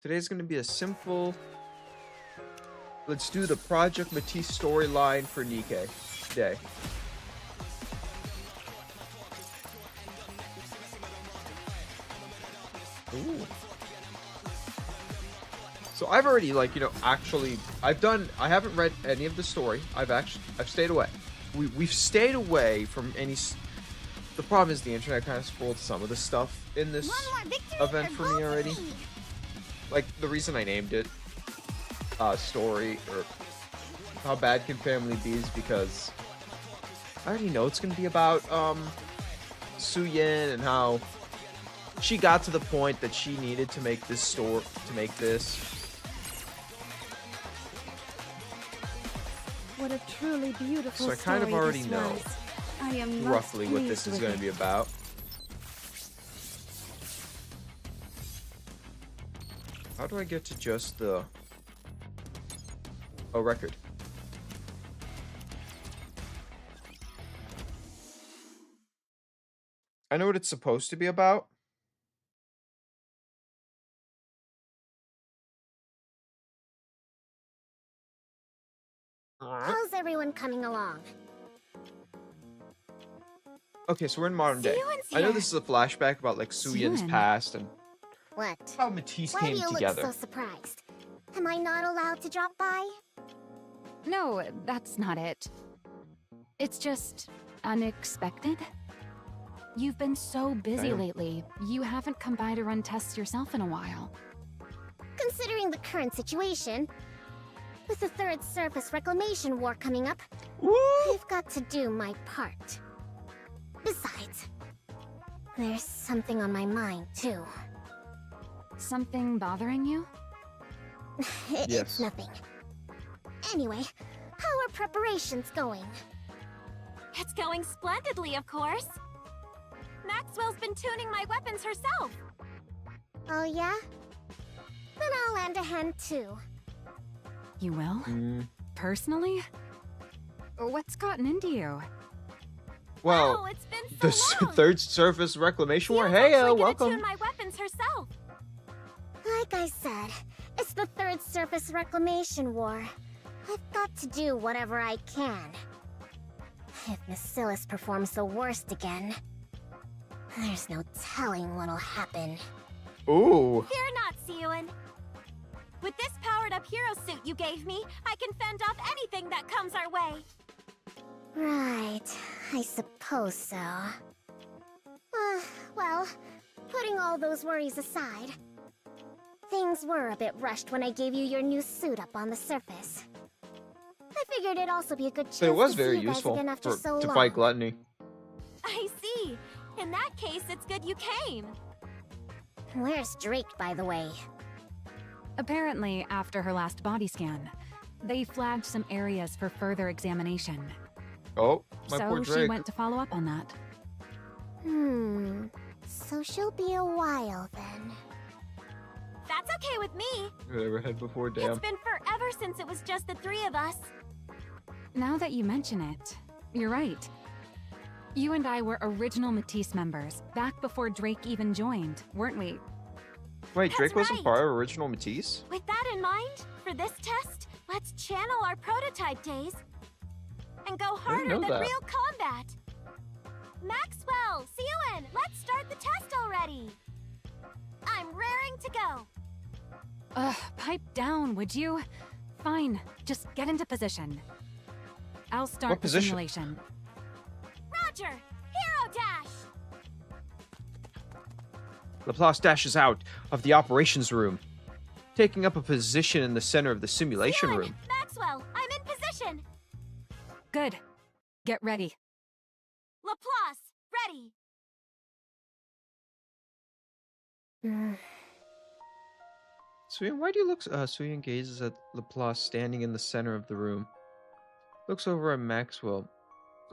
Today's going to be a simple. Let's do the Project Matisse storyline for Nikke today. Ooh. So I've already, like, actually, I haven't read any of the story. I've stayed away. We've stayed away from any. The problem is the internet kind of spoiled some of the stuff in this event for me already. Like, the reason I named it story, or how bad can family be, is because I already know it's going to be about Suyin and how she got to the point that she needed to make this store to make this. What a truly beautiful So I kind of already know I am roughly what this is going to be about. How do I get to just the record? I know what it's supposed to be about. How's everyone coming along? Okay, so we're in modern day. I know this is a flashback about, like, Suyin's past and What? how Matisse Why came do you together. look so surprised? Am I not allowed to drop by? No, that's not it. It's just unexpected. You've been so busy lately, you haven't come by to run tests yourself in a while. Considering the current situation, with the Third Surface Reclamation War coming up, Woo! I've got to do my part. Besides, there's something on my mind, too. Something bothering you? Yes. It's nothing. Anyway, how are preparations going? It's going splendidly, of course. Maxwell's been tuning my weapons herself. Oh yeah? Then I'll lend a hand too. You will? Personally? What's gotten into you? Well, Oh, it's been the so long. Third Surface Reclamation War. Sio's Hey, actually gonna welcome. tune my weapons herself. Like I said, it's the Third Surface Reclamation War. I've got to do whatever I can. If Bacillus performs the worst again, there's no telling what'll happen. Ooh. Fear not, Sion. With this powered-up hero suit you gave me, I can fend off anything that comes our way. Right, I suppose so. Well, putting all those worries aside, things were a bit rushed when I gave you your new suit up on the surface. I figured it'd also be a good chance So it was to very see you guys useful again after so to long. fight gluttony. I see. In that case, it's good you came. Where's Drake, by the way? Apparently, after her last body scan, they flagged some areas for further examination. Oh, my poor So she Drake. went to follow up on that. So she'll be a while then. That's okay with me. Never had before, It's damn. been forever since it was just the three of us. Now that you mention it, you're right. You and I were original Matisse members, back before Drake even joined, weren't we? Wait, That's Drake wasn't right. part of original Matisse? With that in mind, for this test, let's channel our prototype days and go harder know than that. real combat. Maxwell, Sion, let's start the test already. I'm raring to go. Pipe down, would you? Fine, just get into position. I'll start What the position? simulation. Roger, hero dash. Laplace dashes out of the operations room, taking up a position in the center of the simulation Sion, room. Maxwell, I'm in position. Good. Get ready. Laplace, ready. Suyin, why do you look? Suyin gazes at Laplace standing in the center of the room. Looks over at Maxwell,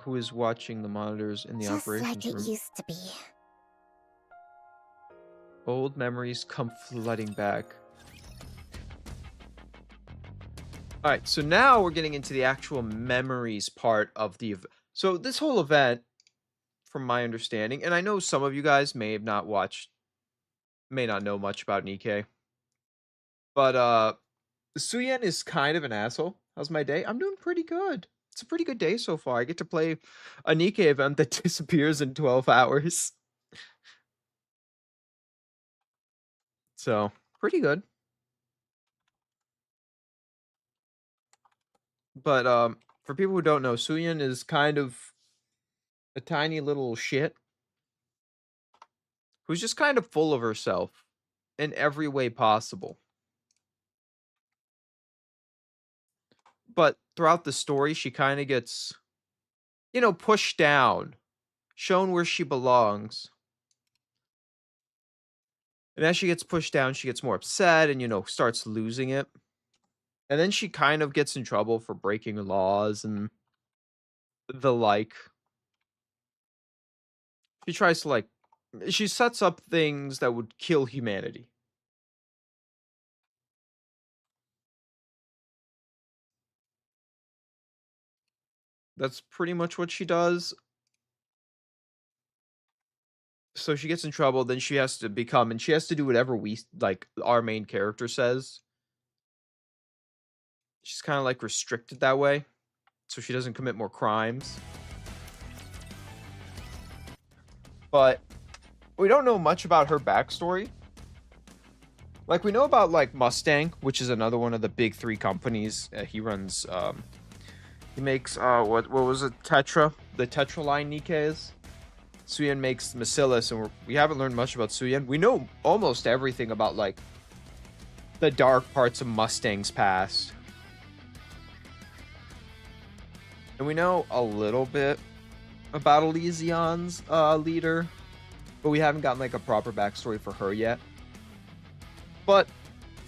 who is watching the monitors in the Just operations like it room. used to be. Old memories come flooding back. Alright, so now we're getting into the actual memories part of the event. So this whole event, from my understanding, and I know some of you guys may have not watched, may not know much about Nikke. But Suyen is kind of an asshole. How's my day? I'm doing pretty good. It's a pretty good day so far. I get to play a Nikke event that disappears in 12 hours. So, pretty good. But for people who don't know, Suyen is kind of a tiny little shit who's just kind of full of herself in every way possible. But throughout the story, she kind of gets, pushed down, shown where she belongs. And as she gets pushed down, she gets more upset and, starts losing it. And then she kind of gets in trouble for breaking laws and the like. She tries to, she sets up things that would kill humanity. That's pretty much what she does. So she gets in trouble, then she has to become, and she has to do whatever our main character says. She's kind of restricted that way, so she doesn't commit more crimes. But we don't know much about her backstory. We know about Mustang, which is another one of the big three companies. He runs. He makes what was it? Tetra, the Tetra line Nikkes. Suyen makes Bacillus, and we haven't learned much about Suyen. We know almost everything about the dark parts of Mustang's past. And we know a little bit about Elysion's leader, but we haven't gotten a proper backstory for her yet. But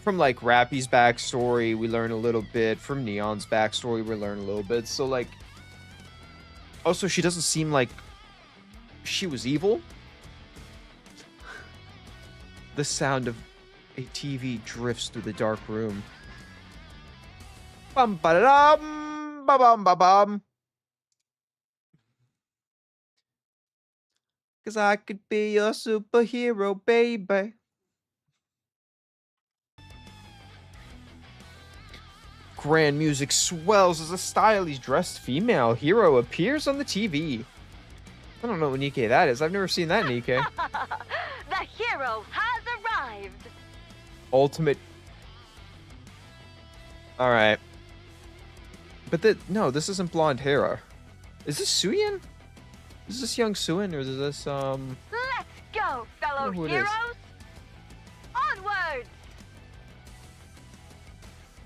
from Rappy's backstory, we learn a little bit. From Neon's backstory, we learn a little bit. So also she doesn't seem like she was evil. The sound of a TV drifts through the dark room. Bum ba dum ba bum ba bum. 'Cause I could be your superhero, baby. Grand music swells as a stylish dressed female hero appears on the TV. I don't know what Nikke that is. I've never seen that Nikke. The hero has arrived. Ultimate. All right. But no, this isn't blonde hair. Is this Suyen? Is this young Suyen, or is this Let's go, fellow who it is. heroes. Onwards.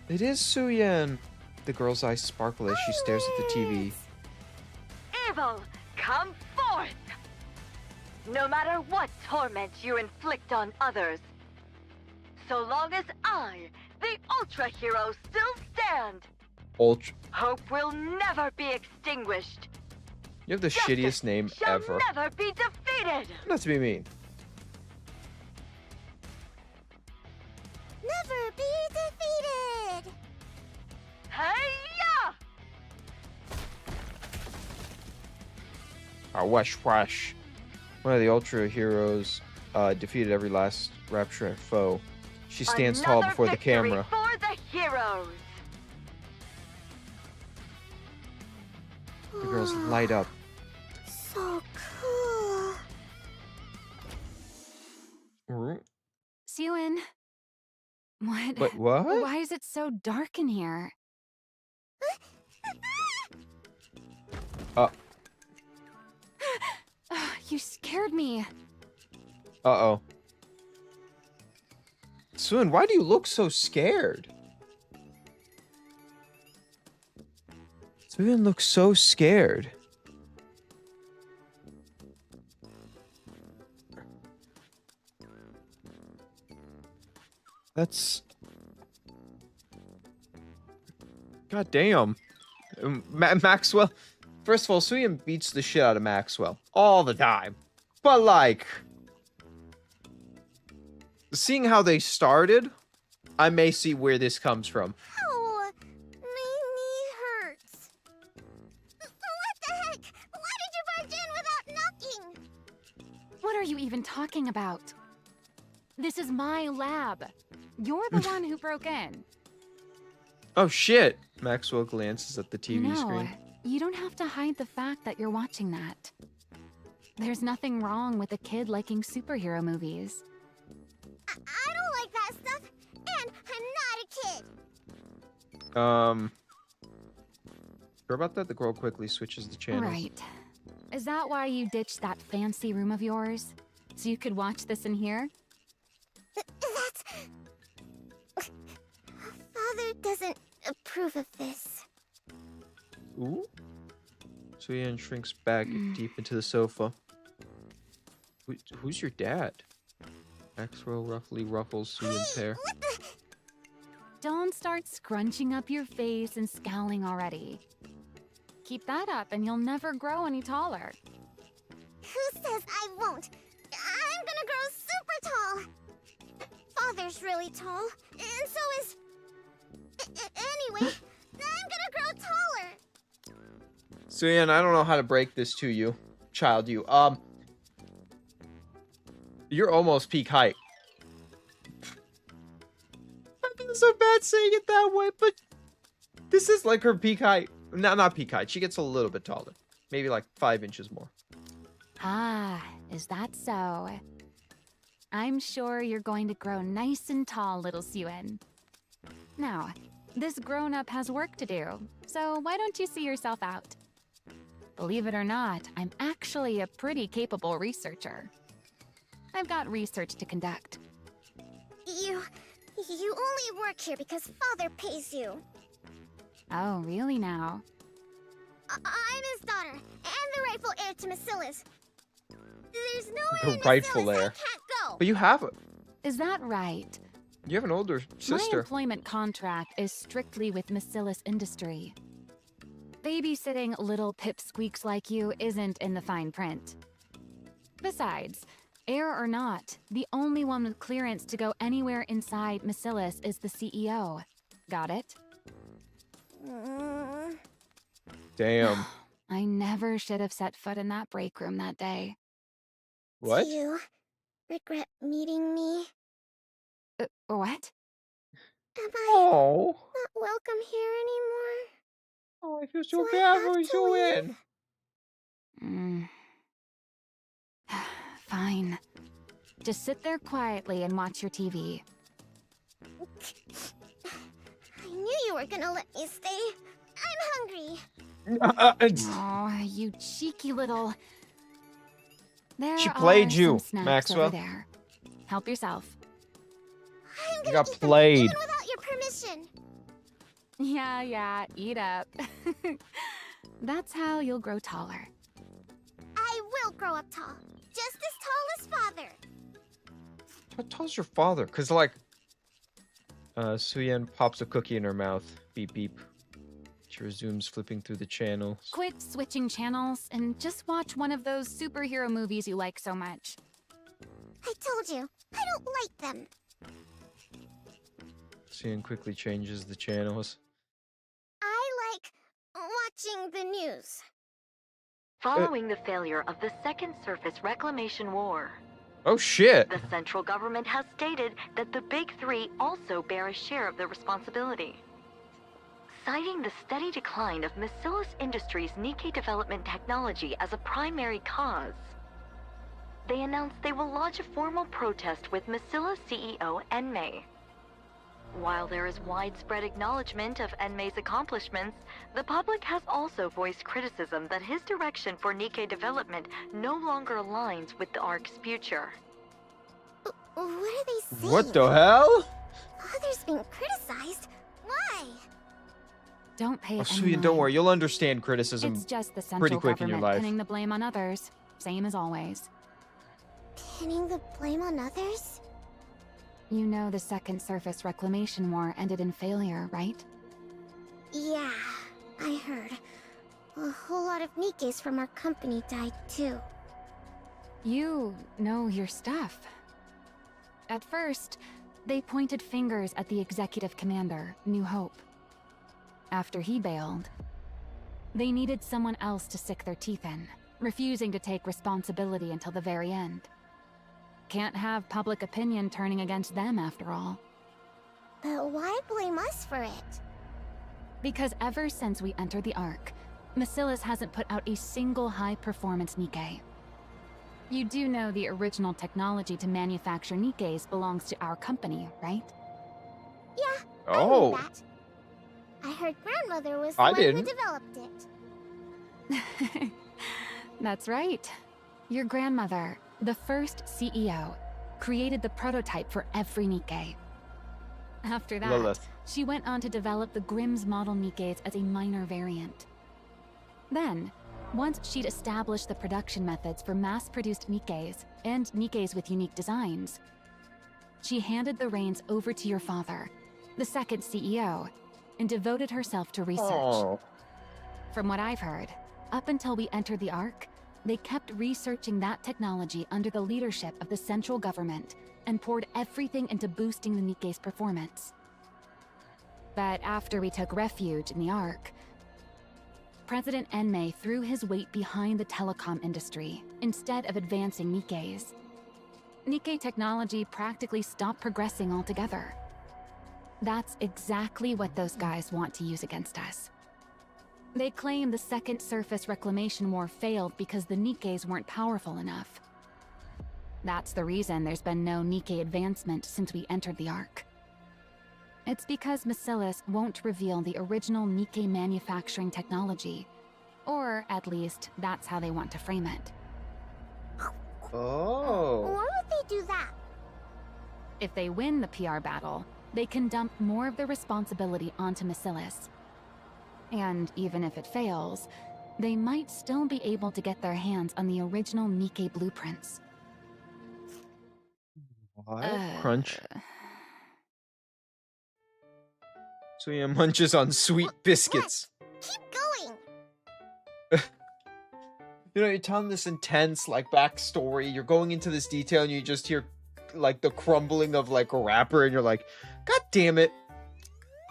It is Suyen. The girl's eyes sparkle as she stares at the TV. Evil, come forth. No matter what torment you inflict on others, so long as I, the Ultra Hero, still stand, Ultra. hope will never be extinguished. You have the Justice shittiest name shall ever. never be defeated. Not to be mean. Never be defeated! Hey-ya! Wash wash. One of the Ultra Heroes defeated every last Rapture foe. She stands tall Another before the victory camera. For the heroes. The girls light up. So cool. Suyen. What? Wait, what? Why is it so dark in here? You scared me. Uh-oh. Suyen, why do you look so scared? Suyen looks so scared. That's... God damn. Maxwell... First of all, Suyen beats the shit out of Maxwell. All the time. But, seeing how they started, I may see where this comes from. Ow! My knee hurts. What the heck? Why did you barge in without knocking? What are you even talking about? This is my lab. You're the one who broke in. Oh shit! Maxwell glances at the TV No, screen. you don't have to hide the fact that you're watching that. There's nothing wrong with a kid liking superhero movies. I don't like that stuff, and I'm not a kid. Sure about that? The girl quickly switches the channels. Right. Is that why you ditched that fancy room of yours? So you could watch this in here? That's... Father doesn't approve of this. Ooh. Suyan shrinks back deep into the sofa. Who's your dad? Maxwell roughly ruffles Suyan's hair. What the... Don't start scrunching up your face and scowling already. Keep that up and you'll never grow any taller. Who says I won't? I'm gonna grow super tall. Father's really tall, and so is... Anyway, I'm gonna grow taller. Suyan, I don't know how to break this to you. Child, you. You're almost peak height. I feel so bad saying it that way, but this is like her peak height. No, not peak height. She gets a little bit taller. Maybe like 5 inches more. Ah, is that so? I'm sure you're going to grow nice and tall, little Suen. Now, this grown-up has work to do, so why don't you see yourself out? Believe it or not, I'm actually a pretty capable researcher. I've got research to conduct. You only work here because Father pays you. Oh, really now? I'm his daughter, and the rightful heir to Macilla's. There's nowhere The in rightful Macilla's I heir. can't go. But you have it. Is that right? You have an older My sister. employment contract is strictly with Macilla's industry. Babysitting little pipsqueaks like you isn't in the fine print. Besides, heir or not, the only one with clearance to go anywhere inside Macilla's is the CEO. Got it? Mm, Damn. I never should have set foot in that break room that day. What? Do you regret meeting me? What? Am I Oh. not welcome here anymore? Oh, I feel Do so I bad have for to Suyan. Fine. Just sit there quietly and watch your TV. I knew you were gonna let me stay. I'm hungry. Oh, you cheeky little... There She played are you, some snacks Maxwell. over there. Help yourself. I'm You gonna got eat them played. even without your permission. Yeah, eat up. That's how you'll grow taller. I will grow up tall, just as tall as Father. How tall's your father? Cause like, Suyan pops a cookie in her mouth. Beep beep. She resumes flipping through the channels. Quit switching channels and just watch one of those superhero movies you like so much. I told you, I don't like them. Suyan quickly changes the channels. I like watching the news. Following the failure of the Second Surface Reclamation War, Oh shit! the central government has stated that the Big Three also bear a share of the responsibility. Citing the steady decline of Macilla's Industries' Nikke development technology as a primary cause, they announced they will lodge a formal protest with Macilla's CEO Enmei. While there is widespread acknowledgement of Enmei's accomplishments, the public has also voiced criticism that his direction for Nikke development no longer aligns with the ARC's future. What are they saying? What the hell? Father's being criticized? Why? Don't pay Oh, it any Suyan, don't mind. worry. You'll understand criticism. It's just the pretty central quick in your government life. pinning the blame on others. Same as always. Pinning the blame on others? You know the Second Surface Reclamation War ended in failure, right? Yeah, I heard. A whole lot of Nikkes from our company died too. You know your stuff. At first, they pointed fingers at the executive commander, New Hope. After he bailed, they needed someone else to sink their teeth in, refusing to take responsibility until the very end. Can't have public opinion turning against them after all. But why blame us for it? Because ever since we entered the Ark, Macilis hasn't put out a single high-performance Nikke. You do know the original technology to manufacture Nikkes belongs to our company, right? Yeah, Oh. I knew that. I heard grandmother was the I one who didn't. developed it. That's right. Your grandmother, the first CEO, created the prototype for every Nikke. After that, Lilith. she went on to develop the Grimm's model Nikkes as a minor variant. Then, once she'd established the production methods for mass-produced Nikkes and Nikkes with unique designs, she handed the reins over to your father, the second CEO, and devoted herself to research. Oh. From what I've heard, up until we entered the Ark, they kept researching that technology under the leadership of the central government and poured everything into boosting the Nikke's performance. But after we took refuge in the Ark, President Enmei threw his weight behind the telecom industry instead of advancing Nikkes. Nikke technology practically stopped progressing altogether. That's exactly what those guys want to use against us. They claim the Second Surface Reclamation War failed because the Nikkes weren't powerful enough. That's the reason there's been no Nikke advancement since we entered the Ark. It's because Macilis won't reveal the original Nikke manufacturing technology. Or, at least, that's how they want to frame it. Oh. Why would they do that? If they win the PR battle, they can dump more of the responsibility onto Macilis. And even if it fails, they might still be able to get their hands on the original Nikke blueprints. What? Crunch. So he munches on sweet biscuits. Keep going! You know, you're telling this intense, like, backstory. You're going into this detail and you just hear, like, the crumbling of, like, a wrapper. And you're like, God damn it.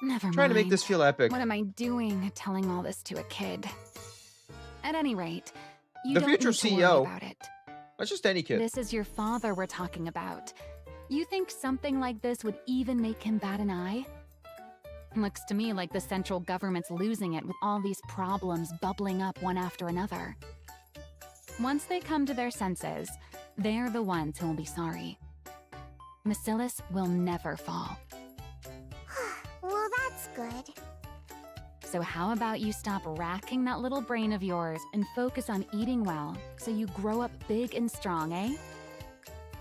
Never mind. Trying to make this feel epic. What am I doing telling all this to a kid? At any rate, you The don't future need to worry CEO. about it. That's just any kid. This is your father we're talking about. You think something like this would even make him bat an eye? Looks to me like the central government's losing it with all these problems bubbling up one after another. Once they come to their senses, they're the ones who will be sorry. Macilis will never fall. Well, that's good. So how about you stop racking that little brain of yours and focus on eating well so you grow up big and strong, eh?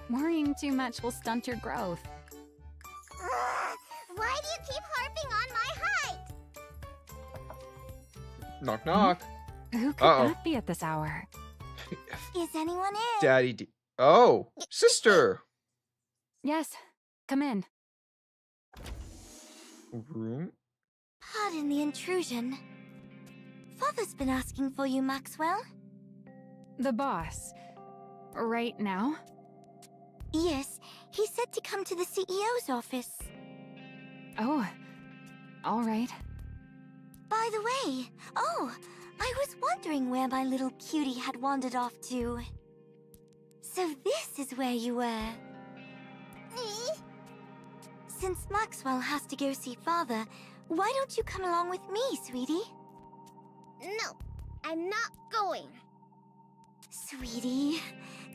Worrying too much will stunt your growth. Why do you keep harping on my height? Knock, knock. Who could Uh-oh. that be at this hour? Is anyone in? Daddy D. Oh, sister. Yes, come in. Room? Pardon the intrusion. Father's been asking for you, Maxwell. The boss. Right now? Yes, he said to come to the CEO's office. Oh, all right. By the way, I was wondering where my little cutie had wandered off to. So this is where you were. Since Maxwell has to go see Father, why don't you come along with me, sweetie? No, I'm not going. Sweetie,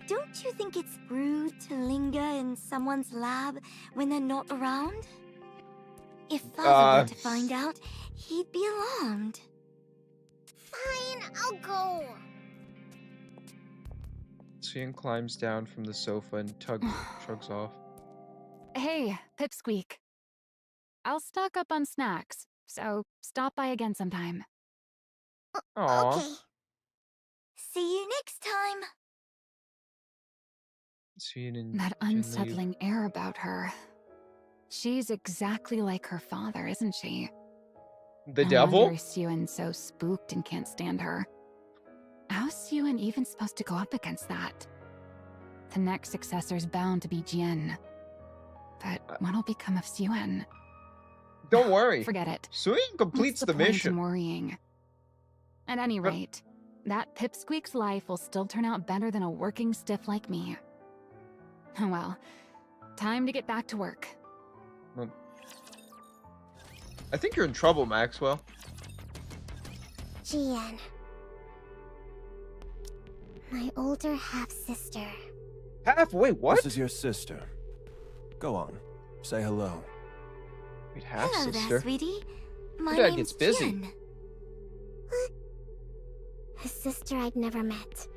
don't you think it's rude to linger in someone's lab when they're not around? If Father were to find out, he'd be alarmed. Fine, I'll go. Suyin climbs down from the sofa and shrugs off. Hey, Pipsqueak. I'll stock up on snacks, so stop by again sometime. Aww. Okay. See you next time. Suyin and That Jin leave. unsettling air about her. She's exactly like her father, isn't she? The No devil? wonder Suyin's so spooked and can't stand her. How's Suyun even supposed to go up against that? The next successor's bound to be Jin. But what'll become of Suyun? Don't worry. Forget it. Suyin completes What's the point mission. in worrying? At any But- rate, that Pipsqueak's life will still turn out better than a working stiff like me. Oh well. Time to get back to work. Well, I think you're in trouble, Maxwell. Jian. My older half-sister. Wait, what? This is your sister. Go on. Say hello. Wait, half Hello there, sister. sweetie. My Dad name's gets busy. Jen. A sister I'd never met.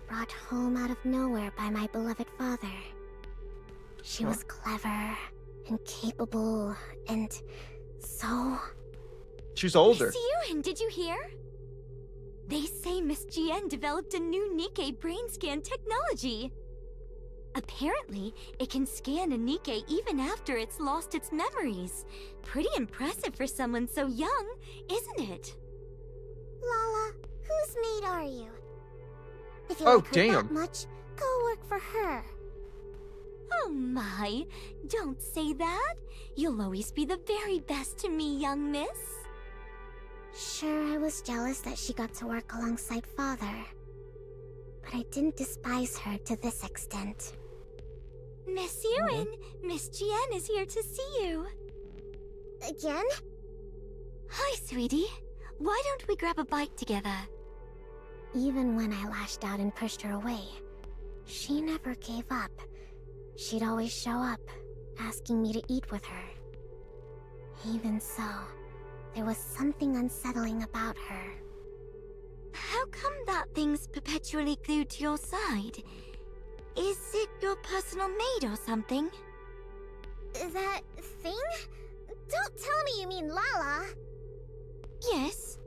Brought home out of nowhere by my beloved father. She was clever and capable and so... She's older. Miss Yuen, did you hear? They say Miss Jien developed a new Nikke brain scan technology. Apparently, it can scan a Nikke even after it's lost its memories. Pretty impressive for someone so young, isn't it? Lala, whose maid are you? If you Oh, like her damn. that much, go work for her. Oh my, don't say that. You'll always be the very best to me, young miss. Sure, I was jealous that she got to work alongside father. But I didn't despise her to this extent. Miss Yuen, Miss Jien is here to see you. Again? Hi, sweetie. Why don't we grab a bite together? Even when I lashed out and pushed her away, she never gave up. She'd always show up, asking me to eat with her. Even so, there was something unsettling about her. How come that thing's perpetually glued to your side? Is it your personal maid or something? That thing? Don't tell me you mean Lala. Yes.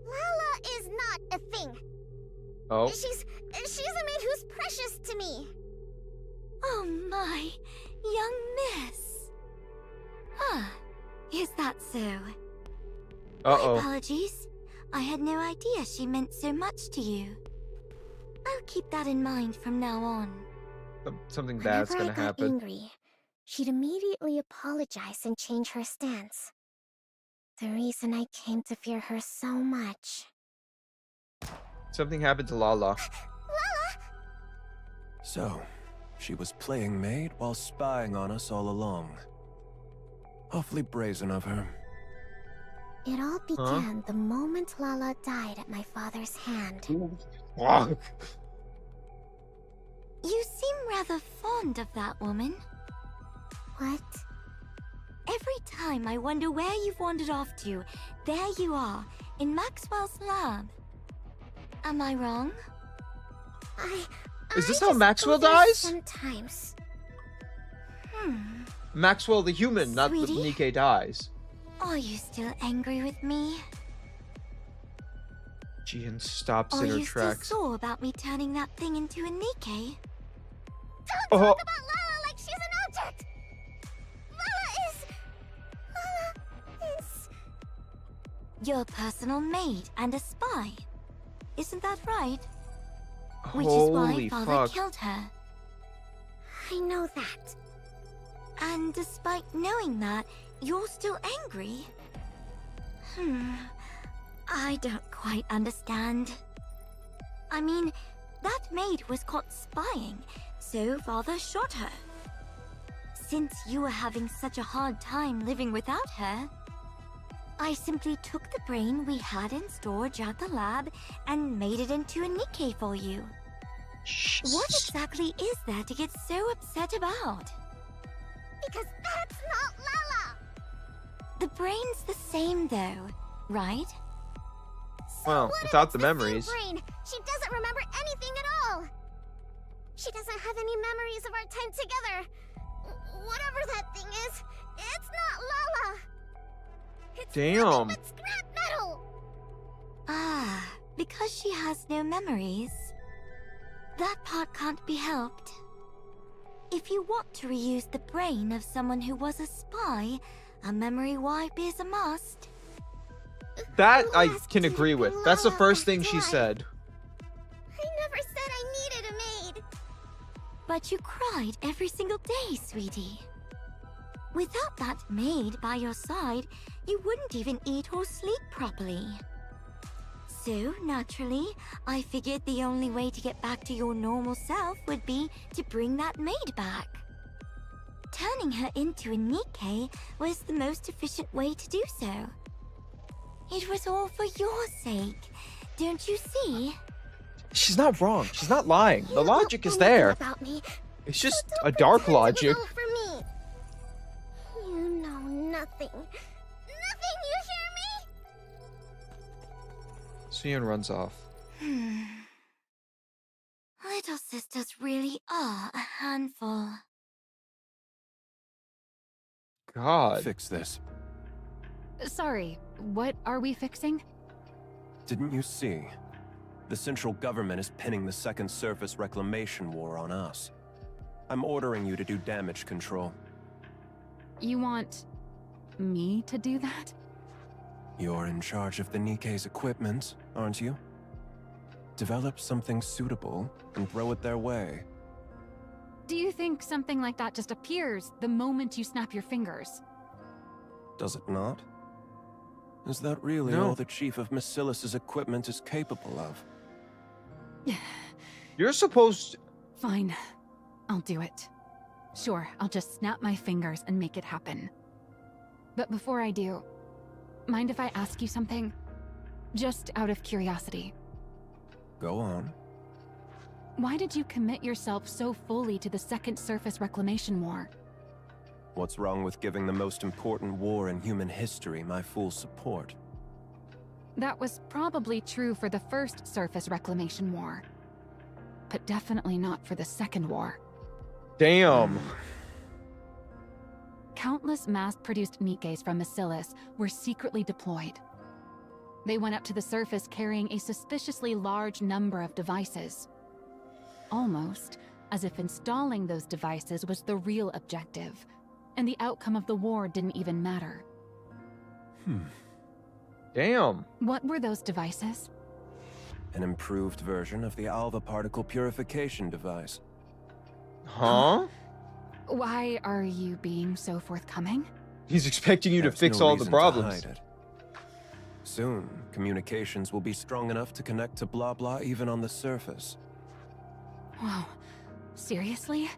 Lala is not a thing. Oh. She's a maid who's precious to me. Oh my, young miss. Ah, is that so? My Uh-oh. apologies. I had no idea she meant so much to you. I'll keep that in mind from now on. Something bad's Whenever gonna I got happen. angry, she'd immediately apologize and change her stance. The reason I came to fear her so much. Something happened to Lala. So, she was playing maid while spying on us all along. Awfully brazen of her. It all began the moment Lala died at my father's hand. You seem rather fond of that woman. What? Every time I wonder where you've wandered off to, there you are, in Maxwell's lab. Am I wrong? Is this I how just Maxwell go there dies? Sometimes. Maxwell the human, not the Sweetie? Nikke dies. Are you still angry with me? Jian stops Are in her you tracks. still sore about me turning that thing into a Nikke? Don't Oh. talk about Lala like she's an object! Lala is... Your personal maid and a spy. Isn't that right? Which Holy is why Father fuck. killed her. I know that. And despite knowing that, you're still angry? I don't quite understand. I mean, that maid was caught spying, so Father shot her. Since you were having such a hard time living without her, I simply took the brain we had in storage at the lab and made it into a Nikke for you. What exactly is there to get so upset about? Because that's not Lala! The brain's the same though, right? Well, What if without it's the same memories. brain? She doesn't remember anything at all! She doesn't have any memories of our time together. Whatever that thing is, it's not Lala! It's Damn. nothing but scrap metal! Ah, because she has no memories. That part can't be helped. If you want to reuse the brain of someone who was a spy, a memory wipe is a must. That Who I asked can you agree to with. be That's the Lala first or thing she spy? said. I never said I needed a maid! But you cried every single day, sweetie. Without that maid by your side, you wouldn't even eat or sleep properly. So, naturally, I figured the only way to get back to your normal self would be to bring that maid back. Turning her into a Nikke was the most efficient way to do so. It was all for your sake, don't you see? She's not wrong. She's not lying. The You know logic is anything there. About me. It's just So a don't dark pretend to logic. vote for me. You know nothing. Nothing, you hear me? Sion runs off. Little sisters really are a handful. God. Fix this. Sorry, what are we fixing? Didn't you see? The central government is pinning the second surface reclamation war on us. I'm ordering you to do damage control. You want me to do that? You're in charge of the Nikke's equipment, aren't you? Develop something suitable and throw it their way. Do you think something like that just appears the moment you snap your fingers? Does it not? Is that really No. all the chief of Macilis's equipment is capable of? You're supposed. Fine, I'll do it. Sure, I'll just snap my fingers and make it happen. But before I do, mind if I ask you something? Just out of curiosity. Go on. Why did you commit yourself so fully to the Second Surface Reclamation War? What's wrong with giving the most important war in human history my full support? That was probably true for the First Surface Reclamation War. But definitely not for the Second War. Damn. Countless mass-produced Nikkes from Macilis were secretly deployed. They went up to the surface carrying a suspiciously large number of devices. Almost as if installing those devices was the real objective, and the outcome of the war didn't even matter. Damn. What were those devices? An improved version of the alpha particle purification device. Huh? Why are you being so forthcoming? He's expecting you to There's fix no all the reason to problems. hide it. Soon, communications will be strong enough to connect to blah blah even on the surface. Whoa, seriously?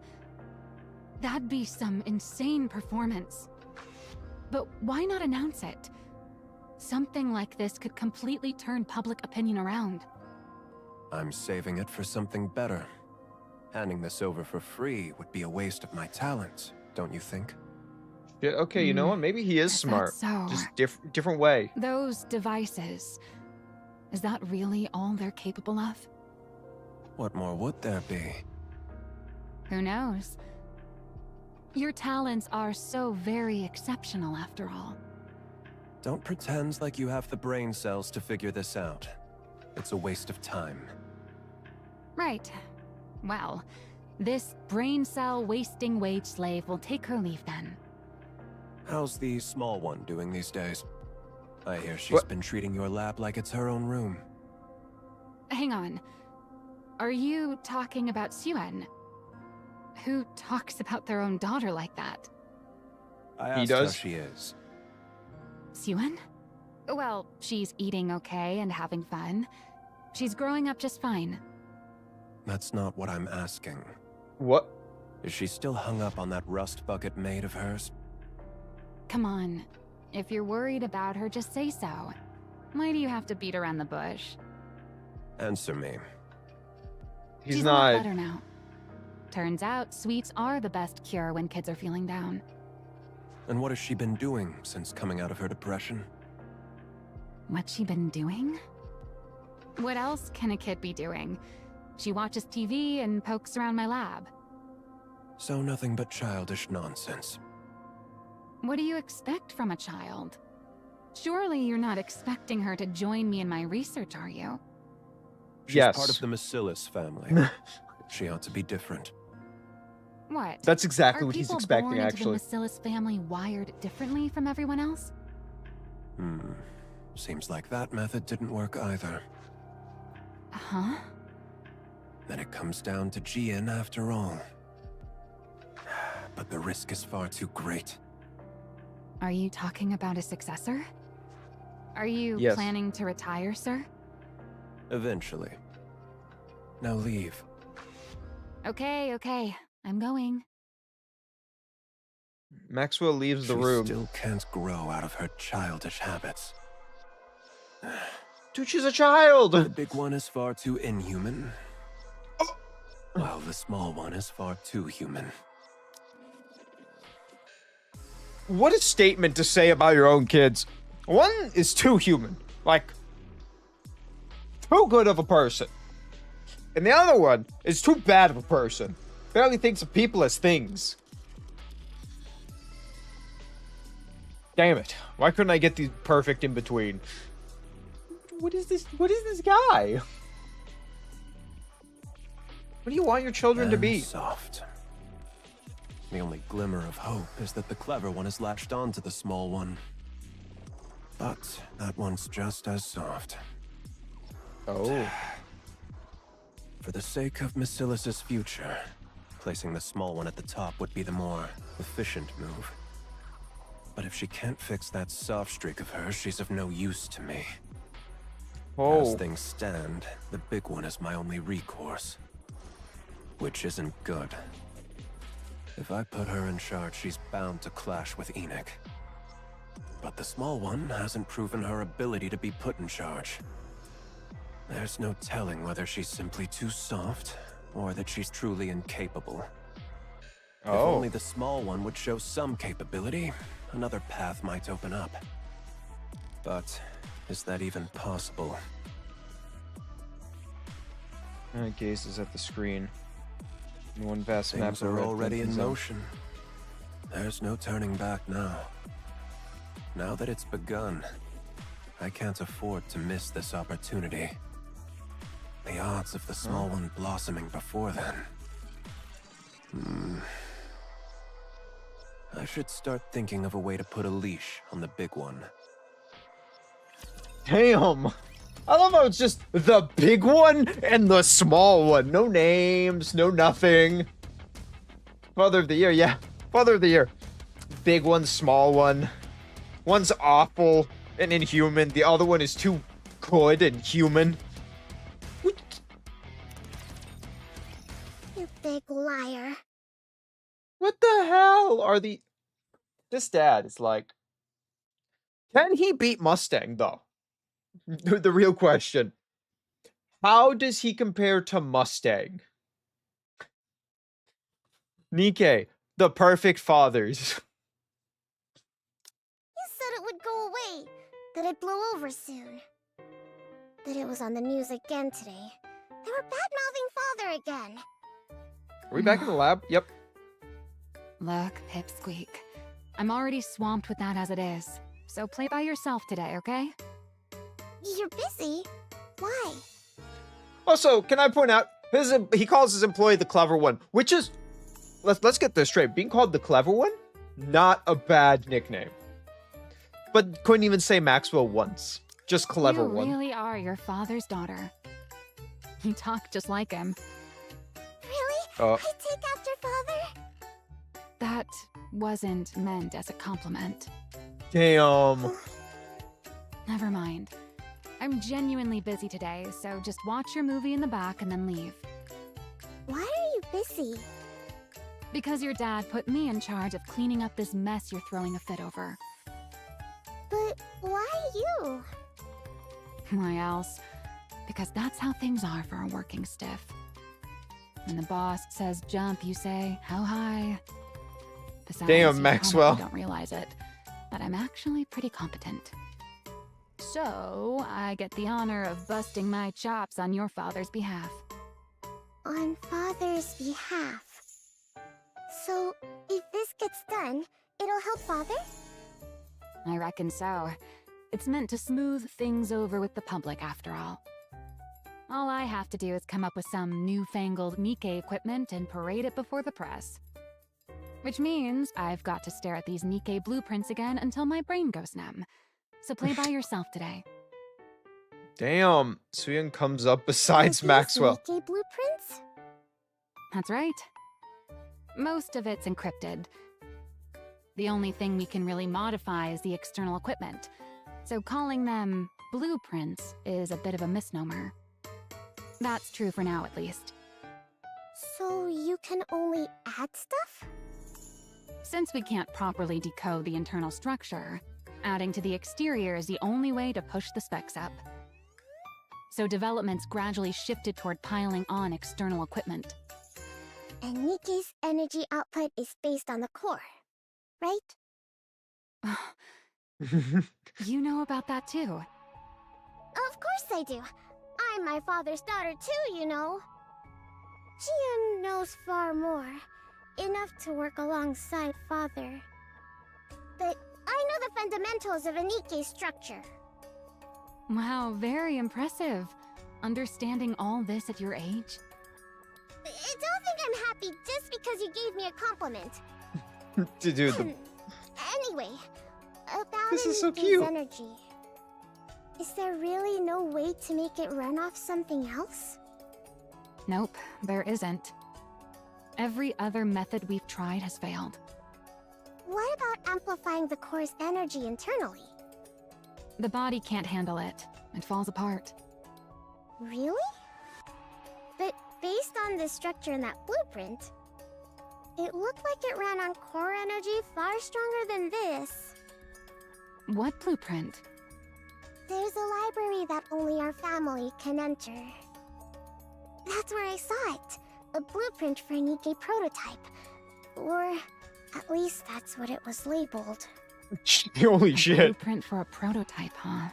That'd be some insane performance. But why not announce it? Something like this could completely turn public opinion around. I'm saving it for something better. Handing this over for free would be a waste of my talents, don't you think? Yeah, okay, you know what? Maybe he is Is that smart. so? Just different way. Those devices, is that really all they're capable of? What more would there be? Who knows? Your talents are so very exceptional after all. Don't pretend like you have the brain cells to figure this out. It's a waste of time. Right. Well, this brain cell wasting wage slave will take her leave then. How's the small one doing these days? I hear she's What? been treating your lab like it's her own room. Hang on. Are you talking about Suen? Who talks about their own daughter like that? I asked does? how she is. Suen? Well, she's eating okay and having fun. She's growing up just fine. That's not what I'm asking. What? Is she still hung up on that rust bucket maid of hers? Come on. If you're worried about her, just say so. Why do you have to beat around the bush? Answer me. He's She's a lot not. better now. Turns out, sweets are the best cure when kids are feeling down. And what has she been doing since coming out of her depression? What's she been doing? What else can a kid be doing? She watches TV and pokes around my lab. So nothing but childish nonsense. What do you expect from a child? Surely you're not expecting her to join me in my research, are you? She's Yes. part of the Macilis family. She ought to be different. What? That's exactly Are what he's people expecting, born actually. into the Macilis family wired differently from everyone else? Seems like that method didn't work either. Huh? Then it comes down to Jian after all. But the risk is far too great. Are you talking about a successor? Are you Yes. planning to retire, sir? Eventually. Now leave. Okay, okay. I'm going. Maxwell leaves the She room. still can't grow out of her childish habits. Dude, she's a child! The big one is far too inhuman, while the small one is far too human. What a statement to say about your own kids. One is too human. Like, too good of a person. And the other one is too bad of a person. Barely thinks of people as things. Damn it. Why couldn't I get the perfect in between? What is this? What is this guy? What do you want your children to be? Soft. The only glimmer of hope is that the clever one has latched on to the small one. But that one's just as soft. Oh. For the sake of Macilis's future, placing the small one at the top would be the more efficient move. But if she can't fix that soft streak of hers, she's of no use to me. Oh. As things stand, the big one is my only recourse. Which isn't good. If I put her in charge, she's bound to clash with Enoch. But the small one hasn't proven her ability to be put in charge. There's no telling whether she's simply too soft, or that she's truly incapable. If Oh. only the small one would show some capability, another path might open up. But is that even possible? Gazes at the screen. In one vast map Things of are red already in thin zone. motion. There's no turning back now. Now that it's begun, I can't afford to miss this opportunity. The odds of the small one blossoming before then. I should start thinking of a way to put a leash on the big one. Damn! I love how it's just the big one and the small one. No names, no nothing. Father of the Year, yeah. Father of the Year. Big one, small one. One's awful and inhuman. The other one is too good and human. What? You big liar. What the hell are the... This dad is like... Can he beat Mustang, though? The real question. How does he compare to Mustang? Nikke, the perfect fathers. You said it would go away. That it'd blow over soon. That it was on the news again today. They were bad-mouthing Father again. Are we back in the lab? Yep. Look, Pipsqueak. I'm already swamped with that as it is. So play by yourself today, okay? You're busy. Why? Also, can I point out, he calls his employee the clever one, which is, let's get this straight. Being called the clever one, not a bad nickname. But couldn't even say Maxwell once. Just clever You one. really are your father's daughter. You talk just like him. Really? Uh. I take after Father? That wasn't meant as a compliment. Damn. Never mind. I'm genuinely busy today, so just watch your movie in the back and then leave. Why are you busy? Because your dad put me in charge of cleaning up this mess you're throwing a fit over. But why you? Why else? Because that's how things are for a working stiff. When the boss says jump, you say, how high? Besides, Damn, you Maxwell. probably don't realize it, but I'm actually pretty competent. So, I get the honor of busting my chops on your father's behalf. On Father's behalf. So, if this gets done, it'll help Father? I reckon so. It's meant to smooth things over with the public, after all. All I have to do is come up with some newfangled Nikke equipment and parade it before the press. Which means I've got to stare at these Nikke blueprints again until my brain goes numb. So play by yourself today. Damn. Suyun comes up besides Are these Maxwell. Nikke blueprints? That's right. Most of it's encrypted. The only thing we can really modify is the external equipment. So calling them blueprints is a bit of a misnomer. That's true for now, at least. So you can only add stuff? Since we can't properly decode the internal structure, adding to the exterior is the only way to push the specs up. So developments gradually shifted toward piling on external equipment. And Nikke's energy output is based on the core, right? You know about that too. Of course I do. I'm my father's daughter too, you know. Jian knows far more. Enough to work alongside father. But I know the fundamentals of a Nikke structure. Wow, very impressive. Understanding all this at your age? Don't think I'm happy just because you gave me a compliment. Dude, Anyway, about This is so Nikke's cute. energy. Is there really no way to make it run off something else? Nope, there isn't. Every other method we've tried has failed. What about amplifying the core's energy internally? The body can't handle it. It falls apart. Really? But based on the structure in that blueprint, it looked like it ran on core energy far stronger than this. What blueprint? There's a library that only our family can enter. That's where I saw it. A blueprint for a Nikke prototype. Or at least that's what it was labeled. holy shit. Blueprint for a prototype, huh?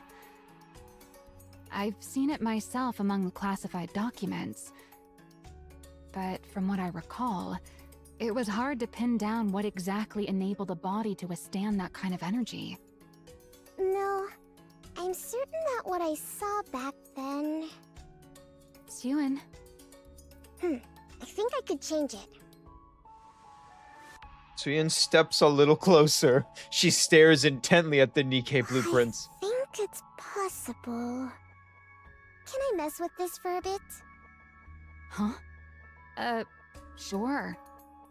I've seen it myself among the classified documents. But from what I recall, it was hard to pin down what exactly enabled a body to withstand that kind of energy. No, I'm certain that what I saw back then... Suen, I think I could change it. Suyin steps a little closer. She stares intently at the Nikke blueprints. I think it's possible. Can I mess with this for a bit? huh? Sure.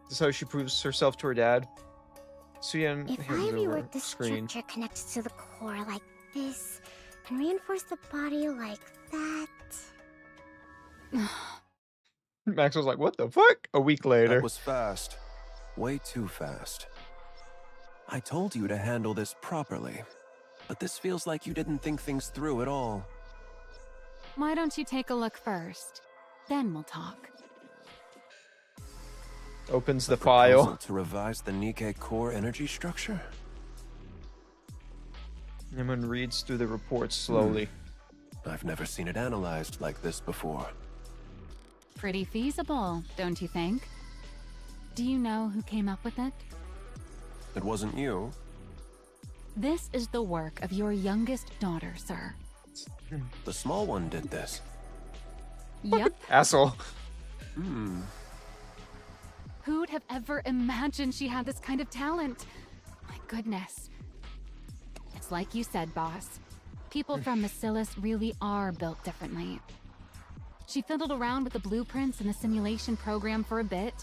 This is how she proves herself to her dad. Suyin If I hands over rework the screen. structure connects to the core like this, and reinforce the body like that... Max was like, what the fuck? A week later. That was fast. Way too fast. I told you to handle this properly, but this feels like you didn't think things through at all. Why don't you take a look first? Then we'll talk. Opens the Proposal file. to revise the Nikke core energy structure? Nimon reads through the report slowly. I've never seen it analyzed like this before. Pretty feasible, don't you think? Do you know who came up with it? It wasn't you. This is the work of your youngest daughter, sir. The small one did this. Yep. Asshole. Who'd have ever imagined she had this kind of talent? My goodness. It's like you said, boss. People from Macilis really are built differently. She fiddled around with the blueprints and the simulation program for a bit.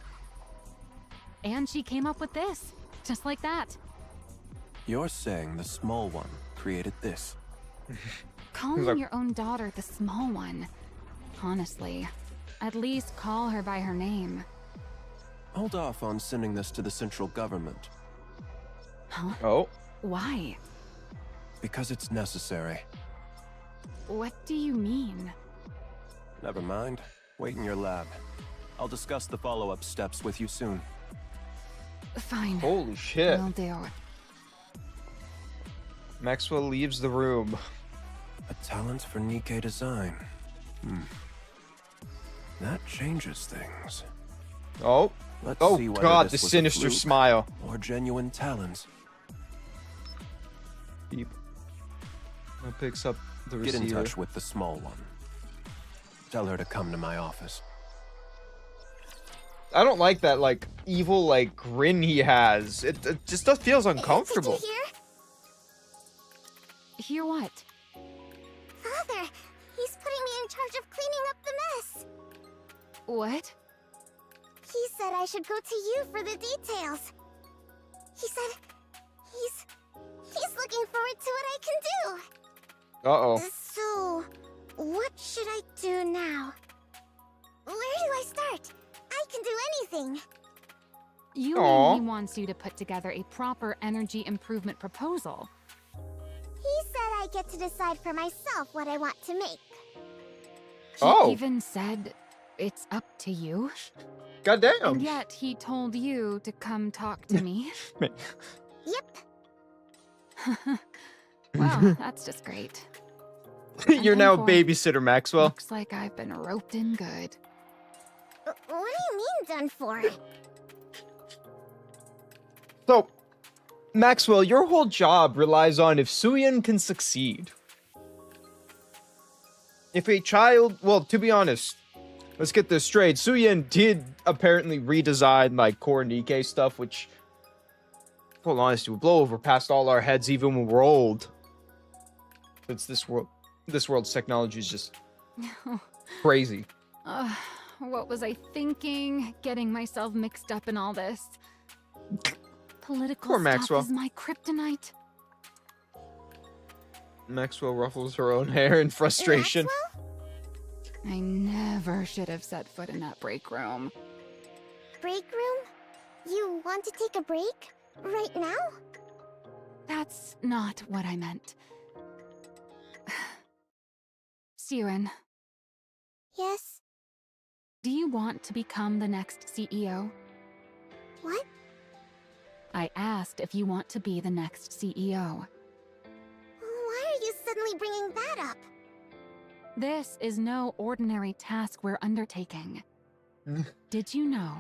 And she came up with this, just like that. You're saying the small one created this? Calling like- your own daughter the small one. Honestly, at least call her by her name. Hold off on sending this to the central government, Huh? Oh. Why? because it's necessary. What do you mean? Never mind. Wait in your lab. I'll discuss the follow-up steps with you soon. Fine. Holy shit. Will do. Maxwell leaves the room. A talent for Nikke design. That changes things. Oh. Let's Oh see whether god, this the was a sinister fluke smile. or genuine talents. Beep. Picks up the Get receiver. in touch with the small one. Tell her to come to my office. I don't like that, like, evil, like, grin he has. It just feels uncomfortable. Did you hear? Hear what? Father, he's putting me in charge of cleaning up the mess. What? He said I should go to you for the details. He said he's looking forward to what I can do. Uh-oh. So, what should I do now? Where do I start? I can do anything. You Aw. mean he wants you to put together a proper energy improvement proposal? He said I get to decide for myself what I want to make. He even said it's up to you. Goddamn. And yet he told you to come talk to me. Yep. Well, that's just great. You're I'm now a for- babysitter, Maxwell. Looks like I've been roped in good. What do you mean done for? So, Maxwell, your whole job relies on if Suyin can succeed. If a child, well, to be honest, let's get this straight. Suyin did apparently redesign like core Nikke stuff, which, full honesty, will blow over past all our heads even when we're old. It's this world's technology is just crazy. What was I thinking? Getting myself mixed up in all this. Political Poor stuff Maxwell. is my kryptonite. Maxwell ruffles her own hair in frustration. Maxwell? I never should have set foot in that break room. Break room? You want to take a break? Right now? That's not what I meant. Siren, Yes. do you want to become the next CEO? What? I asked if you want to be the next CEO. Why are you suddenly bringing that up? This is no ordinary task we're undertaking. Did you know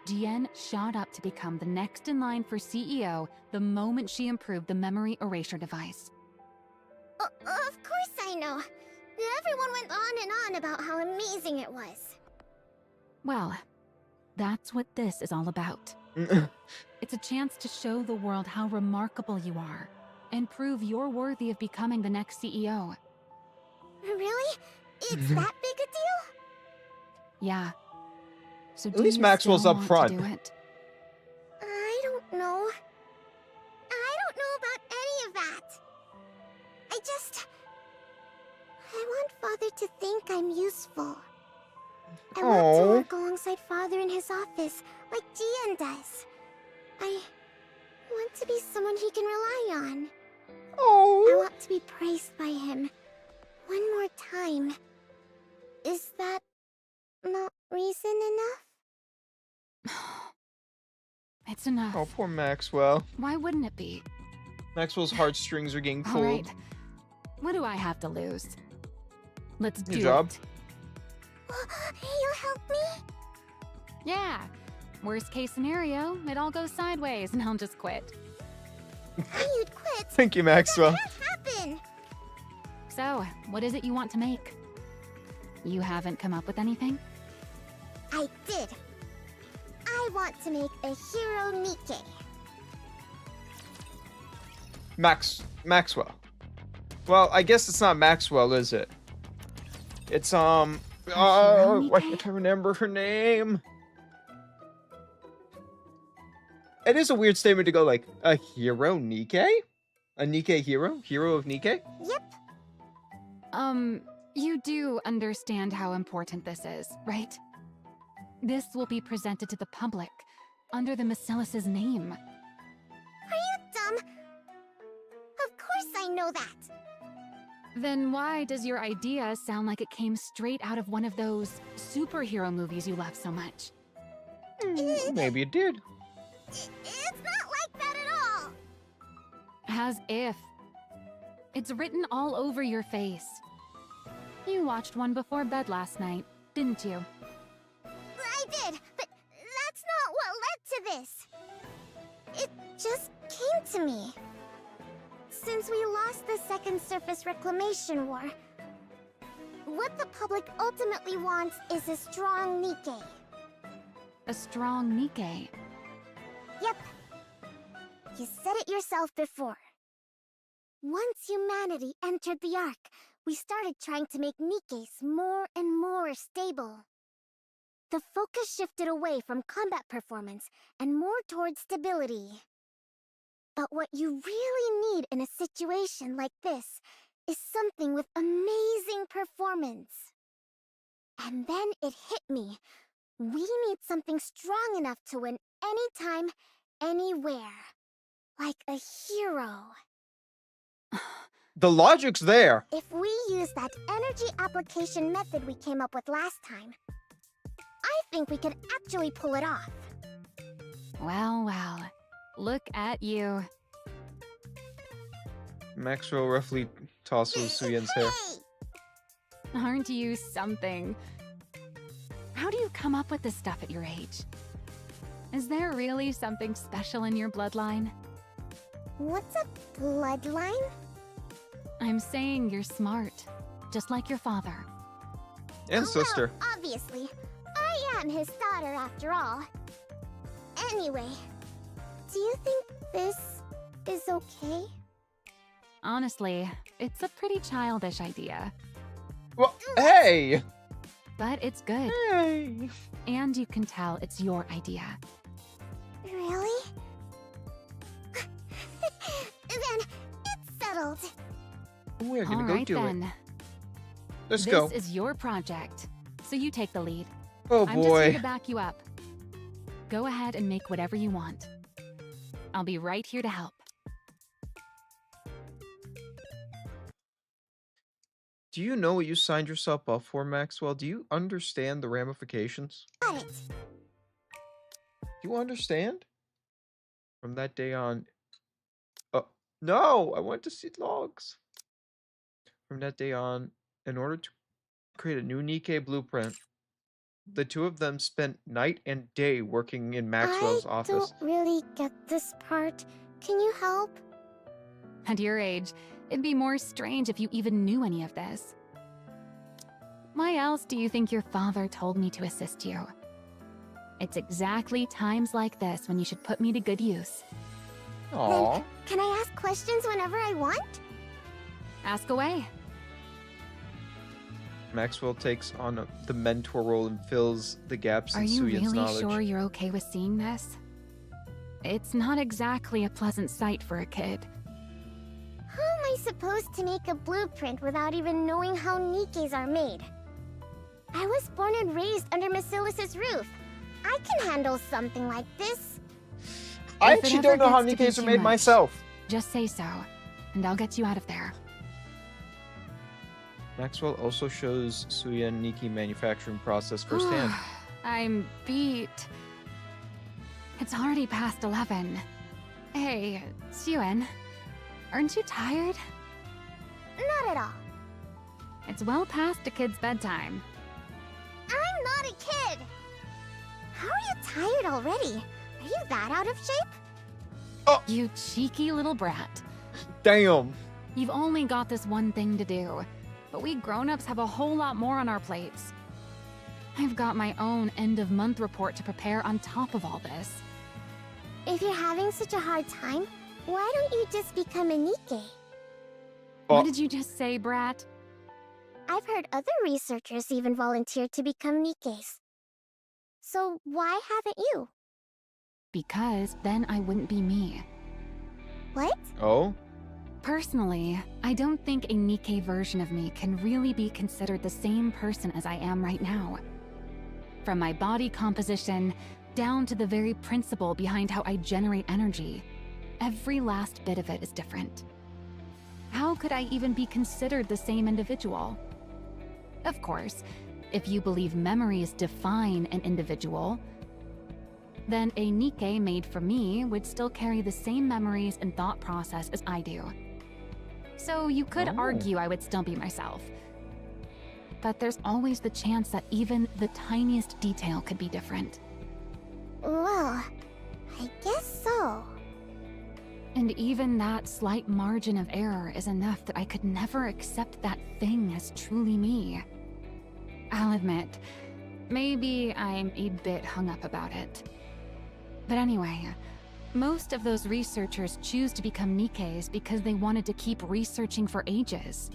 Jian shot up to become the next in line for CEO the moment she improved the memory erasure device? Of course I know. Everyone went on and on about how amazing it was. Well, that's what this is all about. It's a chance to show the world how remarkable you are and prove you're worthy of becoming the next CEO. Really? It's that big a deal? Yeah. So At least do you Maxwell's still up want front. to do it? I don't know. I don't know about any of that. I want Father to think I'm useful. I want to Aw. work alongside Father in his office, like Jian does. I want to be someone he can rely on. I Oh. want to be praised by him. One more time. Is that not reason enough? It's enough. Oh, poor Maxwell. Why wouldn't it be? Maxwell's heartstrings are getting All pulled. right. What do I have to lose? Let's do Your job. it. You'll help me? Yeah. Worst case scenario, it all goes sideways and I'll just quit. You'd quit? Thank you, Maxwell. That happen? So, what is it you want to make? You haven't come up with anything? I did. I want to make a hero Nikke. Maxwell. Well, I guess it's not Maxwell, is it? It's why can't I remember her name? It is a weird statement to go like, a hero Nikke? A Nikke hero? Hero of Nikke? Yep. You do understand how important this is, right? This will be presented to the public under the Macilis's name. Are you dumb? Of course I know that. Then why does your idea sound like it came straight out of one of those superhero movies you love so much? Maybe it did. It's not like that at all. As if. It's written all over your face. You watched one before bed last night, didn't you? I did, but that's not what led to this. It just came to me. Since we lost the Second Surface Reclamation War, what the public ultimately wants is a strong Nikke. A strong Nikke. Yep. You said it yourself before. Once humanity entered the Ark, we started trying to make Nikkes more and more stable. The focus shifted away from combat performance and more towards stability. But what you really need in a situation like this is something with amazing performance. And then it hit me. We need something strong enough to win anytime, anywhere. Like a hero. The logic's there. If we use that energy application method we came up with last time, I think we could actually pull it off. Well, well. Look at you. Maxwell roughly tosses Suyen's hair. Aren't you something? How do you come up with this stuff at your age? Is there really something special in your bloodline? What's a bloodline? I'm saying you're smart, just like your father. And sister. Well, obviously. I am his daughter after all. Anyway, do you think this is okay? Honestly, it's a pretty childish idea, Well, hey! but it's good. Hey! And you can tell it's your idea. Really? Then it's settled. We're gonna All go right do then. it. Let's This go. is your project, so you take the lead. Oh I'm just here boy. to back you up. Go ahead and make whatever you want. I'll be right here to help. Do you know what you signed yourself up for, Maxwell? Do you understand the ramifications? Got it. Do you understand? From that day on... no! I want to see logs. From that day on, in order to create a new Nikke blueprint, the two of them spent night and day working in Maxwell's I office. don't really get this part. Can you help? At your age, it'd be more strange if you even knew any of this. Why else do you think your father told me to assist you? It's exactly times like this when you should put me to good use. Aww. Can I ask questions whenever I want? Ask away. Maxwell takes on the mentor role and fills the gaps Are in you Suyen's really knowledge. sure you're okay with seeing this? It's not exactly a pleasant sight for a kid. How am I supposed to make a blueprint without even knowing how Nikkes are made? I was born and raised under Basilis's roof. I can handle something like this. I If it actually ever don't know how gets to be Nikkes are too made much, myself. Just say so, and I'll get you out of there. Maxwell also shows Suyen Nikke manufacturing process firsthand. I'm beat. It's already past 11. Hey, Suen, aren't you tired? Not at all. It's well past a kid's bedtime. I'm not a kid. How are you tired already? Are you that out of shape? You cheeky little brat. Damn. You've only got this one thing to do, but we grown-ups have a whole lot more on our plates. I've got my own end-of-month report to prepare on top of all this. If you're having such a hard time, why don't you just become a Nikke? What did you just say, brat? I've heard other researchers even volunteer to become Nikkes. So why haven't you? Because then I wouldn't be me. What? Oh? Personally, I don't think a Nikke version of me can really be considered the same person as I am right now. From my body composition, down to the very principle behind how I generate energy, every last bit of it is different. How could I even be considered the same individual? Of course, if you believe memories define an individual, then a Nikke made for me would still carry the same memories and thought process as I do. So you could argue I would still be myself. But there's always the chance that even the tiniest detail could be different. Well, I guess so. And even that slight margin of error is enough that I could never accept that thing as truly me. I'll admit, maybe I'm a bit hung up about it. But anyway, most of those researchers choose to become Nikkes because they wanted to keep researching for ages.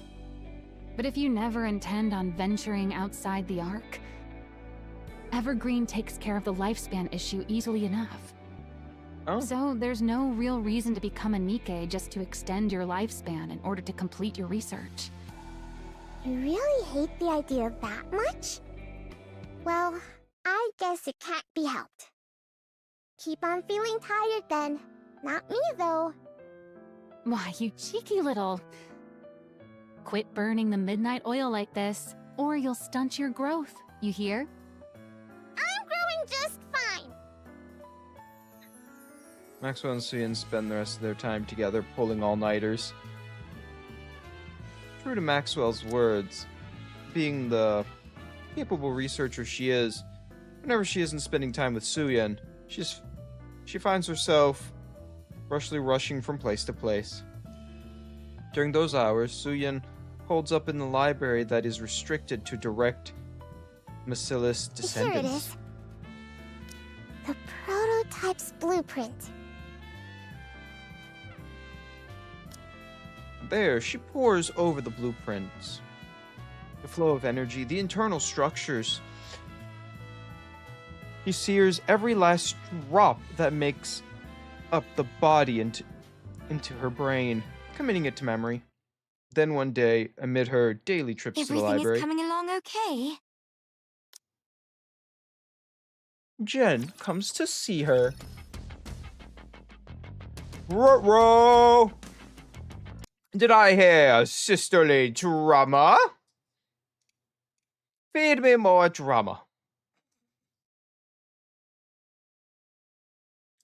But if you never intend on venturing outside the ark, Evergreen takes care of the lifespan issue easily enough. Oh. So there's no real reason to become a Nikke just to extend your lifespan in order to complete your research. You really hate the idea that much? Well, I guess it can't be helped. Keep on feeling tired then. Not me, though. Why, you cheeky little... Quit burning the midnight oil like this, or you'll stunt your growth, you hear? I'm growing just fine. Maxwell and Suyin spend the rest of their time together pulling all-nighters. True to Maxwell's words, being the capable researcher she is, whenever she isn't spending time with Suyin, she finds herself rushing from place to place. During those hours, Suyin holds up in the library that is restricted to direct Macilis descendants. Here it is. The prototype's blueprint. There, she pores over the blueprints. The flow of energy, the internal structures. She sears every last drop that makes up the body into her brain, committing it to memory. Then one day, amid her daily trips to the Everything library, is coming along okay. Jen comes to see her. Ruh-roh! Did I hear sisterly drama? Feed me more drama.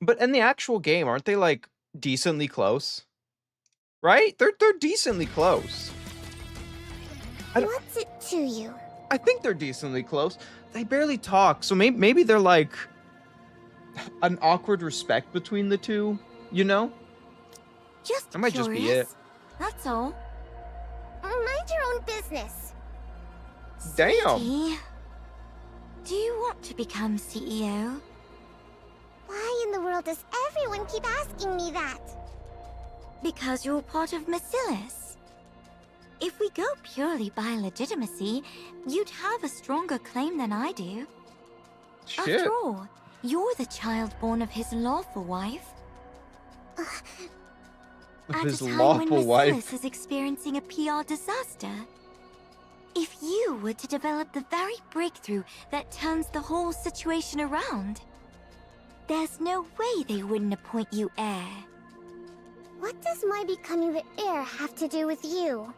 But in the actual game, aren't they like decently close? Right? They're decently close. What's it to you? I think they're decently close. They barely talk, so maybe they're like an awkward respect between the two, you know? Just That might just be it. That's all. Mind your own business. Damn. Sweetie, do you want to become CEO? Why in the world does everyone keep asking me that? Because you're part of Macilis. If we go purely by legitimacy, you'd have a stronger claim than I do. Shit. After all, you're the child born of his lawful wife. At His a time lawful when wife. Macilis is experiencing a PR disaster. If you were to develop the very breakthrough that turns the whole situation around, there's no way they wouldn't appoint you heir. What does my becoming the heir have to do with you?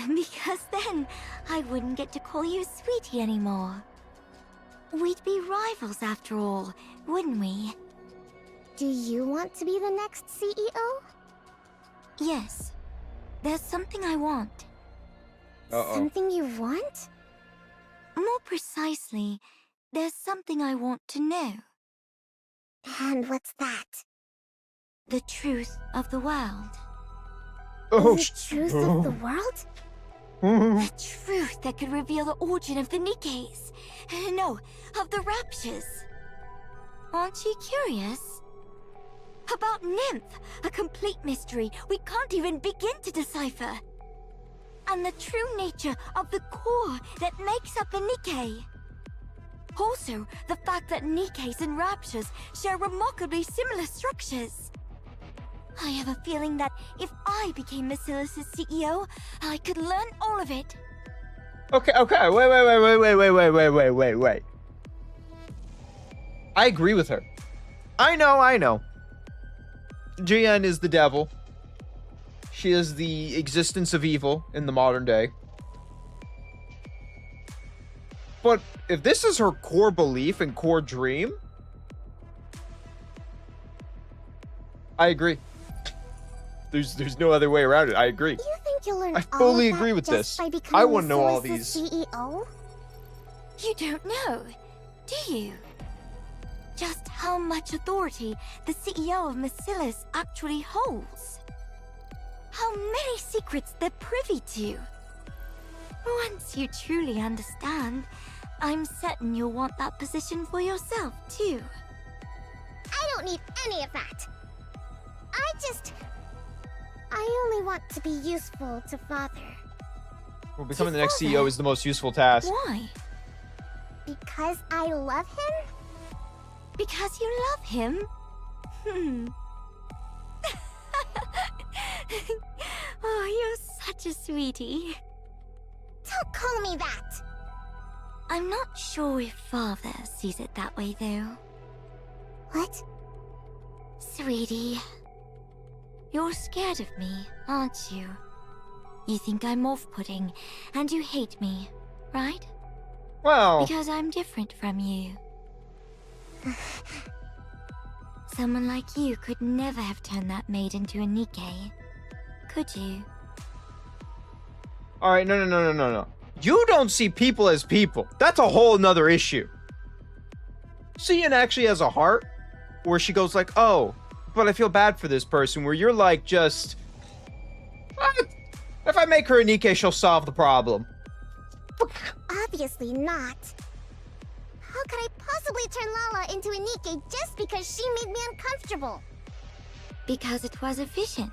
Because then I wouldn't get to call you sweetie anymore. We'd be rivals after all, wouldn't we? Do you want to be the next CEO? Yes. There's something I want. Something you want? More precisely, there's something I want to know. And what's that? The truth of the world. Oh, The truth of the world? The truth that could reveal the origin of the Nikkes. No, of the Raptures. Aren't you curious? About Nymph, a complete mystery we can't even begin to decipher. And the true nature of the core that makes up a Nikke. Also, the fact that Nikkes and Raptures share remarkably similar structures. I have a feeling that if I became Macilis' CEO, I could learn all of it. Okay, wait. I agree with her. I know. Jian is the devil. She is the existence of evil in the modern day. But if this is her core belief and core dream, I agree. There's no other way around it. I agree. You think you'll learn I all fully of agree that with just this. by becoming I want to know all Macilis' these. CEO? You don't know, do you? Just how much authority the CEO of Macilis actually holds. How many secrets they're privy to. Once you truly understand, I'm certain you'll want that position for yourself, too. I don't need any of that. I only want to be useful to Father. Well, becoming the Your next father? CEO is the most useful task. Why? Because I love him? Because you love him? Oh, you're such a sweetie. Don't call me that. I'm not sure if Father sees it that way, though. What? Sweetie, you're scared of me, aren't you? You think I'm off-putting, and you hate me, right? Well, Because I'm different from you. Someone like you could never have turned that maid into a Nikke, could you? all right, no. You don't see people as people. That's a whole nother issue. Cian actually has a heart where she goes like, oh, but I feel bad for this person, where you're like, just, if I make her a Nikke, she'll solve the problem. Obviously not. How could I possibly turn Lala into a Nikke just because she made me uncomfortable? Because it was efficient.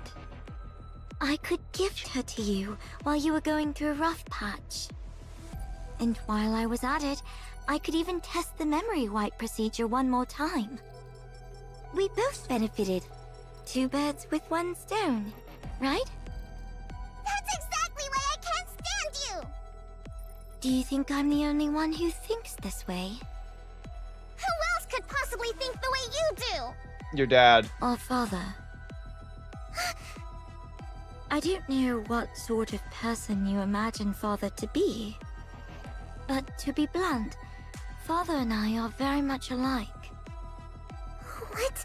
I could gift her to you while you were going through a rough patch. And while I was at it, I could even test the memory wipe procedure one more time. We both benefited. 2 birds with 1 stone, right? That's exactly why I can't stand you! Do you think I'm the only one who thinks this way? Who else could possibly think the way you do? Your dad. Or Father? I don't know what sort of person you imagine Father to be. But to be blunt, Father and I are very much alike. What?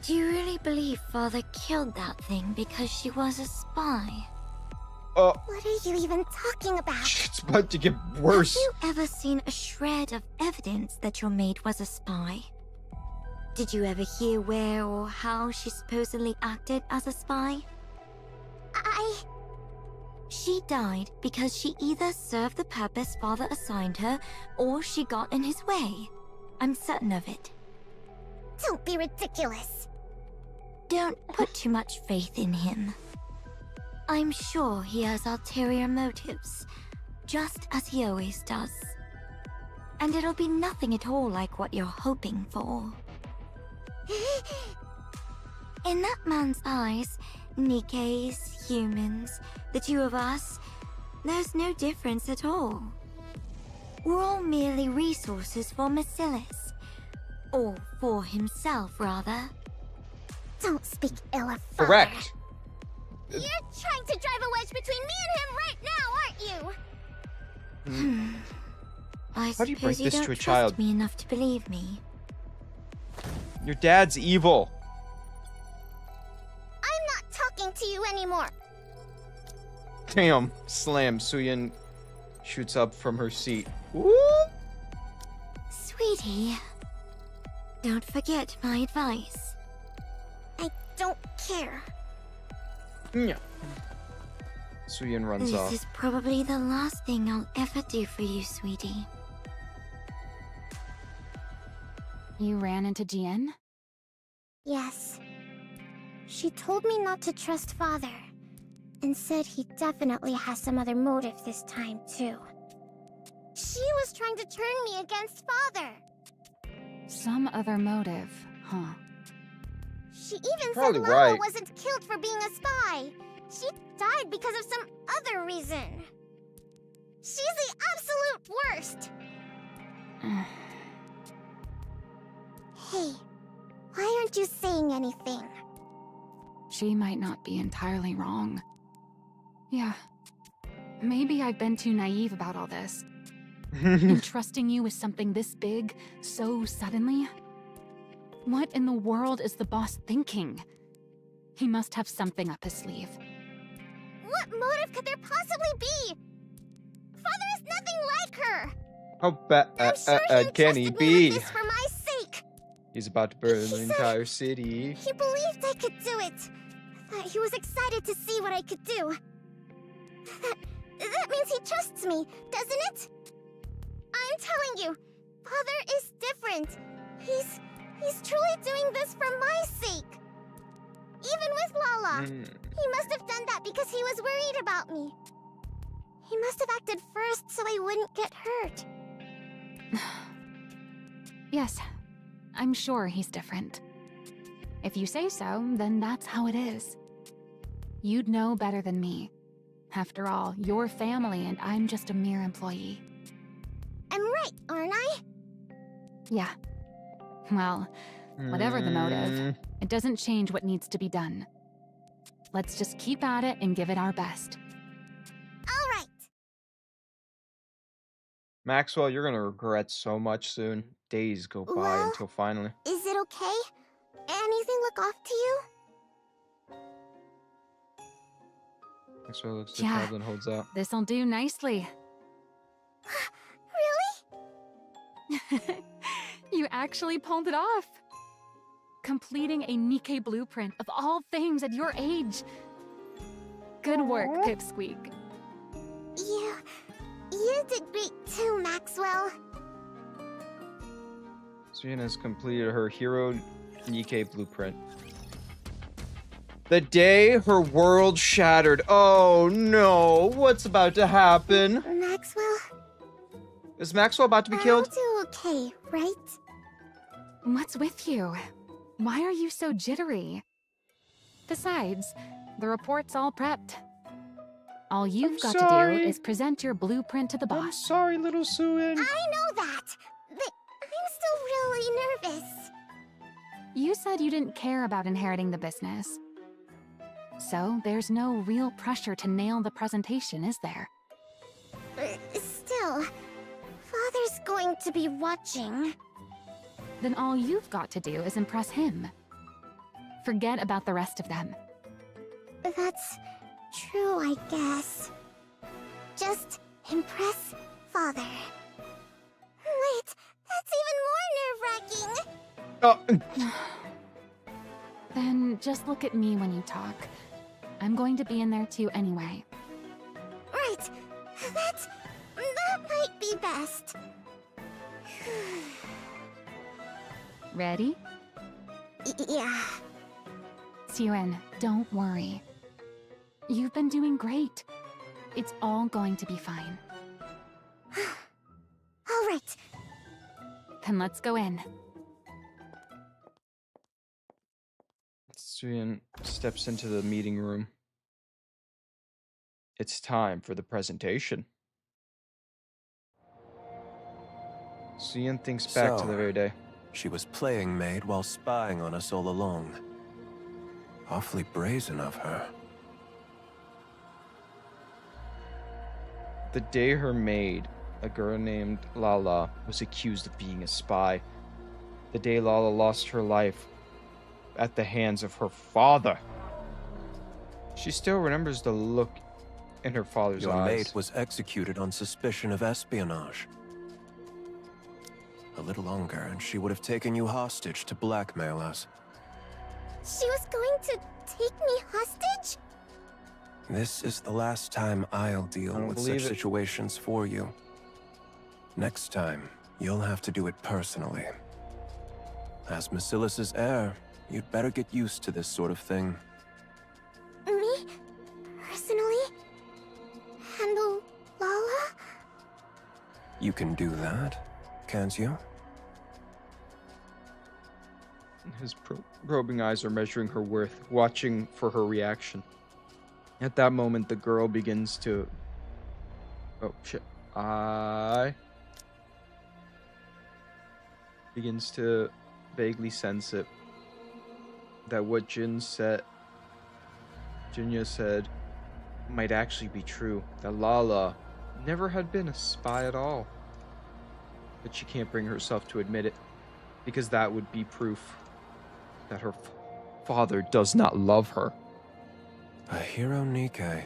Do you really believe Father killed that thing because she was a spy? What are you even talking about? It's about to get worse. Have you ever seen a shred of evidence that your maid was a spy? Did you ever hear where or how she supposedly acted as a spy? She died because she either served the purpose Father assigned her, or she got in his way. I'm certain of it. Don't be ridiculous. Don't put too much faith in him. I'm sure he has ulterior motives, just as he always does. And it'll be nothing at all like what you're hoping for. In that man's eyes, Nikke's, humans, the 2 of us, there's no difference at all. We're all merely resources for Macilis. Or for himself, rather. Don't speak ill of Father. Correct. You're trying to drive a wedge between me and him right now, aren't you? I How do you break suppose you this don't to a trust child? me enough to believe me. Your dad's evil. I'm not talking to you anymore. Damn. Slam. Suyin shoots up from her seat. Woo! Sweetie, don't forget my advice. I don't care. Yeah. Suyin runs This off. is probably the last thing I'll ever do for you, sweetie. You ran into Jian? Yes. She told me not to trust Father, and said he definitely has some other motive this time, too. She was trying to turn me against Father. Some other motive, huh? She even Probably said Lala right. wasn't killed for being a spy. She died because of some other reason. She's the absolute worst. Hey, why aren't you saying anything? She might not be entirely wrong. Yeah. Maybe I've been too naive about all this. Entrusting you with something this big, so suddenly? What in the world is the boss thinking? He must have something up his sleeve. What motive could there possibly be? Father is nothing like her. How bad I'm sure can he entrusted me be? with this for my sake. He's about to burn He the said- entire city. He believed I could do it. That he was excited to see what I could do. That means he trusts me, doesn't it? I'm telling you, Father is different. He's truly doing this for my sake. Even with Lala. He must have done that because he was worried about me. He must have acted first so I wouldn't get hurt. Yes, I'm sure he's different. If you say so, then that's how it is. You'd know better than me. After all, you're family and I'm just a mere employee. right, aren't I? Yeah. Well, whatever the motive, Mm, it doesn't change what needs to be done. Let's just keep at it and give it our best. All right. Maxwell, you're gonna regret so much soon. Days go by Well, until finally. is it okay? Anything look off to you? Maxwell looks at the Yeah. tablet and holds out. This'll do nicely. Really? You actually pulled it off. Completing a Nikke blueprint of all things at your age. Good work, Pipsqueak. You did great too, Maxwell. Suyin has completed her hero Nikke blueprint. The day her world shattered. Oh no, what's about to happen? Maxwell, Is Maxwell about to be killed? I'll do okay, right? What's with you? Why are you so jittery? Besides, the report's all prepped. All you've got to do sorry. is present your blueprint to the I'm boss. sorry, little Suyin. I know that, but I'm still really nervous. You said you didn't care about inheriting the business. So there's no real pressure to nail the presentation, is there? Still, Father's going to be watching. Then all you've got to do is impress him. Forget about the rest of them. That's true, I guess. Just impress Father. Wait, that's even more nerve-wracking. Oh, Then just look at me when you talk. I'm going to be in there too anyway. Right, that might be best. Ready? Yeah. Suyin, don't worry. You've been doing great. It's all going to be fine. All right. Then let's go in. Suyin steps into the meeting room. It's time for the presentation. Suyin thinks back to the So, very day. She was playing maid while spying on us all along. Awfully brazen of her. The day her maid, a girl named Lala, was accused of being a spy. The day Lala lost her life at the hands of her father. She still remembers the look in her father's Your eyes. maid was executed on suspicion of espionage. A little longer, and she would have taken you hostage to blackmail us. She was going to take me hostage? This is the last time I'll I deal don't with believe such it. situations for you. Next time, you'll have to do it personally. As Macilis's heir, you'd better get used to this sort of thing. Me? Personally? Handle Lala? You can do that, can't you? His probing eyes are measuring her worth, watching for her reaction. At that moment, the girl begins to... Oh, shit. Begins to vaguely sense it. That what Jinya said might actually be true. That Lala never had been a spy at all. But she can't bring herself to admit it, because that would be proof that her father does not love her. A hero Nikke.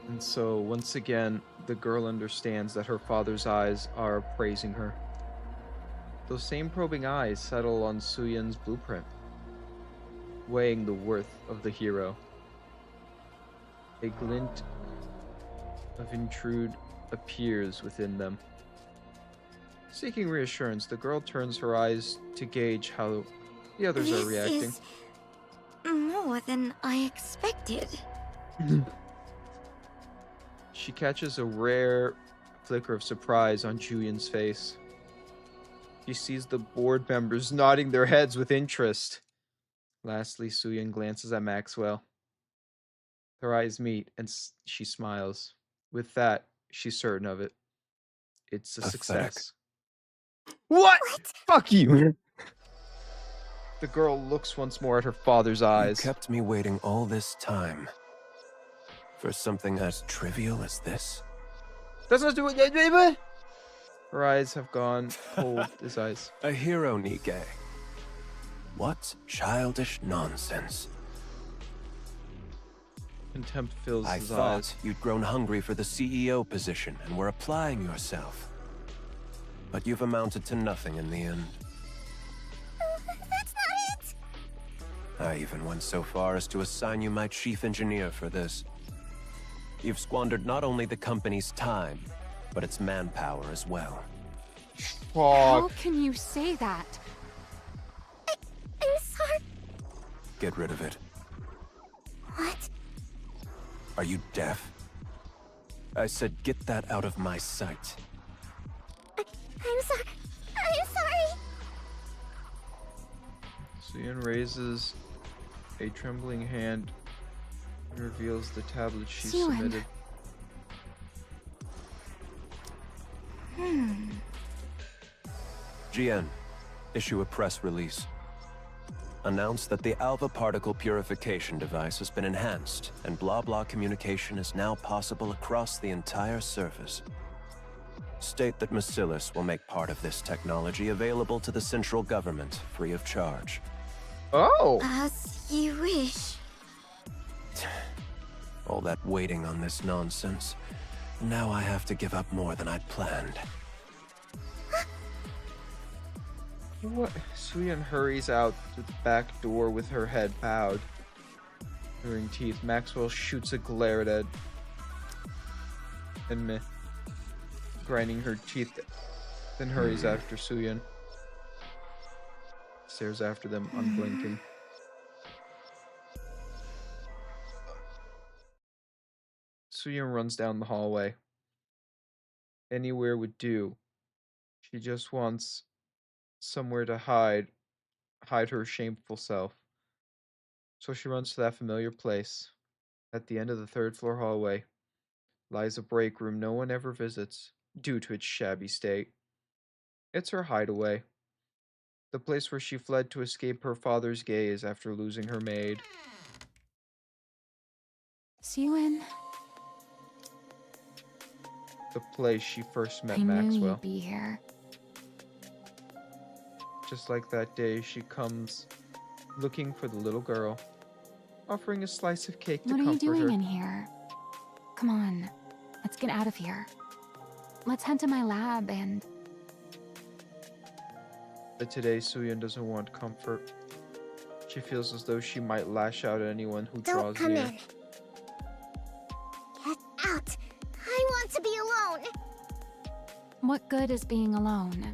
And so, once again, the girl understands that her father's eyes are praising her. Those same probing eyes settle on Suyin's blueprint, weighing the worth of the hero. A glint of intrude appears within them. Seeking reassurance, the girl turns her eyes to gauge how the others are reacting. This is more than I expected. She catches a rare flicker of surprise on Julian's face. She sees the board members nodding their heads with interest. Lastly, Suyin glances at Maxwell. Her eyes meet, and she smiles. With that, she's certain of it. It's a Pathetic. success. What? What? Fuck you! The girl looks once more at her father's You eyes. kept me waiting all this time. For something as trivial as this? Doesn't have to do it. Her eyes have gone cold as ice. A hero, Nikke. What childish nonsense. Contempt fills I his thought eyes. you'd grown hungry for the CEO position and were applying yourself. But you've amounted to nothing in the end. That's not it! I even went so far as to assign you my chief engineer for this. You've squandered not only the company's time, but its manpower as well. How Fuck. can you say that? I'm sorry. Get rid of it. What? Are you deaf? I said get that out of my sight. I'm sorry. I'm sorry. Suyeon raises a trembling hand and reveals the tablet she Suyeon. submitted. GN, issue a press release. Announce that the alpha particle purification device has been enhanced, and blah-blah communication is now possible across the entire surface. State that Macilis will make part of this technology available to the central government, free of charge. Oh! As you wish. All that waiting on this nonsense. Now I have to give up more than I'd planned. What? Suyeon hurries out to the back door with her head bowed. Baring teeth, Maxwell shoots a glare at Enme, grinding her teeth, then hurries after Suyeon. Stares after them, unblinking. Suyeon runs down the hallway. Anywhere would do. She just wants somewhere to hide her shameful self. So she runs to that familiar place. At the end of the third floor hallway lies a break room no one ever visits due to its shabby state. It's her hideaway. The place where she fled to escape her father's gaze after losing her maid. Suyeon, The place she first met I knew Maxwell. you'd be here. Just like that day, she comes looking for the little girl, offering a slice of cake to What are you comfort doing her. in here? Come on, let's get out of here. Let's head to my lab and... But today, Suyeon doesn't want comfort. She feels as though she might lash out at anyone who Don't draws come near. in. Get out. I want to be alone. What good is being alone?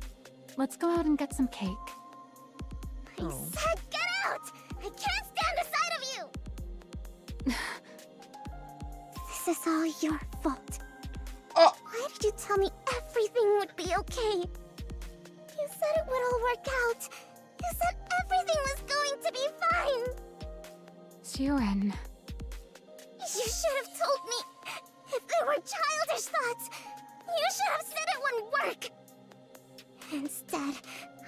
Let's go out and get some cake. I Oh. said get out. I can't stand the sight of you. This is all your fault. Oh! Why did you tell me everything would be okay? You said it would all work out. You said everything was going to be fine. Suyeon, You should have told me. If they were childish thoughts, you should have said it wouldn't work. Instead,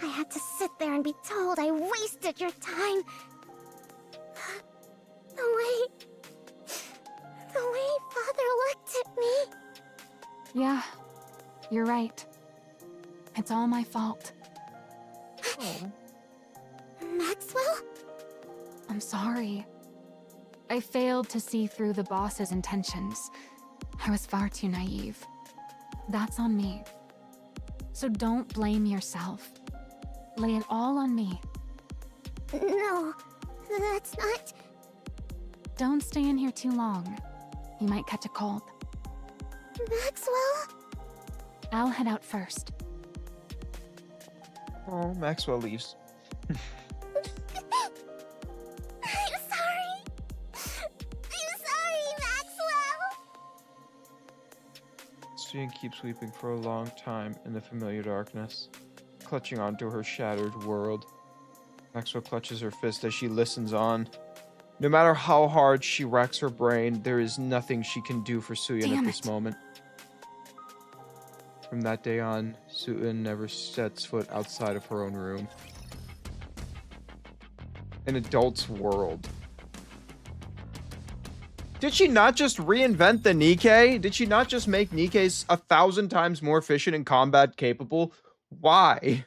I had to sit there and be told I wasted your time. The way Father looked at me. yeah, you're right. It's all my fault. Oh. Maxwell? I'm sorry. I failed to see through the boss's intentions. I was far too naive. That's on me. So don't blame yourself. Lay it all on me. No, that's not. Don't stay in here too long. You might catch a cold. Maxwell? I'll head out first. Oh, Maxwell leaves. I'm sorry. I'm sorry, Maxwell. Suyeon keeps weeping for a long time in the familiar darkness, clutching onto her shattered world. Maxwell clutches her fist as she listens on. No matter how hard she racks her brain, there is nothing she can do for Suyun Damn at this it. moment. From that day on, Suyun never sets foot outside of her own room. An adult's world. Did she not just reinvent the Nikke? Did she not just make Nikkes 1,000 times more efficient and combat capable? Why?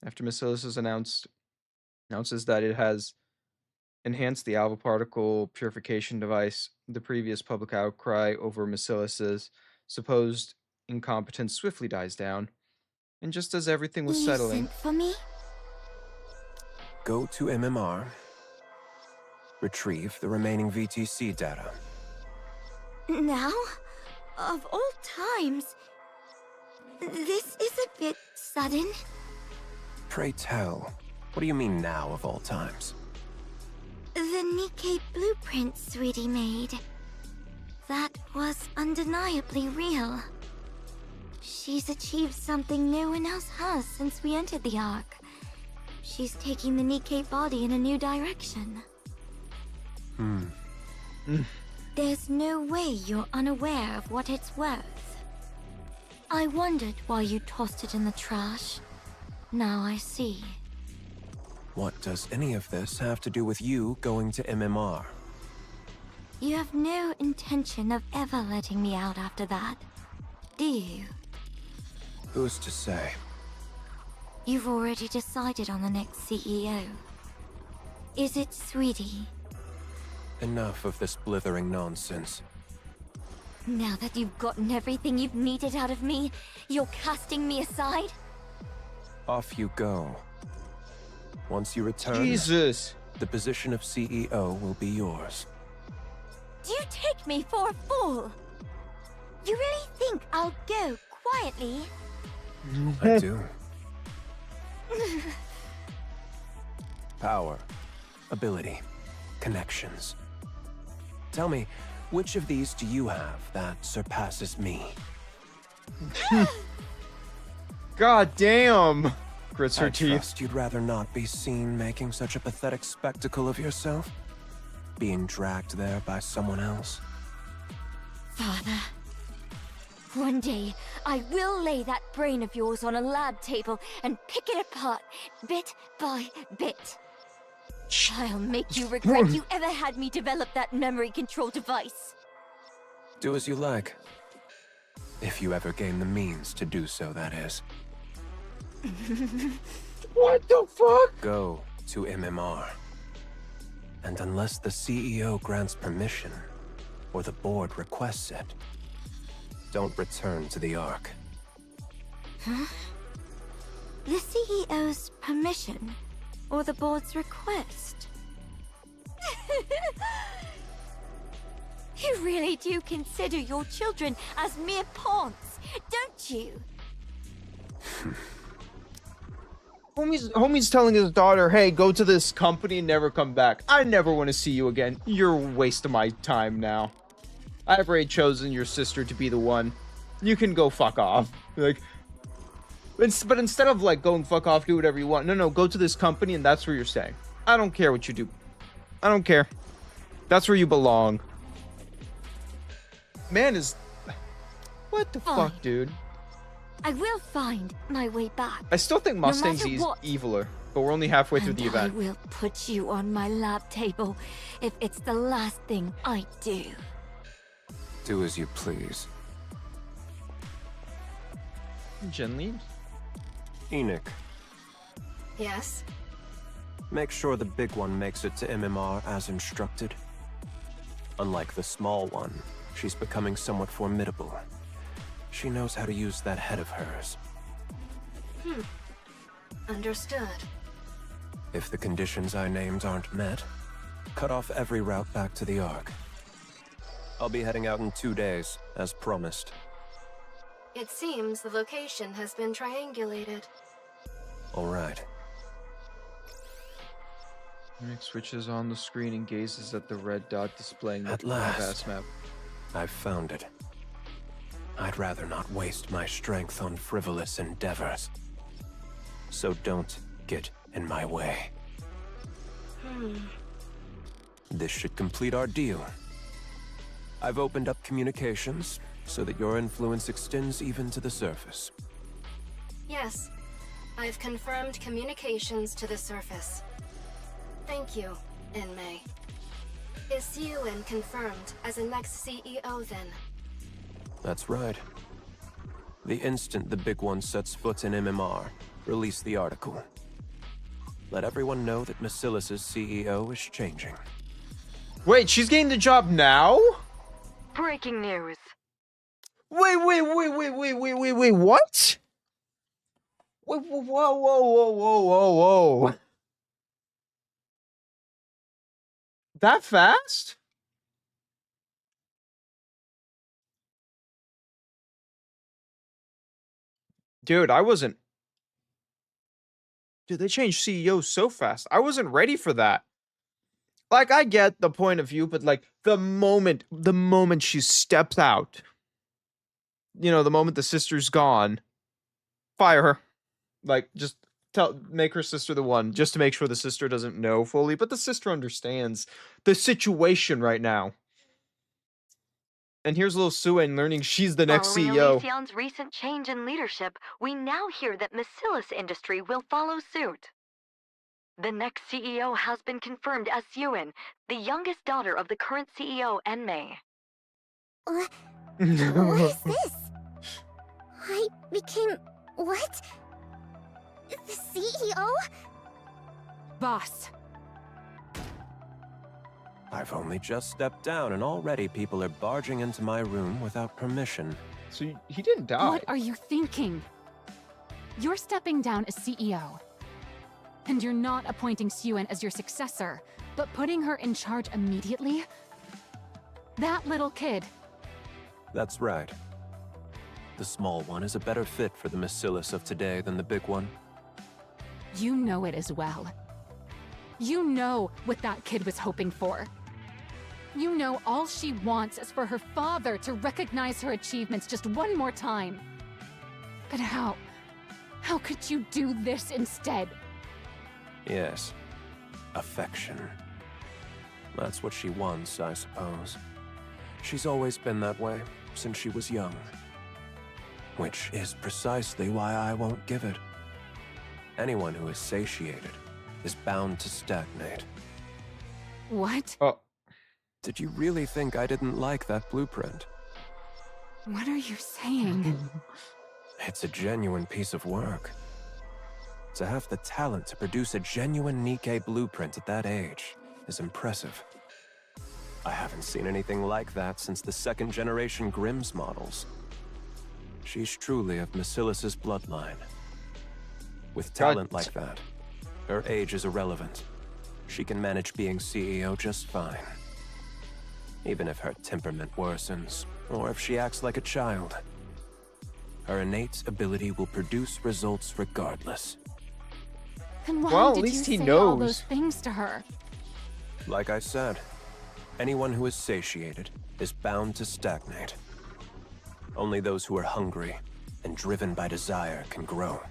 After Macilis announces that it has enhanced the alpha particle purification device, the previous public outcry over Macilis's supposed incompetence swiftly dies down. And just as everything was You settling, sent for me? Go to MMR. Retrieve the remaining VTC data. Now? Of all times. This is a bit sudden. Pray tell, what do you mean now of all times? The Nikke blueprint Sweetie made. That was undeniably real. She's achieved something no one else has since we entered the Ark. She's taking the Nikke body in a new direction. There's no way you're unaware of what it's worth. I wondered why you tossed it in the trash. Now I see. What does any of this have to do with you going to MMR? You have no intention of ever letting me out after that, do you? Who's to say? You've already decided on the next CEO. Is it Sweetie? Enough of this blithering nonsense. Now that you've gotten everything you've needed out of me, you're casting me aside? Off you go. Once you return, Jesus! the position of CEO will be yours. Do you take me for a fool? You really think I'll go quietly? I do. Power, ability, connections. Tell me, which of these do you have that surpasses me? God damn! Grits her I teeth. trust you'd rather not be seen making such a pathetic spectacle of yourself? Being dragged there by someone else? Father, one day I will lay that brain of yours on a lab table and pick it apart, bit by bit. I'll make you regret you ever had me develop that memory control device. Do as you like. If you ever gain the means to do so, that is. What the fuck? Go to MMR. And unless the CEO grants permission, or the board requests it, don't return to the Ark. Huh? The CEO's permission? Or the board's request? You really do consider your children as mere pawns, don't you? Homie's telling his daughter, hey, go to this company and never come back. I never want to see you again. You're a waste of my time now. I've already chosen your sister to be the one. You can go fuck off. Like, but instead of like going fuck off, do whatever you want. No, go to this company and that's where you're staying. I don't care what you do. I don't care. That's where you belong. Man is... What the Fine. fuck, dude? I will find my way back. I still think Mustang's matter what. eviler, but we're only halfway through And the event. I will put you on my lab table if it's the last thing I do. Do as you please. Jen leaves. Enoch, Yes? make sure the big one makes it to MMR as instructed. Unlike the small one, she's becoming somewhat formidable. She knows how to use that head of hers. Understood. If the conditions I named aren't met, cut off every route back to the Ark. I'll be heading out in 2 days, as promised. It seems the location has been triangulated. All right. Nick switches on the screen and gazes at the red dot displaying the At last. vast map. I've found it. I'd rather not waste my strength on frivolous endeavors. So don't get in my way. This should complete our deal. I've opened up communications so that your influence extends even to the surface. Yes, I've confirmed communications to the surface. Thank you, Inmei. Is Yuen confirmed as the next CEO then? That's right. The instant the big one sets foot in MMR, release the article. Let everyone know that Macilis' CEO is changing. Wait, she's getting the job now? Breaking news. Wait, what? Wait, whoa. That fast? Dude, I wasn't... Dude, they changed CEOs so fast. I wasn't ready for that. Like, I get the point of view, but like, the moment she steps out, you know, the moment the sister's gone, fire her. Like, just make her sister the one, just to make sure the sister doesn't know fully, but the sister understands the situation right now. And here's little Suen learning she's the next Following CEO. Elysion's recent change in leadership, we now hear that Macilis Industry will follow suit. The next CEO has been confirmed as Yuen, the youngest daughter of the current CEO, Enmei. What is this? I became... what? The CEO? Boss. I've only just stepped down and already people are barging into my room without permission. So he didn't die. What are you thinking? You're stepping down as CEO. And you're not appointing Suen as your successor, but putting her in charge immediately? That little kid. That's right. The small one is a better fit for the Macilis of today than the big one. You know it as well. You know what that kid was hoping for. You know all she wants is for her father to recognize her achievements just one more time. But how? How could you do this instead? Yes. Affection. That's what she wants, I suppose. She's always been that way, since she was young. Which is precisely why I won't give it. Anyone who is satiated is bound to stagnate. What? Oh. Did you really think I didn't like that blueprint? What are you saying? It's a genuine piece of work. To have the talent to produce a genuine Nikke blueprint at that age is impressive. I haven't seen anything like that since the second-generation Grimm's models. She's truly of Macilis' bloodline. With talent like that, her age is irrelevant. She can manage being CEO just fine. Even if her temperament worsens, or if she acts like a child. Her innate ability will produce results regardless. Then why Well, at did least you he say all knows. those things to her? Like I said, anyone who is satiated is bound to stagnate. Only those who are hungry and driven by desire can grow.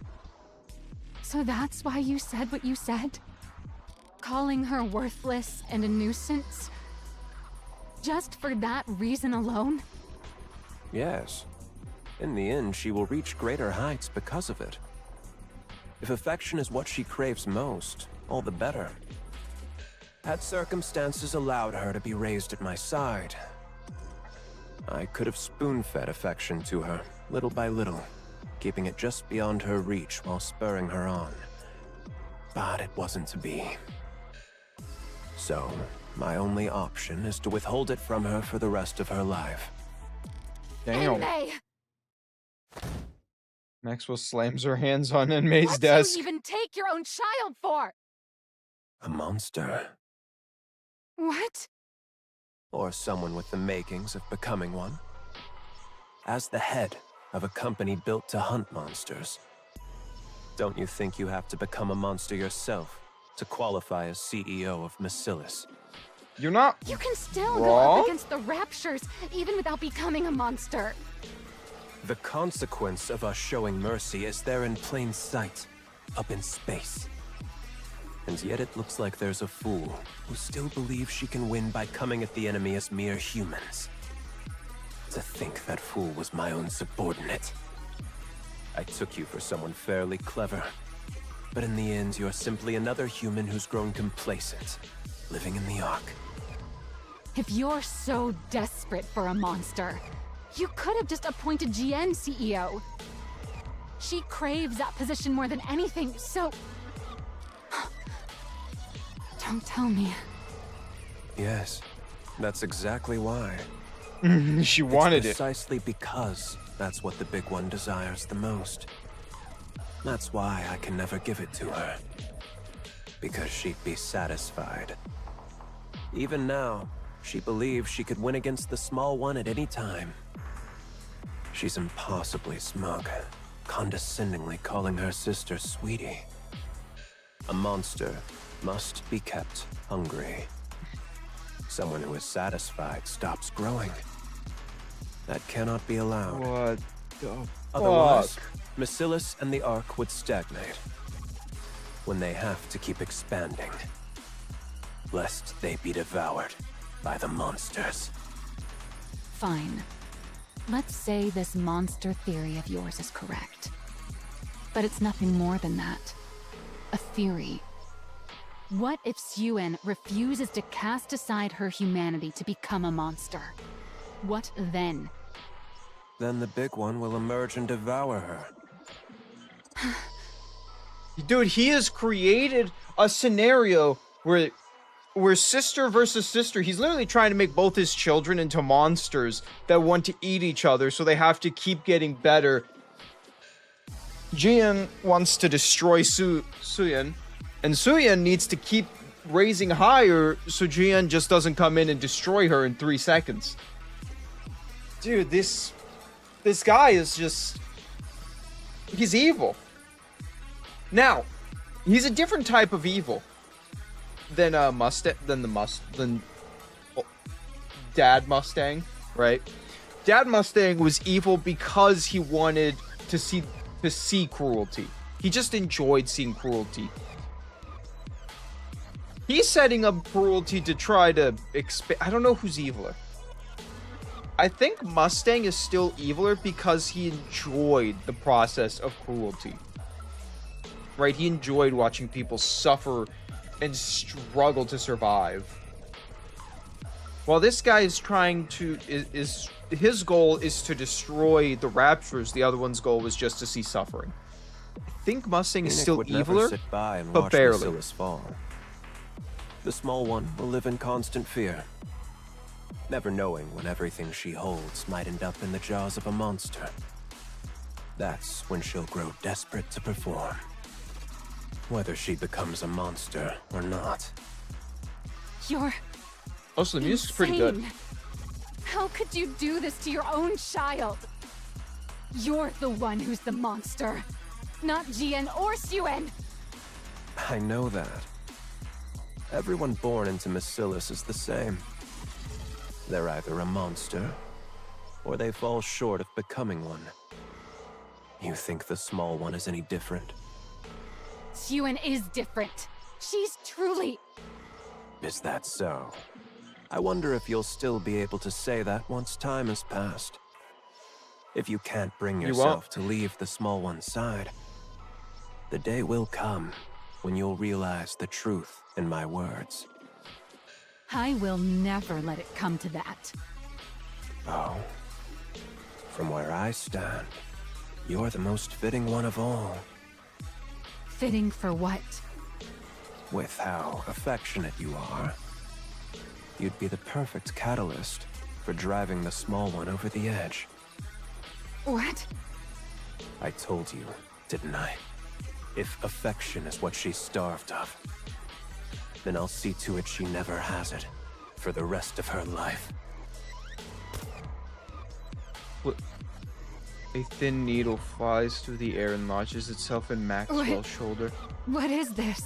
So that's why you said what you said? Calling her worthless and a nuisance? Just for that reason alone? Yes. In the end, she will reach greater heights because of it. If affection is what she craves most, all the better. Had circumstances allowed her to be raised at my side, I could have spoon-fed affection to her, little by little, keeping it just beyond her reach while spurring her on. But it wasn't to be. So, my only option is to withhold it from her for the rest of her life. Damn. Enmei! Maxwell slams her hands on Enmei's What'd desk. you even take your own child for? A monster. What? Or someone with the makings of becoming one. As the head of a company built to hunt monsters, don't you think you have to become a monster yourself to qualify as CEO of Macilis? You're not You can still go wrong? up against the Raptures even without becoming a monster. The consequence of us showing mercy is there in plain sight, up in space. And yet it looks like there's a fool who still believes she can win by coming at the enemy as mere humans. To think that fool was my own subordinate. I took you for someone fairly clever. But in the end, you're simply another human who's grown complacent, living in the Ark. If you're so desperate for a monster, you could have just appointed GN CEO. She craves that position more than anything, so... Don't tell me. Yes, that's exactly why. She wanted it. Precisely because that's what the big one desires the most. That's why I can never give it to her. Because she'd be satisfied. Even now, she believes she could win against the small one at any time. She's impossibly smug, condescendingly calling her sister sweetie. A monster must be kept hungry. Someone who is satisfied stops growing. That cannot be allowed. What the Otherwise, fuck? Macilis and the Ark would stagnate. When they have to keep expanding. Lest they be devoured by the monsters. Fine. Let's say this monster theory of yours is correct. But it's nothing more than that. A theory. What if Suen refuses to cast aside her humanity to become a monster? What then? Then the big one will emerge and devour her. Dude, he has created a scenario where sister versus sister, he's literally trying to make both his children into monsters that want to eat each other, so they have to keep getting better. Jian wants to destroy Suyen, and Suyen needs to keep raising higher so Jian just doesn't come in and destroy her in 3 seconds. Dude, this guy is just... he's evil. Now, he's a different type of evil than Dad Mustang, right? Dad Mustang was evil because he wanted to see cruelty. He just enjoyed seeing cruelty. He's setting up cruelty to try to expand. I don't know who's eviler. I think Mustang is still eviler because he enjoyed the process of cruelty. Right? He enjoyed watching people suffer and struggle to survive. While this guy is trying to... his goal is to destroy the Raptures, the other one's goal was just to see suffering. I think Mustang is still eviler, but barely. Fall. The small one will live in constant fear, never knowing when everything she holds might end up in the jaws of a monster. That's when she'll grow desperate to perform. Whether she becomes a monster or not. You're... Also, the music's pretty good. insane. How could you do this to your own child? You're the one who's the monster, not Jian or Suen. I know that. Everyone born into Macilis is the same. They're either a monster, or they fall short of becoming one. You think the small one is any different? Suen is different. She's truly... Is that so? I wonder if you'll still be able to say that once time has passed. If you can't bring yourself to leave the small one's side, the day will come when you'll realize the truth in my words. I will never let it come to that. Oh. From where I stand, you're the most fitting one of all. Fitting for what? With how affectionate you are, you'd be the perfect catalyst for driving the small one over the edge. What? I told you, didn't I? If affection is what she's starved of, then I'll see to it she never has it for the rest of her life. What? A thin needle flies through the air and lodges itself in Maxwell's shoulder. What is this?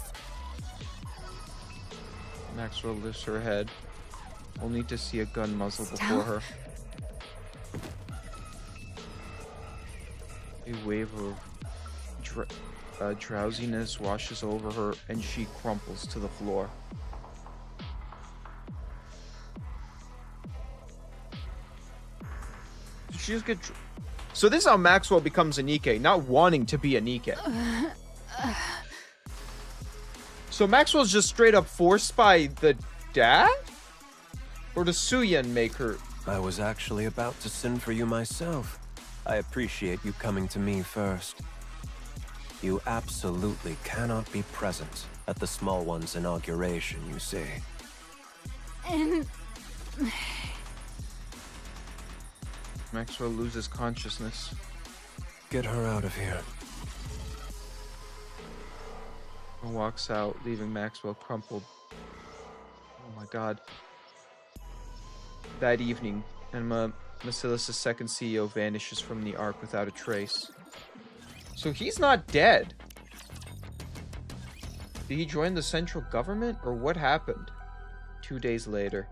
Maxwell lifts her head, only to see a gun muzzle before Stealth? her. A wave of Drowsiness washes over her, and she crumples to the floor. Did she just get... So this is how Maxwell becomes a Nikke, not wanting to be a Nikke. So Maxwell's just straight up forced by the dad? Or does Suyen make her? I was actually about to send for you myself. I appreciate you coming to me first. You absolutely cannot be present at the small one's inauguration, you see. And Maxwell loses consciousness. Get her out of here. And walks out, leaving Maxwell crumpled. Oh my god. That evening, Enma, Macilis' second CEO, vanishes from the Ark without a trace. So he's not dead. Did he join the central government, or what happened? 2 days later.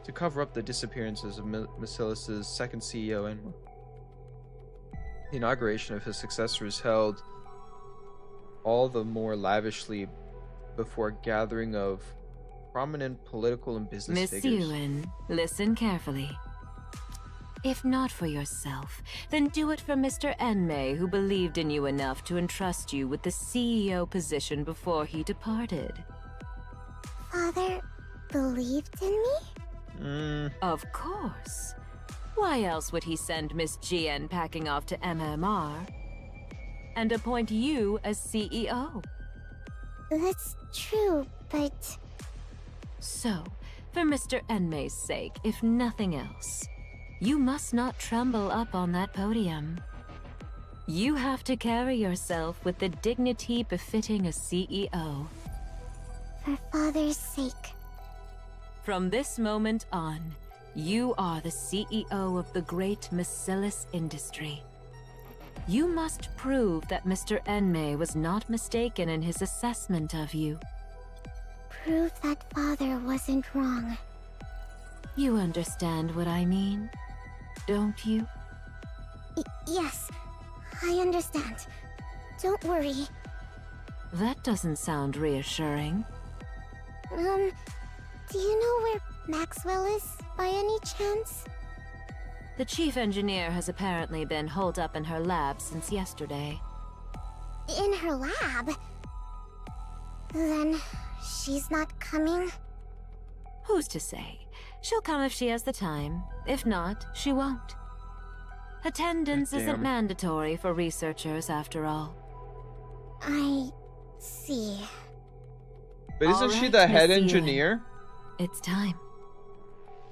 To cover up the disappearances of Macilis' second CEO, Enma, the inauguration of his successor is held all the more lavishly before a gathering of prominent political and business Miss figures. Ewan, listen carefully. If not for yourself, then do it for Mr. Enmei, who believed in you enough to entrust you with the CEO position before he departed. Father believed in me? Of course. Why else would he send Miss GN packing off to MMR and appoint you as CEO? That's true, but... So, for Mr. Enmei's sake, if nothing else, you must not tremble up on that podium. You have to carry yourself with the dignity befitting a CEO. For Father's sake. From this moment on, you are the CEO of the great Macilis industry. You must prove that Mr. Enmei was not mistaken in his assessment of you. Prove that Father wasn't wrong. You understand what I mean, don't you? Yes, I understand. Don't worry. That doesn't sound reassuring. Do you know where Maxwell is, by any chance? The chief engineer has apparently been holed up in her lab since yesterday. In her lab? Then she's not coming? Who's to say? She'll come if she has the time. If not, she won't. Attendance isn't Damn. mandatory for researchers, after all. I see. But isn't All she right, the head Miss Ewan. engineer? It's time.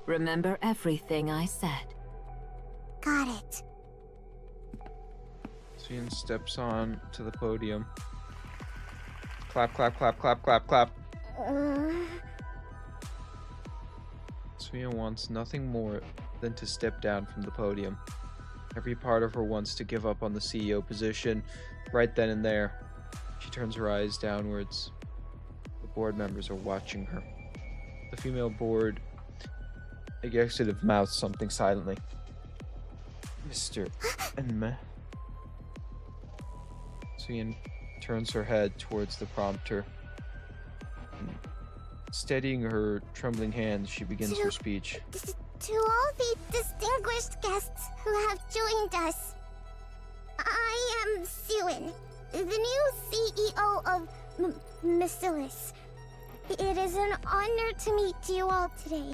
Remember everything I said. Got it. Suyen steps on to the podium. Clap, clap, clap, clap, clap, clap. Suyen wants nothing more than to step down from the podium. Every part of her wants to give up on the CEO position right then and there. She turns her eyes downwards. The board members are watching her. The female board executive mouths something silently. Mr. Enmei. Suyen turns her head towards the prompter. Steadying her trembling hands, she begins her speech. To all the distinguished guests who have joined us, I am Suyen, the new CEO of Macilis. It is an honor to meet you all today.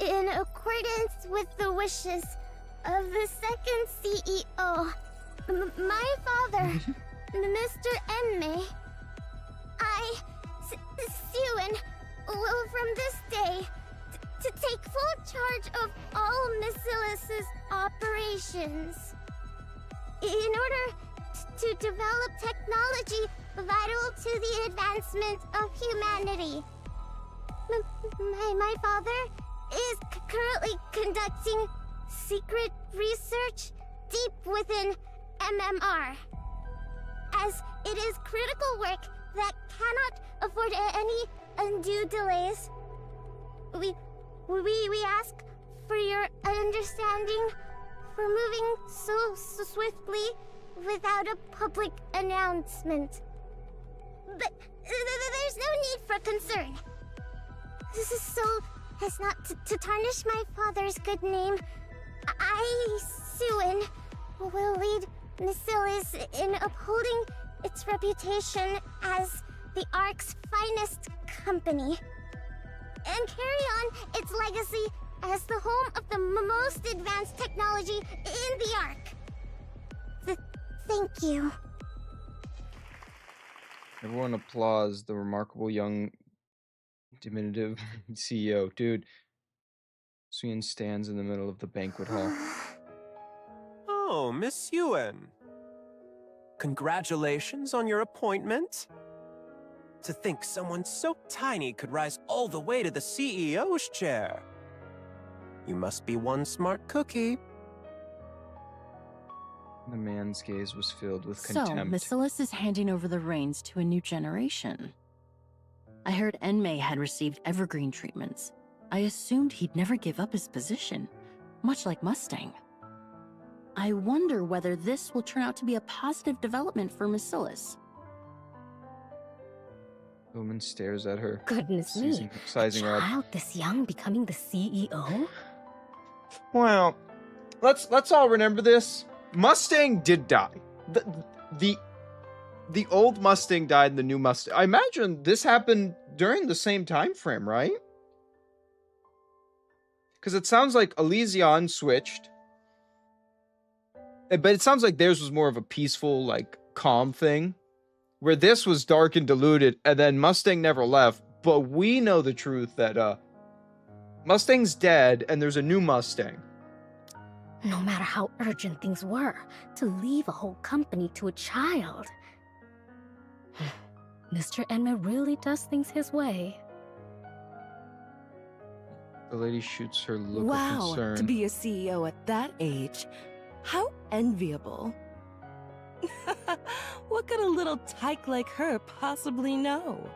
In accordance with the wishes of the second CEO, my father, Mr. Enmei, I, Suyen, will from this day to take full charge of all Macilis' operations. In order to develop technology vital to the advancement of humanity. My father is currently conducting secret research deep within MMR, as it is critical work that cannot afford any undue delays. We ask for your understanding for moving so swiftly without a public announcement. But there's no need for concern. This is so as not to tarnish my father's good name. I, Suen, will lead Mesilis in upholding its reputation as the Ark's finest company, and carry on its legacy as the home of the most advanced technology in the Ark. Thank you. Everyone applauds the remarkable young diminutive CEO. Dude, Suyin stands in the middle of the banquet hall. Oh, Miss Yuen. Congratulations on your appointment. To think someone so tiny could rise all the way to the CEO's chair. You must be one smart cookie. The man's gaze was filled with So, contempt. Mesilis is handing over the reins to a new generation. I heard Enmei had received evergreen treatments. I assumed he'd never give up his position, much like Mustang. I wonder whether this will turn out to be a positive development for Mesilis. The woman stares at her, Goodness me. sizing her up. Child this young becoming the CEO? Well, let's all remember this. Mustang did die. The old Mustang died and the new Mustang. I imagine this happened during the same time frame, right? Because it sounds like Elysion switched. But it sounds like theirs was more of a peaceful, like, calm thing. Where this was dark and diluted, and then Mustang never left. But we know the truth that Mustang's dead, and there's a new Mustang. No matter how urgent things were, to leave a whole company to a child. Mr. Enmei really does things his way. The lady shoots her look of Wow, concern. to be a CEO at that age. How enviable. What could a little tyke like her possibly know?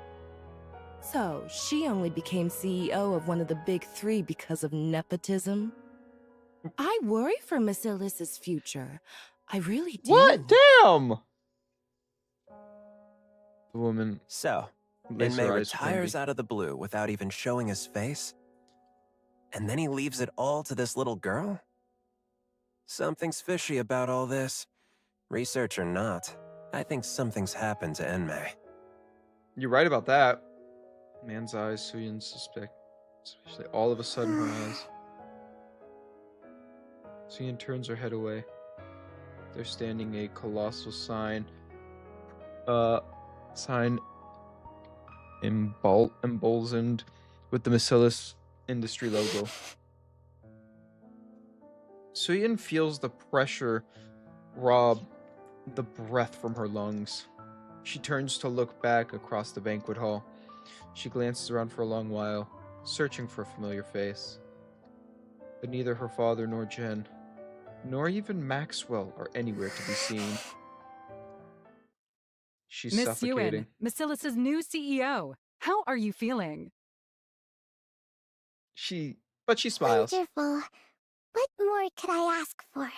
So, she only became CEO of one of the big three because of nepotism? I worry for Mesilis's future. I really do. What? Damn! The woman... So, lays her Enmei eyes with retires envy. out of the blue without even showing his face? And then he leaves it all to this little girl? Something's fishy about all this. Research or not, I think something's happened to Enmei. You're right about that. Man's eyes, Suyin suspect. Especially all of a sudden her eyes. Suyin turns her head away. They're standing a colossal sign. Sign emboldened with the Mesilis Industry logo. Suyin feels the pressure rob the breath from her lungs. She turns to look back across the banquet hall. She glances around for a long while, searching for a familiar face. But neither her father nor Jen, nor even Maxwell, are anywhere to be seen. She's Miss suffocating. Yuen, Mesilis's new CEO. How are you feeling? But she smiles. Wonderful. What more could I ask for?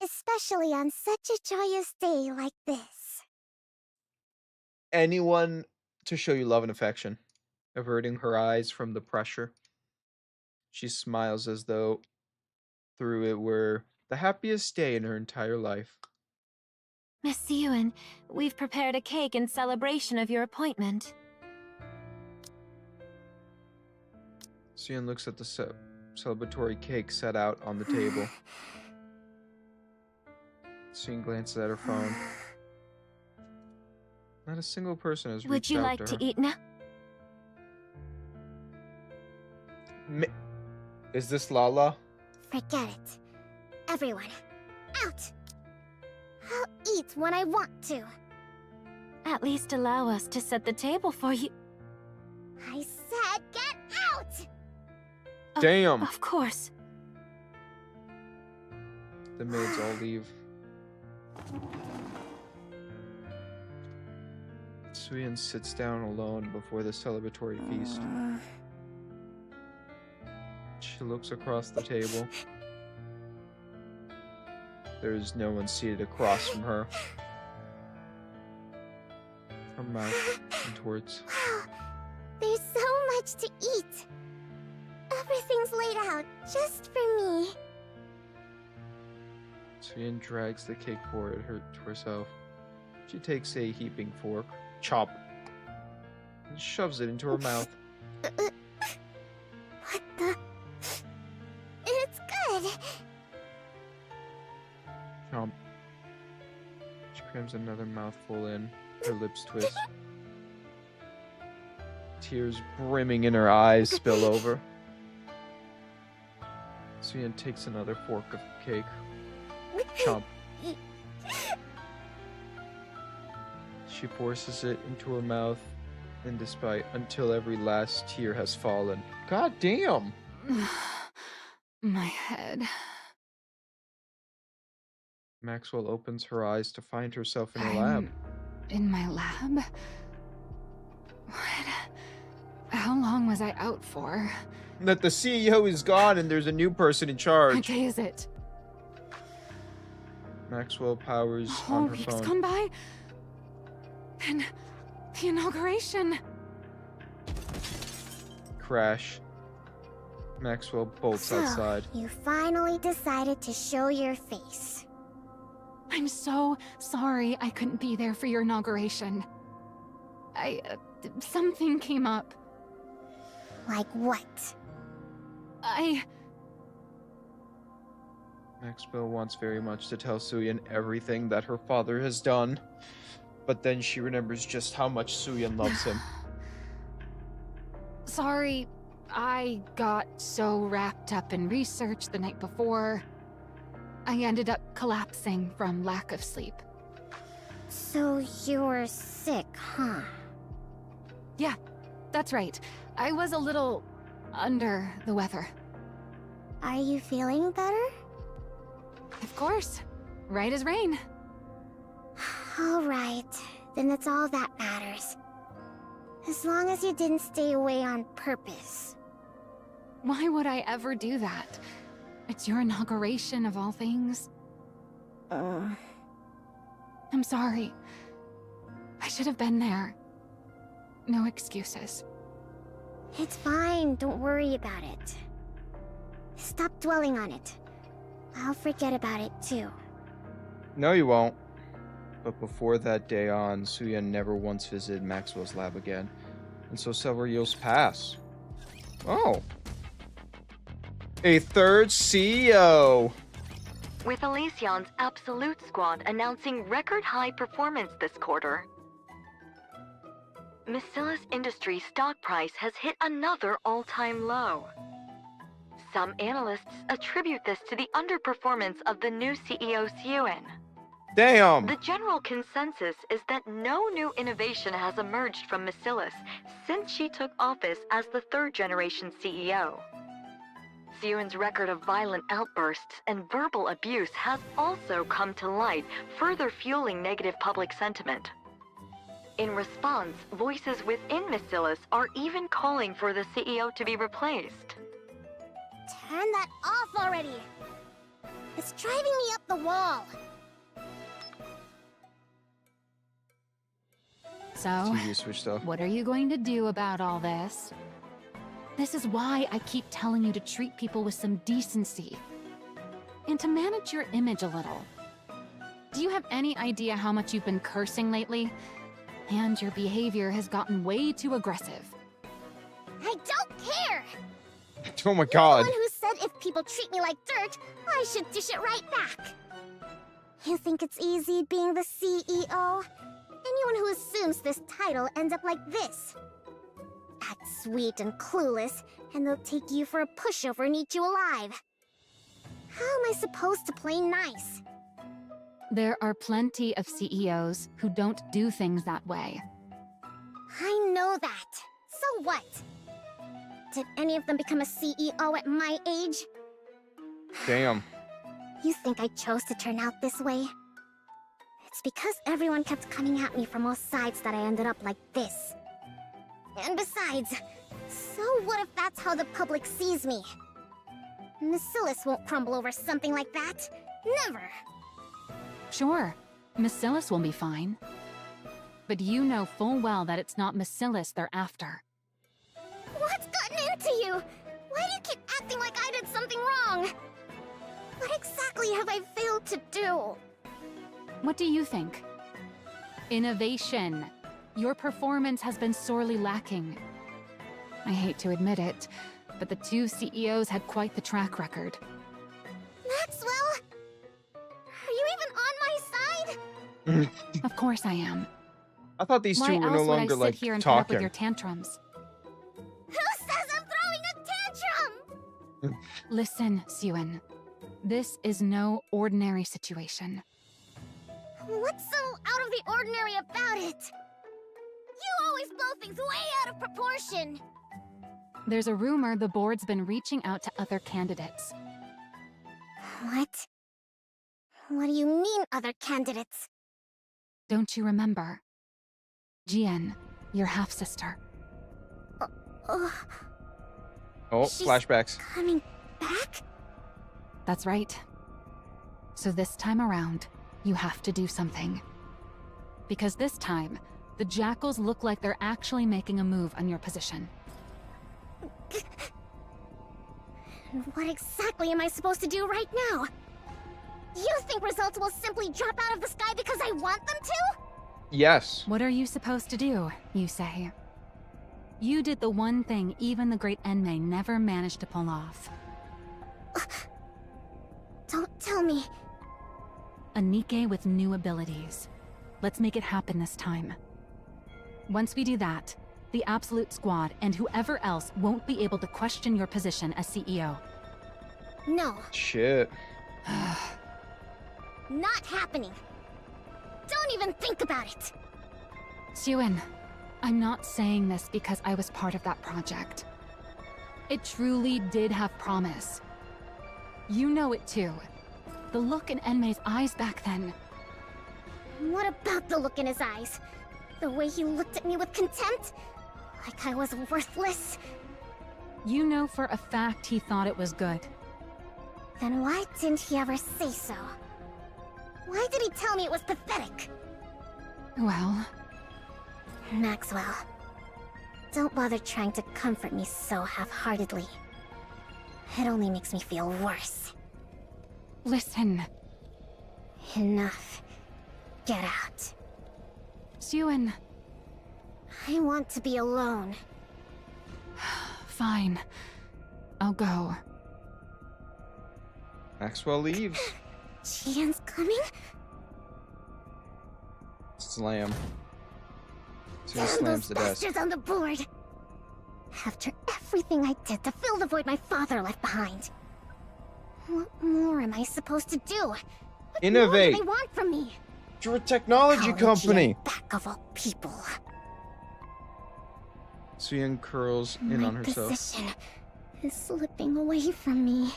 Especially on such a joyous day like this. Anyone to show you love and affection, averting her eyes from the pressure. She smiles as though through it were the happiest day in her entire life. Miss Yuen, we've prepared a cake in celebration of your appointment. Suyin looks at the celebratory cake set out on the table. Suyin glances at her phone. Not a single person has reached Would you out like to to her. eat now? Is this Lala? Forget it. Everyone, out! I'll eat when I want to. At least allow us to set the table for you. I said get out! Damn! Of course. The maids all leave. Suyin sits down alone before the celebratory feast. She looks across the table. There's no one seated across from her. Her mouth contorts. Wow, there's so much to eat. Everything's laid out just for me. Suyin drags the cake board to herself. She takes a heaping fork, chop, and shoves it into her mouth. What the? It's good. Chomp. She crams another mouthful in. Her lips twist. Tears brimming in her eyes spill over. Suyin takes another fork of cake. Chomp. She forces it into her mouth, and until every last tear has fallen. God damn! My head. Maxwell opens her eyes to find herself in her lab. In my lab? What? How long was I out for? That the CEO is gone and there's a new person in charge. What day is it? Maxwell powers A whole on her week's phone. gone by? And the inauguration. Crash. Maxwell bolts So, outside. you finally decided to show your face. I'm so sorry I couldn't be there for your inauguration. Something came up. Like what? Maxwell wants very much to tell Suyin everything that her father has done, but then she remembers just how much Suyin loves him. Sorry, I got so wrapped up in research the night before. I ended up collapsing from lack of sleep. So you were sick, huh? Yeah, that's right. I was a little under the weather. Are you feeling better? Of course. Right as rain. All right, then that's all that matters. As long as you didn't stay away on purpose. Why would I ever do that? It's your inauguration of all things. I'm sorry. I should have been there. No excuses. It's fine, don't worry about it. Stop dwelling on it. I'll forget about it too. No, you won't. But before that day on, Suyin never once visited Maxwell's lab again. And so several years pass. Oh. A third CEO! With Elysion's Absolute Squad announcing record high performance this quarter, Macillus Industries' stock price has hit another all-time low. Some analysts attribute this to the underperformance of the new CEO Suen. Damn! The general consensus is that no new innovation has emerged from Macillus since she took office as the third-generation CEO. Suen's record of violent outbursts and verbal abuse has also come to light, further fueling negative public sentiment. In response, voices within Macillus are even calling for the CEO to be replaced. Turn that off already! It's driving me up the wall! So, TV switched off. what are you going to do about all this? This is why I keep telling you to treat people with some decency. And to manage your image a little. Do you have any idea how much you've been cursing lately? And your behavior has gotten way too aggressive. I don't care! Oh my You're god. the one who said if people treat me like dirt, I should dish it right back. You think it's easy being the CEO? Anyone who assumes this title ends up like this. Act sweet and clueless, and they'll take you for a pushover and eat you alive. How am I supposed to play nice? There are plenty of CEOs who don't do things that way. I know that. So what? Did any of them become a CEO at my age? Damn. You think I chose to turn out this way? It's because everyone kept coming at me from all sides that I ended up like this. And besides, so what if that's how the public sees me? Macillus won't crumble over something like that. Never. Sure, Macilis will be fine. But you know full well that it's not Macilis they're after. What's gotten into you? Why do you keep acting like I did something wrong? What exactly have I failed to do? What do you think? Innovation. Your performance has been sorely lacking. I hate to admit it, but the two CEOs had quite the track record. Maxwell? Are you even on my side? Of course I am. I thought these two Why were else no would longer I sit like here and put up with talking. your tantrums? Who says I'm throwing a tantrum? Listen, Suen. This is no ordinary situation. What's so out of the ordinary about it? You always blow things way out of proportion. There's a rumor the board's been reaching out to other candidates. What? What do you mean, other candidates? Don't you remember? Jian, your half-sister. Oh, Oh, she's flashbacks. coming back? That's right. So this time around, you have to do something. Because this time, the Jackals look like they're actually making a move on your position. What exactly am I supposed to do right now? You think results will simply drop out of the sky because I want them to? Yes. What are you supposed to do, you say? You did the one thing even the great Enmei never managed to pull off. Don't tell me. A Nikke with new abilities. Let's make it happen this time. Once we do that, the Absolute Squad and whoever else won't be able to question your position as CEO. No, Shit. not happening. Don't even think about it. Suen, I'm not saying this because I was part of that project. It truly did have promise. You know it too. The look in Enmei's eyes back then. What about the look in his eyes? The way he looked at me with contempt? Like I was worthless? You know for a fact he thought it was good. Then why didn't he ever say so? Why did he tell me it was pathetic? Well, Maxwell, don't bother trying to comfort me so half-heartedly. It only makes me feel worse. listen, Enough. Get out. Suen, I want to be alone. fine. I'll go. Maxwell leaves. Jian's coming? Slam. So he Damn slams those the desk. bastards on the board! After everything I did to fill the void my father left behind. What more am I supposed to do? What Innovate. more do they want from me? You're a technology College company. and back of all people. Suen curls in My on herself. position is slipping away from me.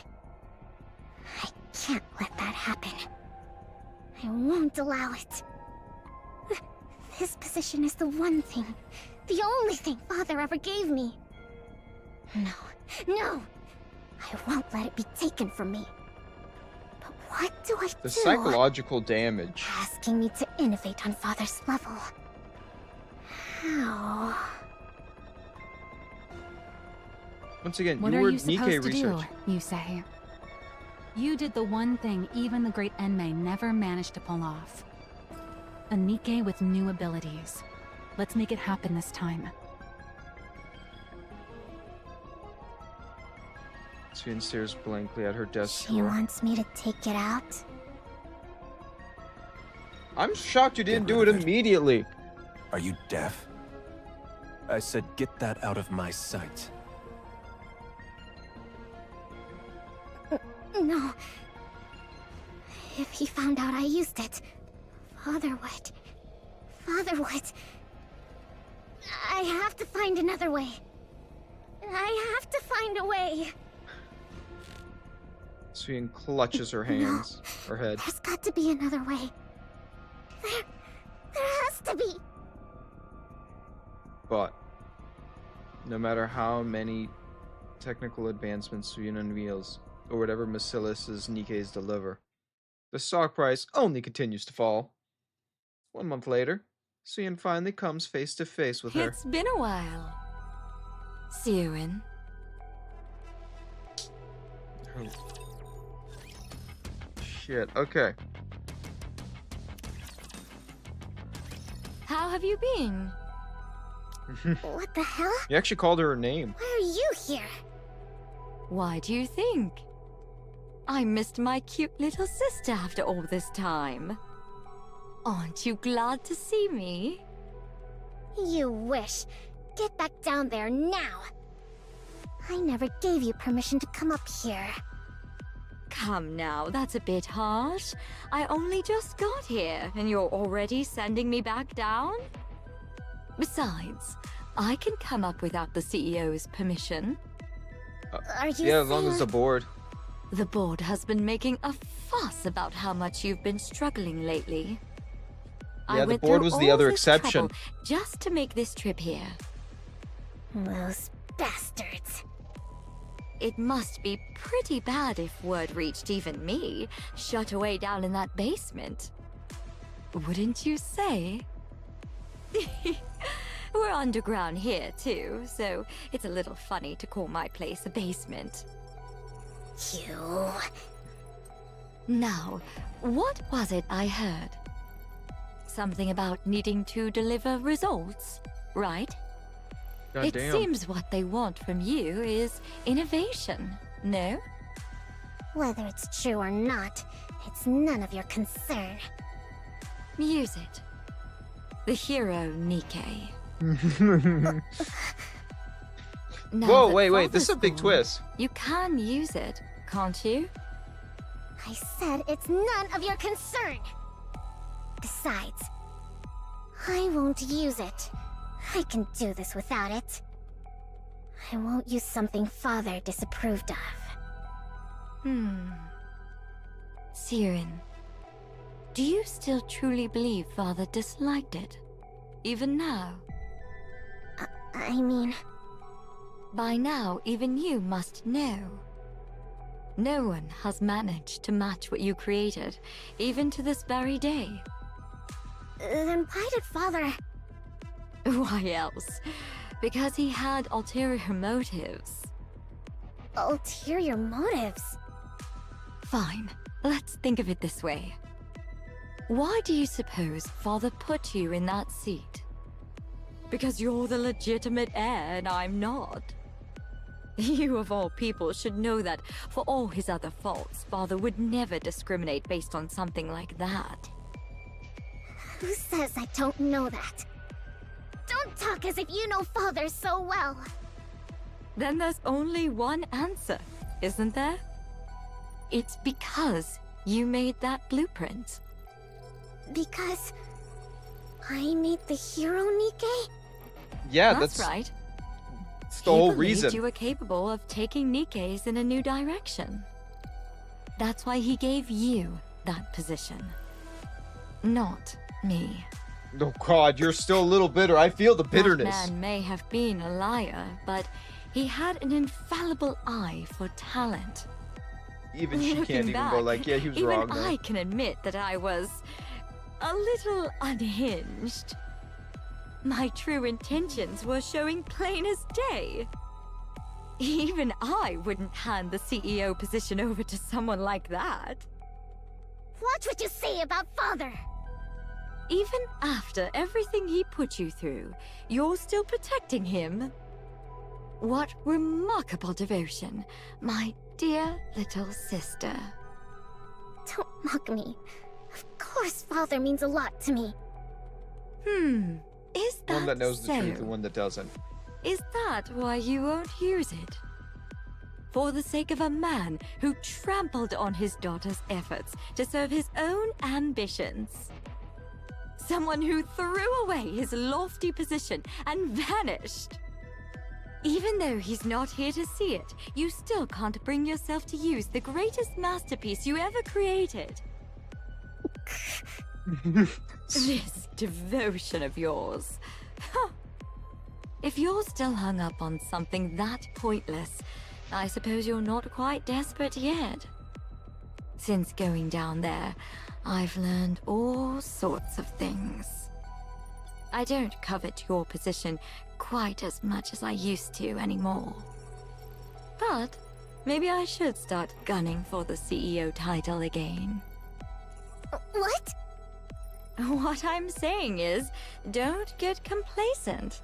I can't let that happen. I won't allow it. This position is the one thing, the only thing Father ever gave me. No, no! I won't let it be taken from me. But what do I The do? psychological damage. Asking me to innovate on Father's level. How? Once again, What you are were you supposed Nikke to research. do, you say? You did the one thing even the great Enmei never managed to pull off. A Nikke with new abilities. Let's make it happen this time. Suen stares blankly at her desk She drawer. wants me to take it out? I'm shocked you didn't Get do rid it of it. immediately. Are you deaf? I said get that out of my sight. No. If he found out I used it, Father would. Father would. I have to find another way. I have to find a way. Suen clutches her hands, her head. There's got to be another way. There has to be. But no matter how many technical advancements Suen unveils, or whatever Macilis's Nikke's deliver, The stock price only continues to fall. 1 month later, Suyin finally comes face to face with her. It's been a while. Siren. Oh. Shit, okay. How have you been? What the hell? You actually called her name. Why are you here? Why do you think? I missed my cute little sister after all this time. Aren't you glad to see me? You wish. Get back down there now. I never gave you permission to come up here. Come now, that's a bit harsh. I only just got here, and you're already sending me back down? Besides, I can come up without the CEO's permission. Are you Yeah, as long saying- as the board. The board has been making a fuss about how much you've been struggling lately. I Yeah, the went board through was the all other this exception. trouble just to make this trip here. Those bastards. It must be pretty bad if word reached even me, shut away down in that basement. Wouldn't you say? We're underground here, too, so it's a little funny to call my place a basement. You... Now, what was it I heard? Something about needing to deliver results, right? It Goddamn. seems what they want from you is innovation, no? Whether it's true or not, it's none of your concern. Use it. The hero Nikke. Now Whoa, that wait, this is a Father's big gone, twist. You can use it, can't you? I said it's none of your concern. Besides, I won't use it. I can do this without it. I won't use something Father disapproved of. Siren, do you still truly believe Father disliked it? Even now? I mean... By now, even you must know. No one has managed to match what you created, even to this very day. Then why did Father... Why else? Because he had ulterior motives. Ulterior motives? Fine, let's think of it this way. Why do you suppose Father put you in that seat? Because you're the legitimate heir and I'm not. You of all people should know that for all his other faults, Father would never discriminate based on something like that. Who says I don't know that? Don't talk as if you know Father so well. Then there's only one answer, isn't there? It's because you made that blueprint. Because... I made the hero Nikke? Yeah, That's that's right. It's the whole He believed reason. you were capable of taking Nikke's in a new direction. That's why he gave you that position. Not me. Oh god, you're still a little bitter. I feel the bitterness. That man may have been a liar, but he had an infallible eye for talent. Even she Looking can't even go back, like, yeah, he was even wrong there. I can admit that I was a little unhinged. My true intentions were showing plain as day. Even I wouldn't hand the CEO position over to someone like that. Watch what you say about Father! Even after everything he put you through, you're still protecting him. What remarkable devotion, my dear little sister. Don't mock me. Of course Father means a lot to me. Is that One that knows the so? truth and one that doesn't. Is that why you won't use it? For the sake of a man who trampled on his daughter's efforts to serve his own ambitions? Someone who threw away his lofty position and vanished? Even though he's not here to see it, you still can't bring yourself to use the greatest masterpiece you ever created. This devotion of yours. Huh. If you're still hung up on something that pointless, I suppose you're not quite desperate yet. Since going down there, I've learned all sorts of things. I don't covet your position quite as much as I used to anymore. But maybe I should start gunning for the CEO title again. What? What I'm saying is, don't get complacent.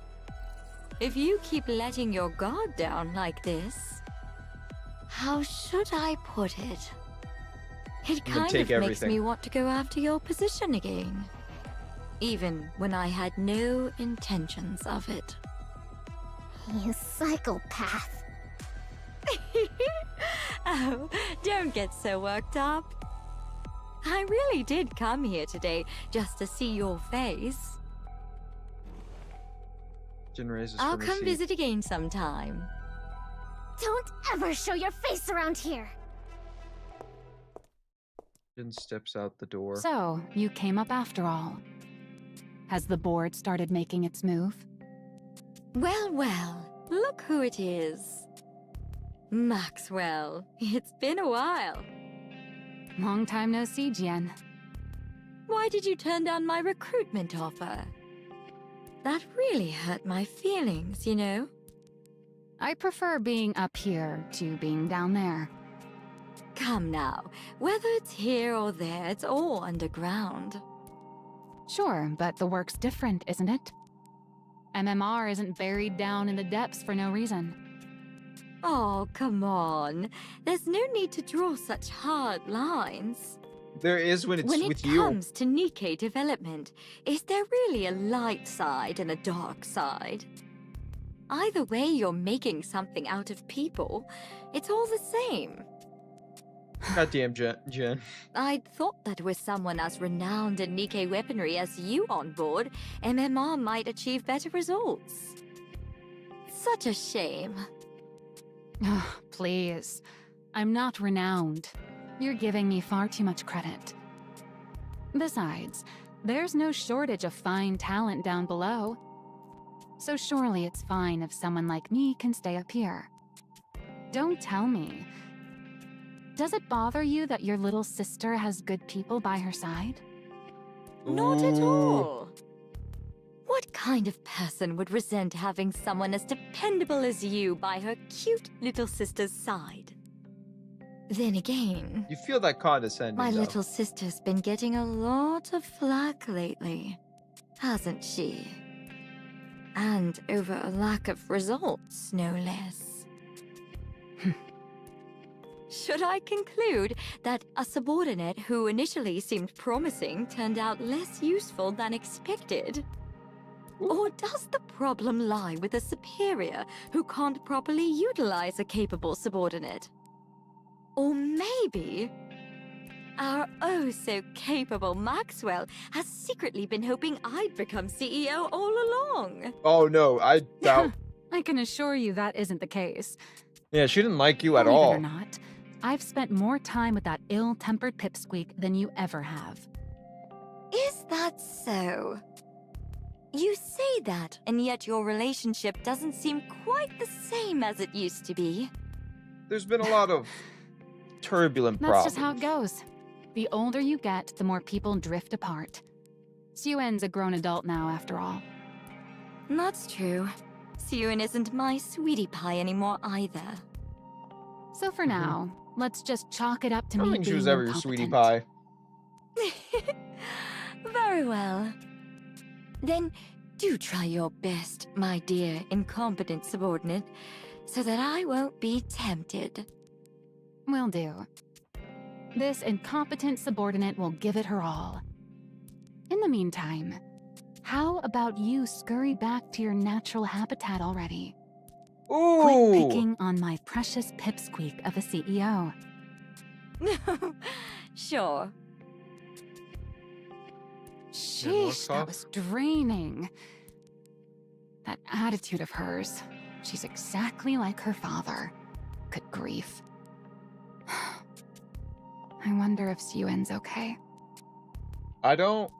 If you keep letting your guard down like this, how should I put it? It kind of makes me want to go after your position again. Even when I had no intentions of it. You psychopath. Oh, don't get so worked up. I really did come here today just to see your face. Jin raises I'll from her come seat. visit again sometime. Don't ever show your face around here. Jin steps out the door. So, you came up after all. Has the board started making its move? Well, well, look who it is. Maxwell, it's been a while. Long time no see, Jian. Why did you turn down my recruitment offer? That really hurt my feelings, you know? I prefer being up here to being down there. Come now, whether it's here or there, it's all underground. Sure, but the work's different, isn't it? MMR isn't buried down in the depths for no reason. Oh, come on. There's no need to draw such hard lines. There is when it's When with it you. comes to Nikke development, is there really a light side and a dark side? Either way, you're making something out of people. It's all the same. Goddamn, Jin. I'd thought that with someone as renowned in Nikke weaponry as you on board, MMR might achieve better results. Such a shame. Please. I'm not renowned. You're giving me far too much credit. Besides, there's no shortage of fine talent down below. So surely it's fine if someone like me can stay up here. Don't tell me. Does it bother you that your little sister has good people by her side? Not at all. What kind of person would resent having someone as dependable as you by her cute little sister's side? Then again, You feel that condescending, my though. little sister's been getting a lot of flack lately, hasn't she? And over a lack of results, no less. Should I conclude that a subordinate who initially seemed promising turned out less useful than expected? Or does the problem lie with a superior who can't properly utilize a capable subordinate? Or maybe our oh-so-capable Maxwell has secretly been hoping I'd become CEO all along. Oh no, I doubt. I can assure you that isn't the case. Yeah, she didn't like you at Believe all. it or not, I've spent more time with that ill-tempered pipsqueak than you ever have. Is that so? You say that, and yet your relationship doesn't seem quite the same as it used to be. There's been a lot of turbulent That's problems. just how it goes. The older you get, the more people drift apart. Suen's a grown adult now, after all. That's true. Suyun isn't my sweetie pie anymore either. So for now, let's just chalk it up to I don't me think she being was ever your sweetie incompetent. pie. Very well. Then do try your best, my dear incompetent subordinate, so that I won't be tempted. Will do. This incompetent subordinate will give it her all. In the meantime, how about you scurry back to your natural habitat already? Ooh! Quit picking on my precious pipsqueak of a CEO. Sure. Sheesh, that was draining. That attitude of hers. She's exactly like her father. Good grief. I wonder if Suen's okay. I don't.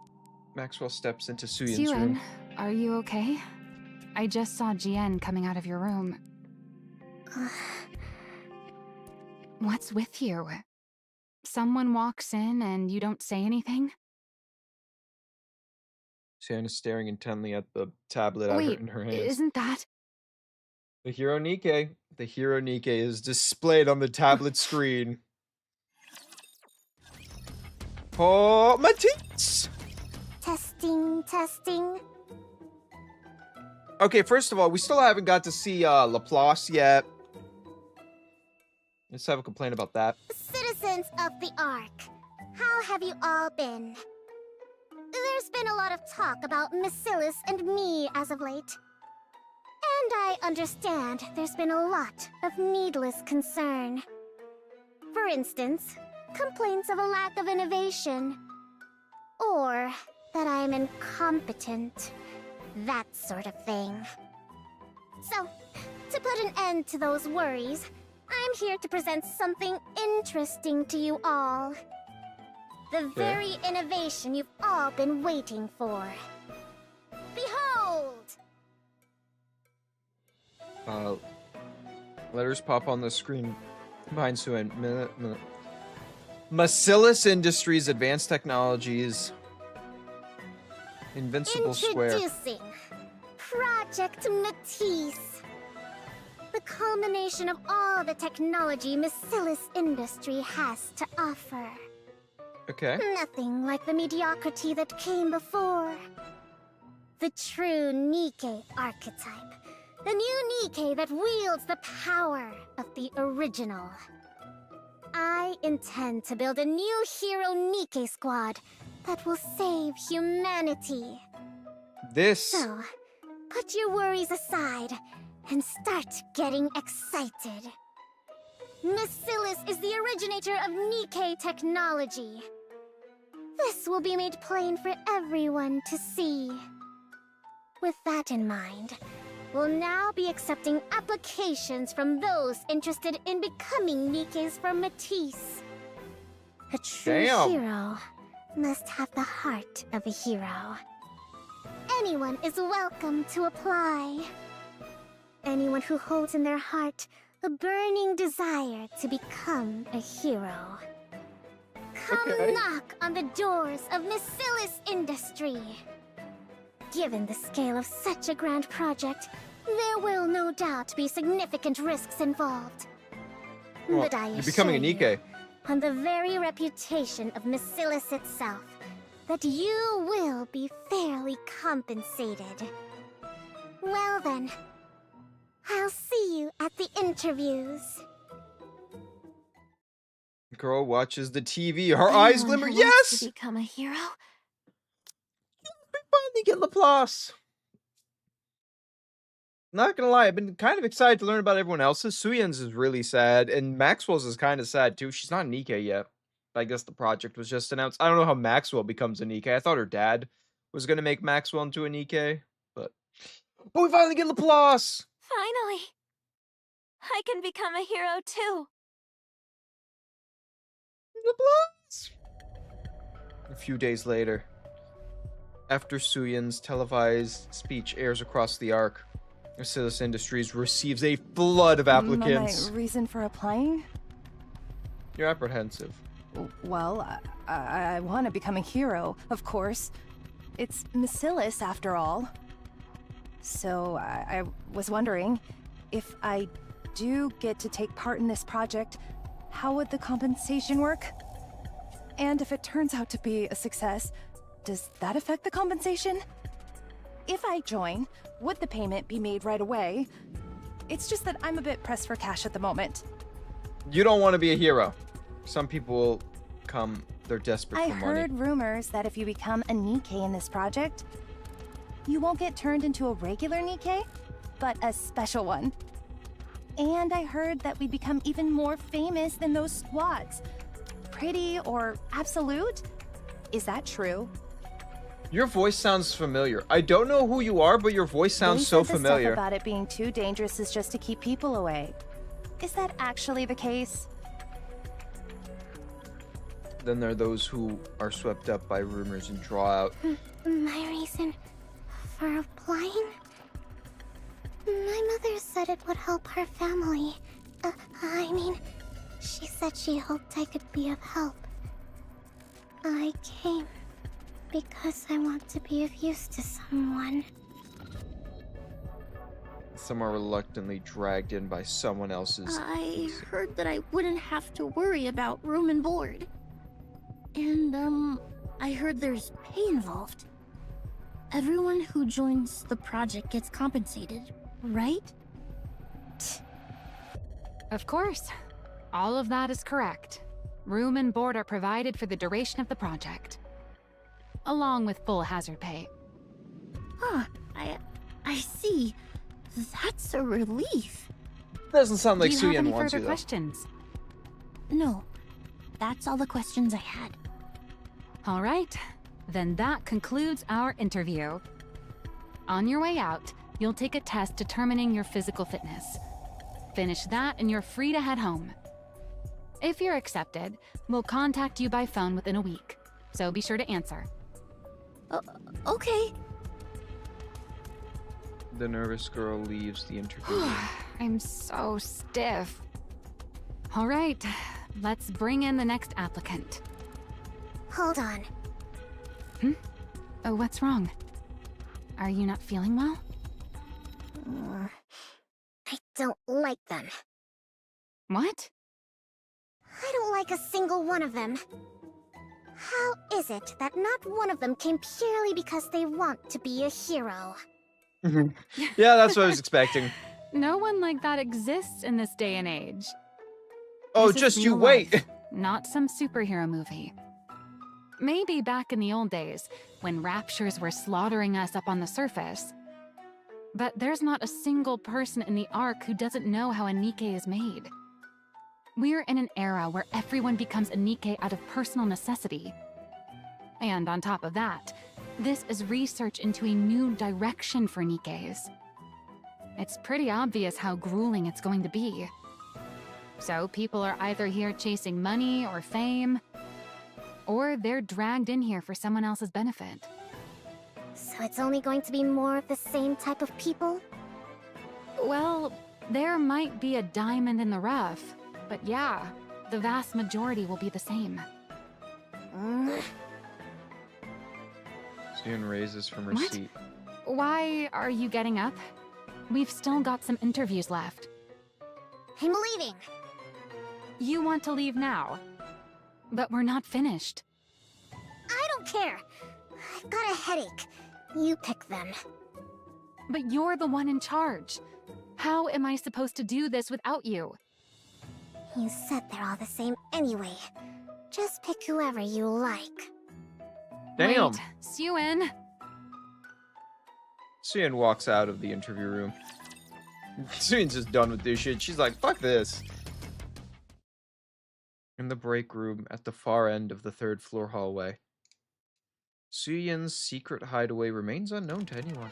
Maxwell steps into Suyun's Suen, room. are you okay? I just saw Jian coming out of your room. What's with you? someone walks in and you don't say anything? Sienna's staring intently at the tablet out Wait, in her hands. isn't that... The hero Nikke. The hero Nikke is displayed on the tablet screen. Oh, my teeth! Testing, testing. Okay, first of all, we still haven't got to see Laplace yet. Let's have a complaint about that. Citizens of the Ark, how have you all been? There's been a lot of talk about Macilis and me as of late. And I understand there's been a lot of needless concern. For instance, complaints of a lack of innovation. Or that I'm incompetent. That sort of thing. So, to put an end to those worries, I'm here to present something interesting to you all. The very innovation you've all been waiting for. Behold! Letters pop on the screen behind Suen. Macilis Industries Advanced Technologies. Invincible Square. Introducing Project Matisse. The culmination of all the technology Macilis Industry has to offer. Okay. Nothing like the mediocrity that came before. The true Nikke archetype. The new Nikke that wields the power of the original. I intend to build a new hero Nikke squad that will save humanity. So, put your worries aside and start getting excited. Macilis is the originator of Nikke technology. This will be made plain for everyone to see. With that in mind, we'll now be accepting applications from those interested in becoming Nikkes for Matisse. A true hero must have the heart of a hero. Anyone is welcome to apply. Anyone who holds in their heart a burning desire to become a hero. Come knock on the doors of Macilis Industry. Given the scale of such a grand project, there will no doubt be significant risks involved. Well, but I you're becoming a Nikke. On the very reputation of Macilis itself, that you will be fairly compensated. Well then, I'll see you at the interviews. Girl watches the TV. Her eyes glimmer. Yes! To become a hero? We finally get Laplace. Not gonna lie, I've been kind of excited to learn about everyone else's. Suyen's is really sad, and Maxwell's is kind of sad too. She's not Nikke yet. I guess the project was just announced. I don't know how Maxwell becomes a Nikke. I thought her dad was gonna make Maxwell into a Nikke, but we finally get Laplace. Finally! I can become a hero too. Laplace. A few days later, after Suyen's televised speech airs across the Ark, Macilis Industries receives a flood of applicants. My reason for applying? You're apprehensive. Well, I want to become a hero, of course. It's Macilis, after all. So, I was wondering, if I do get to take part in this project, how would the compensation work? And if it turns out to be a success, does that affect the compensation? If I join, would the payment be made right away? It's just that I'm a bit pressed for cash at the moment. You don't want to be a hero. Some people will come, they're desperate for money. I heard rumors that if you become a Nikke in this project, you won't get turned into a regular Nikke, but a special one. And I heard that we'd become even more famous than those squads. Pretty or absolute? Is that true? Your voice sounds familiar. I don't know who you are, but your voice sounds so familiar. The stuff about it being too dangerous is just to keep people away. Is that actually the case? Then there are those who are swept up by rumors and draw out. My reason for applying? My mother said it would help her family. I mean, She said she hoped I could be of help. I came because I want to be of use to someone. Some are reluctantly dragged in by someone else's. I heard that I wouldn't have to worry about room and board. And, I heard there's pay involved. Everyone who joins the project gets compensated, right? Of course. All of that is correct. Room and board are provided for the duration of the project, along with full hazard pay. Huh, I see. That's a relief. Doesn't sound like Do you have Suyin any wants further you, though. questions? No, that's all the questions I had. All right, then that concludes our interview. On your way out, you'll take a test determining your physical fitness. Finish that and you're free to head home. If you're accepted, we'll contact you by phone within a week, so be sure to answer. Okay. The nervous girl leaves the interview room. I'm so stiff. All right, let's bring in the next applicant. Hold on. Oh, what's wrong? Are you not feeling well? I don't like them. What? I don't like a single one of them. How is it that not one of them came purely because they want to be a hero? Yeah, that's what I was expecting. No one like that exists in this day and age. Oh, This is just you real wait. life, not some superhero movie. Maybe back in the old days, when raptures were slaughtering us up on the surface. But there's not a single person in the Ark who doesn't know how a Nikke is made. We're in an era where everyone becomes a Nikke out of personal necessity. And on top of that, this is research into a new direction for Nikkes. It's pretty obvious how grueling it's going to be. So people are either here chasing money or fame, or they're dragged in here for someone else's benefit. So it's only going to be more of the same type of people? Well, there might be a diamond in the rough, but yeah, the vast majority will be the same. Suyin raises from her What? seat. Why are you getting up? We've still got some interviews left. I'm leaving. You want to leave now, but we're not finished. I don't care. I've got a headache. You pick them. But you're the one in charge. How am I supposed to do this without you? You said they're all the same anyway. Just pick whoever you like. Damn. Wait, Suyin. Suyin walks out of the interview room. Suyin's just done with this shit. She's like, fuck this. In the break room at the far end of the third floor hallway, Suyin's secret hideaway remains unknown to anyone.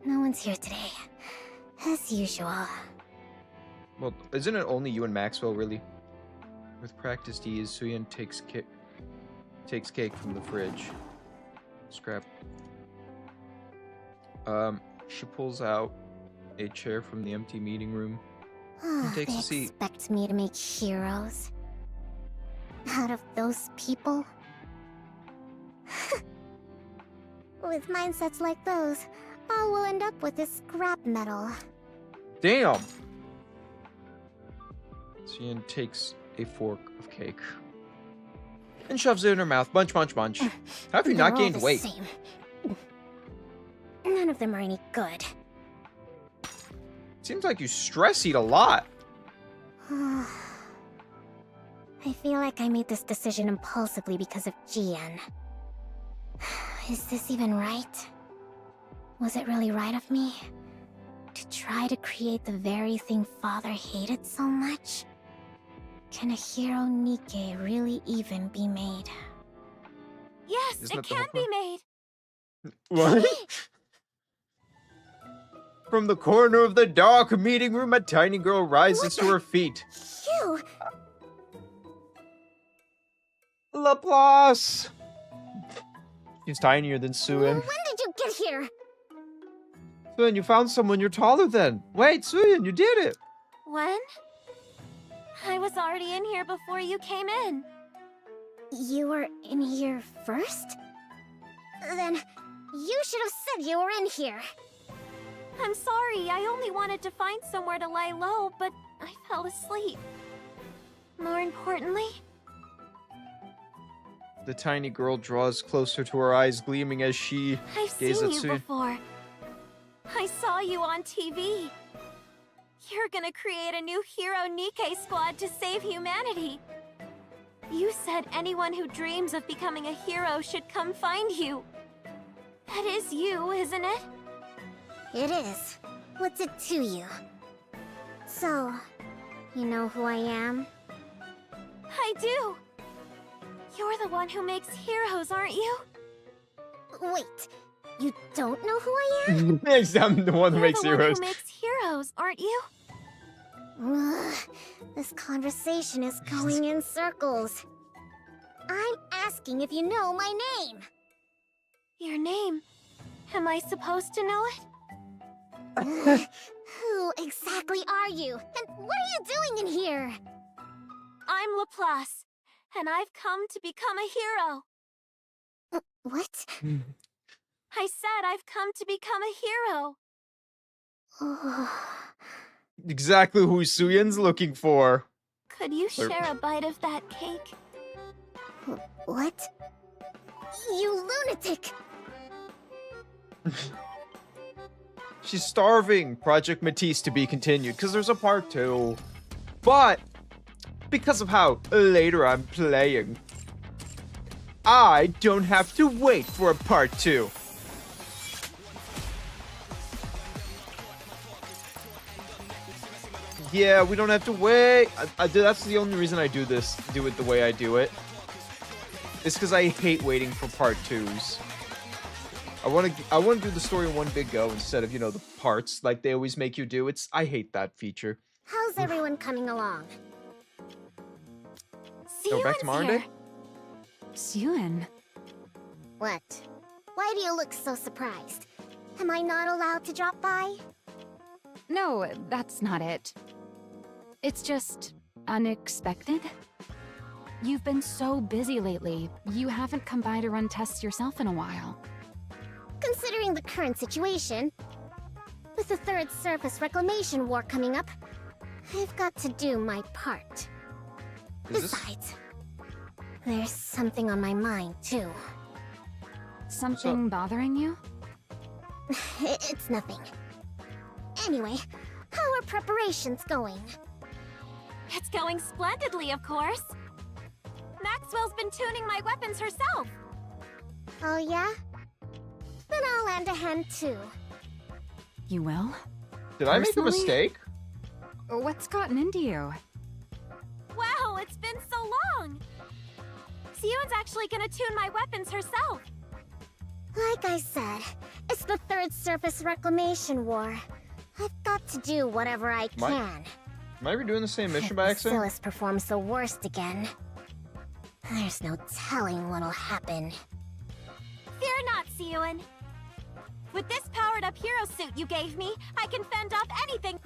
No one's here today. As usual. Well, isn't it only you and Maxwell, really? With practiced ease, Suyin takes cake from the fridge. Scrap. She pulls out a chair from the empty meeting room and takes They a seat. expect me to make heroes? Out of those people? With mindsets like those, all we'll end up with is scrap metal. Damn! Suyin takes a fork of cake and shoves it in her mouth. Munch, munch, munch. How have you They're not all gained the weight? same. None of them are any good. Seems like you stress eat a lot. I feel like I made this decision impulsively because of GN. Is this even right? Was it really right of me? To try to create the very thing Father hated so much? Can a hero Nikke really even be made? Yes, Isn't it that the can whole be made. What? From the corner of the dark meeting room, a tiny girl rises to her feet. You! Laplace! She's tinier than Suyin. When did you get here? Suyin, you found someone you're taller than. Wait, Suyin, you did it. When? I was already in here before you came in. You were in here first? Then you should have said you were in here. I'm sorry, I only wanted to find somewhere to lie low, but I fell asleep. More importantly, The tiny girl draws closer to her eyes gleaming as she I've gazes seen at you Suyin. before. I saw you on TV. You're gonna create a new hero Nikke squad to save humanity. You said anyone who dreams of becoming a hero should come find you. That is you, isn't it? It is. What's it to you? So, you know who I am? I do. You're the one who makes heroes, aren't you? Wait, you don't know who I am? Yes, I'm the one who You're makes the one heroes. who makes heroes, aren't you? Ugh, this conversation is going in circles. I'm asking if you know my name. Your name. Am I supposed to know it? Who exactly are you? And what are you doing in here? I'm Laplace, and I've come to become a hero. What? I said I've come to become a hero. Exactly who Suyin's looking for. Could you share a bite of that cake? What? You lunatic! She's starving. Project Matisse to be continued, because there's a part 2. But, because of how later I'm playing, I don't have to wait for a part 2. Yeah, we don't have to wait. That's the only reason I do it the way I do it. It's because I hate waiting for part 2s. I want to do the story in one big go instead of, the parts like they always make you do. I hate that feature. How's everyone coming along? Go back to modern day? Suyin. What? Why do you look so surprised? Am I not allowed to drop by? No, that's not it. It's just unexpected. You've been so busy lately, you haven't come by to run tests yourself in a while. Considering the current situation, with the Third Surface Reclamation War coming up, I've got to do my part. Besides, there's something on my mind, too. Something bothering you? It's nothing. Anyway, how are preparations going? It's going splendidly, of course. Maxwell's been tuning my weapons herself. Oh yeah? Then I'll lend a hand too. You will? Did I make a Personally? mistake? What's gotten into you? Wow, it's been so long. Siyun's actually gonna tune my weapons herself. Like I said, it's the Third Surface Reclamation War. I've got to do whatever I can. Am I redoing the same mission by accident? Silas performs the worst again. There's no telling what'll happen. Fear not, Siyun. With this powered-up hero suit you gave me, I can fend off anything.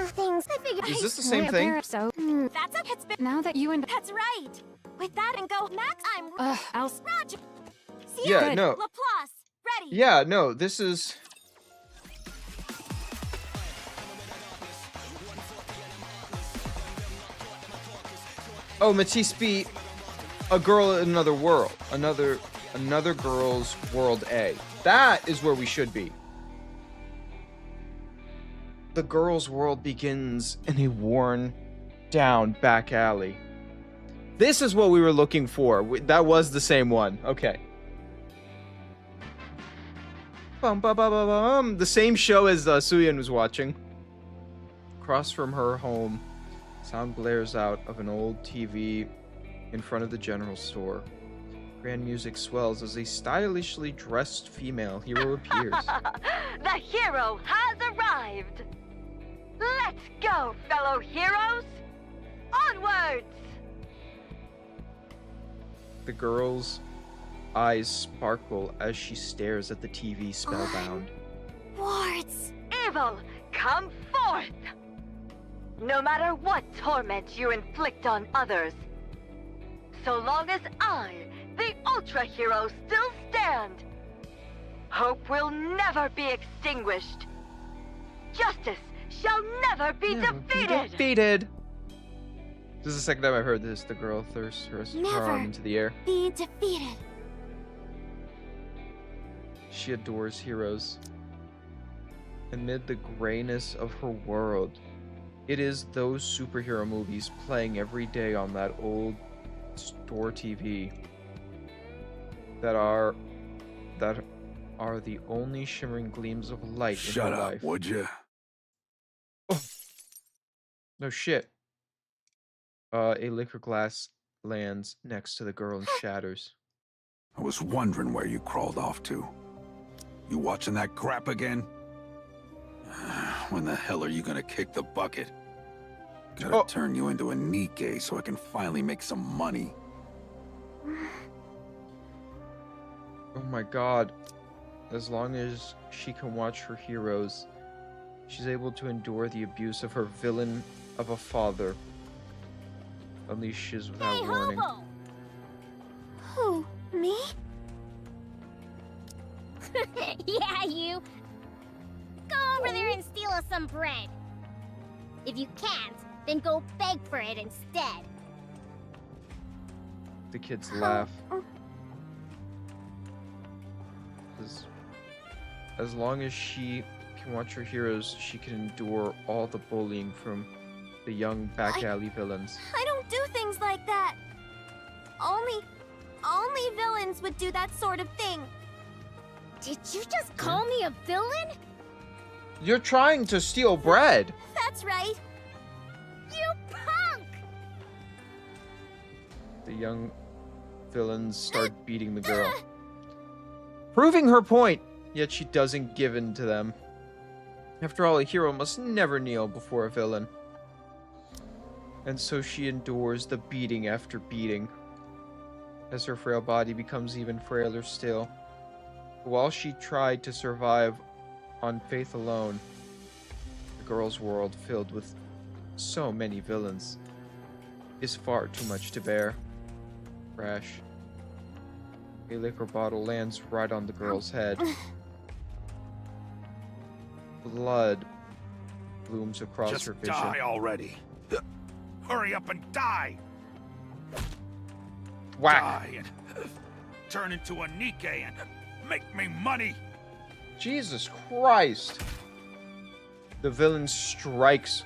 Things. I figured. Is this the same thing? So, That's a it's been. now that you and That's right. With that and go, Max. I'm. I'll Roger. Siyun, Yeah, no. Laplace, ready. Yeah, no, this is... Oh, Matisse beat a girl in another world. Another girl's world A. That is where we should be. The girl's world begins in a worn down back alley. This is what we were looking for. That was the same one. Okay. Bum, bum, bum, bum, bum. The same show as Suyun was watching. Across from her home, sound blares out of an old TV in front of the general store. Grand music swells as a stylishly dressed female hero appears. The hero has arrived! Let's go, fellow heroes! Onwards! The girl's eyes sparkle as she stares at the TV spellbound. Ward. Let's... Evil, come forth! No matter what torment you inflict on others, so long as I, the Ultra Hero, still stand, hope will never be extinguished. Justice shall never be defeated! This is the second time I've heard this. The girl thrusts her arm into the air. be defeated. She adores heroes. Amid the grayness of her world, it is those superhero movies playing every day on that old store TV that are the only shimmering gleams of light in her life. Shut up, would you? Oh. No shit. A liquor glass lands next to the girl and shatters. I was wondering where you crawled off to. You watching that crap again? When the hell are you gonna kick the bucket? Gotta turn you into a Nikke so I can finally make some money. Oh my god. As long as she can watch her heroes, she's able to endure the abuse of her villain of a father. Unleashes without warning. Who? Me? Yeah, you. Go over there and steal us some bread. If you can't, then go beg for it instead. The kids laugh. As long as she can watch her heroes, she can endure all the bullying from the young back alley villains. I don't do things like that. Only villains would do that sort of thing. Did you just call me a villain? You're trying to steal bread! That's right. You punk! The young villains start beating the girl. Proving her point, yet she doesn't give in to them. After all, a hero must never kneel before a villain. And so she endures the beating after beating, as her frail body becomes even frailer still. While she tried to survive on faith alone, the girl's world, filled with so many villains, is far too much to bear. Crash. A liquor bottle lands right on the girl's head. Blood blooms across her vision. Just die already. Hurry up and die! Whack! Die and turn into a Nikke and make me money! Jesus Christ! The villain strikes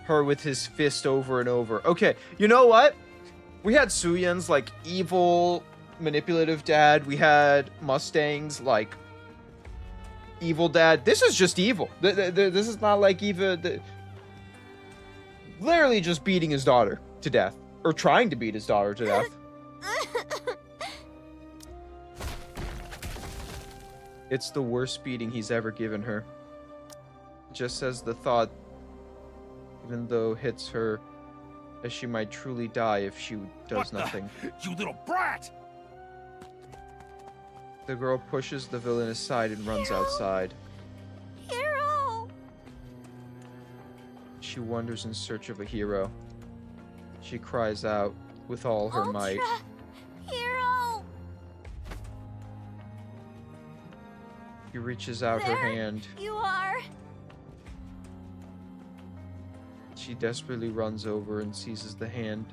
her with his fist over and over. Okay, you know what? We had Suyen's like evil, manipulative dad. We had Mustang's like evil dad. This is just evil. This is not like even literally just beating his daughter to death, or trying to beat his daughter to death. It's the worst beating he's ever given her. Just as the thought, even though hits her, as she might truly die if she does nothing. You little brat! The girl pushes the villain aside and runs outside. Hero! She wanders in search of a hero. She cries out with all her might. Hero! She reaches out her hand. You are. She desperately runs over and seizes the hand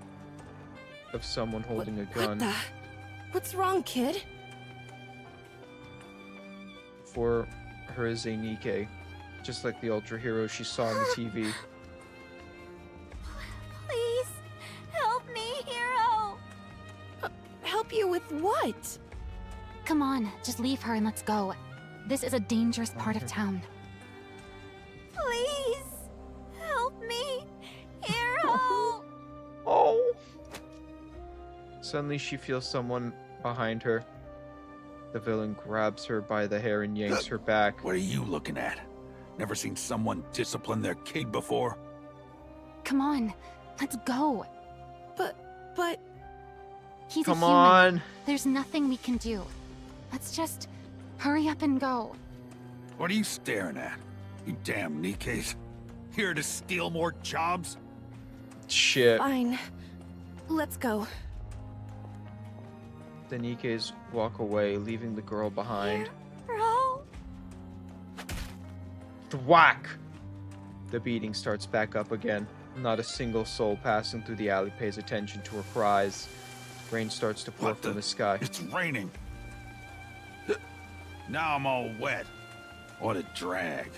of someone holding a gun. What's wrong, kid? For her is a Nikke, just like the ultra hero she saw on the TV. Please, help me, hero! Help you with what? Come on, just leave her and let's go. This is a dangerous part of town. Please, help me, hero! Oh! Suddenly she feels someone behind her. The villain grabs her by the hair and yanks her back. What are you looking at? Never seen someone discipline their kid before? Come on, let's go. But... He's Come a human. on. There's nothing we can do. Let's just hurry up and go. What are you staring at? You damn Nikkes. Here to steal more jobs? Shit. Fine. Let's go. The Nikkes walk away, leaving the girl behind. Hero! Thwack! The beating starts back up again. Not a single soul passing through the alley pays attention to her cries. Rain starts to pour from the sky. It's raining. Now I'm all wet. What a drag.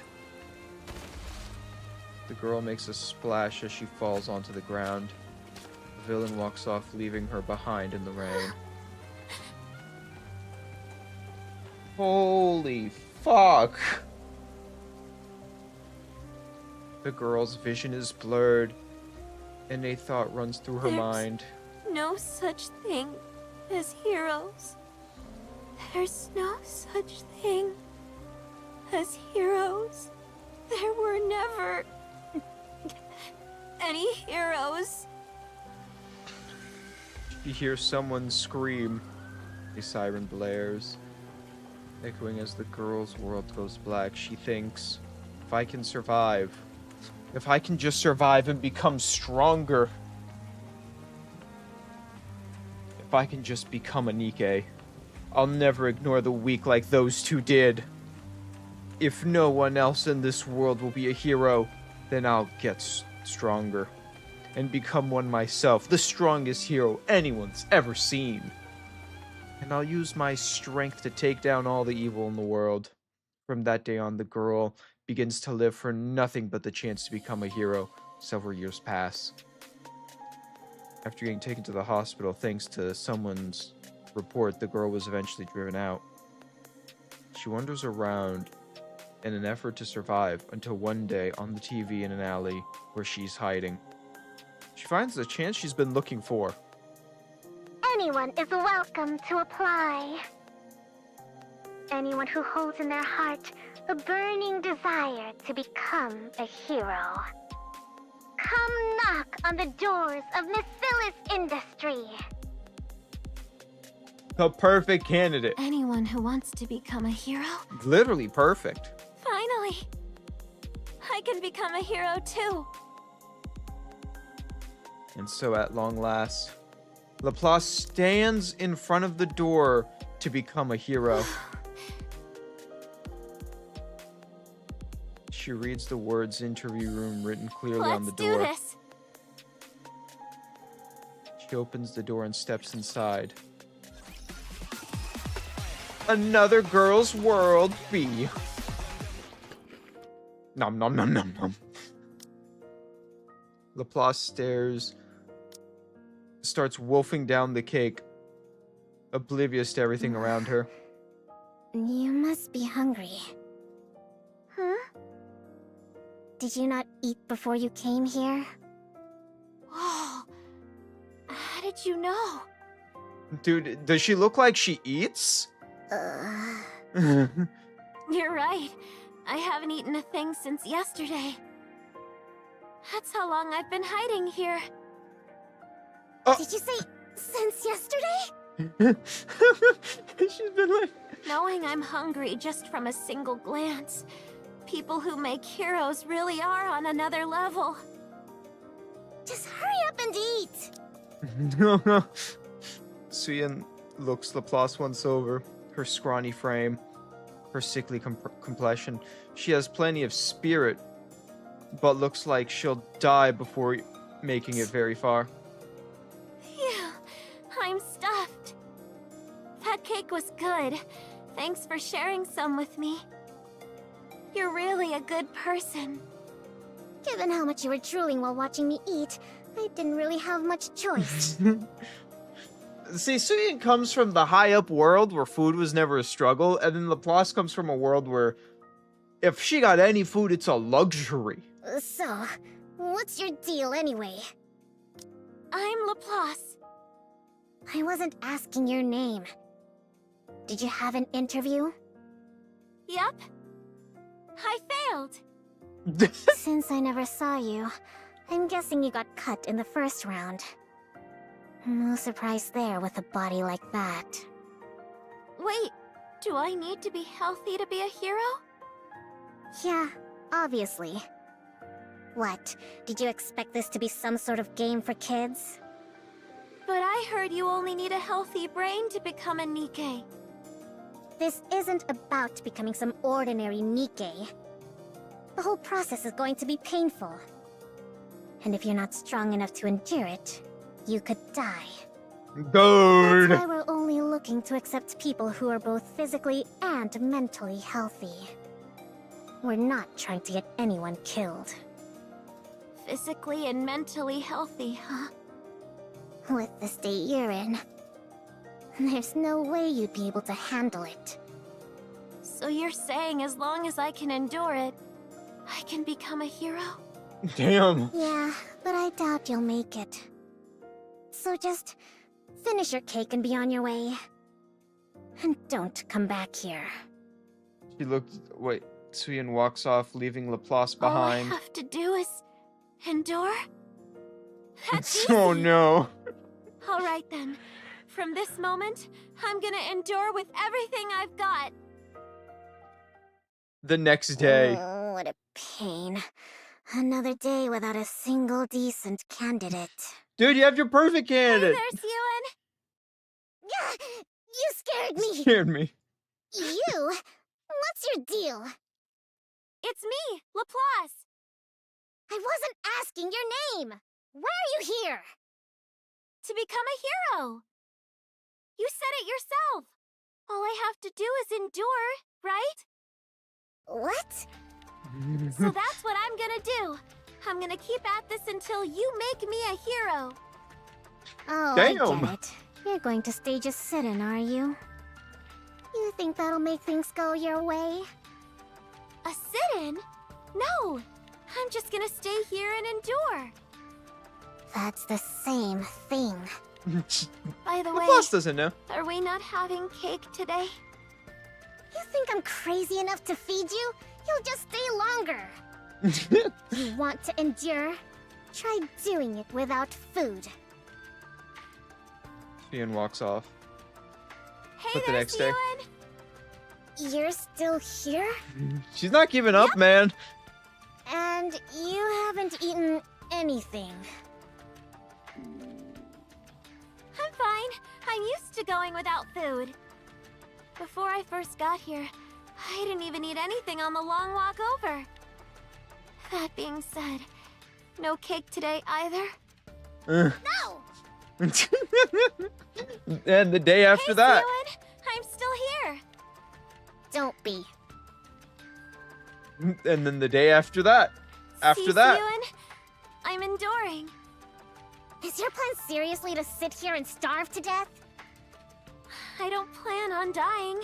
The girl makes a splash as she falls onto the ground. The villain walks off, leaving her behind in the rain. Holy fuck! The girl's vision is blurred, and a thought runs through her mind. No such thing as heroes. There's no such thing as heroes. There were never any heroes. She hears someone scream. A siren blares, echoing as the girl's world goes black. She thinks, if I can survive, if I can just survive and become stronger, if I can just become a Nikke, I'll never ignore the weak like those two did. If no one else in this world will be a hero, then I'll get stronger and become one myself, the strongest hero anyone's ever seen. And I'll use my strength to take down all the evil in the world. From that day on, the girl begins to live for nothing but the chance to become a hero. Several years pass. After getting taken to the hospital, thanks to someone's report, the girl was eventually driven out. She wanders around in an effort to survive until one day on the TV in an alley where she's hiding, she finds the chance she's been looking for. Anyone is welcome to apply. Anyone who holds in their heart a burning desire to become a hero. Come knock on the doors of Missilis Industry. The perfect candidate. Anyone who wants to become a hero? Literally perfect. Finally! I can become a hero too. And so at long last, Laplace stands in front of the door to become a hero. She reads the words "interview room" written clearly on the door. Let's do this. She opens the door and steps inside. Another girl's world B. Nom nom nom nom nom. Laplace starts wolfing down the cake, oblivious to everything around her. You must be hungry. Huh? Did you not eat before you came here? Whoa. How did you know? Dude, does she look like she eats? You're right. I haven't eaten a thing since yesterday. That's how long I've been hiding here. Did you say since yesterday? She's been like... Knowing I'm hungry just from a single glance. People who make heroes really are on another level. Just hurry up and eat! No. Suyin looks Laplace once over. Her scrawny frame, her sickly complexion. She has plenty of spirit, but looks like she'll die before making it very far. Phew, I'm stuffed. That cake was good. Thanks for sharing some with me. You're really a good person. Given how much you were drooling while watching me eat, I didn't really have much choice. See, Suyin comes from the high-up world where food was never a struggle, and then Laplace comes from a world where if she got any food, it's a luxury. So, what's your deal anyway? I'm Laplace. I wasn't asking your name. Did you have an interview? Yep. I failed. Since I never saw you, I'm guessing you got cut in the first round. No surprise there with a body like that. Wait, do I need to be healthy to be a hero? Yeah, obviously. What? Did you expect this to be some sort of game for kids? But I heard you only need a healthy brain to become a Nikke. This isn't about becoming some ordinary Nikke. The whole process is going to be painful. And if you're not strong enough to endure it, you could die. Dude! That's why we're only looking to accept people who are both physically and mentally healthy. We're not trying to get anyone killed. Physically and mentally healthy, huh? With the state you're in, there's no way you'd be able to handle it. So you're saying as long as I can endure it, I can become a hero? Damn. Yeah, but I doubt you'll make it. So just finish your cake and be on your way. And don't come back here. She looked. Wait. Suyin walks off, leaving Laplace All behind. I have to do is endure? That's easy. Oh no. All right then. From this moment, I'm gonna endure with everything I've got. The next day. Oh, what a pain. Another day without a single decent candidate. Dude, you have your perfect candidate. Hey there, Suyin. You scared me! Scared me. You? What's your deal? It's me, Laplace. I wasn't asking your name! Why are you here? To become a hero. You said it yourself. All I have to do is endure, right? What? So that's what I'm gonna do. I'm gonna keep at this until you make me a hero. Oh, Damn. I get it. You're going to stage a sit-in, are you? You think that'll make things go your way? A sit-in? No! I'm just gonna stay here and endure. That's the same thing. By the way, Laplace doesn't know. are we not having cake today? You think I'm crazy enough to feed you? You'll just stay longer. You want to endure? Try doing it without food. Suyin walks off. Hey But the there, next day- Suyin. You're still here? She's not giving up, man. And you haven't eaten anything. I'm fine. I'm used to going without food. Before I first got here, I didn't even eat anything on the long walk over. That being said, no cake today either. No! And the day after Hey, that. Suyin, I'm still here. Don't be. And then the day after that. After See, that. Suyin, I'm enduring. Is your plan seriously to sit here and starve to death? I don't plan on dying.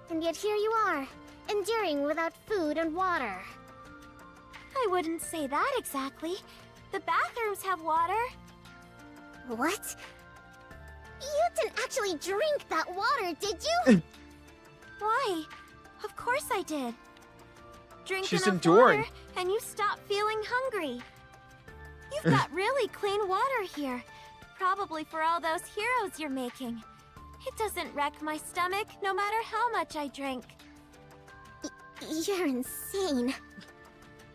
And yet here you are, enduring without food and water. I wouldn't say that exactly. The bathrooms have water. What? You didn't actually drink that water, did you? Why? Of course I did. Drink She's enough enduring. water and you stop feeling hungry. You've got really clean water here. Probably for all those heroes you're making. It doesn't wreck my stomach, no matter how much I drink. You're insane.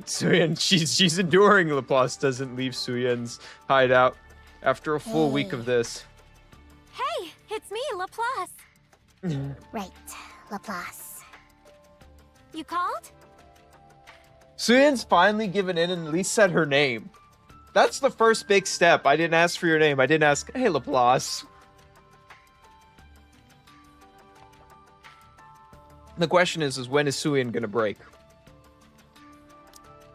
Suyin, she's enduring. Laplace doesn't leave Suyin's hideout after a full week of this. Hey, it's me, Laplace. Right, Laplace. You called? Suyin's finally given in and at least said her name. That's the first big step. I didn't ask for your name. I didn't ask, hey, Laplace. The question is when is Suyin gonna break?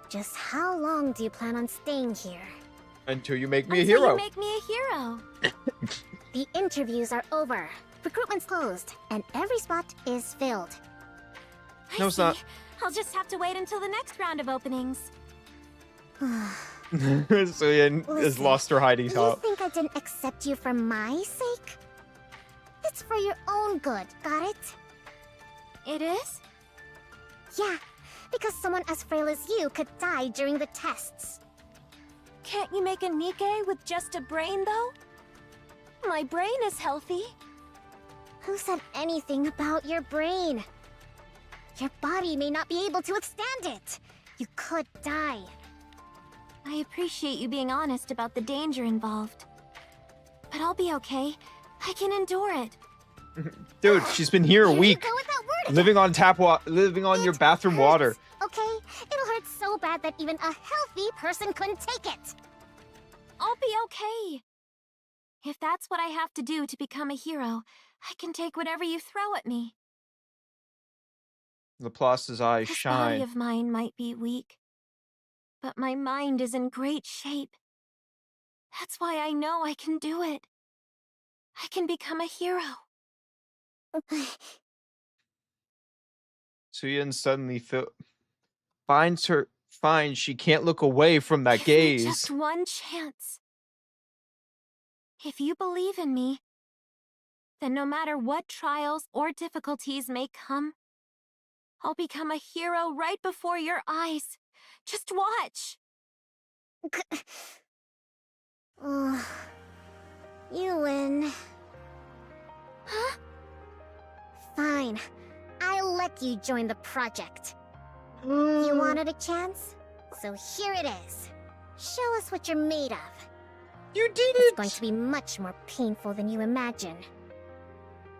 Just how long do you plan on staying here? Until you make me a Until hero. you make me a hero. The interviews are over. Recruitment's closed, and every spot is filled. No, it's not. I'll just have to wait until the next round of openings. Suyin has Listen, lost her hiding You spot. think I didn't accept you for my sake? It's for your own good, got it? It is? Yeah, because someone as frail as you could die during the tests. Can't you make a Nikke with just a brain, though? My brain is healthy. Who said anything about your brain? Your body may not be able to withstand it. You could die. I appreciate you being honest about the danger involved. But I'll be okay. I can endure it. Dude, she's been here a Here you week. go with that word Living on living on your bathroom water. Okay? It'll hurt so bad that even a healthy person couldn't take it. I'll be okay. If that's what I have to do to become a hero, I can take whatever you throw at me. Laplace's eyes This shine. body of mine might be weak, but my mind is in great shape. That's why I know I can do it. I can become a hero. Suyin suddenly finds she can't look away from that Give me gaze. just one chance. If you believe in me, then no matter what trials or difficulties may come, I'll become a hero right before your eyes. Just watch. You win. Huh? Fine. I'll let you join the project. You wanted a chance? So here it is. Show us what you're made of. You did It's going to be much more painful than you imagine.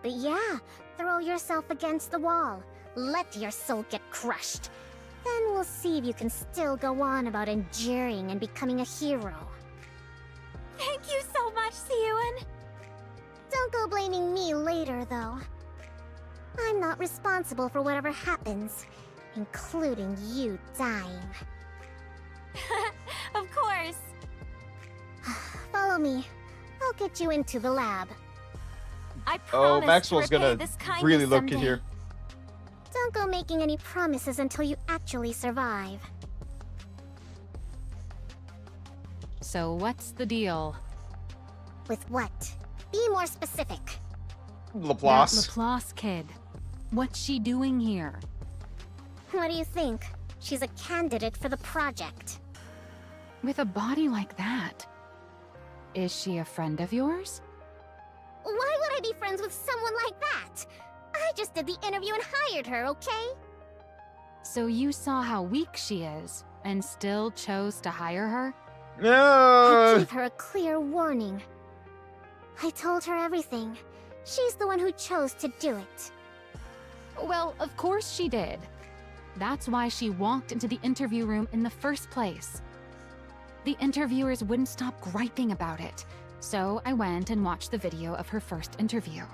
But yeah, throw yourself against the wall. Let your soul get crushed. Then we'll see if you can still go on about enduring and becoming a hero. Thank you so much, Siyuan. Don't go blaming me later, though. I'm not responsible for whatever happens, including you dying. Of course. Follow me. I'll get you into the lab. I Oh, promise Maxwell's to repay gonna this kindness really look someday. in here. Don't go making any promises until you actually survive. So what's the deal? With what? Be more specific. That Laplace. Laplace kid. What's she doing here? What do you think? She's a candidate for the project. With a body like that? Is she a friend of yours? Why would I be friends with someone like that? I just did the interview and hired her, okay? So you saw how weak she is, and still chose to hire her? I No. gave her a clear warning. I told her everything. She's the one who chose to do it. Well, of course she did. That's why she walked into the interview room in the first place. The interviewers wouldn't stop griping about it, so I went and watched the video of her first interview.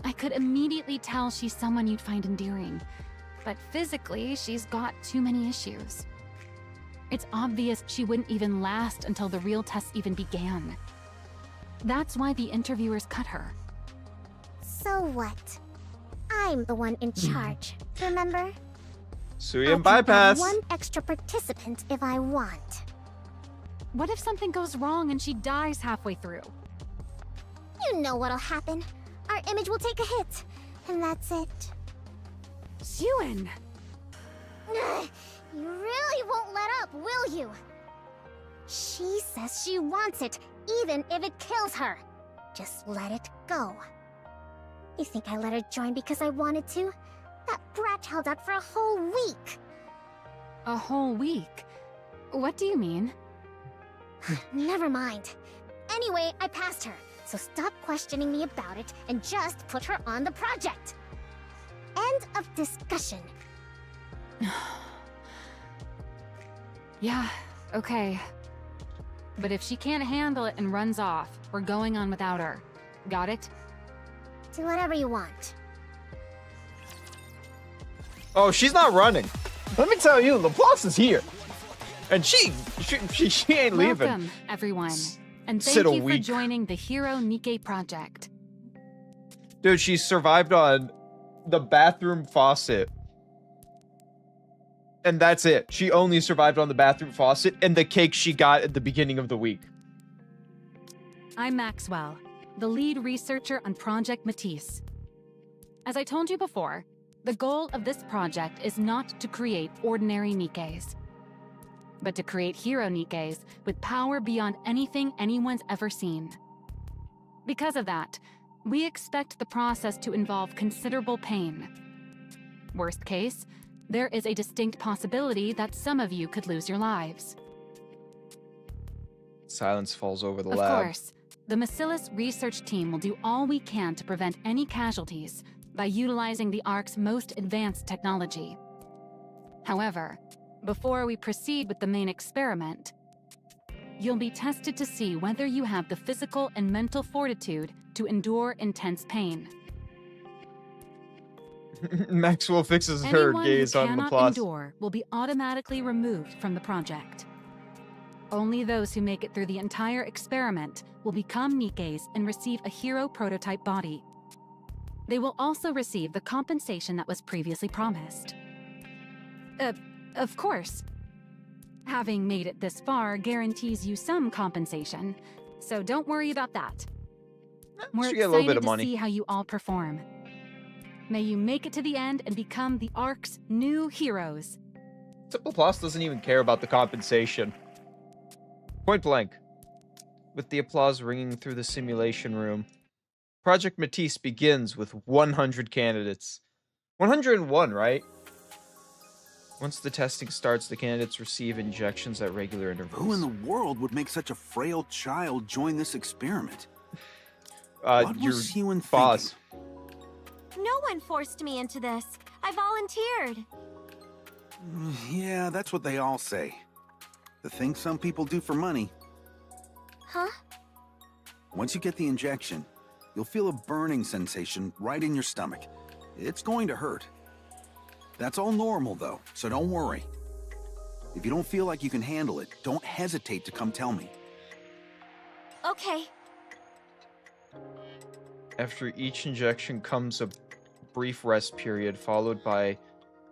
I could immediately tell she's someone you'd find endearing, but physically, she's got too many issues. It's obvious she wouldn't even last until the real tests even began. That's why the interviewers cut her. So what? I'm the one in charge, remember? Suyin I bypass. can add one extra participant if I want. What if something goes wrong and she dies halfway through? You know what'll happen. Our image will take a hit, and that's it. Siyuan! You really won't let up, will you? She says she wants it, even if it kills her. Just let it go. You think I let her join because I wanted to? That brat held out for a whole week. A whole week? What do you mean? Never mind. Anyway, I passed her, so stop questioning me about it and just put her on the project. End of discussion. Yeah, okay. But if she can't handle it and runs off, we're going on without her. Got it? Do whatever you want. Oh, she's not running. Let me tell you, Laplace is here. And she ain't leaving. Welcome, everyone. And Sit thank a you for week. joining the Hero Nikke project. Dude, she survived on the bathroom faucet. And that's it. She only survived on the bathroom faucet and the cake she got at the beginning of the week. I'm Maxwell, the lead researcher on Project Matisse. As I told you before, the goal of this project is not to create ordinary Nikkes, but to create hero Nikkes with power beyond anything anyone's ever seen. Because of that, we expect the process to involve considerable pain. Worst case, there is a distinct possibility that some of you could lose your lives. Silence falls over the Of lab. course, the Macilis research team will do all we can to prevent any casualties by utilizing the Ark's most advanced technology. However, before we proceed with the main experiment, you'll be tested to see whether you have the physical and mental fortitude to endure intense pain. Maxwell fixes her Anyone gaze who on cannot Laplace. endure will be automatically removed from the project. Only those who make it through the entire experiment will become Nikke's and receive a hero prototype body. They will also receive the compensation that was previously promised. Of course. Having made it this far guarantees you some compensation, so don't worry about that. We're Should get a little bit excited of to money. see how you all perform. May you make it to the end and become the Ark's new heroes. Laplace doesn't even care about the compensation. Point blank. With the applause ringing through the simulation room, Project Matisse begins with 100 candidates. 101, right? Once the testing starts, the candidates receive injections at regular intervals. Who in the world would make such a frail child join this experiment? What your was you boss? No one forced me into this. I volunteered. Yeah, that's what they all say. The things some people do for money. Huh? Once you get the injection, you'll feel a burning sensation right in your stomach. It's going to hurt. That's all normal, though, so don't worry. If you don't feel like you can handle it, don't hesitate to come tell me. Okay. After each injection comes a brief rest period, followed by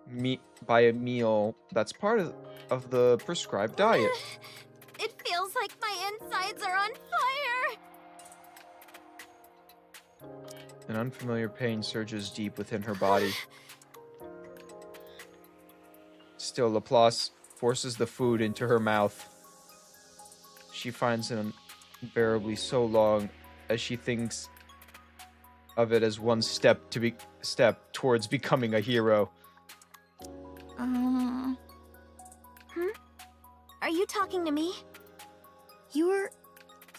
a meal that's part of the prescribed diet. It feels like my insides are on fire. An unfamiliar pain surges deep within her body. Still, Laplace forces the food into her mouth. She finds it unbearably so long as she thinks of it as one step towards becoming a hero. Are you talking to me? You're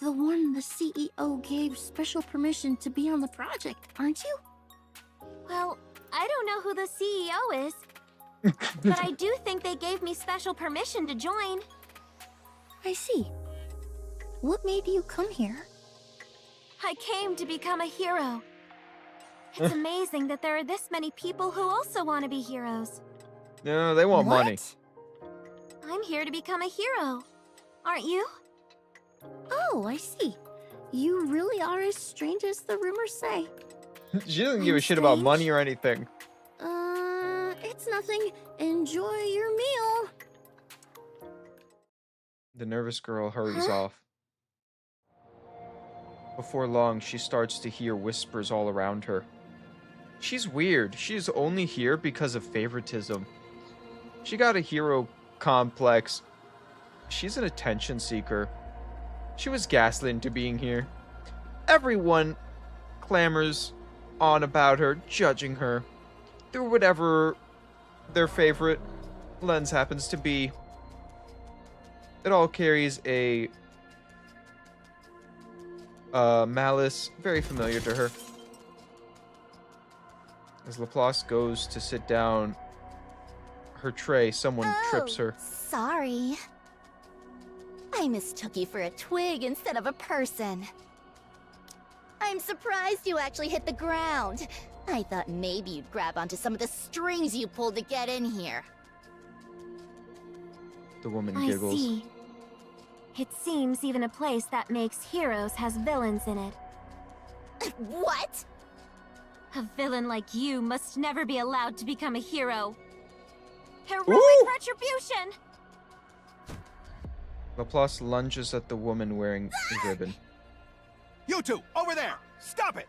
the one the CEO gave special permission to be on the project, aren't you? Well, I don't know who the CEO is, but I do think they gave me special permission to join. I see. What made you come here? I came to become a hero. It's amazing that there are this many people who also want to be heroes. No, they want money. I'm here to become a hero. Aren't you? Oh, I see. You really are as strange as the rumors say. She doesn't give a shit about money or anything. It's nothing. Enjoy your meal. The nervous girl hurries off. Before long, she starts to hear whispers all around her. She's weird. She's only here because of favoritism. She got a hero complex. She's an attention seeker. She was gaslit into being here. Everyone clamors on about her, judging her through whatever their favorite lens happens to be. It all carries a malice very familiar to her. As Laplace goes to sit down her tray, someone trips her. Sorry. I mistook you for a twig instead of a person. I'm surprised you actually hit the ground. I thought maybe you'd grab onto some of the strings you pulled to get in here. The woman I giggles. see. It seems even a place that makes heroes has villains in it. What? A villain like you must never be allowed to become a hero. Heroic Ooh. retribution! Laplace lunges at the woman wearing a ribbon. You two, over there! Stop it!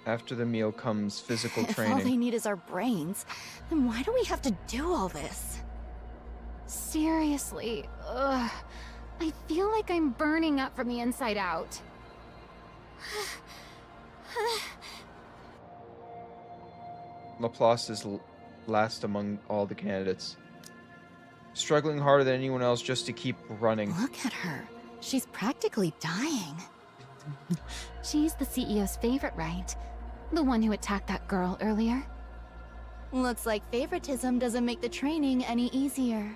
After the meal comes physical If all training. they need is our brains, then why do we have to do all this? Seriously, ugh. I feel like I'm burning up from the inside out. Laplace is last among all the candidates, struggling harder than anyone else just to keep running. Look at her. She's practically dying. She's the CEO's favorite, right? The one who attacked that girl earlier? Looks like favoritism doesn't make the training any easier.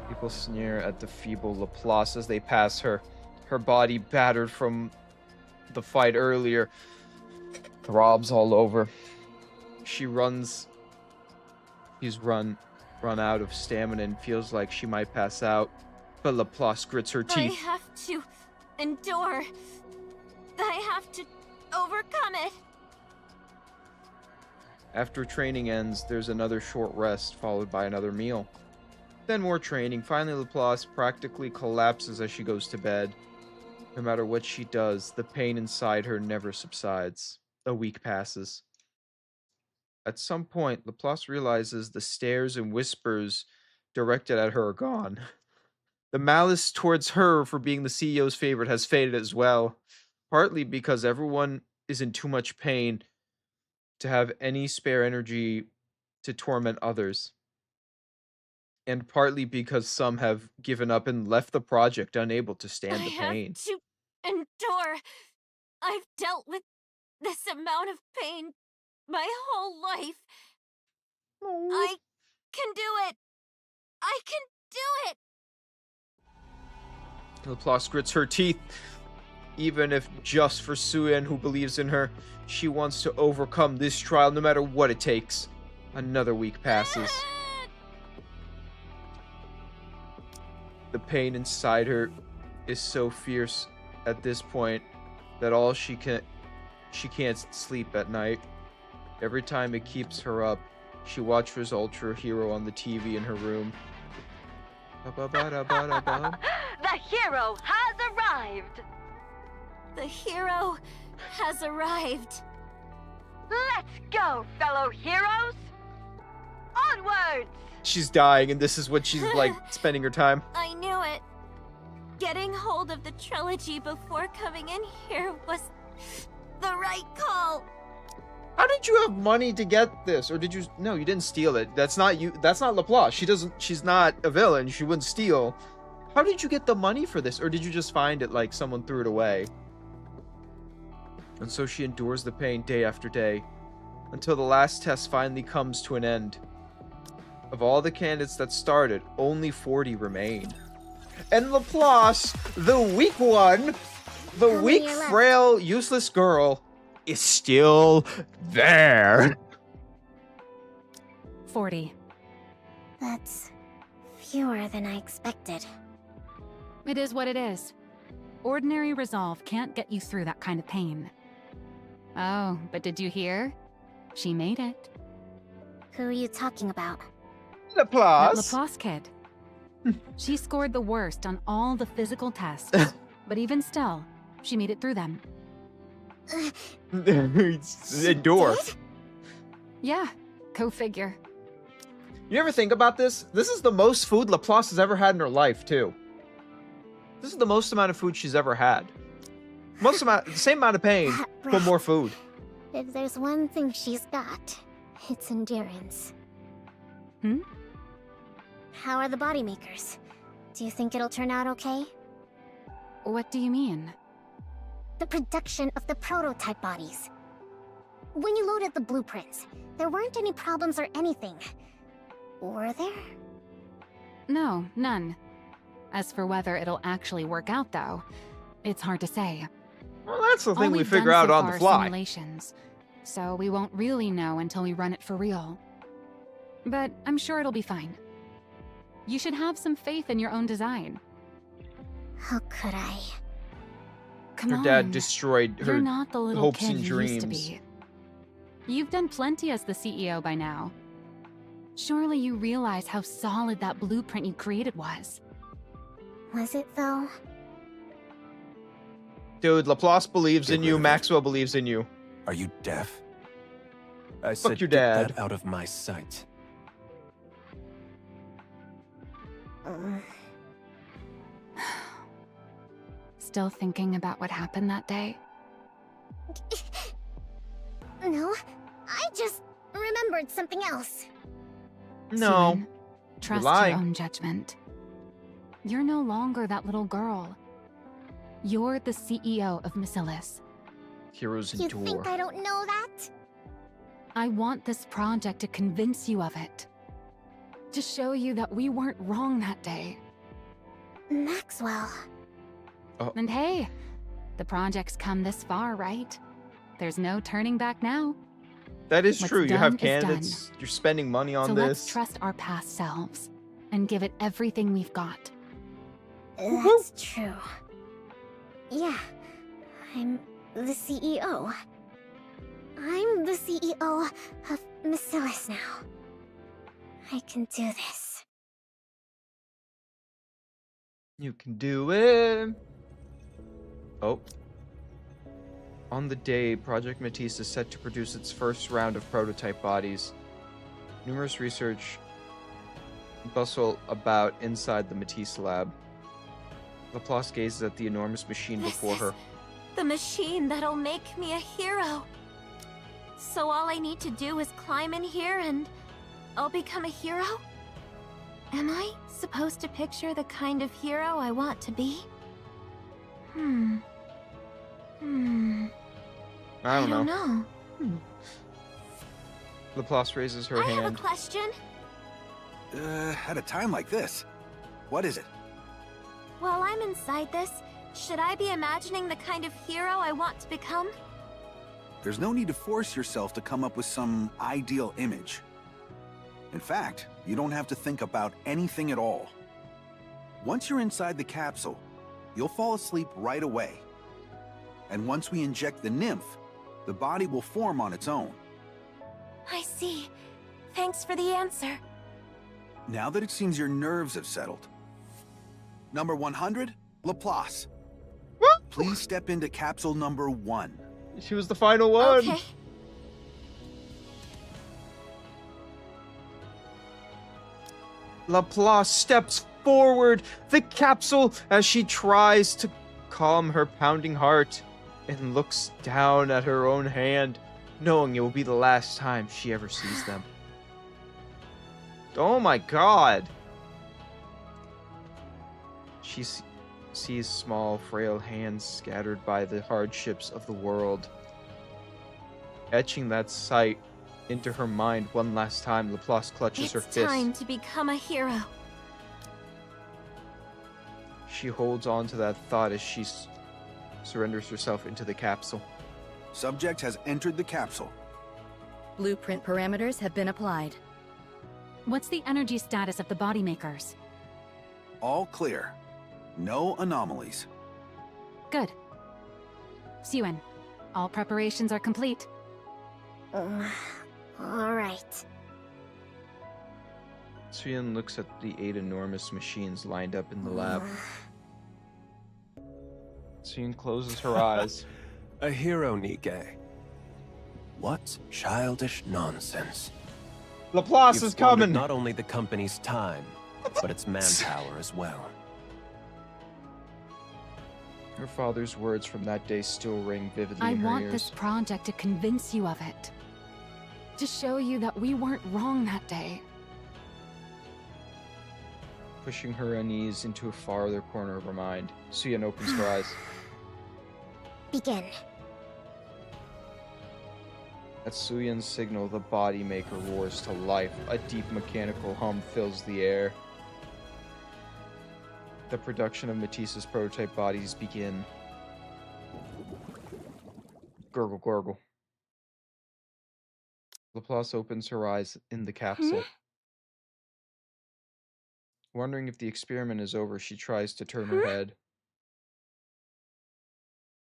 People sneer at the feeble Laplace as they pass her, her body battered from the fight earlier, throbs all over. She runs. She's run out of stamina and feels like she might pass out, but Laplace grits her teeth. I have to endure. I have to overcome it. After training ends, there's another short rest, followed by another meal. Then more training. Finally, Laplace practically collapses as she goes to bed. No matter what she does, the pain inside her never subsides. A week passes. At some point, Laplace realizes the stares and whispers directed at her are gone. The malice towards her for being the CEO's favorite has faded as well, partly because everyone is in too much pain to have any spare energy to torment others, and partly because some have given up and left the project unable to stand the pain. I have to endure. I've dealt with this amount of pain my whole life. I can do it. I can do it. Laplace grits her teeth. Even if just for Suyen, who believes in her, she wants to overcome this trial no matter what it takes. Another week passes. The pain inside her is so fierce at this point that she can't sleep at night. Every time it keeps her up, she watches Ultra Hero on the TV in her room. The hero has arrived! The hero has arrived. Let's go, fellow heroes! Onwards! She's dying, and this is what she's like spending her time. I knew it. Getting hold of the trilogy before coming in here was the right call. How did you have money to get this? Or did you? No, you didn't steal it. That's not you. That's not Laplace. She's not a villain. She wouldn't steal. How did you get the money for this? Or did you just find it like someone threw it away? And so she endures the pain day after day, until the last test finally comes to an end. Of all the candidates that started, only 40 remain. And Laplace, the weak one, the weak, frail, useless girl, is still there. 40. That's fewer than I expected. It is what it is. Ordinary resolve can't get you through that kind of pain. Oh, but did you hear? She made it. Who are you talking about? Laplace. That Laplace kid. She scored the worst on all the physical tests, but even still, she made it through them. Endure. Yeah, go figure. You ever think about this? This is the most food Laplace has ever had in her life, too. This is the most amount of food she's ever had. The same amount of pain, but more food. If there's one thing she's got, it's endurance. Hmm? How are the body makers? Do you think it'll turn out okay? What do you mean? The production of the prototype bodies. When you loaded the blueprints, there weren't any problems or anything. Were there? No, none. As for whether it'll actually work out, though, it's hard to say. Well, that's the thing All we we've figure done out so on far the are fly. Simulations, so we won't really know until we run it for real. But I'm sure it'll be fine. You should have some faith in your own design. How could I? Come Her on. dad destroyed her You're not the little hopes kid and you used to dreams. be. You've done plenty as the CEO by now. Surely you realize how solid that blueprint you created was. Was it though? Dude, Laplace believes in you. Maxwell believes in you. Are you deaf? I Fuck said your get dad. that out of my sight. Still thinking about what happened that day? No, something else. No. Suin, trust lying. your own judgment. You're no longer that little girl. You're the CEO of Macilis. Heroes You endure. think I don't know that? I want this project to convince you of it. To show you that we weren't wrong that day. Maxwell. And hey, the project's come this far, right? There's no turning back now. That is What's true. You done have is done. candidates. You're spending money on So this. let's trust our past selves and give it everything we've got. That's true. Yeah, I'm the CEO. I'm the CEO of Macilis now. I can do this. You can do it. Oh. On the day, Project Matisse is set to produce its first round of prototype bodies. Numerous research bustle about inside the Matisse lab. Laplace gazes at the enormous machine before her. The machine that'll make me a hero. So all I need to do is climb in here and I'll become a hero? Am I supposed to picture the kind of hero I want to be? I don't know. know. Laplace raises her I have a hand. question. At a time like this, what is it? While I'm inside this, should I be imagining the kind of hero I want to become? There's no need to force yourself to come up with some ideal image. In fact, you don't have to think about anything at all. Once you're inside the capsule, you'll fall asleep right away. And once we inject the nymph, the body will form on its own. I see. Thanks for the answer. Now that it seems your nerves have settled. Number 100, Laplace. Please step into capsule number 1. She was the final one. Okay. Laplace steps forward the capsule as she tries to calm her pounding heart and looks down at her own hand, knowing it will be the last time she ever sees them. Oh my god! She sees small, frail hands scattered by the hardships of the world. Etching that sight into her mind one last time, Laplace clutches her It's fist. time to become a hero. She holds on to that thought as she surrenders herself into the capsule. Subject has entered the capsule. Blueprint parameters have been applied. What's the energy status of the body makers? All clear. No anomalies. Good. Suin, all preparations are complete. All right. Suyin looks at the 8 enormous machines lined up in the lab. Suyin closes her eyes. A hero, Nikke. What childish nonsense. Laplace You've is squandered coming! not only the company's time, but its manpower as well. Her father's words from that day still ring vividly I in her want ears. this project to convince you of it. To show you that we weren't wrong that day. Pushing her unease into a farther corner of her mind, Suyin opens her eyes. Begin. At Suyin's signal, the body maker roars to life. A deep mechanical hum fills the air. The production of Matisse's prototype bodies begin. Gurgle, gurgle. Laplace opens her eyes in the capsule. Wondering if the experiment is over, she tries to turn her head.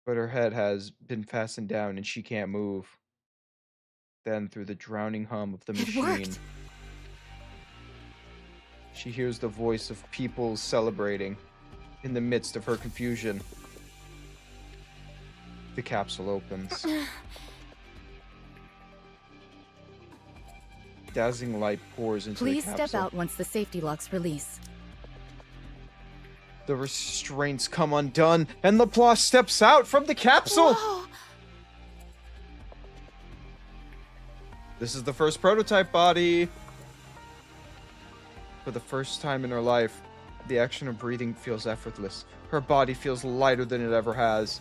But her head has been fastened down and she can't move. Then, through the drowning hum of the machine, she hears the voice of people celebrating. In the midst of her confusion, the capsule opens. Dazzling light pours into Please the capsule. step out once the safety locks release. The restraints come undone, and Laplace steps out from the capsule! Whoa. This is the first prototype body. For the first time in her life, the action of breathing feels effortless. Her body feels lighter than it ever has.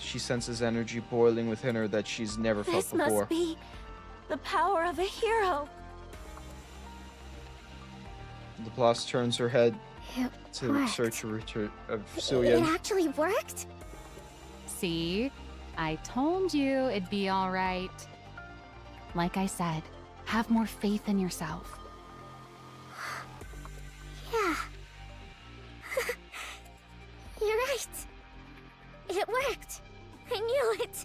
She senses energy boiling within her that she's never felt This before. must be the power of a hero. Laplace turns her head It to worked. search of It Suyin. actually worked? See? I told you it'd be alright. Like I said, have more faith in yourself. Yeah. You're right. It worked. I knew it.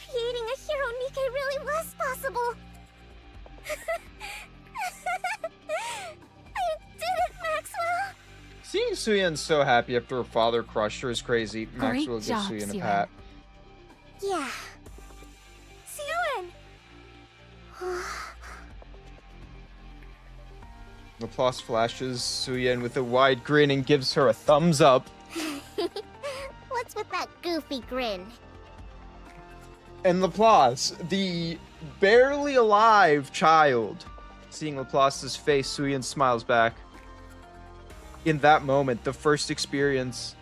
Creating a hero Nikke really was possible. I did it, Maxwell. Seeing Suyin so happy after her father crushed her is crazy. Maxwell gives job, Suyin a Suyin. pat. Yeah. Suyin! Laplace flashes Suyin with a wide grin and gives her a thumbs up. What's with that goofy grin? And Laplace, the barely alive child, seeing Laplace's face, Suyin smiles back. In that moment, the first experiment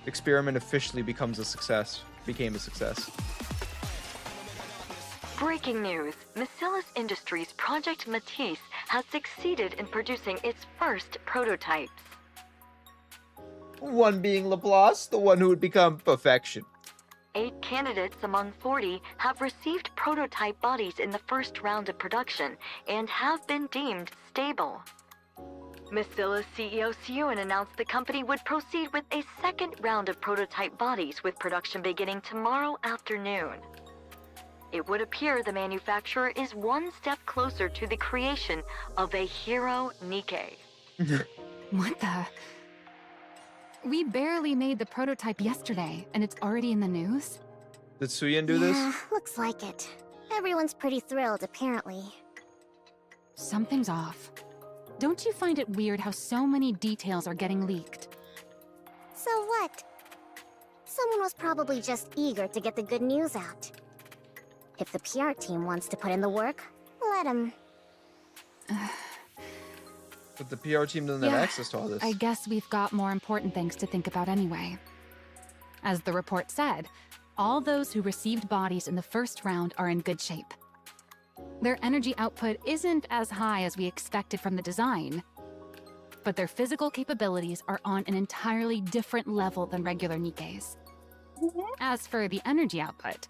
officially became a success. Breaking news. Macilis Industries' Project Matisse has succeeded in producing its first prototypes. One being Laplace, the one who would become perfection. 8 candidates among 40 have received prototype bodies in the first round of production and have been deemed stable. Macilis CEO Suyin announced the company would proceed with a second round of prototype bodies with production beginning tomorrow afternoon. It would appear the manufacturer is one step closer to the creation of a hero Nikke. What the? We barely made the prototype yesterday, and it's already in the news? Did Suyin do Yeah, this? looks like it. Everyone's pretty thrilled, apparently. Something's off. Don't you find it weird how so many details are getting leaked? So what? Someone was probably just eager to get the good news out. If the PR team wants to put in the work, let them. But the PR team doesn't have access to all this. I guess we've got more important things to think about anyway. As the report said, all those who received bodies in the first round are in good shape. Their energy output isn't as high as we expected from the design, but their physical capabilities are on an entirely different level than regular Nikke's. As for the energy output,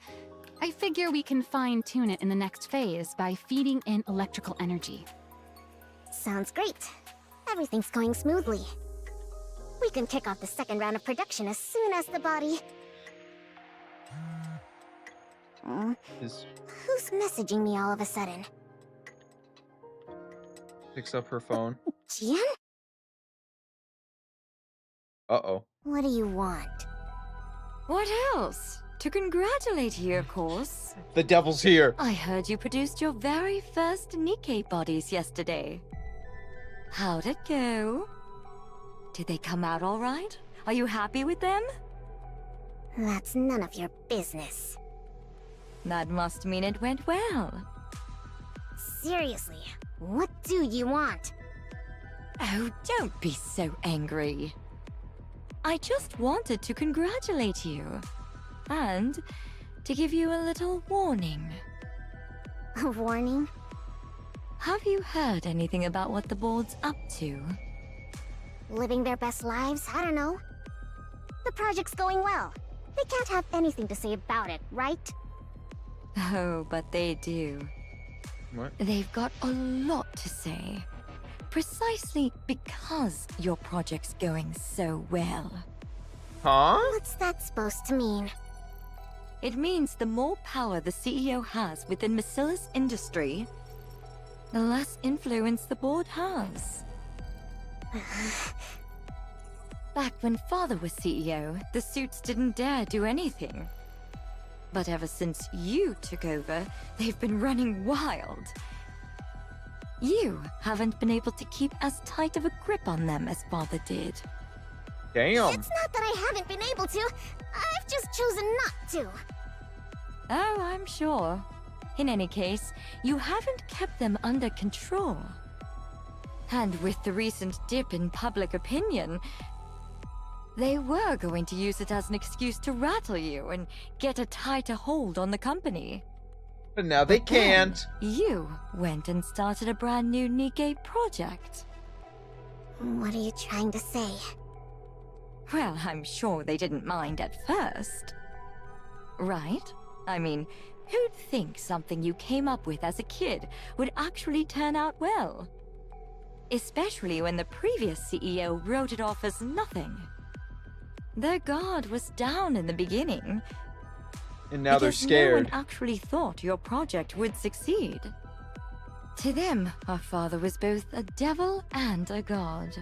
I figure we can fine-tune it in the next phase by feeding in electrical energy. Sounds great. Everything's going smoothly. We can kick off the second round of production as soon as the body... Who's messaging me all of a sudden? Picks up her phone. Jian? Uh-oh. What do you want? What else? To congratulate you, of course. The devil's here. I heard you produced your very first Nikke bodies yesterday. How'd it go? Did they come out all right? Are you happy with them? That's none of your business. That must mean it went well. Seriously, what do you want? Oh, don't be so angry. I just wanted to congratulate you. And to give you a little warning. A warning? Have you heard anything about what the board's up to? Living their best lives? I don't know. The project's going well. They can't have anything to say about it, right? Oh, but they do. What? They've got a lot to say. Precisely because your project's going so well. Huh? What's that supposed to mean? It means the more power the CEO has within Macilis Industry, the less influence the board has. Back when Father was CEO, the suits didn't dare do anything. But ever since you took over, they've been running wild. You haven't been able to keep as tight of a grip on them as Father did. Damn. It's not that I haven't been able to. I've just chosen not to. Oh, I'm sure. In any case, you haven't kept them under control. And with the recent dip in public opinion, they were going to use it as an excuse to rattle you and get a tighter hold on the company. But now they But then can't. You went and started a brand new Nikke project. What are you trying to say? Well, I'm sure they didn't mind at first. Right? I mean, who'd think something you came up with as a kid would actually turn out well? Especially when the previous CEO wrote it off as nothing. Their guard was down in the beginning. And now they're because scared. No one actually thought your project would succeed. To them, our father was both a devil and a god.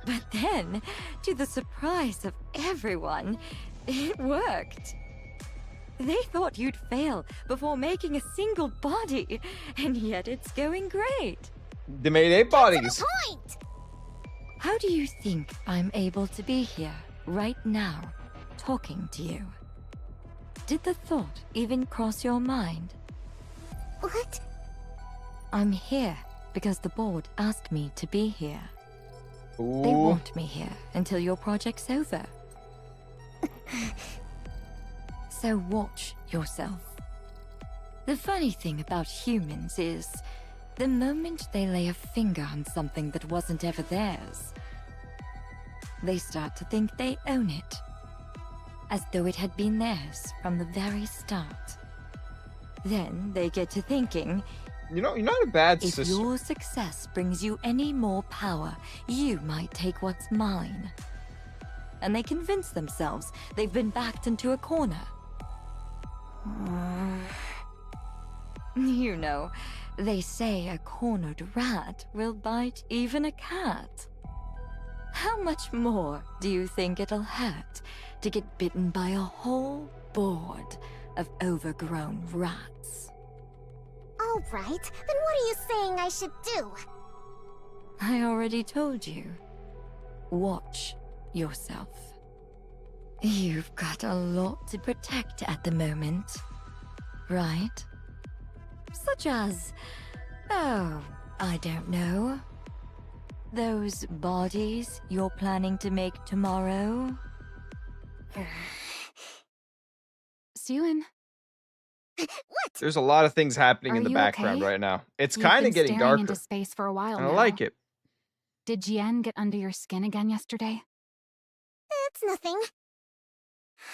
But then, to the surprise of everyone, it worked. They thought you'd fail before making a single body, and yet it's going great. They made 8 bodies. Point! How do you think I'm able to be here, right now, talking to you? Did the thought even cross your mind? What? I'm here because the board asked me to be here. Ooh. They want me here until your project's over. So watch yourself. The funny thing about humans is, the moment they lay a finger on something that wasn't ever theirs, they start to think they own it, as though it had been theirs from the very start. Then they get to thinking, You know, you're not a bad if sister. your success brings you any more power, you might take what's mine. And they convince themselves they've been backed into a corner. You know, they say a cornered rat will bite even a cat. How much more do you think it'll hurt to get bitten by a whole board of overgrown rats? All right, then what are you saying I should do? I already told you. Watch yourself. You've got a lot to protect at the moment, right? Such as, oh, I don't know. Those bodies you're planning to make tomorrow? Suen, What? There's a lot of things happening Are in the you background okay? right now. It's you've kind been of getting staring darker. into space for a while I now. like it. Did Jian get under your skin again yesterday? It's nothing.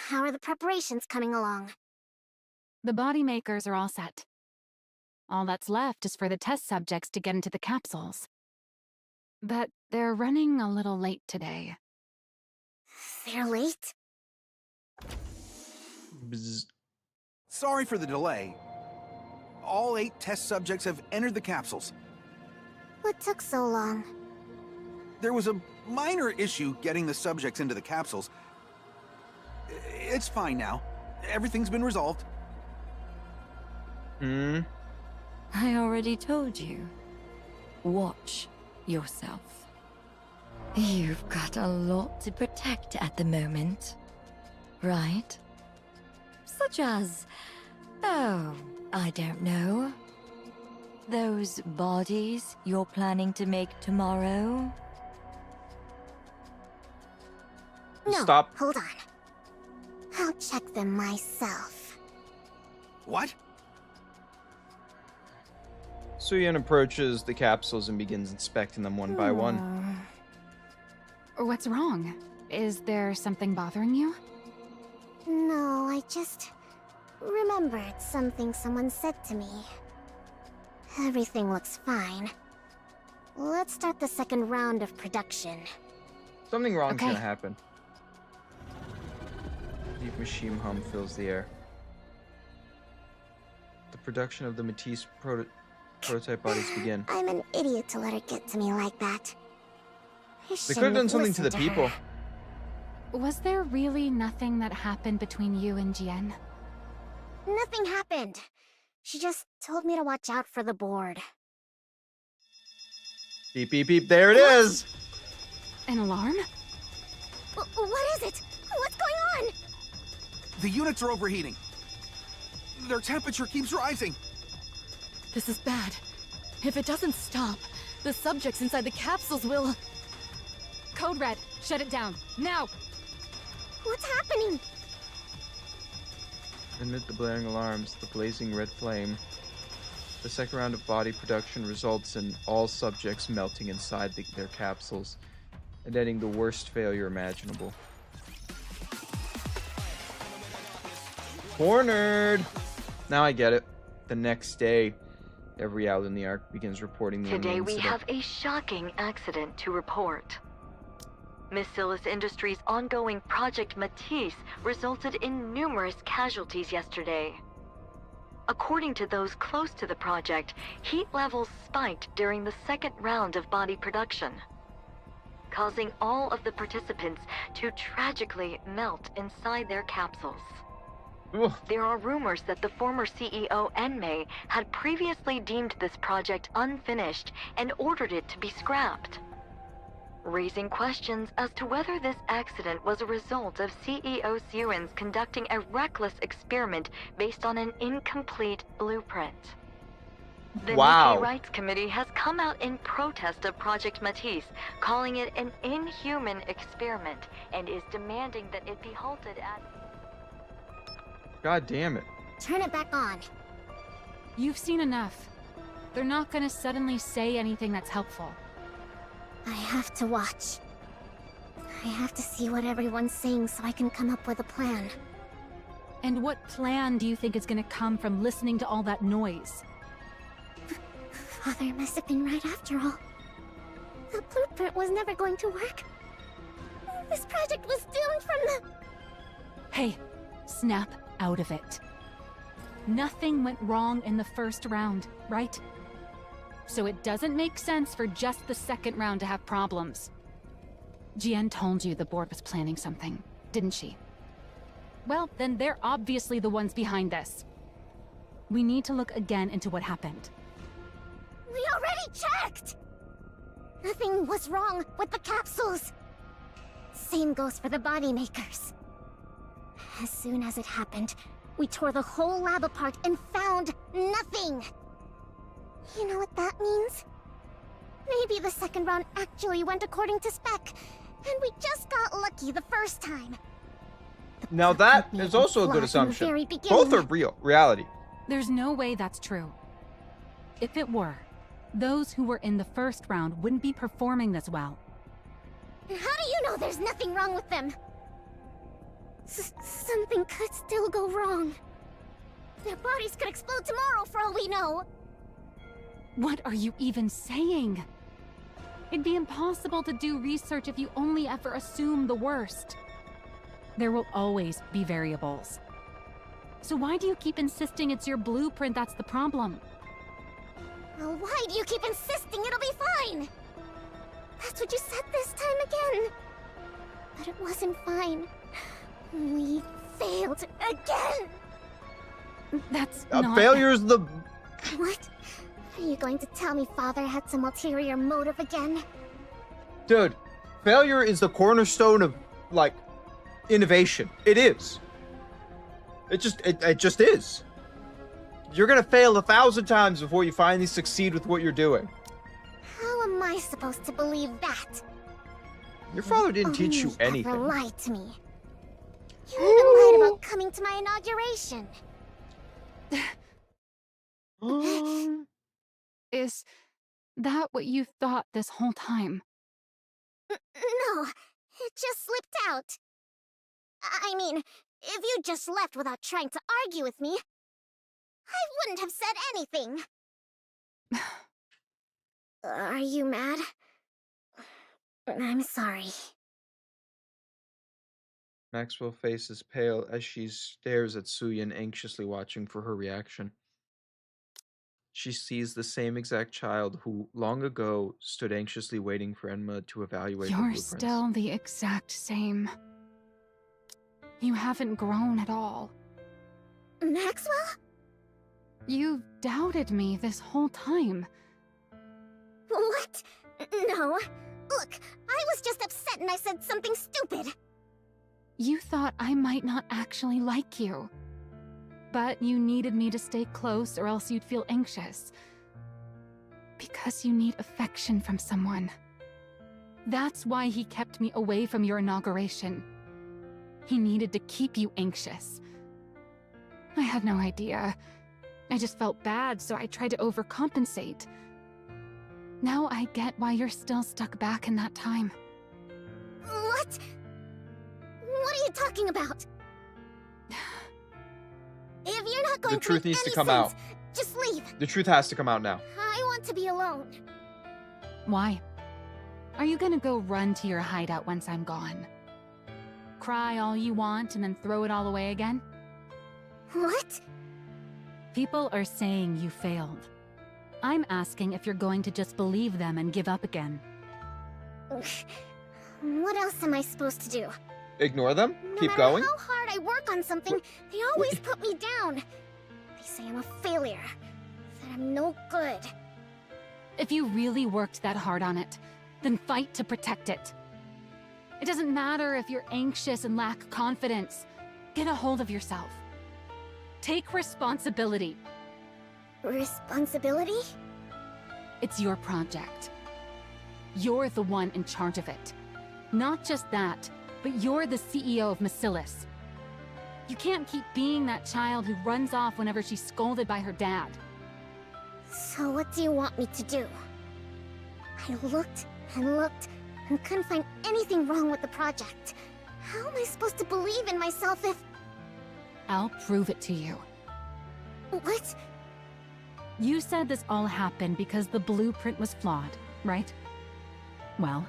How are the preparations coming along? The body makers are all set. All that's left is for the test subjects to get into the capsules. But they're running a little late today. They're late? Bzz. Sorry for the delay. All 8 test subjects have entered the capsules. What took so long? There was a minor issue getting the subjects into the capsules. It's fine now. Everything's been resolved. I already told you. Watch yourself. You've got a lot to protect at the moment, right? Such as, oh, I don't know. Those bodies you're planning to make tomorrow? No, Stop. hold on. I'll check them myself. What? Suyin approaches the capsules and begins inspecting them one by one. What's wrong? Is there something bothering you? No, I just remembered something someone said to me. Everything looks fine. Let's start the second round of production. Something wrong's Okay. gonna happen. Deep machine hum fills the air. The production of the Matisse prototype bodies begin. I'm an idiot to let her get to me like that. They could have done something to the people. Was there really nothing that happened between you and Jian? Nothing happened. She just told me to watch out for the board. Beep, beep, beep. There it is! An alarm? What is it? What's going on? The units are overheating. Their temperature keeps rising. This is bad. If it doesn't stop, the subjects inside the capsules will... Code Red, shut it down, now! What's happening? Amid the blaring alarms, the blazing red flame, the second round of body production results in all subjects melting inside their capsules and ending the worst failure imaginable. Cornered! Now I get it. The next day, every owl in the Ark begins reporting the Today we incident. have a shocking accident to report. Missilus Industries' ongoing Project Matisse resulted in numerous casualties yesterday. According to those close to the project, heat levels spiked during the second round of body production, causing all of the participants to tragically melt inside their capsules. Ugh. There are rumors that the former CEO Enmei had previously deemed this project unfinished and ordered it to be scrapped, raising questions as to whether this accident was a result of CEO Sewins conducting a reckless experiment based on an incomplete blueprint. The Wow. Nikke Rights Committee has come out in protest of Project Matisse, calling it an inhuman experiment, and is demanding that it be halted at... God damn it. Turn it back on. You've seen enough. They're not gonna suddenly say anything that's helpful. I have to watch. I have to see what everyone's saying so I can come up with a plan. And what plan do you think is gonna come from listening to all that noise? Father must have been right after all. The blueprint was never going to work. This project was doomed from the... Hey, snap out of it. Nothing went wrong in the first round, right? So it doesn't make sense for just the second round to have problems. Jian told you the board was planning something, didn't she? Well, then they're obviously the ones behind this. We need to look again into what happened. We already checked! Nothing was wrong with the capsules. Same goes for the body makers. As soon as it happened, we tore the whole lab apart and found nothing. You know what that means? Maybe the second round actually went according to spec, and we just got lucky the first time. Now that is also a good assumption. Both are real. Reality. There's no way that's true. If it were, those who were in the first round wouldn't be performing this well. How do you know there's nothing wrong with them? Something could still go wrong. Their bodies could explode tomorrow for all we know. What are you even saying? It'd be impossible to do research if you only ever assume the worst. There will always be variables. So why do you keep insisting it's your blueprint that's the problem? Well, why do you keep insisting it'll be fine? That's what you said this time again. But it wasn't fine. We failed again. That's not... Failure's the... What? Are you going to tell me Father had some ulterior motive again? Dude, failure is the cornerstone of, like, innovation. It is. It just is. You're gonna fail 1,000 times before you finally succeed with what you're doing. How am I supposed to believe that? Your father didn't teach you Only anything. ever lied to me. You even lied about coming to my inauguration. Is that what you thought this whole time? No, it just slipped out. I mean, if you just left without trying to argue with me, I wouldn't have said anything. Are you mad? I'm sorry. Maxwell's face is pale as she stares at Suyin, anxiously watching for her reaction. She sees the same exact child who, long ago, stood anxiously waiting for Enma to evaluate her You're blueprints. still the exact same. You haven't grown at all. Maxwell? You've doubted me this whole time. What? No. Look, I was just upset and I said something stupid. You thought I might not actually like you. But you needed me to stay close or else you'd feel anxious. Because you need affection from someone. That's why he kept me away from your inauguration. He needed to keep you anxious. I had no idea. I just felt bad, so I tried to overcompensate. Now I get why you're still stuck back in that time. What? What are you talking about? If you're not going The truth to make needs to any come sense, out. just leave. The truth has to come out now. I want to be alone. Why? Are you gonna go run to your hideout once I'm gone? Cry all you want and then throw it all away again? What? People are saying you failed. I'm asking if you're going to just believe them and give up again. What else am I supposed to do? Ignore them? No Keep matter going? how hard I work on something, they always put me down. They say I'm a failure, that I'm no good. If you really worked that hard on it, then fight to protect it. It doesn't matter if you're anxious and lack confidence. Get a hold of yourself. Take responsibility. Responsibility? It's your project. You're the one in charge of it. Not just that, but you're the CEO of Macilis. You can't keep being that child who runs off whenever she's scolded by her dad. So what do you want me to do? I looked and looked and couldn't find anything wrong with the project. How am I supposed to believe in myself if... I'll prove it to you. What? You said this all happened because the blueprint was flawed, right? Well,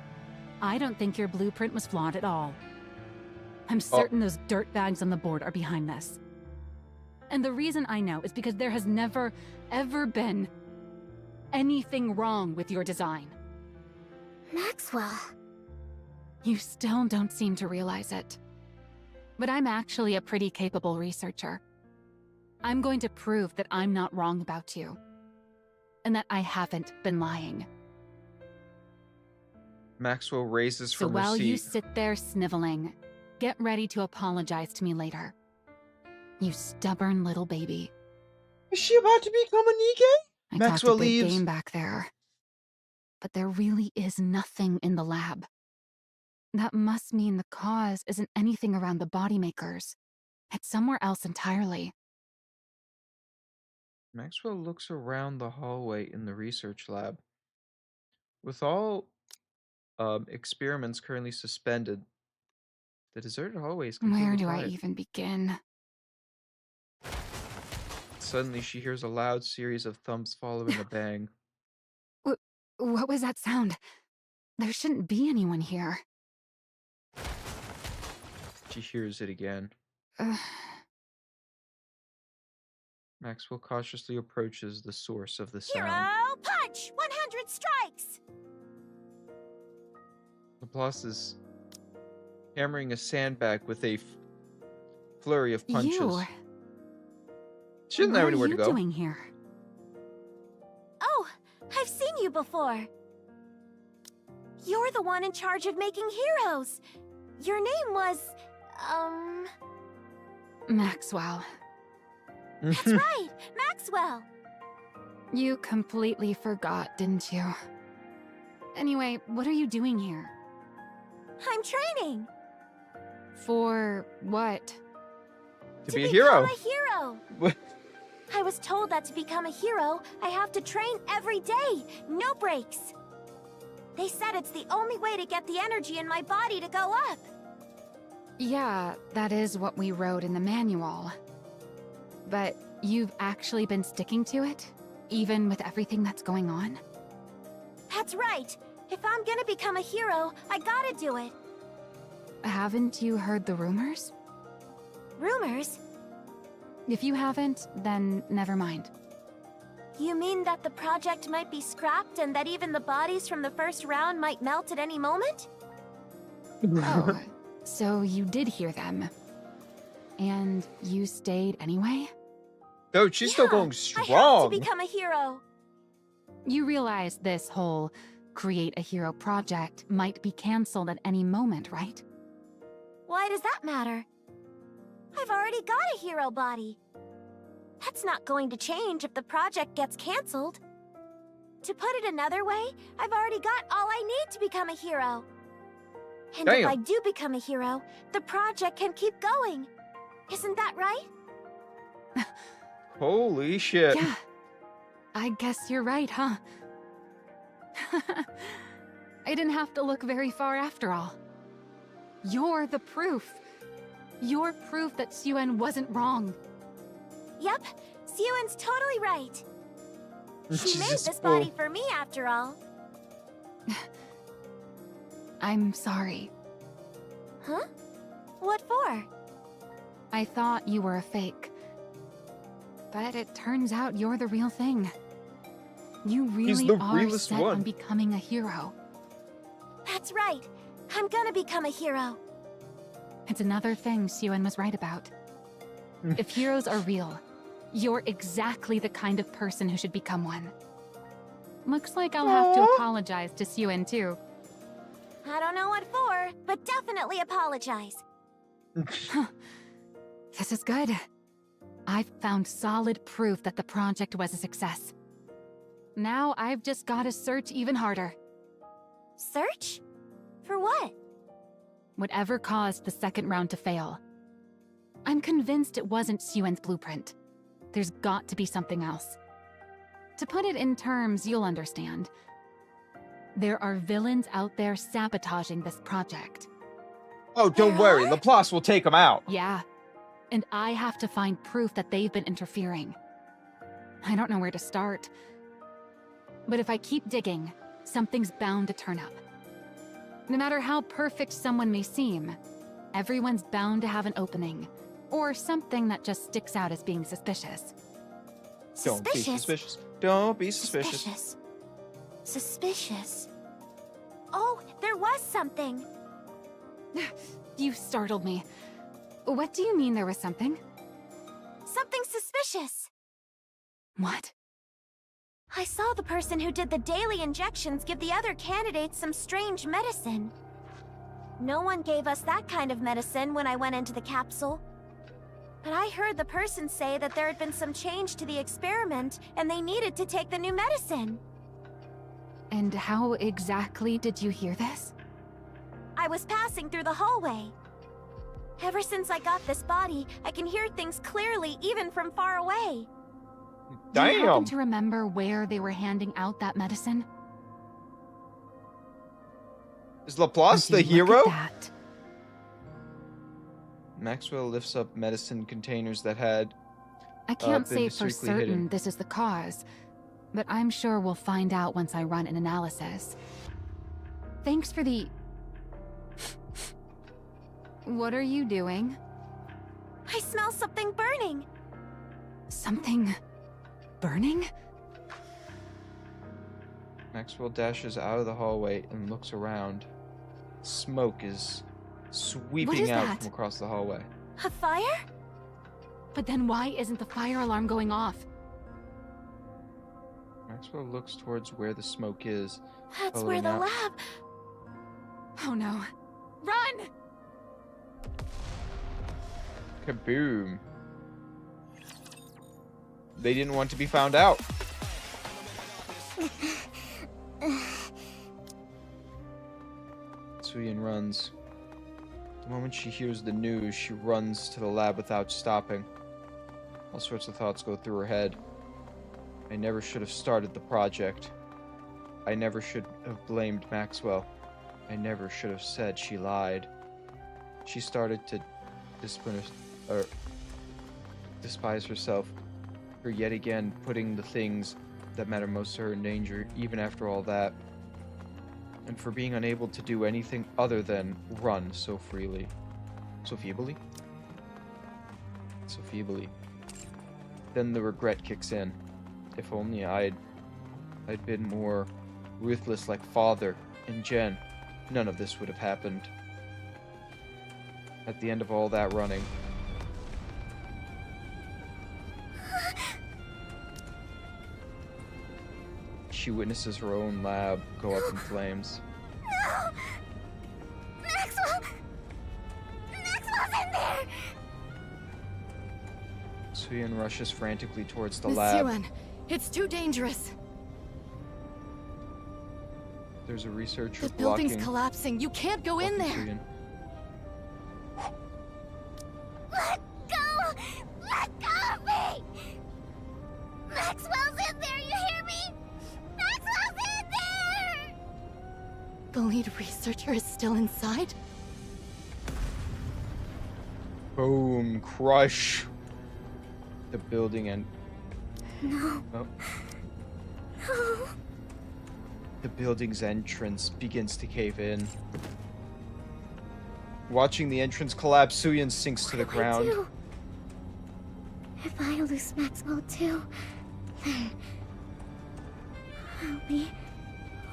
I don't think your blueprint was flawed at all. I'm certain those dirtbags on the board are behind this. And the reason I know is because there has never, ever been anything wrong with your design. Maxwell. You still don't seem to realize it. But I'm actually a pretty capable researcher. I'm going to prove that I'm not wrong about you. And that I haven't been lying. Maxwell raises So from her while seat. you sit there sniveling, get ready to apologize to me later. You stubborn little baby. Is she about to become a Nikke? I Maxwell talked a big leaves. game back there. But there really is nothing in the lab. That must mean the cause isn't anything around the body makers. It's somewhere else entirely. Maxwell looks around the hallway in the research lab. With all experiments currently suspended, the deserted hallway is completely Where do I quiet. even begin? Suddenly, she hears a loud series of thumps following a bang. What was that sound? There shouldn't be anyone here. She hears it again. Maxwell cautiously approaches the source of the sound. Hero punch! 100 strikes! Laplace is hammering a sandbag with a flurry of punches. She doesn't have anywhere to go. What are you doing here? Oh, I've seen you before. You're the one in charge of making heroes. Your name was, Maxwell. That's right, Maxwell. You completely forgot, didn't you? Anyway, what are you doing here? I'm training. For what? To be a hero. Become a hero. I was told that to become a hero, I have to train every day, no breaks. They said it's the only way to get the energy in my body to go up. Yeah, that is what we wrote in the manual. But you've actually been sticking to it? Even with everything that's going on? That's right. If I'm gonna become a hero, I gotta do it. Haven't you heard the rumors? Rumors? If you haven't, then never mind. You mean that the project might be scrapped and that even the bodies from the first round might melt at any moment? Oh, so you did hear them. And you stayed anyway? No, she's still going I have strong. to become a hero. You realize this whole create a hero project might be cancelled at any moment, right? Why does that matter? I've already got a hero body. That's not going to change if the project gets cancelled. To put it another way, I've already got all I need to become a hero. And if Damn. I do become a hero, the project can keep going. Isn't that right? Holy shit. Yeah. I guess you're right, huh? I didn't have to look very far after all. You're the proof. You're proof that Suen wasn't wrong. Yep, Suen's totally right. She She's made just this full. body for me after all. I'm sorry. Huh? What for? I thought you were a fake. But it turns out you're the real thing. You really the are realest set one. on becoming a hero. That's right. I'm gonna become a hero. It's another thing Suen was right about. If heroes are real, you're exactly the kind of person who should become one. Looks like I'll have to apologize to Suen too. I don't know what for, but definitely apologize. This is good. I've found solid proof that the project was a success. Now I've just gotta search even harder. Search? For what? Whatever caused the second round to fail. I'm convinced it wasn't Suen's blueprint. There's got to be something else. To put it in terms you'll understand, there are villains out there sabotaging this project. Oh, don't worry. Laplace will take them out. Yeah, and I have to find proof that they've been interfering. I don't know where to start. But if I keep digging, something's bound to turn up. No matter how perfect someone may seem, everyone's bound to have an opening, or something that just sticks out as being suspicious. Don't be suspicious. Don't be suspicious. Suspicious. Oh, there was something. You startled me. What do you mean there was something? Something suspicious. What? I saw the person who did the daily injections give the other candidates some strange medicine. No one gave us that kind of medicine when I went into the capsule. But I heard the person say that there had been some change to the experiment and they needed to take the new medicine. And how exactly did you hear this? I was passing through the hallway. Ever since I got this body, I can hear things clearly even from far away. Do you happen Damn. to remember where they were handing out that medicine? Is Laplace the Would you look hero? at that? Maxwell lifts up medicine containers that had I can't been say for mysteriously certain hidden. this is the cause, but I'm sure we'll find out once I run an analysis. Thanks for the... What are you doing? I smell something burning. Something... burning? Maxwell dashes out of the hallway and looks around. Smoke is What sweeping is out that? from across the hallway. A fire? But then why isn't the fire alarm going off? Maxwell looks towards where the smoke is. That's where following the out. lab... Oh no. Run! Kaboom. They didn't want to be found out. Suyin runs. The moment she hears the news, she runs to the lab without stopping. All sorts of thoughts go through her head. I never should have started the project. I never should have blamed Maxwell. I never should have said she lied. She started to despise herself for yet again putting the things that matter most to her in danger, even after all that, and for being unable to do anything other than run so freely. So feebly? So feebly. Then the regret kicks in. If only I'd been more ruthless like Father and Jen, none of this would have happened. At the end of all that running, she witnesses her own lab go up in flames. No! Maxwell! Maxwell's in there! Suyin rushes frantically towards the Miss lab. Yuen, it's too dangerous. There's a researcher The building's blocking collapsing. You can't go in there. Suyin. Let go! Let go of me! Maxwell's in there, you hear me? Maxwell's in there! The lead researcher is still inside? Boom, crush. The building and No. oh, No. the building's entrance begins to cave in. Watching the entrance collapse, Suyin sinks to the ground. Do? If I lose Maxwell too, then I'll be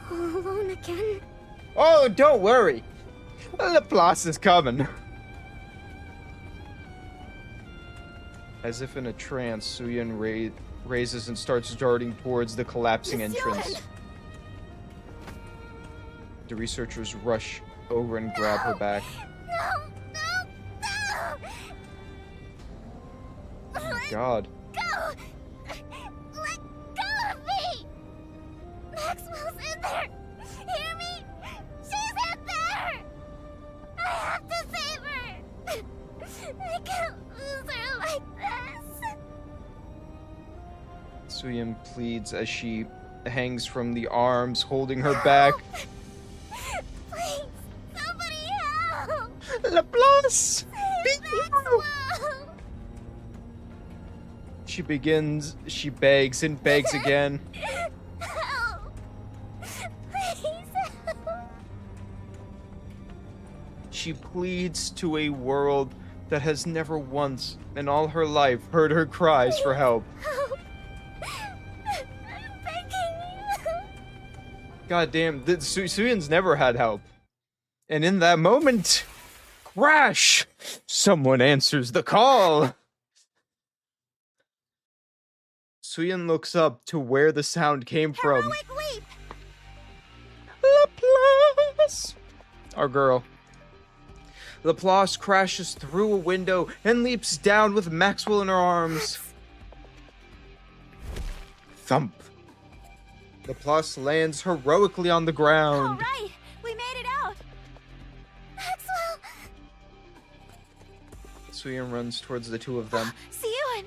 all alone again. Oh, don't worry. Laplace is coming. As if in a trance, Suyin raises and starts darting towards the collapsing Miss entrance. Yuen! The researchers rush over and grab her back. No! No! Oh my god. Go! Let go of me! Maxwell's in there! Hear me? She's in there! I have to save her! I can't lose her like this! Suyin pleads as she hangs from the arms, holding her back. Please, somebody help! Laplace! Maxwell! She begs and begs again. Help! Please help! She pleads to a world that has never once in all her life heard her cries for help. Help! I'm begging you! God damn, Suyin's never had help. And in that moment, crash! Someone answers the call! Suyin looks up to where the sound came from. Heroic leap! Laplace! Our girl. Laplace crashes through a window and leaps down with Maxwell in her arms. Thump. Laplace lands heroically on the ground. Right, we made it out. Maxwell! Suyin runs towards the two of them. See you in.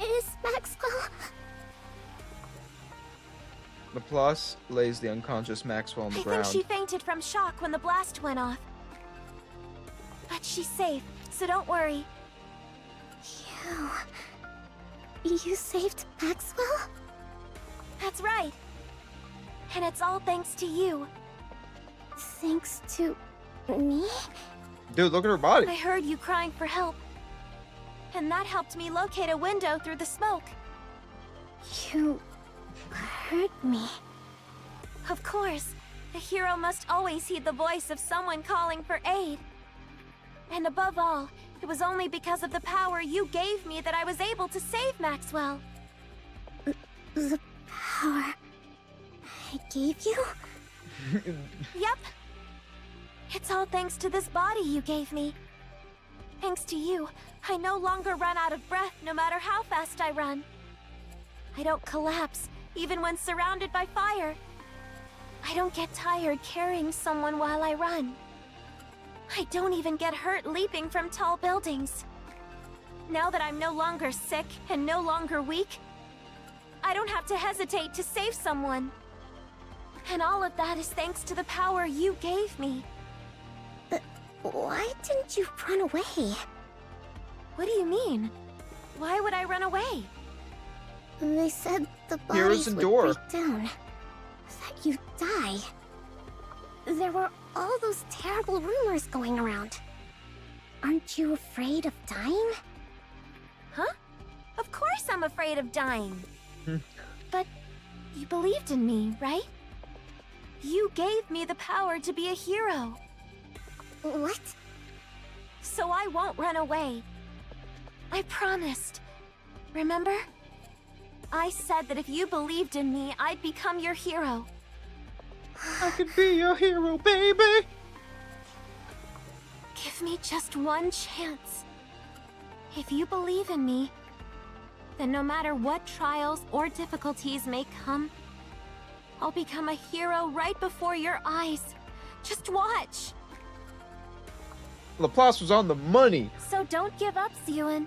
Is Maxwell? Laplace lays the unconscious Maxwell on the I ground. think she fainted from shock when the blast went off. But she's safe, so don't worry. You saved Maxwell? That's right. And it's all thanks to you. Thanks to me? Dude, look at her body. I heard you crying for help. And that helped me locate a window through the smoke. You heard me. Of course. A hero must always heed the voice of someone calling for aid. And above all, it was only because of the power you gave me that I was able to save Maxwell. The power I gave you? Yep. It's all thanks to this body you gave me. Thanks to you, I no longer run out of breath no matter how fast I run. I don't collapse, even when surrounded by fire. I don't get tired carrying someone while I run. I don't even get hurt leaping from tall buildings. Now that I'm no longer sick and no longer weak, I don't have to hesitate to save someone. And all of that is thanks to the power you gave me. Why didn't you run away? What do you mean? Why would I run away? They said the Heroes bodies would endure. break down. That you'd die. There were all those terrible rumors going around. Aren't you afraid of dying? Huh? Of course I'm afraid of dying. But you believed in me, right? You gave me the power to be a hero. What? So I won't run away. I promised. Remember? I said that if you believed in me, I'd become your hero. I could be your hero, baby! Give me just one chance. If you believe in me, then no matter what trials or difficulties may come, I'll become a hero right before your eyes. Just watch. Laplace was on the money. So don't give up, Ziyun.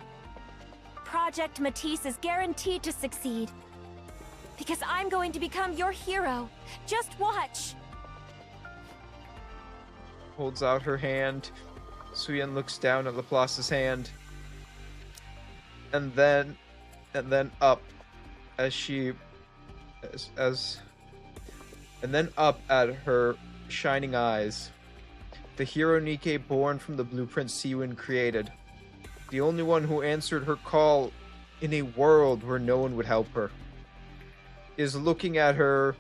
Project Matisse is guaranteed to succeed. Because I'm going to become your hero. Just watch. Holds out her hand. Suyin looks down at Laplace's hand. And then up as she and then up at her shining eyes. The hero Nikke born from the blueprint Ziyun created. The only one who answered her call in a world where no one would help her. Is looking at her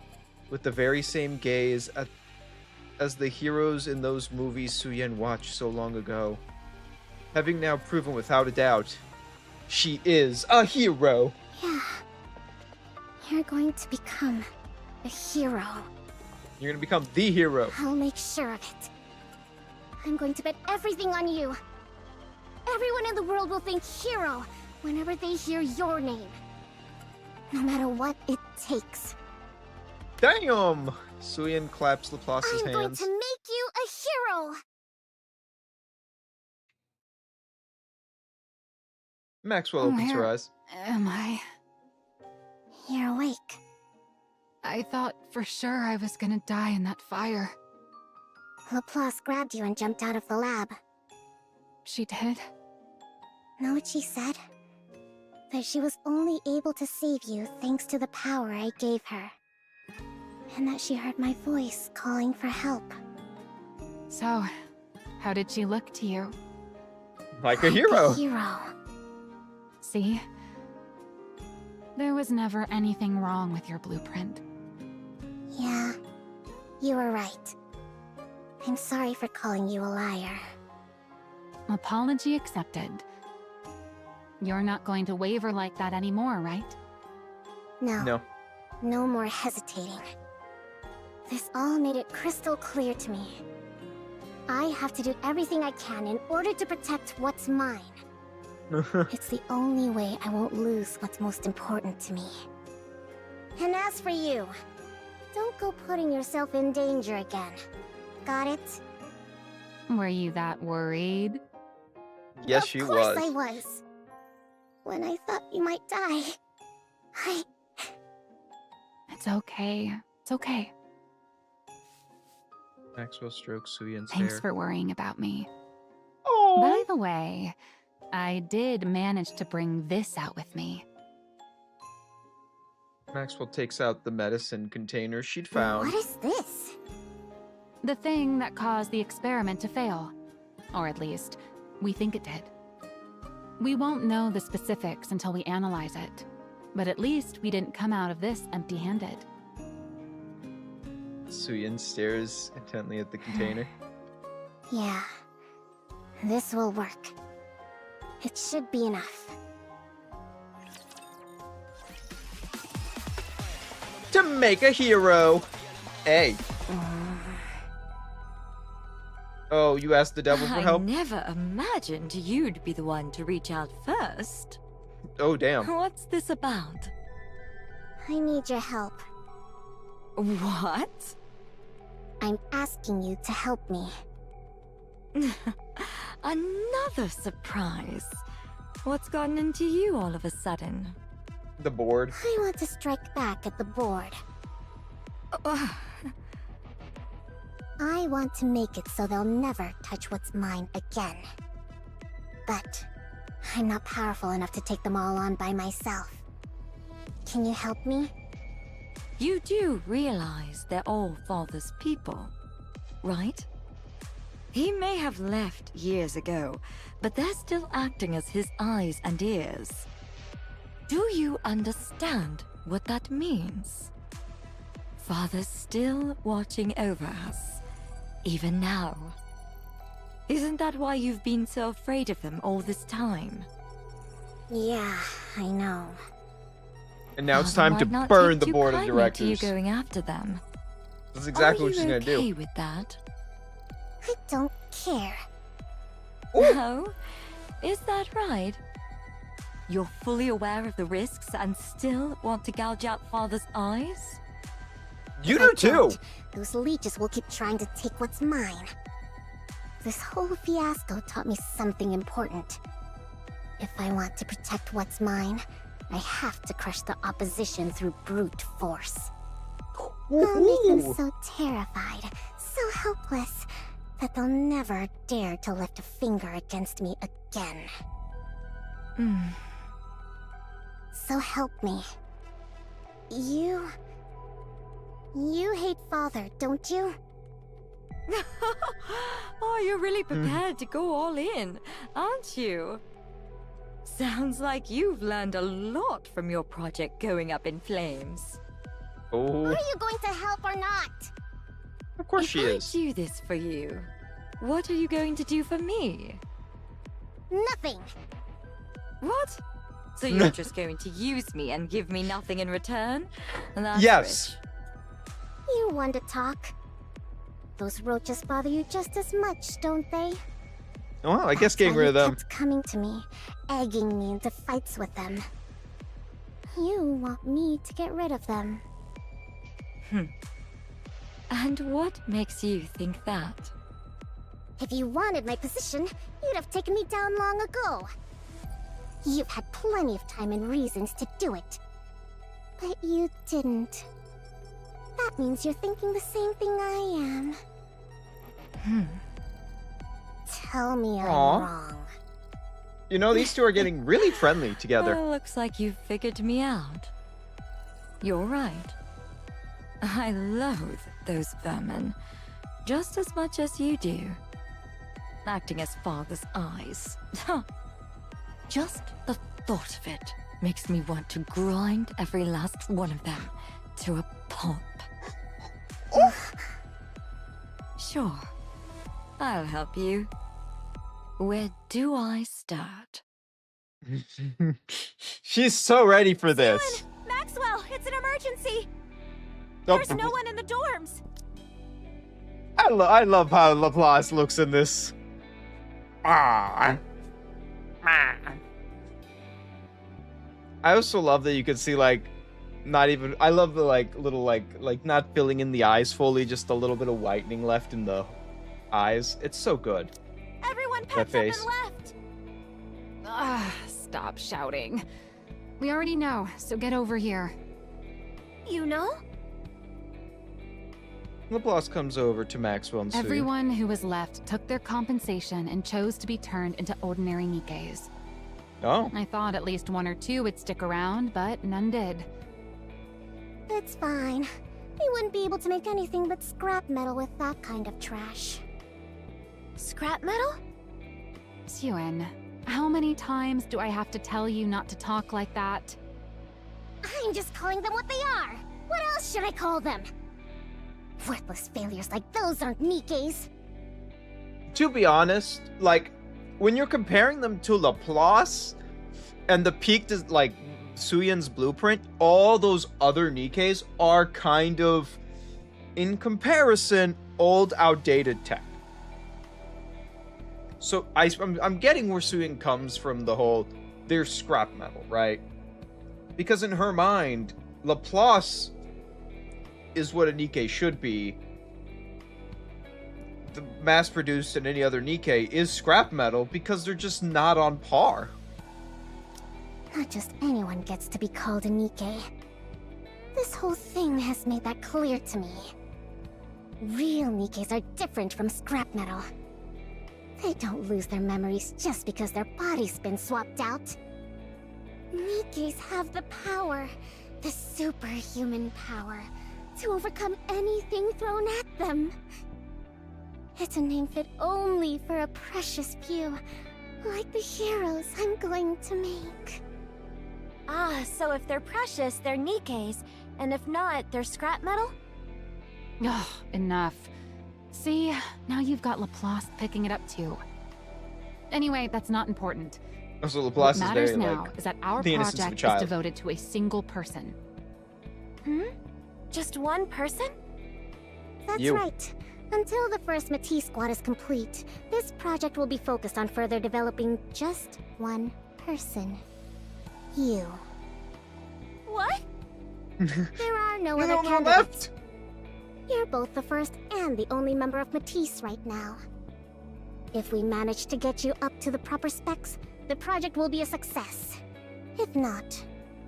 with the very same gaze as the heroes in those movies Suyin watched so long ago. Having now proven without a doubt, she is a hero. Yeah. You're going to become a hero. You're gonna become the hero. I'll make sure of it. I'm going to bet everything on you. Everyone in the world will think hero whenever they hear your name. No matter what it takes. Damn! Suyin claps Laplace's I'm going hands. to make you a hero! Maxwell opens her Where eyes. am I? You're awake. I thought for sure I was gonna die in that fire. Laplace grabbed you and jumped out of the lab. She did? Know what she said? That she was only able to save you thanks to the power I gave her. And that she heard my voice calling for help. So, how did she look to you? Like a hero. A hero. See? There was never anything wrong with your blueprint. Yeah, you were right. I'm sorry for calling you a liar. Apology accepted. You're not going to waver like that anymore, right? No. No. No more hesitating. This all made it crystal clear to me. I have to do everything I can in order to protect what's mine. It's the only way I won't lose what's most important to me. And as for you, don't go putting yourself in danger again. Got it? Were you that worried? Yes, she Of course was. I was. When I thought you might die, It's okay. It's okay. Maxwell strokes Suyin's Thanks hair. for worrying about me. Oh. By the way, I did manage to bring this out with me. Maxwell takes out the medicine container she'd found. What is this? The thing that caused the experiment to fail. Or at least, we think it did. We won't know the specifics until we analyze it. But at least we didn't come out of this empty-handed. Suyin stares intently at the container. Yeah. This will work. It should be enough. To make a hero! Hey. Oh, you asked the devil for help? I never imagined you'd be the one to reach out first. Oh, damn. What's this about? I need your help. What? I'm asking you to help me. Another surprise. What's gotten into you all of a sudden? The board. I want to strike back at the board. I want to make it so they'll never touch what's mine again. But I'm not powerful enough to take them all on by myself. Can you help me? You do realize they're all Father's people, right? He may have left years ago, but they're still acting as his eyes and ears. Do you understand what that means? Father's still watching over us, even now. Isn't that why you've been so afraid of them all this time? Yeah, I know. And now it's Father time to might not burn take the too board of kindly to you directors. going after them. That's exactly what she's Are you gonna do. okay with that? I don't care. Oh, is that right? You're fully aware of the risks and still want to gouge out Father's eyes? You If do I too. don't, those leeches will keep trying to take what's mine. This whole fiasco taught me something important. If I want to protect what's mine, I have to crush the opposition through brute force. I'll make them so terrified, so helpless, that they'll never dare to lift a finger against me again. So help me. You hate Father, don't you? Oh, you're really prepared to go all in, aren't you? Sounds like you've learned a lot from your project going up in flames. Oh. Are you going to help or not? Of course If she I is. do this for you, what are you going to do for me? Nothing. What? So you're just going to use me and give me nothing in return? That's Yes. rich. You want to talk. Those roaches bother you just as much, don't they? Well, I guess getting That's why rid of you them. kept coming to me, egging me into fights with them. You want me to get rid of them. And what makes you think that? If you wanted my position, you'd have taken me down long ago. You've had plenty of time and reasons to do it. But you didn't. That means you're thinking the same thing I am. Tell me I'm Aw. wrong. You know, these two are getting really friendly together. Well, looks like you've figured me out. You're right. I loathe those vermin just as much as you do. Acting as Father's eyes. Just the thought of it makes me want to grind every last one of them to a pulp. Sure, I'll help you. Where do I start? She's so ready for this. Maxwell, it's an emergency! Oh, There's no one in the dorms! I love how Laplace looks in this. Ah. I also love that you can see like not even I love the like little like not filling in the eyes fully, just a little bit of whitening left in the eyes. It's so good. Everyone That packed up face. and left! Stop shouting. We already know, so get over here. You know? Laplace comes over to Maxwell and Sue. Everyone who was left took their compensation and chose to be turned into ordinary Nikkes. Oh. I thought at least one or two would stick around, but none did. It's fine. We wouldn't be able to make anything but scrap metal with that kind of trash. Scrap metal? Suen, how many times do I have to tell you not to talk like that? I'm just calling them what they are. What else should I call them? Worthless failures like those aren't Nikkes. To be honest, like when you're comparing them to Laplace and the peak to like Suyen's blueprint, all those other Nikkes are kind of, in comparison, old, outdated tech. So I'm getting where Suyen comes from the whole, they're scrap metal, right? Because in her mind, Laplace is what a Nikke should be. The mass-produced and any other Nikke is scrap metal because they're just not on par. Not just anyone gets to be called a Nikke. This whole thing has made that clear to me. Real Nikkes are different from scrap metal. They don't lose their memories just because their body's been swapped out. Nikkes have the power, the superhuman power, to overcome anything thrown at them. It's a name fit only for a precious few, like the heroes I'm going to make. Ah, so if they're precious, they're Nikkes, and if not, they're scrap metal? Ugh, enough. See, now you've got Laplace picking it up too. Anyway, that's not important. Also, Laplace What is matters very now like is that our the innocence of a project is child. devoted to a single person. Just one person? That's You. right. Until the first Matisse squad is complete, this project will be focused on further developing just one person. You. What? There are no You're the other only one candidates. left. You're both the first and the only member of Matisse right now. If we manage to get you up to the proper specs, the project will be a success. If not,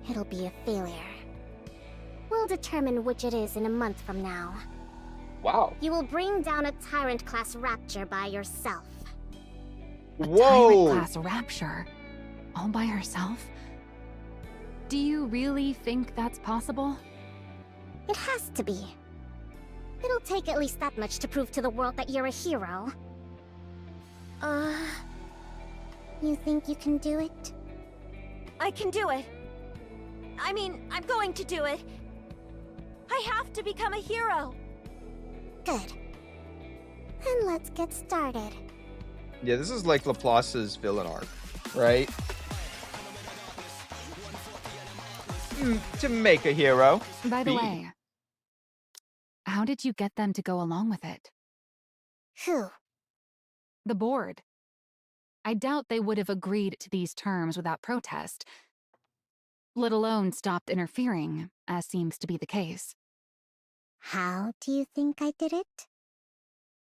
it'll be a failure. We'll determine which it is in a month from now. Wow. You will bring down a Tyrant-class Rapture by yourself. Whoa. Tyrant-class Rapture? All by herself? Do you really think that's possible? It has to be. It'll take at least that much to prove to the world that you're a hero. You think you can do it? I can do it. I mean, I'm going to do it. I have to become a hero. Good. Then let's get started. Yeah, this is like Laplace's villain arc, right? To make a hero. By the way, how did you get them to go along with it? Who? The board. I doubt they would have agreed to these terms without protest, let alone stopped interfering, as seems to be the case. How do you think I did it?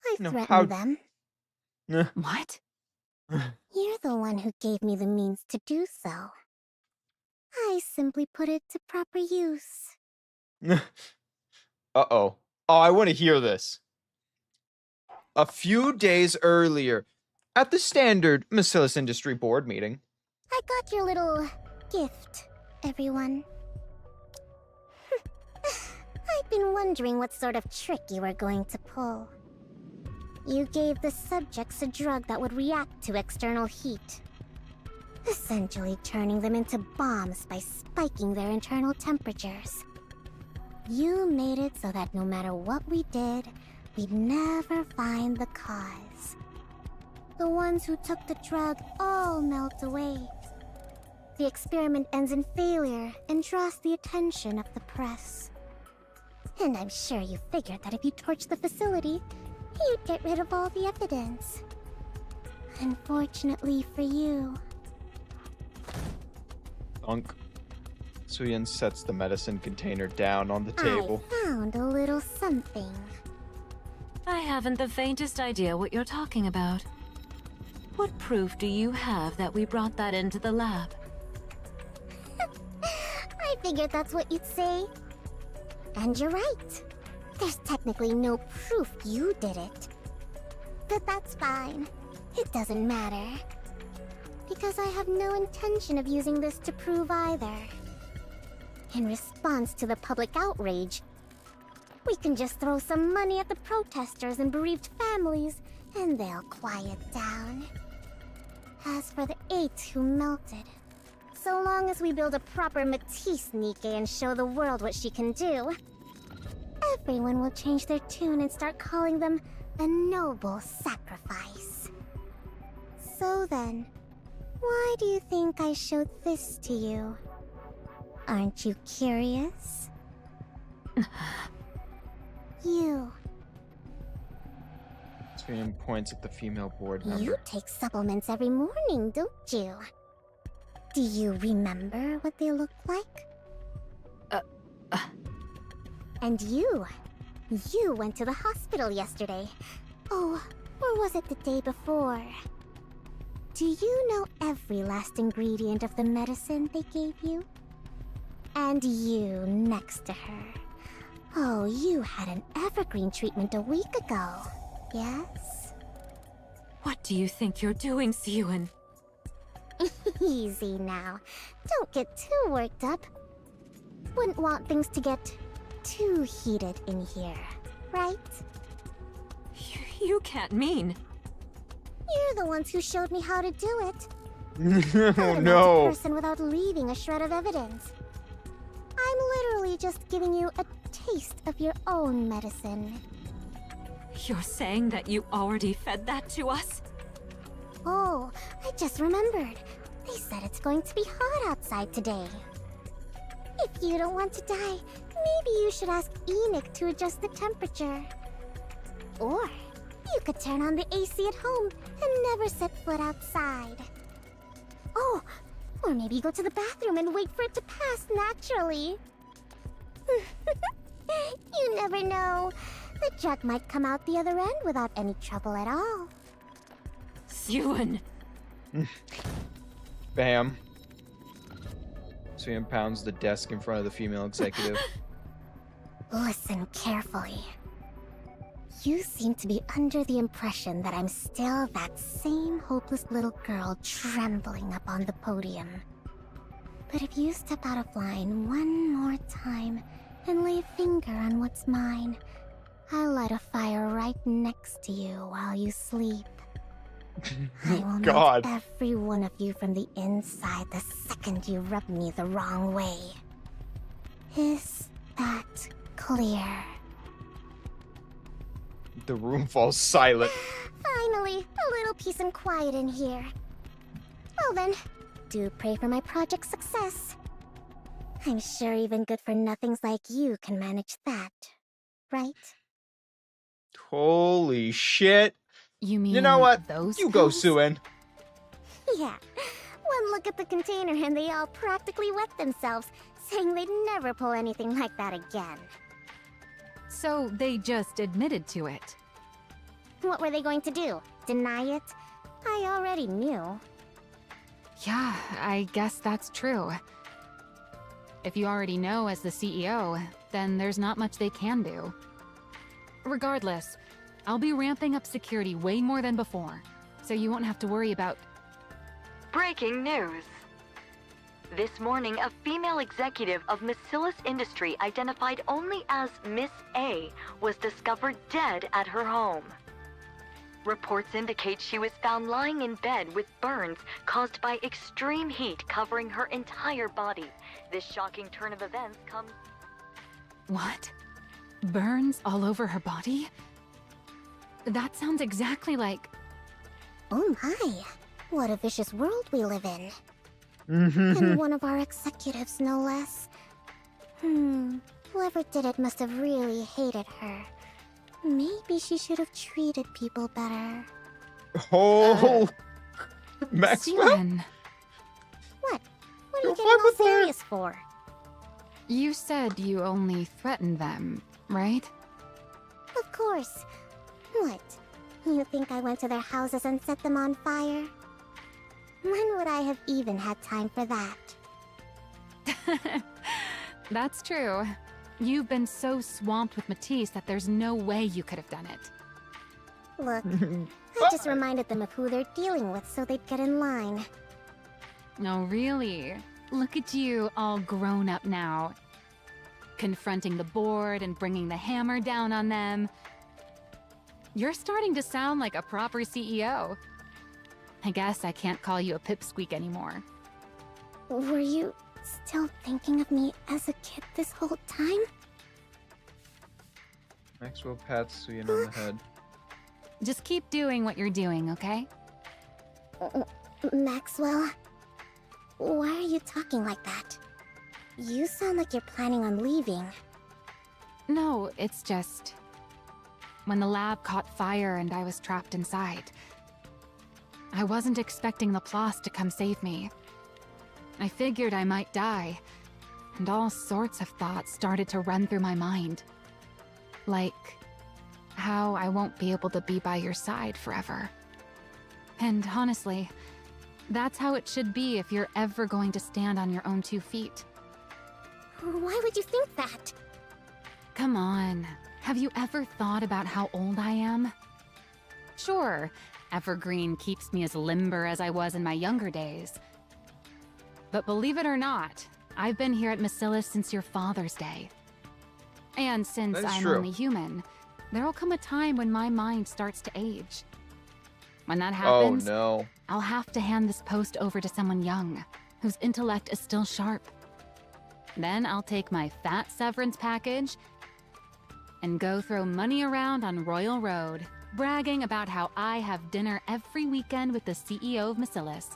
I No, threatened how- them. What? You're the one who gave me the means to do so. I simply put it to proper use. Uh-oh. Oh, I want to hear this. A few days earlier, at the standard Macillus Industry Board meeting. I got your little gift, everyone. I've been wondering what sort of trick you were going to pull. You gave the subjects a drug that would react to external heat, essentially turning them into bombs by spiking their internal temperatures. You made it so that no matter what we did, we'd never find the cause. The ones who took the drug all melt away. The experiment ends in failure and draws the attention of the press. And I'm sure you figured that if you torched the facility, you'd get rid of all the evidence. Unfortunately for you. Unk. Suyin sets the medicine container down on the table. I found a little something. I haven't the faintest idea what you're talking about. What proof do you have that we brought that into the lab? I figured that's what you'd say. And you're right. There's technically no proof you did it. But that's fine. It doesn't matter. Because I have no intention of using this to prove either. In response to the public outrage, we can just throw some money at the protesters and bereaved families, and they'll quiet down. As for the 8 who melted, so long as we build a proper Matisse Nikke and show the world what she can do, everyone will change their tune and start calling them a noble sacrifice. So then, why do you think I showed this to you? Aren't you curious? You. Suyin points at the female board member. You take supplements every morning, don't you? Do you remember what they look like? And you went to the hospital yesterday. Oh, or was it the day before? Do you know every last ingredient of the medicine they gave you? And you next to her. Oh, you had an evergreen treatment a week ago, yes? What do you think you're doing, Suyin? Easy now. Don't get too worked up. Wouldn't want things to get too heated in here, right? You can't mean. You're the ones who showed me how to do it. Oh A no. person without leaving a shred of evidence. I'm literally just giving you a taste of your own medicine. You're saying that you already fed that to us? Oh, I just remembered. They said it's going to be hot outside today. If you don't want to die, maybe you should ask Enoch to adjust the temperature. Or you could turn on the AC at home and never set foot outside. Oh, Or maybe go to the bathroom and wait for it to pass naturally. You never know. The jug might come out the other end without any trouble at all. Suen! Bam. Suen pounds the desk in front of the female executive. Listen carefully. You seem to be under the impression that I'm still that same hopeless little girl trembling up on the podium. But if you step out of line one more time and lay a finger on what's mine, I'll light a fire right next to you while you sleep. I will God. melt every one of you from the inside the second you rub me the wrong way. Is that clear? The room falls silent. Finally, a little peace and quiet in here. Well then, do pray for my project's success. I'm sure even good-for-nothings like you can manage that, right? Holy shit. You mean You know what? those You go, pills? Suen. Yeah. One look at the container and they all practically wet themselves, saying they'd never pull anything like that again. So they just admitted to it. What were they going to do? Deny it? I already knew. Yeah, I guess that's true. If you already know as the CEO, then there's not much they can do. Regardless, I'll be ramping up security way more than before, so you won't have to worry about... Breaking news. This morning, a female executive of Macilis Industry identified only as Miss A was discovered dead at her home. Reports indicate she was found lying in bed with burns caused by extreme heat covering her entire body. This shocking turn of events comes... What? Burns all over her body? That sounds exactly like... Oh my, what a vicious world we live in. And one of our executives, no less. Whoever did it must have really hated her. Maybe she should have treated people better. Oh, Maxwell? Suen, What? What are you You're getting fine all with that? serious for? you said you only threatened them, right? Of course. What? You think I went to their houses and set them on fire? When would I have even had time for that? That's true. You've been so swamped with Matisse that there's no way you could have done it. Look, I just reminded them of who they're dealing with so they'd get in line. No, really. Look at you, all grown up now. Confronting the board and bringing the hammer down on them. You're starting to sound like a proper CEO. I guess I can't call you a pipsqueak anymore. Were you still thinking of me as a kid this whole time? Maxwell pats Suen on the head. Just keep doing what you're doing, okay? Maxwell? Why are you talking like that? You sound like you're planning on leaving. No, it's just... When the lab caught fire and I was trapped inside, I wasn't expecting Laplace to come save me. I figured I might die, and all sorts of thoughts started to run through my mind. Like, how I won't be able to be by your side forever. And honestly, that's how it should be if you're ever going to stand on your own 2 feet. Why would you think that? Come on, have you ever thought about how old I am? Sure, Evergreen keeps me as limber as I was in my younger days. But believe it or not, I've been here at Macilis since your father's day. And since That is I'm true. only human, there'll come a time when my mind starts to age. When that Oh happens, no. I'll have to hand this post over to someone young, whose intellect is still sharp. Then I'll take my fat severance package and go throw money around on Royal Road, bragging about how I have dinner every weekend with the CEO of Macilis.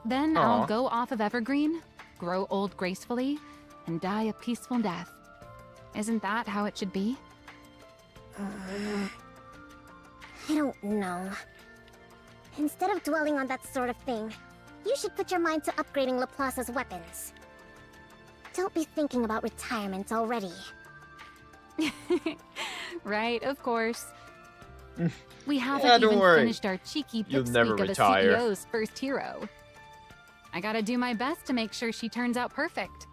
Then I'll Aw. go off of Evergreen, grow old gracefully, and die a peaceful death. Isn't that how it should be? I don't know. Instead of dwelling on that sort of thing, you should put your mind to upgrading Laplace's weapons. Don't be thinking about retirement already. Right, of course. We haven't don't even worry. finished our cheeky You'll pick never speak of a retire. CEO's first hero. I gotta do my best to make sure she turns out perfect.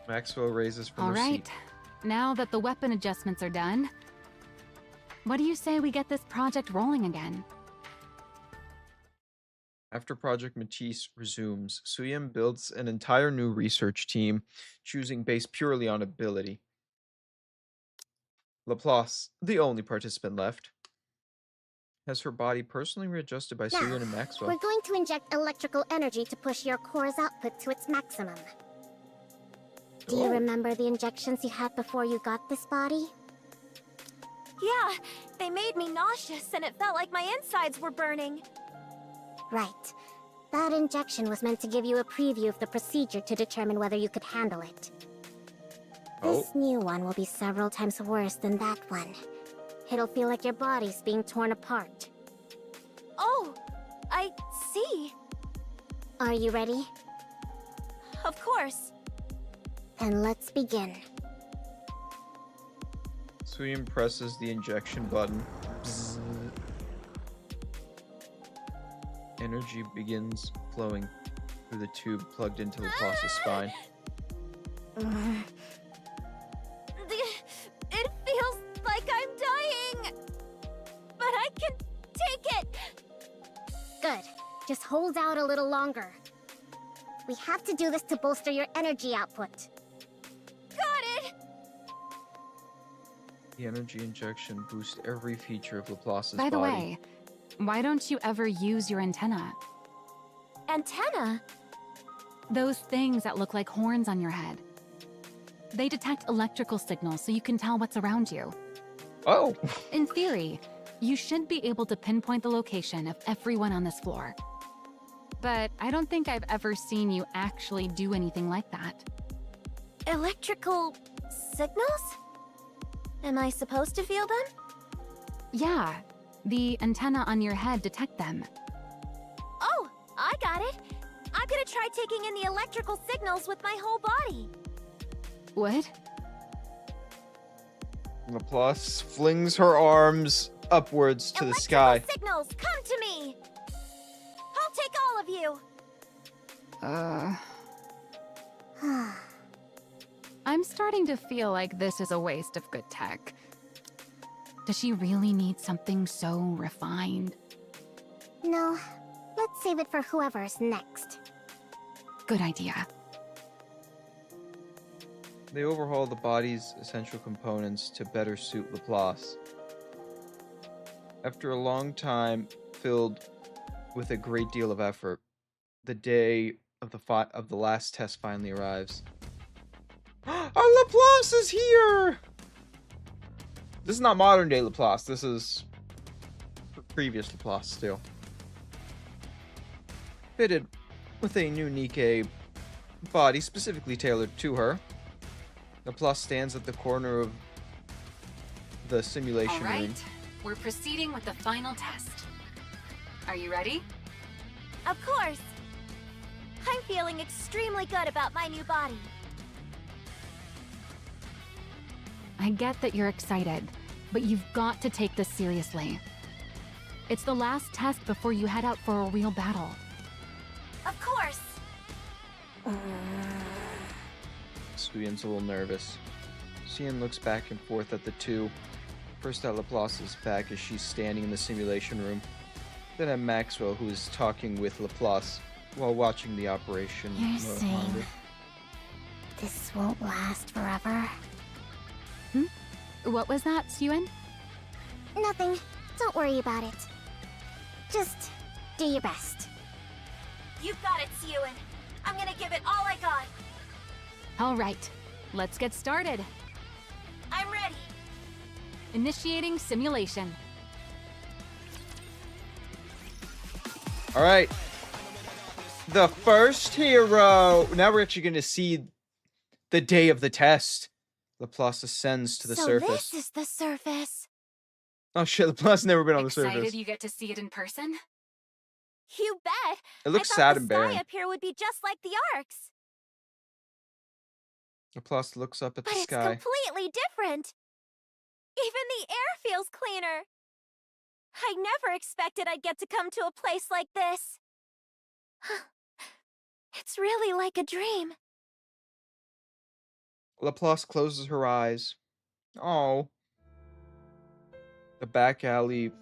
Maxwell raises from All her right, seat. now that the weapon adjustments are done, what do you say we get this project rolling again? After Project Matisse resumes, Suyem builds an entire new research team, choosing based purely on ability. Laplace, the only participant left, has her body personally readjusted by Now, Suyen and Maxwell. we're going to inject electrical energy to push your core's output to its maximum. Do you remember the injections you had before you got this body? Yeah, they made me nauseous and it felt like my insides were burning. Right. That injection was meant to give you a preview of the procedure to determine whether you could handle it. This new one will be several times worse than that one. It'll feel like your body's being torn apart. Oh, I see. Are you ready? Of course. Then let's begin. Suyen presses the injection button. Bzzz. Energy begins flowing through the tube plugged into Laplace's spine. It feels like I'm dying. But I can take it. Good. Just hold out a little longer. We have to do this to bolster your energy output. Got it. The energy injection boosts every feature of Laplace's By the body. way, why don't you ever use your antenna? Antenna? Those things that look like horns on your head. They detect electrical signals so you can tell what's around you. Oh! In theory, you should be able to pinpoint the location of everyone on this floor. But I don't think I've ever seen you actually do anything like that. Electrical signals? Am I supposed to feel them? Yeah, the antenna on your head detect them. Oh, I got it. I'm gonna try taking in the electrical signals with my whole body. What? Laplace flings her arms upwards to the sky. Signals, come to me. I'll take all of you. I'm starting to feel like this is a waste of good tech. Does she really need something so refined? No, let's save it for whoever's next. Good idea. They overhaul the body's essential components to better suit Laplace. After a long time filled with a great deal of effort, the day of the last test finally arrives. Our Laplace is here! This is not modern day Laplace. This is previous Laplace still. Fitted with a new Nikke body specifically tailored to her, Laplace stands at the corner of the simulation All right, room. we're proceeding with the final test. Are you ready? Of course. I'm feeling extremely good about my new body. I get that you're excited, but you've got to take this seriously. It's the last test before you head out for a real battle. Of course. Suyen's a little nervous. Suyen looks back and forth at the two. First at Laplace's back as she's standing in the simulation room. Then at Maxwell, who is talking with Laplace while watching the operation. You're saying this won't last forever? What was that, Suyen? Nothing. Don't worry about it. Just do your best. You got it, Siyun. I'm gonna give it all I got. All right, let's get started. I'm ready. Initiating simulation. All right. The first hero. Now we're actually going to see the day of the test. Laplace ascends to the surface. This is the surface. Oh shit, Laplace never been on the Excited surface. you get to see it in person? You bet. It looks I sad thought and the sky barren. up here would be just like the Arks. Laplace looks up at But the it's sky. completely different. Even the air feels cleaner. I never expected I'd get to come to a place like this. It's really like a dream. Laplace closes her eyes. Oh. The back alley,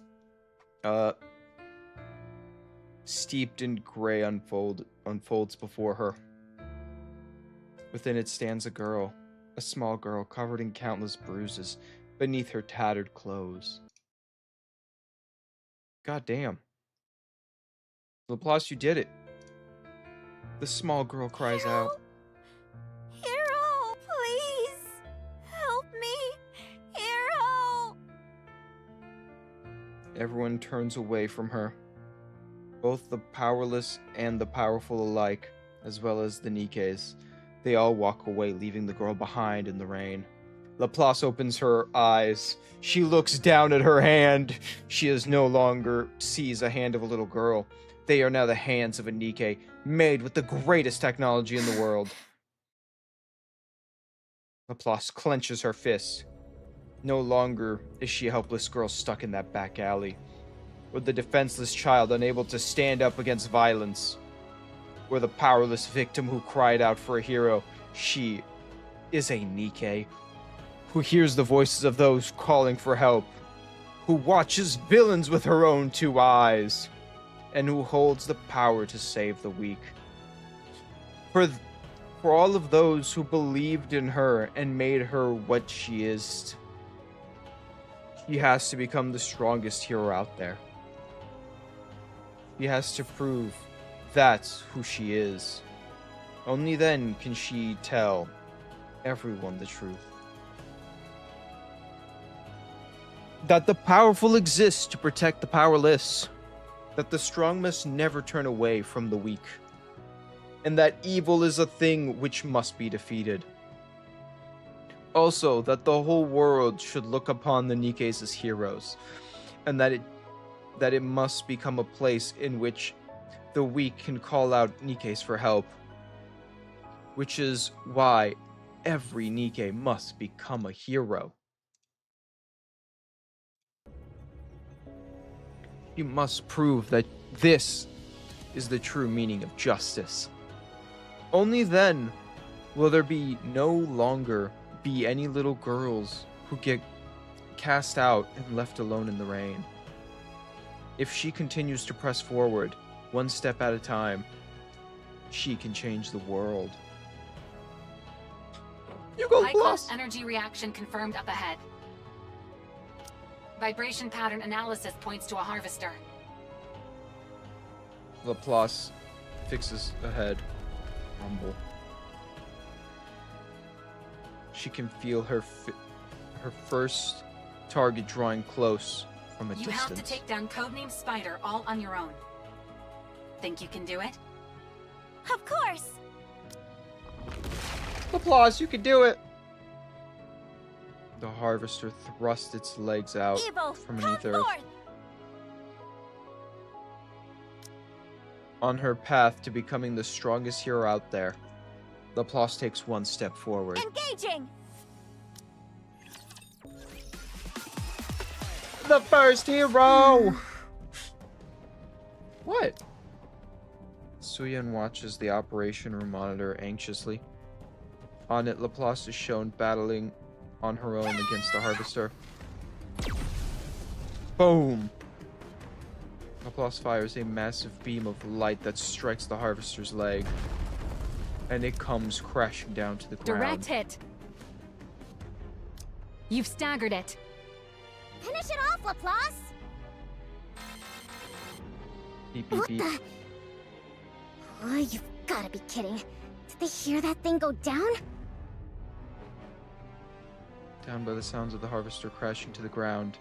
steeped in gray unfolds before her. Within it stands a girl, a small girl covered in countless bruises beneath her tattered clothes. God damn. Laplace, you did it. The small girl cries out. Hero, please! Help me! Hero! Everyone turns away from her. Both the powerless and the powerful alike, as well as the Nikkes. They all walk away, leaving the girl behind in the rain. Laplace opens her eyes. She looks down at her hand. She is no longer sees a hand of a little girl. They are now the hands of a Nikke, made with the greatest technology in the world. Laplace clenches her fist. No longer is she a helpless girl stuck in that back alley, or the defenseless child unable to stand up against violence, or the powerless victim who cried out for a hero. She is a Nikke, who hears the voices of those calling for help, who watches villains with her own two eyes, and who holds the power to save the weak. For all of those who believed in her and made her what she is, she has to become the strongest hero out there. She has to prove that's who she is. Only then can she tell everyone the truth. That the powerful exist to protect the powerless. That the strong must never turn away from the weak. And that evil is a thing which must be defeated. Also, that the whole world should look upon the Nikkes as heroes. And that it must become a place in which the weak can call out Nikkes for help. Which is why every Nikke must become a hero. You must prove that this is the true meaning of justice. Only then will there be no longer be any little girls who get cast out and left alone in the rain. If she continues to press forward, one step at a time, she can change the world. You go, High-class energy reaction confirmed up ahead. Vibration pattern analysis points to a harvester. Laplace fixes ahead. Rumble. She can feel her first target drawing close from a distance. You have to take down Codename Spider all on your own. Think you can do it? Of course! Laplace, you can do it! The harvester thrust its legs out Evil, from beneath Earth. forth! On her path to becoming the strongest hero out there, Laplace takes one step forward. Engaging! The first hero! What? Suyan watches the operation room monitor anxiously. On it, Laplace is shown battling on her own against the harvester. Boom! Laplace fires a massive beam of light that strikes the harvester's leg, and it comes crashing down to the ground. Direct hit. You've staggered it. Finish it off, Laplace! Beep, beep, beep. What the? Oh, you've gotta be kidding. Did they hear that thing go down? Down by the sounds of the harvester crashing to the ground,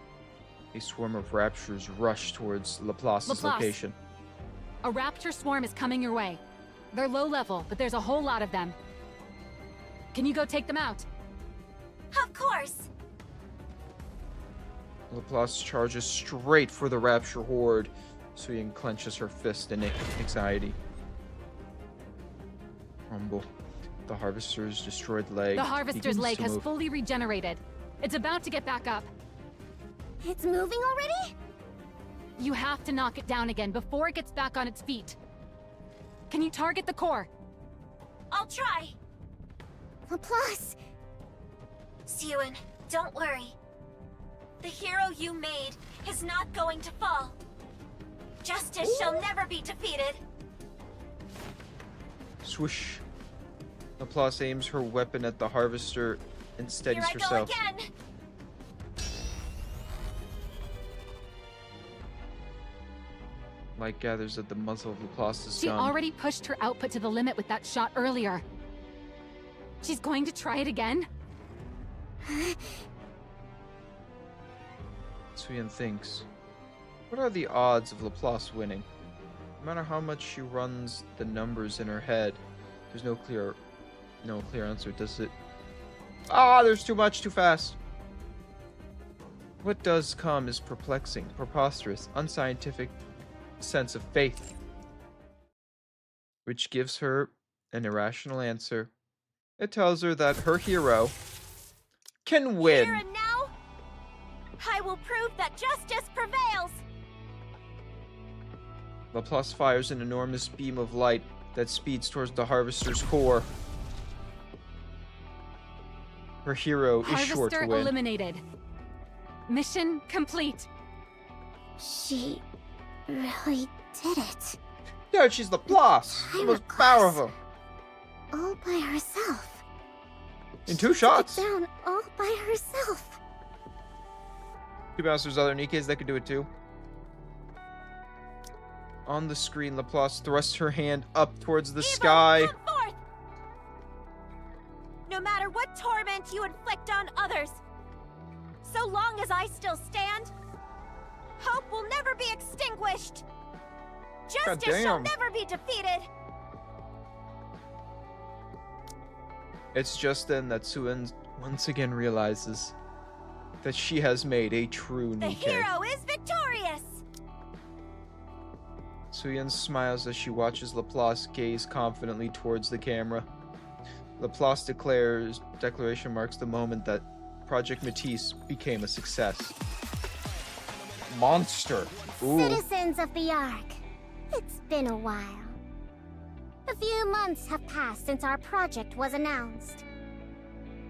a swarm of raptures rush towards Laplace's location. A raptor swarm is coming your way. They're low level, but there's a whole lot of them. Can you go take them out? Of course! Laplace charges straight for the rapture horde, Suyin clenches her fist in anxiety. Rumble. The harvester's destroyed leg. The harvester's begins leg to has move. fully regenerated. It's about to get back up. It's moving already? You have to knock it down again before it gets back on its feet. Can you target the core? I'll try. Plus, Suyin, don't worry. The hero you made is not going to fall. Justice shall never be defeated. Swoosh. Laplace aims her weapon at the harvester and steadies Here I herself. go again. Light gathers at the muzzle of Laplace's She gun. already pushed her output to the limit with that shot earlier. She's going to try it again? Suyin thinks. What are the odds of Laplace winning? No matter how much she runs the numbers in her head, there's no clear answer, does it? Ah, there's too much, too fast. What does come is perplexing, preposterous, unscientific sense of faith, which gives her an irrational answer. It tells her that her hero can win. Here and now, I will prove that justice prevails. Laplace fires an enormous beam of light that speeds towards the harvester's core. Her hero is sure to Harvester win. eliminated. Mission complete. she really did it. Yeah, she's Laplace, the most powerful. All by herself. In 2 shots. Down all by herself. To be honest, there's other Nikkes that could do it too. On the screen, Laplace thrusts her hand up towards the sky. Come forth! No matter what torment you inflict on others, so long as I still stand, hope will never be extinguished. Justice shall Goddamn. never be defeated. It's just then that Suyin once again realizes that she has made a true The Nikke. hero is victorious. Suyin smiles as she watches Laplace gaze confidently towards the camera. Laplace declaration marks the moment that Project Matisse became a success. Monster. Ooh. Citizens of the Ark, it's been a while. A few months have passed since our project was announced.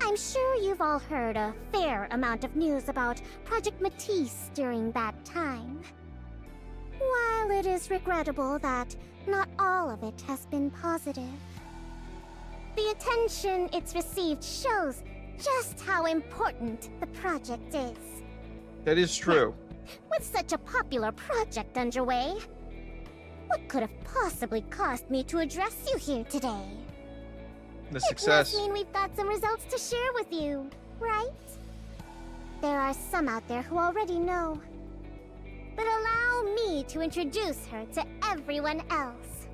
I'm sure you've all heard a fair amount of news about Project Matisse during that time. While it is regrettable that not all of it has been positive, the attention it's received shows just how important the project is. That is true. With such a popular project underway, what could have possibly caused me to address you here today? The It success. must mean we've got some results to share with you, right? There are some out there who already know. But allow me to introduce her to everyone else.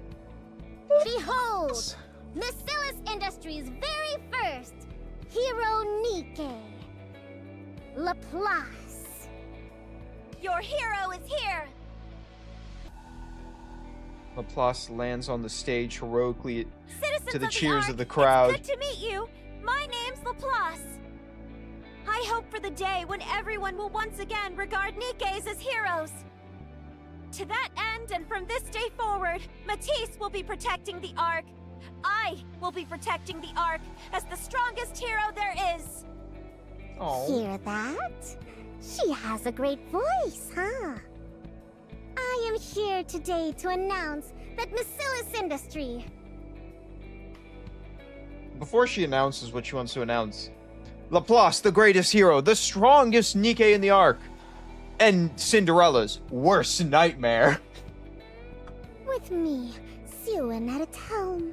Behold, Miscellus Industries' very first hero Nikke, Laplace. Your hero is here. Laplace lands on the stage heroically Citizens to the of cheers Ark, of the crowd. It's good to meet you. My name's Laplace. I hope for the day when everyone will once again regard Nikkes as heroes. To that end, and from this day forward, Matisse will be protecting the Ark. I will be protecting the Ark as the strongest hero there is. Hear that? She has a great voice, huh? I am here today to announce that Miscellus Industry... Before she announces what she wants to announce, Laplace, the greatest hero, the strongest Nikke in the Ark, and Cinderella's worst nightmare. With me, Suyin at its helm,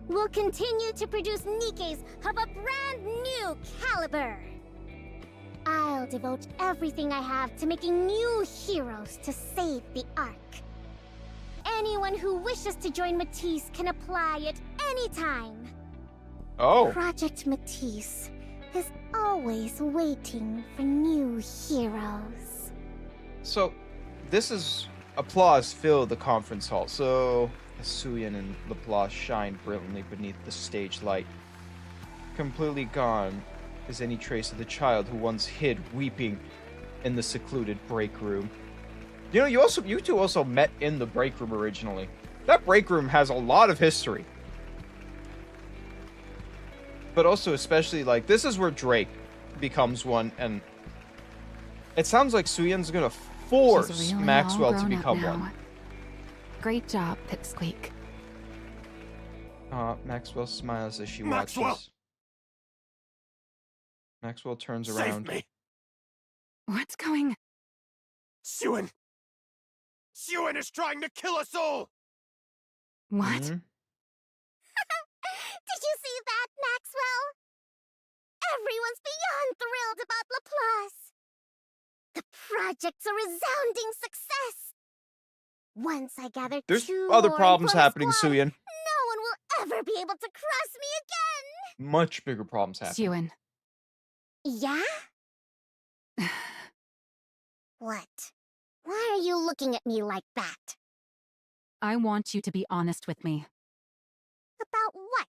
will continue to produce Nikkes of a brand new caliber. I'll devote everything I have to making new heroes to save the Ark. Anyone who wishes to join Matisse can apply at any time. Oh. Project Matisse is always waiting for new heroes. So, this is Applause filled the conference hall, so Suyin and Laplace shined brilliantly beneath the stage light. Completely gone is any trace of the child who once hid weeping in the secluded break room. You know, you two also met in the break room originally. That break room has a lot of history. But also, especially, like, this is where Drake becomes one, and it sounds like Suyin's gonna force She's really Maxwell all to grown up become now. one. Great job, Pipsqueak. Maxwell smiles as she Maxwell! watches. Maxwell turns Save around. me! What's going? Suen! Suen is trying to kill us all! What? Did you see that, Maxwell? Everyone's beyond thrilled about Laplace. The project's a resounding success. Once I gather There's two other more problems informed happening, squad, Suyin. no one will ever be able to cross me again. Much bigger problems happening. Suyin. Yeah? What? Why are you looking at me like that? I want you to be honest with me. About what?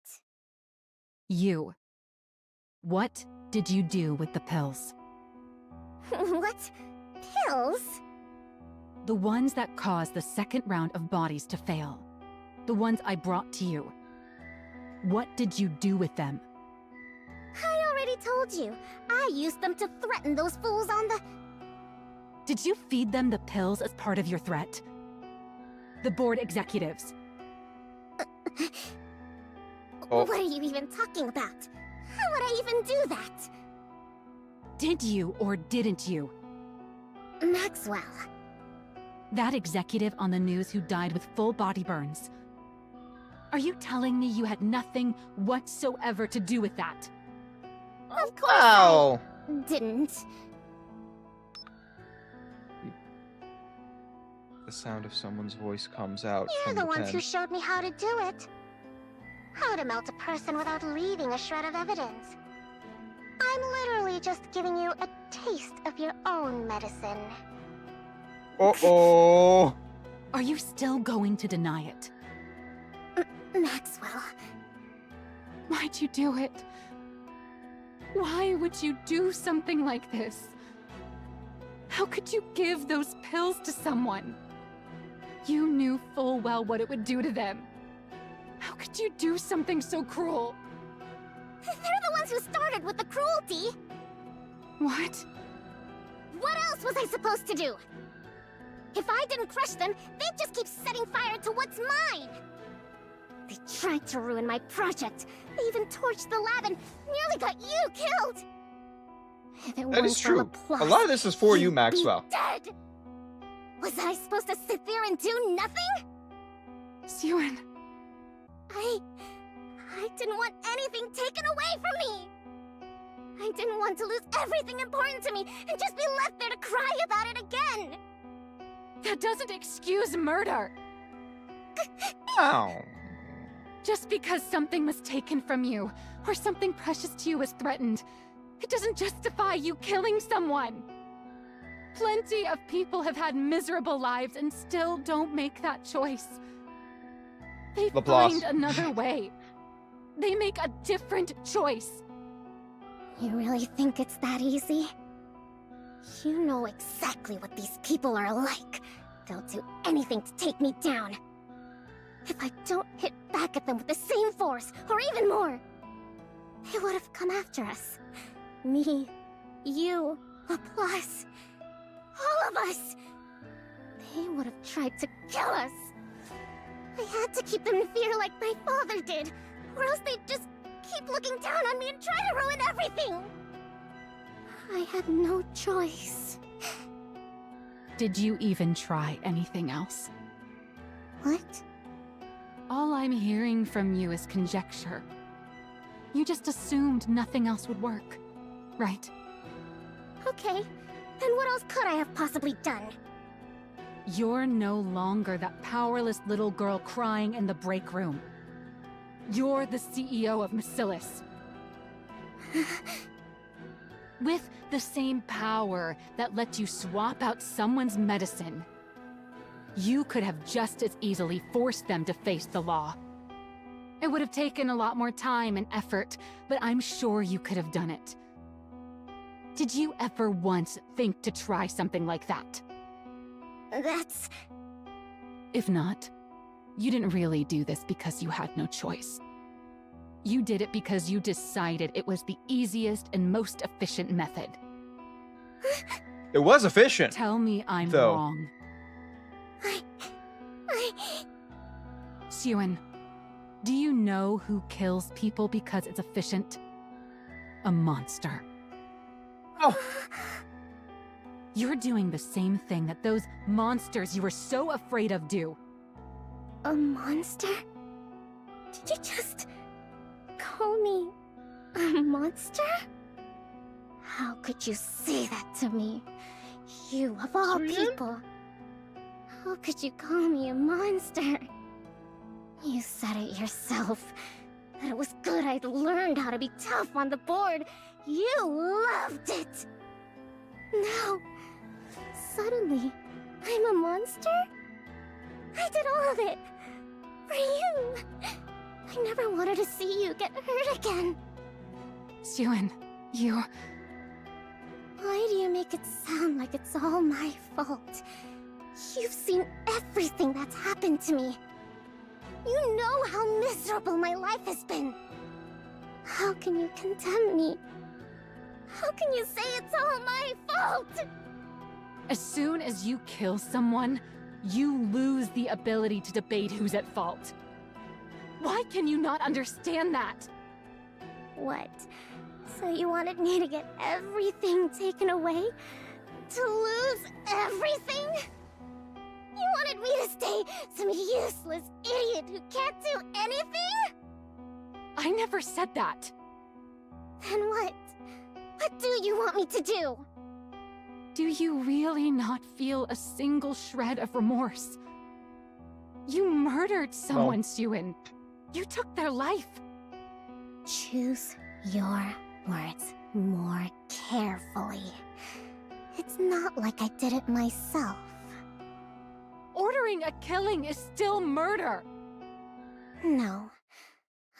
You. What did you do with the pills? What? Pills? The ones that caused the second round of bodies to fail. The ones I brought to you. What did you do with them? I already told you. I used them to threaten those fools on the... Did you feed them the pills as part of your threat? The board executives. What are you even talking about? How would I even do that? Did you or didn't you? Maxwell. That executive on the news who died with full body burns. Are you telling me you had nothing whatsoever to do with that? Of course Wow. I didn't. The sound of someone's voice comes out You're from the ones pen. who showed me how to do it. How to melt a person without leaving a shred of evidence. I'm literally just giving you a taste of your own medicine. Uh-oh. Are you still going to deny it? Maxwell. Why'd you do it? Why would you do something like this? How could you give those pills to someone? You knew full well what it would do to them. How could you do something so cruel? They're the ones who started with the cruelty. What? What else was I supposed to do? If I didn't crush them, they'd just keep setting fire to what's mine. They tried to ruin my project. They even torched the lab and nearly got you killed. If it That is weren't for true. Laplace, A lot of this is for you, you'd be Maxwell. Dead. Was I supposed to sit there and do nothing? Suen. I didn't want anything taken away from me. I didn't want to lose everything important to me and just be left there to cry about it again. That doesn't excuse murder. Oh. Just because something was taken from you, or something precious to you was threatened, it doesn't justify you killing someone. Plenty of people have had miserable lives and still don't make that choice. They Laplace. find another way. They make a different choice. You really think it's that easy? You know exactly what these people are like. They'll do anything to take me down. If I don't hit back at them with the same force, or even more, they would have come after us. Me, you, Laplace, all of us. They would have tried to kill us. I had to keep them in fear like my father did, or else they'd just keep looking down on me and try to ruin everything. I had no choice. Did you even try anything else? What? All I'm hearing from you is conjecture. You just assumed nothing else would work, right? Okay, then what else could I have possibly done? You're no longer that powerless little girl crying in the break room. You're the CEO of Macilis. With the same power that lets you swap out someone's medicine. You could have just as easily forced them to face the law. It would have taken a lot more time and effort, but I'm sure you could have done it. Did you ever once think to try something like that? That's... If not, you didn't really do this because you had no choice. You did it because you decided it was the easiest and most efficient method. It was efficient. Tell me I'm though. wrong. Siwon, do you know who kills people because it's efficient? A monster. Oh. You're doing the same thing that those monsters you were so afraid of do. A monster? Did you just call me a monster? How could you say that to me? You of all people. How could you call me a monster? You said it yourself. That it was good I'd learned how to be tough on the board. You loved it. Now, suddenly, I'm a monster? I did all of it. For you. I never wanted to see you get hurt again. Siwon, you... Why do you make it sound like it's all my fault? You've seen everything that's happened to me. You know how miserable my life has been. How can you condemn me? How can you say it's all my fault? As soon as you kill someone, you lose the ability to debate who's at fault. Why can you not understand that? What? So you wanted me to get everything taken away? To lose everything? You wanted me to stay some useless idiot who can't do anything? I never said that. Then what? What do you want me to do? Do you really not feel a single shred of remorse? You murdered someone, Siwon. You took their life. Choose your words more carefully. It's not like I did it myself. Ordering a killing is still murder. No,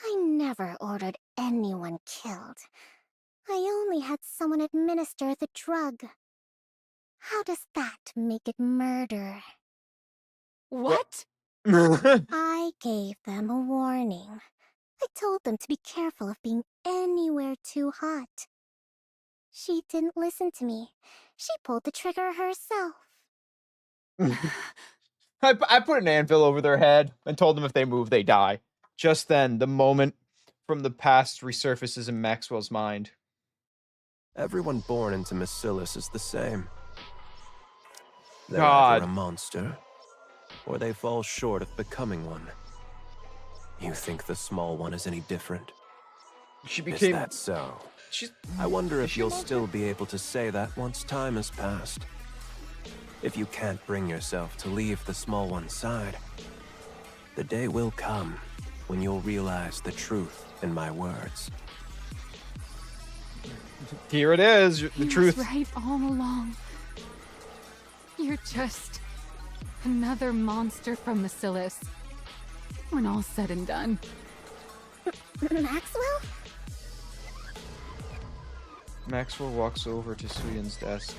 I never ordered anyone killed. I only had someone administer the drug. How does that make it murder? What? I gave them a warning. I told them to be careful of being anywhere too hot. She didn't listen to me. She pulled the trigger herself. I put an anvil over their head and told them if they move, they die. Just then, the moment from the past resurfaces in Maxwell's mind. Everyone born into Macilis is the same. They're God. either a monster, or they fall short of becoming one. You think the small one is any different? She became... Is that so? I wonder if you'll still be able to say that once time has passed. If you can't bring yourself to leave the small one's side, the day will come when you'll realize the truth in my words. Here it is, the truth. He was right all along. You're just another monster from Macilis. When all's said and done. Maxwell? Maxwell walks over to Suyeon's desk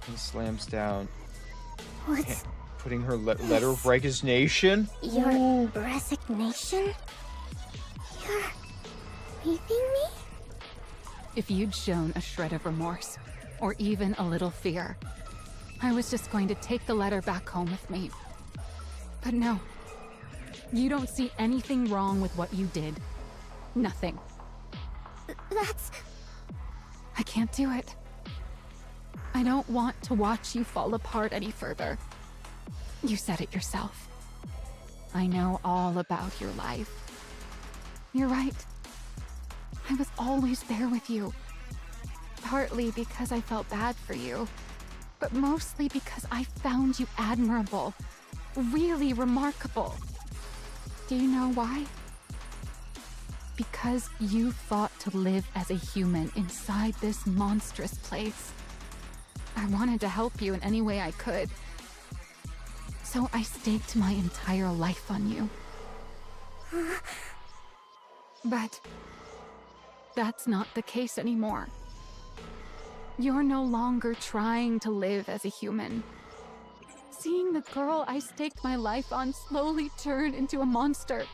and slams down, What's putting her letter of resignation. your resignation? You're leaving me? If you'd shown a shred of remorse, or even a little fear, I was just going to take the letter back home with me. But no. You don't see anything wrong with what you did. Nothing. That's... I can't do it. I don't want to watch you fall apart any further. You said it yourself. I know all about your life. You're right. I was always there with you. Partly because I felt bad for you, but mostly because I found you admirable. Really remarkable. Do you know why? Because you fought to live as a human inside this monstrous place. I wanted to help you in any way I could. So I staked my entire life on you. But that's not the case anymore. You're no longer trying to live as a human. Seeing the girl I staked my life on slowly turn into a monster,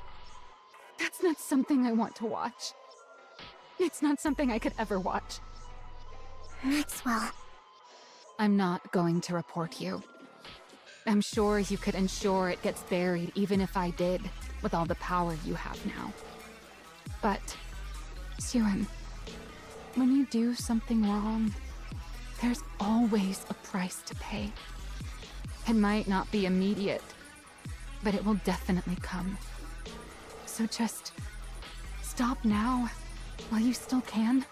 that's not something I want to watch. It's not something I could ever watch. Maxwell. I'm not going to report you. I'm sure you could ensure it gets buried even if I did, with all the power you have now. But, Suan, when you do something wrong, there's always a price to pay. It might not be immediate, but it will definitely come. So just stop now, while you still can.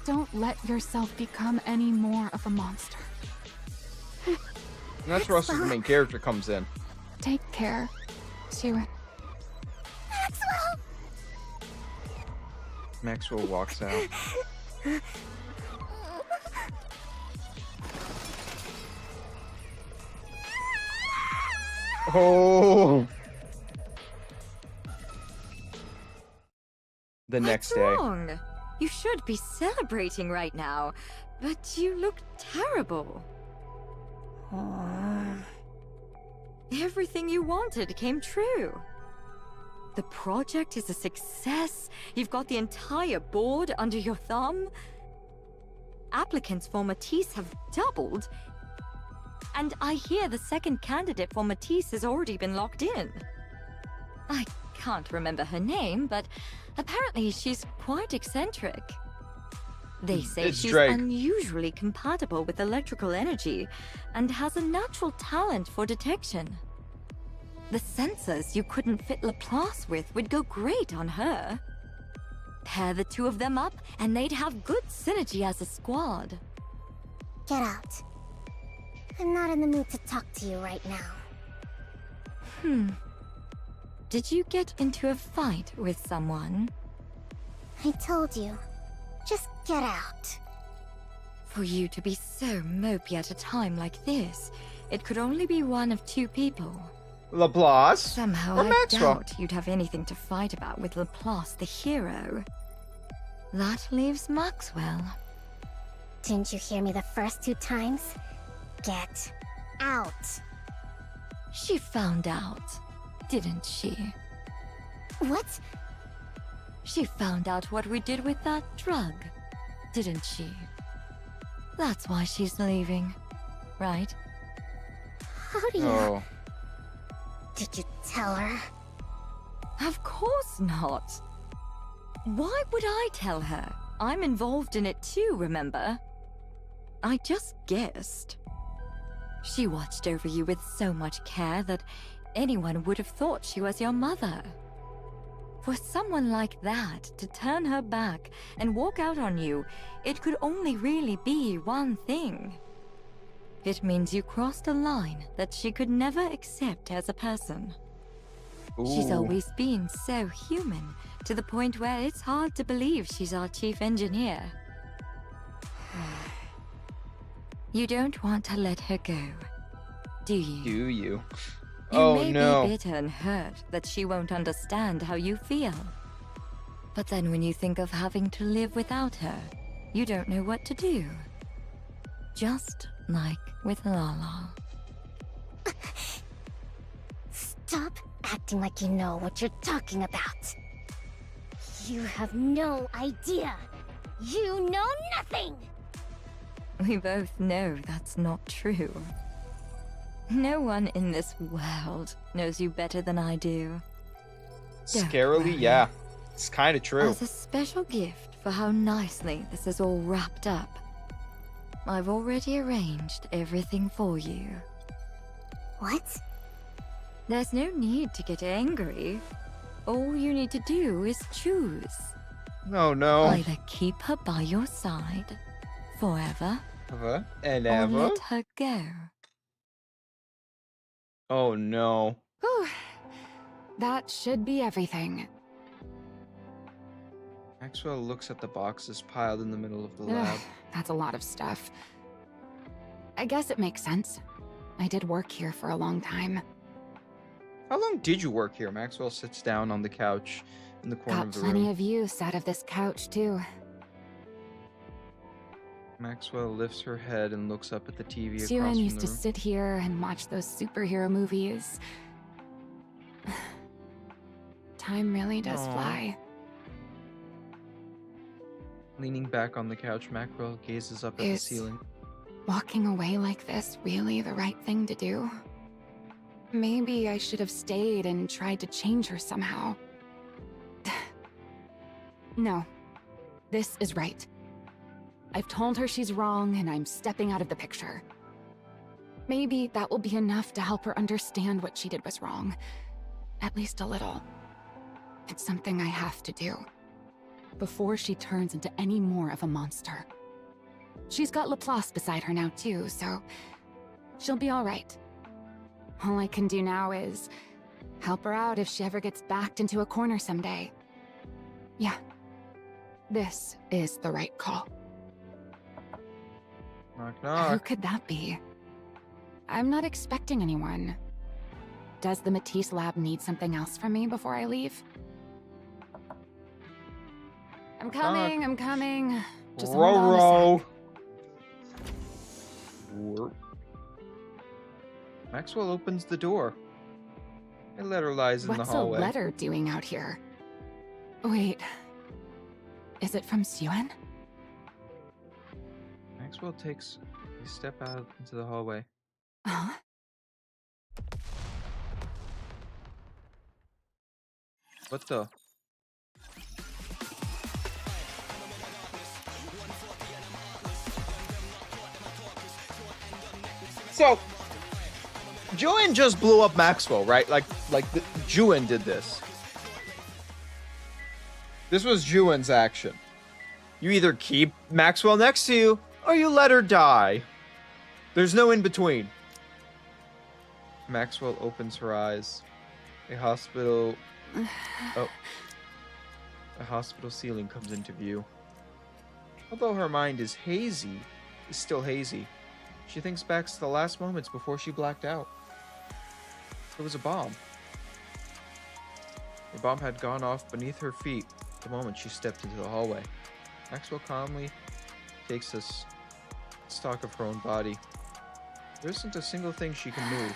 Don't let yourself become any more of a monster. And that's where also the main character comes in. Take care, Suan. Maxwell! Maxwell walks out. Oh! The next day. What's wrong? You should be celebrating right now, but you look terrible. Everything you wanted came true. The project is a success. You've got the entire board under your thumb. Applicants for Matisse have doubled. And I hear the second candidate for Matisse has already been locked in. I can't remember her name, but apparently she's quite eccentric. They say It's she's Drake. unusually compatible with electrical energy and has a natural talent for detection. The sensors you couldn't fit Laplace with would go great on her. Pair the two of them up and they'd have good synergy as a squad. Get out. I'm not in the mood to talk to you right now. Did you get into a fight with someone? I told you. Just get out. For you to be so mopey at a time like this, it could only be one of two people. Laplace? Somehow or I Maxwell? doubt you'd have anything to fight about with Laplace the hero. That leaves Maxwell. Didn't you hear me the first 2 times? Get out. She found out, didn't she? What? She found out what we did with that drug, didn't she? That's why she's leaving, right? How do you... Oh. Did you tell her? Of course not. Why would I tell her? I'm involved in it too, remember? I just guessed. She watched over you with so much care that anyone would have thought she was your mother. For someone like that to turn her back and walk out on you, it could only really be one thing. It means you crossed a line that she could never accept as a person. She's Ooh. always been so human, to the point where it's hard to believe she's our chief engineer. You don't want to let her go, do you? Do you? You Oh may no. be bitter and hurt that she won't understand how you feel. But then when you think of having to live without her, you don't know what to do. Just like with Lala. Stop acting like you know what you're talking about. You have no idea. You know nothing! We both know that's not true. No one in this world knows you better than I do. Don't Scarily, worry. yeah. It's kind of true. As a special gift for how nicely this is all wrapped up, I've already arranged everything for you. What? There's no need to get angry. All you need to do is choose. No, no. Either keep her by your side forever, Ever and or ever. let her go. Oh no. Whew. That should be everything. Maxwell looks at the boxes piled in the middle of the Ugh, lab. that's a lot of stuff. I guess it makes sense. I did work here for a long time. How long did you work here? Maxwell sits down on the couch in the corner Got of the plenty room. of use out of this couch, too. Maxwell lifts her head and looks up at the TV across Suen from used the to room. sit here and watch those superhero movies. Time really does Aw. fly. Leaning back on the couch, Maxwell gazes up at the Is ceiling. walking away like this really the right thing to do? Maybe I should have stayed and tried to change her somehow. No. This is right. I've told her she's wrong and I'm stepping out of the picture. Maybe that will be enough to help her understand what she did was wrong. At least a little. It's something I have to do. Before she turns into any more of a monster. She's got Laplace beside her now too, so she'll be all right. All I can do now is help her out if she ever gets backed into a corner someday. Yeah. This is the right call. Knock, Who knock. could that be? I'm not expecting anyone. Does the Matisse lab need something else from me before I leave? I'm coming, I'm coming. Just hold on a Row, sec. row. Maxwell opens the door. A letter lies in the What's hallway. a letter doing out here? Wait. Is it from Suen? Maxwell takes a step out into the hallway. Huh? What the? So, Julian just blew up Maxwell, right? Like Julian did this. This was Julian's action. You either keep Maxwell next to you, or you let her die. There's no in between. Maxwell opens her eyes. A hospital ceiling comes into view. Although her mind is still hazy, she thinks back to the last moments before she blacked out. There was a bomb. The bomb had gone off beneath her feet the moment she stepped into the hallway. Maxwell calmly takes stock of her own body. There isn't a single thing she can move.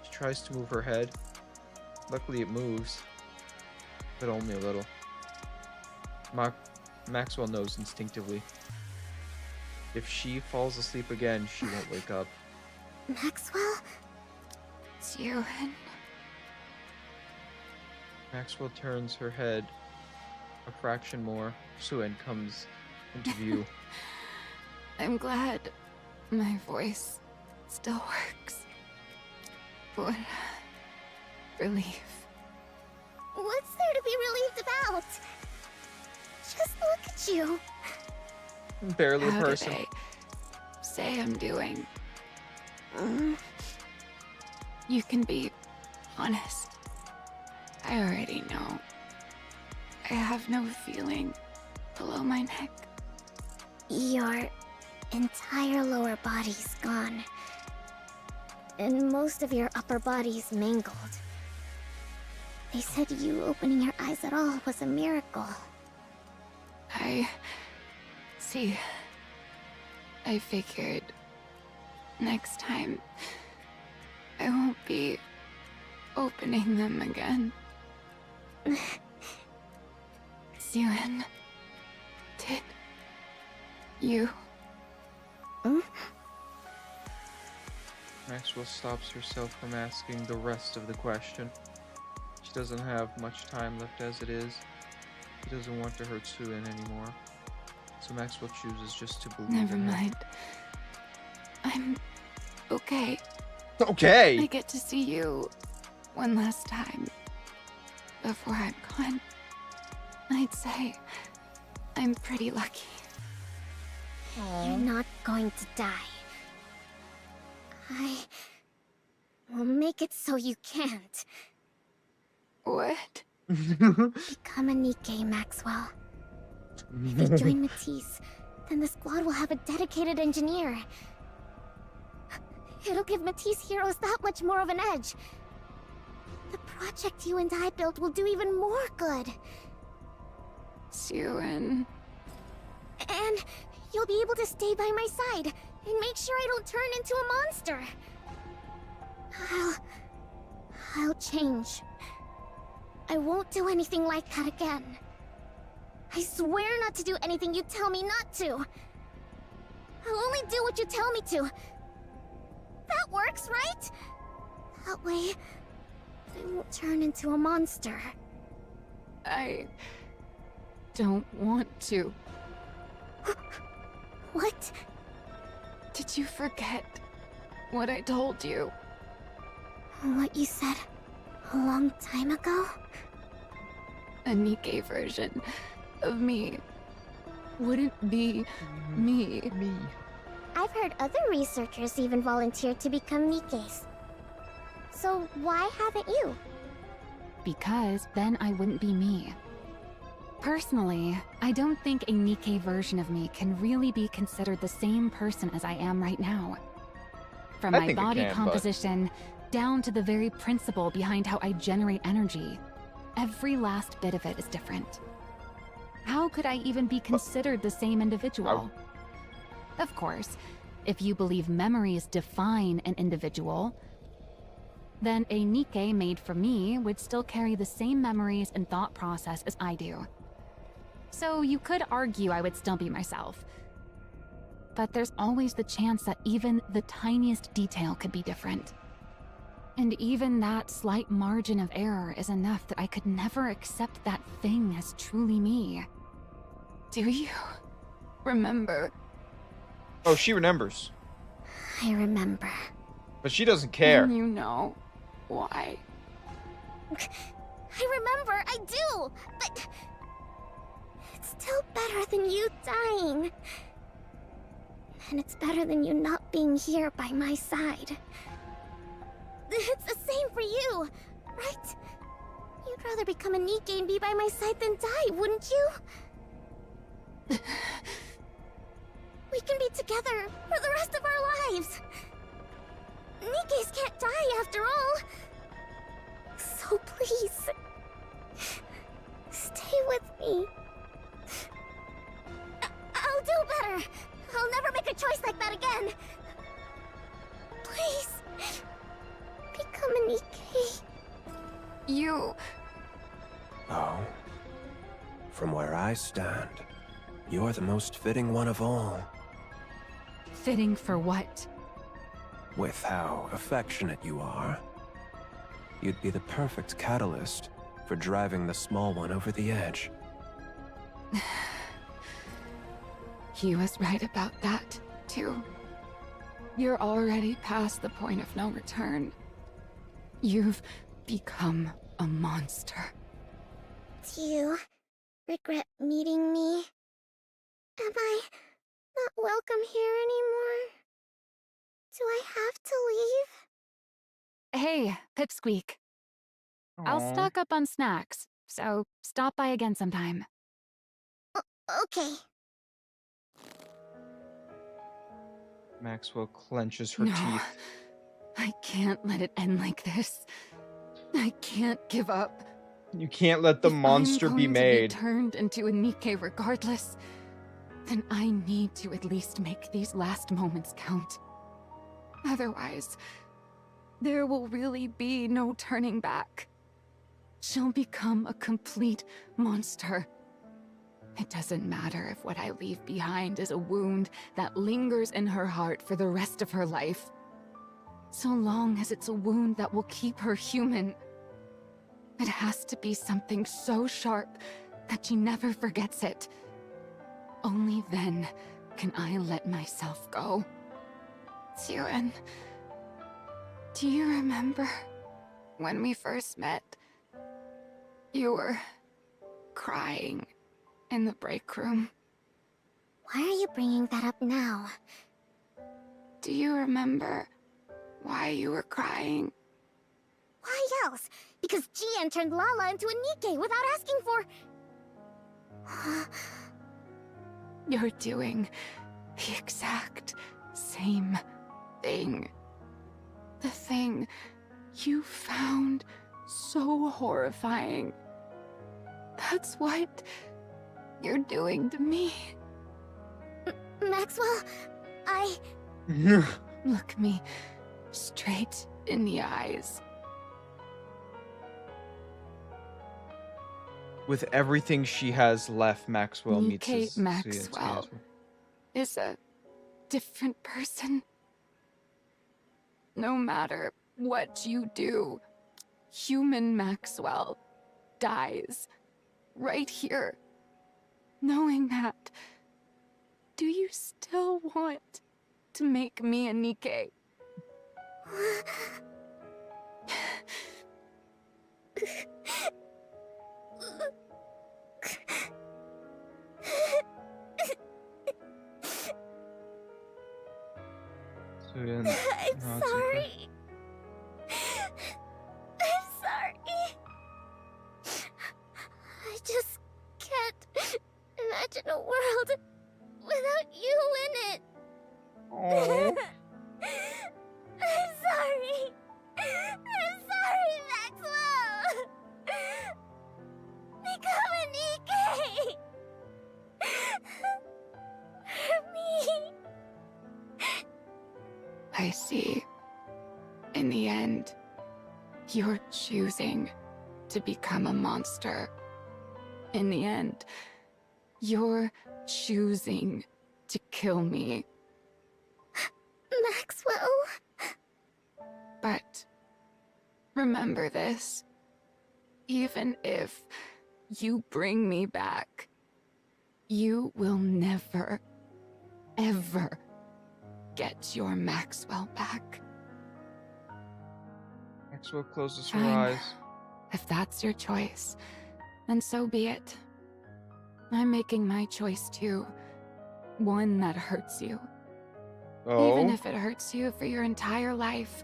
She tries to move her head. Luckily it moves, but only a little. Maxwell knows instinctively. If she falls asleep again, she won't wake up. Maxwell? Suen. Maxwell turns her head a fraction more. Suen comes into view. I'm glad my voice still works. What relief. What's there to be relieved about? Just look at you. Barely a How person. did I say I'm doing? You can be honest. I already know. I have no feeling below my neck. Your entire lower body's gone. And most of your upper body's mangled. They said you opening your eyes at all was a miracle. I see. I figured next time I won't be opening them again. Suen, did you? Maxwell stops herself from asking the rest of the question. She doesn't have much time left as it is. He doesn't want to hurt Suen anymore. So Maxwell chooses just to believe Never in her. mind. I'm okay. Okay! I get to see you one last time before I'm gone. I'd say I'm pretty lucky. You're not going to die. I will make it so you can't. What? Become a Nikke, Maxwell. If you join Matisse, then the squad will have a dedicated engineer. It'll give Matisse heroes that much more of an edge. The project you and I built will do even more good. Suen. And you'll be able to stay by my side and make sure I don't turn into a monster. I'll change. I won't do anything like that again. I swear not to do anything you tell me not to. I'll only do what you tell me to. That works, right? That way, I won't turn into a monster. I don't want to. What? Did you forget what I told you? What you said a long time ago? A Nikke version of me wouldn't be me. I've heard other researchers even volunteered to become Nikkes. So why haven't you? Because then I wouldn't be me. Personally, I don't think a Nikke version of me can really be considered the same person as I am right now. From I my think it body can, but- composition down to the very principle behind how I generate energy, every last bit of it is different. How could I even be considered the same individual? Of course, if you believe memories define an individual, then a Nikke made for me would still carry the same memories and thought process as I do. So you could argue I would still be myself. But there's always the chance that even the tiniest detail could be different. And even that slight margin of error is enough that I could never accept that thing as truly me. Do you remember? Oh, she remembers. I remember. But she doesn't care. And you know why. I remember, I do! But it's still better than you dying. And it's better than you not being here by my side. It's the same for you, right? You'd rather become a Nikke and be by my side than die, wouldn't you? We can be together for the rest of our lives. Nikkes can't die after all. So please, stay with me. I'll do better. I'll never make a choice like that again. Please, become a Nikke. You... Oh. From where I stand, you're the most fitting one of all. Fitting for what? With how affectionate you are, you'd be the perfect catalyst for driving the small one over the edge. He was right about that, too. You're already past the point of no return. You've become a monster. Do you regret meeting me? Am I not welcome here anymore? Do I have to leave? Hey, Pipsqueak. I'll Aw. stock up on snacks, so stop by again sometime. Okay. Maxwell clenches her No. teeth. I can't let it end like this. I can't give up. You can't let the monster I'm be going to made. turned into a Nikke regardless, then I need to at least make these last moments count. Otherwise, there will really be no turning back. She'll become a complete monster. It doesn't matter if what I leave behind is a wound that lingers in her heart for the rest of her life. So long as it's a wound that will keep her human. It has to be something so sharp that she never forgets it. Only then can I let myself go. Suen, do you remember when we first met? You were crying in the break room. Why are you bringing that up now? Do you remember why you were crying? Why else? Because Gian turned Lala into a Nikke without asking for... You're doing the exact same thing The thing you found so horrifying. That's what you're doing to me. Maxwell, I... Look me straight in the eyes. With everything she has left, Maxwell meets Nikke his Maxwell is a different person. No matter what you do, human Maxwell dies right here. Knowing that, do you still want to make me a Nikke? I'm sorry. I'm sorry. I just can't imagine a world without you in it. Oh. I'm sorry. I'm sorry, Maxwell. Become a Nikke. For me. I see. In the end, you're choosing to become a monster. In the end, you're choosing to kill me. Maxwell. But remember this. Even if you bring me back, you will never, ever get your Maxwell back. Maxwell closes her Fine. eyes. If that's your choice, then so be it. I'm making my choice too. One that hurts you. Oh. Even if it hurts you for your entire life,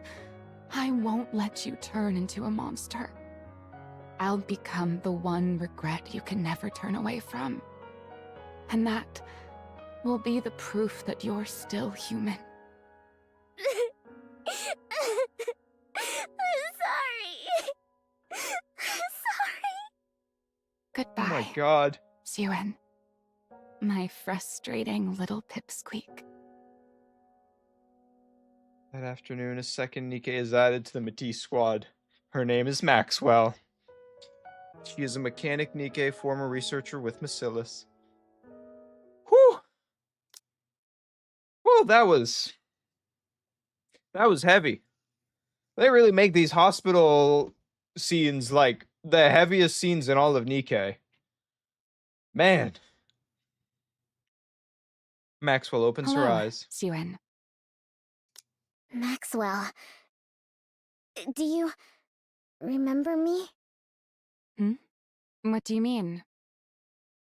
I won't let you turn into a monster. I'll become the one regret you can never turn away from. And that will be the proof that you're still human. I'm sorry. I'm sorry. Goodbye. Oh my god. Suen. My frustrating little pipsqueak. That afternoon, a second Nikke is added to the Matisse squad. Her name is Maxwell. She is a mechanic Nikke, former researcher with Macilis. Whew! Well, that was heavy. They really make these hospital scenes like the heaviest scenes in all of Nikke. Man. Maxwell opens her Hello, eyes. Suen. Maxwell. Do you remember me? What do you mean?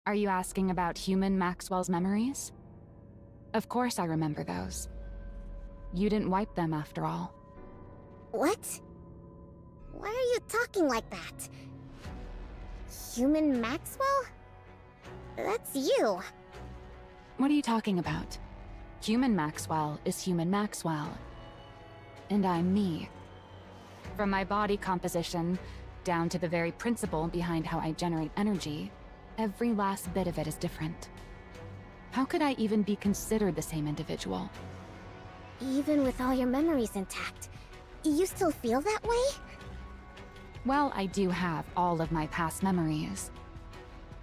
Are you asking about human Maxwell's memories? Of course I remember those. You didn't wipe them after all. What? Why are you talking like that? Human Maxwell? That's you. What are you talking about? Human Maxwell is human Maxwell. And I'm me. From my body composition, down to the very principle behind how I generate energy, every last bit of it is different. How could I even be considered the same individual? Even with all your memories intact, you still feel that way? Well, I do have all of my past memories.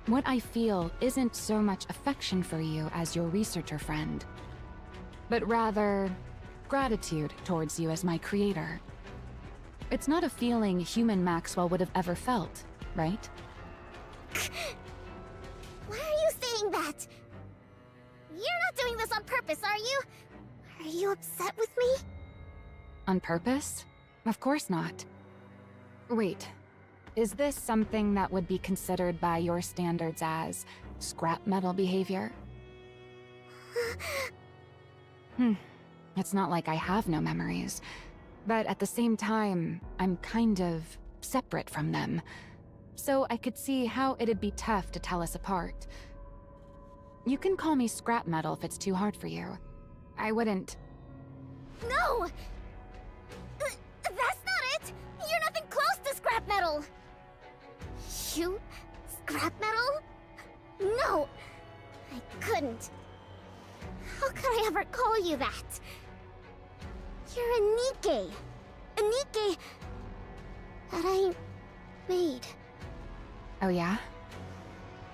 What I feel isn't so much affection for you as your researcher friend, but rather gratitude towards you as my creator. It's not a feeling human Maxwell would have ever felt, right? Why are you saying that? You're not doing this on purpose, are you? Are you upset with me? On purpose? Of course not. Wait, is this something that would be considered by your standards as scrap metal behavior? It's not like I have no memories, but at the same time, I'm kind of separate from them. So I could see how it'd be tough to tell us apart. You can call me scrap metal if it's too hard for you. I wouldn't... No! metal! You? Scrap metal? No! I couldn't. How could I ever call you that? You're a Nikke. A Nikke that I made. Oh yeah?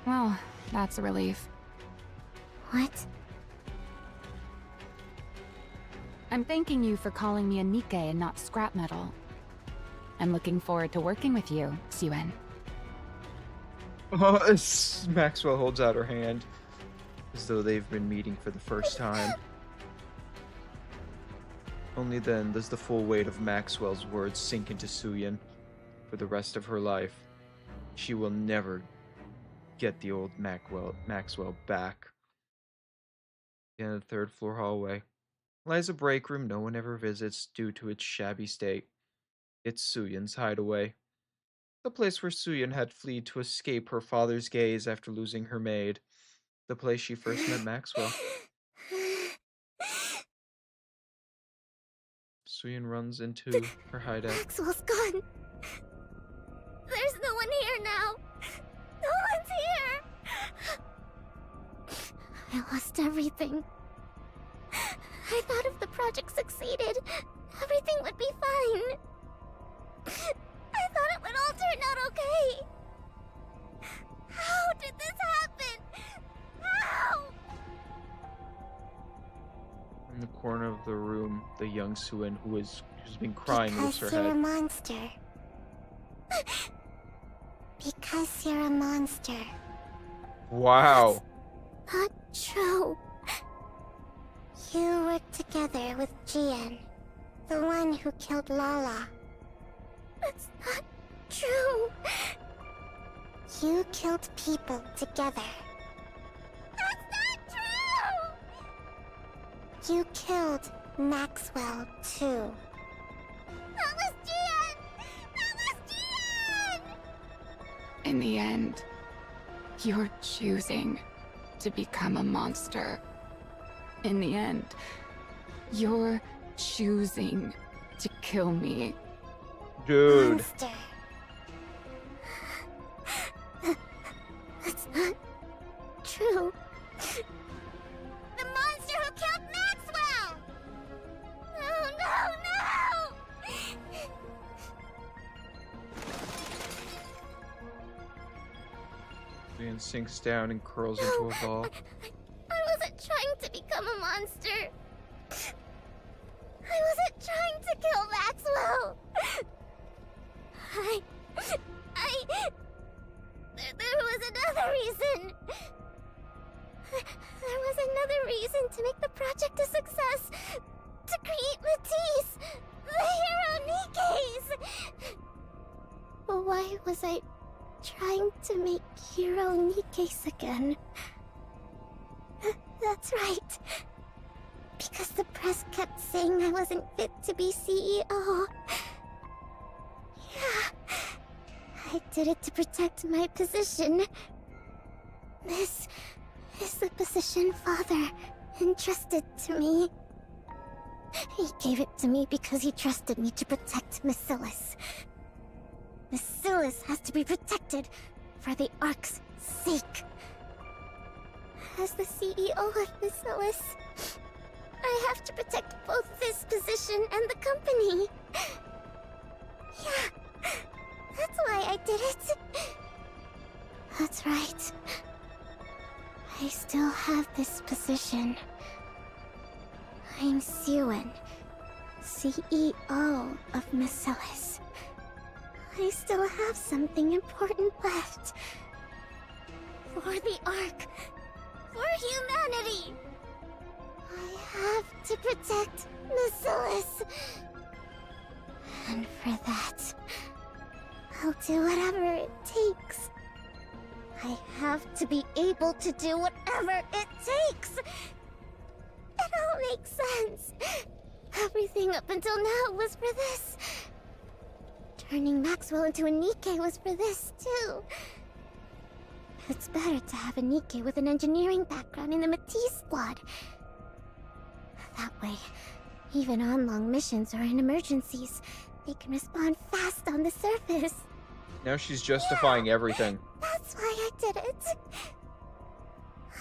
Well, that's a relief. What? I'm thanking you for calling me a Nikke and not scrap metal. I'm looking forward to working with you, Suen. Maxwell holds out her hand, as though they've been meeting for the first time. Only then does the full weight of Maxwell's words sink into Suyin for the rest of her life. She will never get the old Maxwell back. In the third floor hallway lies a break room no one ever visits due to its shabby state. It's Suyin's hideaway. The place where Suyin had fled to escape her father's gaze after losing her maid. The place she first met Maxwell. Suyin runs into her hideout. Maxwell's gone. There's no one here now. No one's here. I lost everything. I thought if the project succeeded, everything would be fine. I thought it would all turn out okay. How did this happen? How? In the corner of the room, the young Suyin, who's been crying, lifts her Because you're a head. monster. Because you're a monster. Wow. Not true. You worked together with Jian, the one who killed Lala. That's not true. You killed people together. That's not true! You killed Maxwell, too. That was Jian! That was Jian! In the end, you're choosing to become a monster. In the end, you're choosing to kill me. Dude. Monster. That's not true. The monster who killed Maxwell! No, no, no! Suyin sinks down and curls into a ball. I wasn't trying to become a monster. I wasn't trying to kill Maxwell. There was another reason. There was another reason to make the project a success. To create Matisse, the hero Nikkes. But why was I trying to make hero Nikkes again? That's right. Because the press kept saying I wasn't fit to be CEO. Yeah. I did it to protect my position. This is the position Father entrusted to me. He gave it to me because he trusted me to protect Macilis. Macilis has to be protected for the Ark's sake. As the CEO of Macilis, I have to protect both this position and the company. Yeah, that's why I did it. That's right. I still have this position. I'm Suen, CEO of Macilis. I still have something important left. For the Ark. For humanity. I have to protect Macilis. And for that, I'll do whatever it takes. I have to be able to do whatever it takes. It all makes sense. Everything up until now was for this. Turning Maxwell into a Nikke was for this, too. It's better to have a Nikke with an engineering background in the Matisse squad. That way, even on long missions or in emergencies, they can respond fast on the surface. Now she's justifying everything. That's why I did it.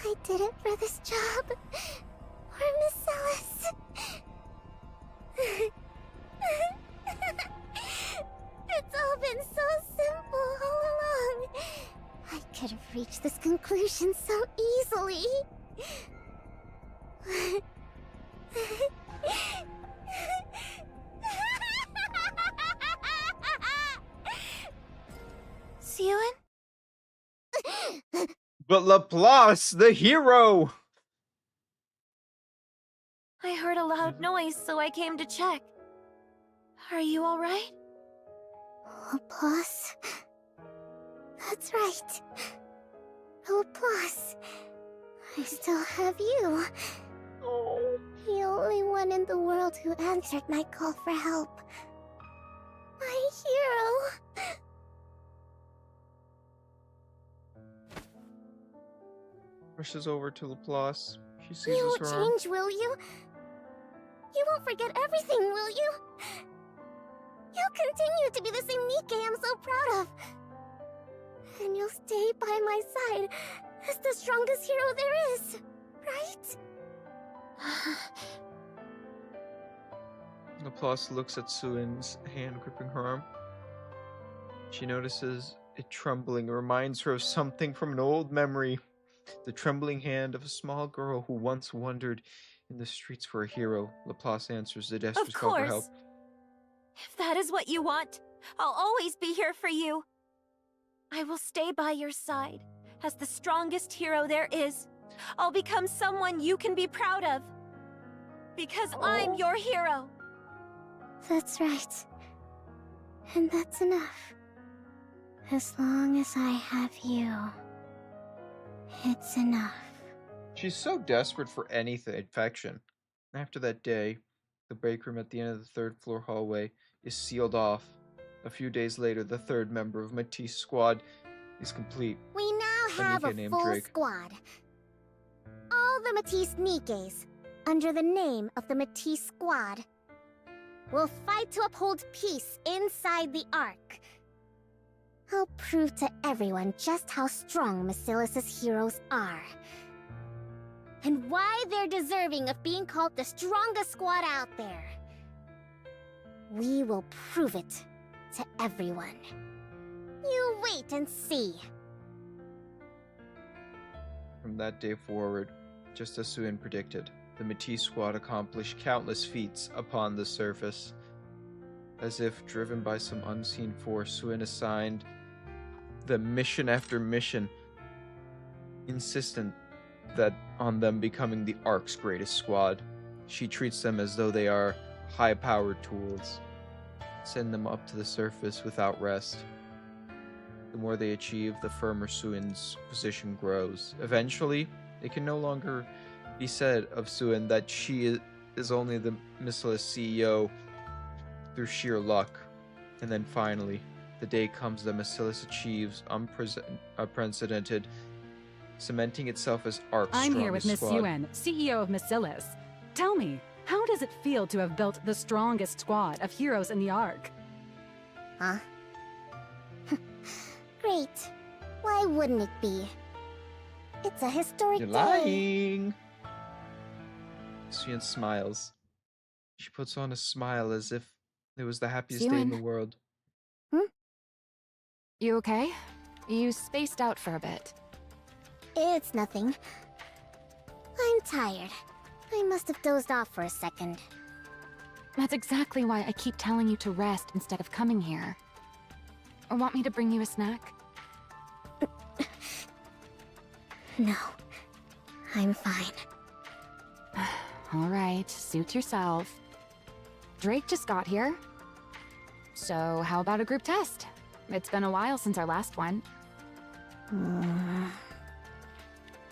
I did it for this job. For Miss Ellis. It's all been so simple all along. I could have reached this conclusion so easily. Siwan? But Laplace, the hero! I heard a loud noise, so I came to check. Are you alright? Laplace. That's right. Laplace. I still have you. Oh. The only one in the world who answered my call for help. My hero. Rushes over to Laplace. She You seizes won't her arm. change, will you? You won't forget everything, will you? You'll continue to be the same Nikke I'm so proud of. And you'll stay by my side as the strongest hero there is, right? Laplace looks at Suin's hand gripping her arm. She notices it trembling. It reminds her of something from an old memory. The trembling hand of a small girl who once wandered in the streets for a hero. Laplace answers the Dester's call for help. Of course. If that is what you want, I'll always be here for you. I will stay by your side as the strongest hero there is. I'll become someone you can be proud of. Because I'm your hero. That's right. And that's enough. As long as I have you, it's enough. She's so desperate for anything affection. After that day, the break room at the end of the third floor hallway is sealed off. A few days later, the third member of Matisse's squad is complete. We now have Nikke a named full Drake. squad. All the Matisse Nikkes, under the name of the Matisse Squad, will fight to uphold peace inside the Ark. I'll prove to everyone just how strong Macilis's heroes are. And why they're deserving of being called the strongest squad out there. We will prove it to everyone. You wait and see. From that day forward, just as Suin predicted, the Matisse squad accomplished countless feats upon the surface. As if driven by some unseen force, Suin assigned them mission after mission, insistent that on them becoming the Ark's greatest squad. She treats them as though they are high-powered tools. Send them up to the surface without rest. The more they achieve, the firmer Suin's position grows. Eventually, it can no longer be said of Suin that she is only the Macilis CEO through sheer luck. And then finally, the day comes that Macilis achieves unprecedented, cementing itself as Ark's I'm here with strongest Miss squad. Yuen, CEO of Macilis. Tell me, how does it feel to have built the strongest squad of heroes in the Ark? Huh? Great. Why wouldn't it be? It's a historic You're day. lying! Suyin smiles. She puts on a smile as if it was the happiest day in the Suyin? world. You okay? You spaced out for a bit. It's nothing. I'm tired. I must have dozed off for a second. That's exactly why I keep telling you to rest instead of coming here. Or want me to bring you a snack? No. I'm fine. All right, suit yourself. Drake just got here. So how about a group test? It's been a while since our last one.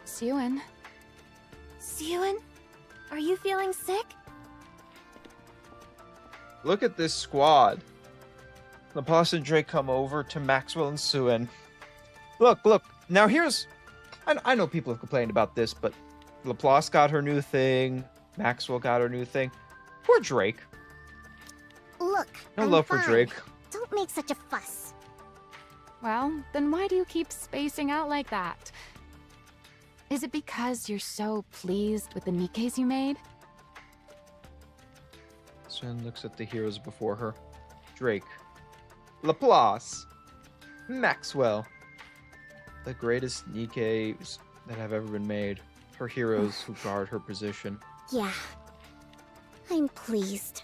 Suin. Siwan, are you feeling sick? Look at this squad. Laplace and Drake come over to Maxwell and Suin. Look. Now here's... I know people have complained about this, but Laplace got her new thing. Maxwell got her new thing. Poor Drake. Look, No I'm love for fine. Drake. Don't make such a fuss. Well, then why do you keep spacing out like that? Is it because you're so pleased with the Nikkes you made? Sven looks at the heroes before her. Drake. Laplace. Maxwell. The greatest Nikkes that have ever been made. Her heroes who guard her position. Yeah. I'm pleased.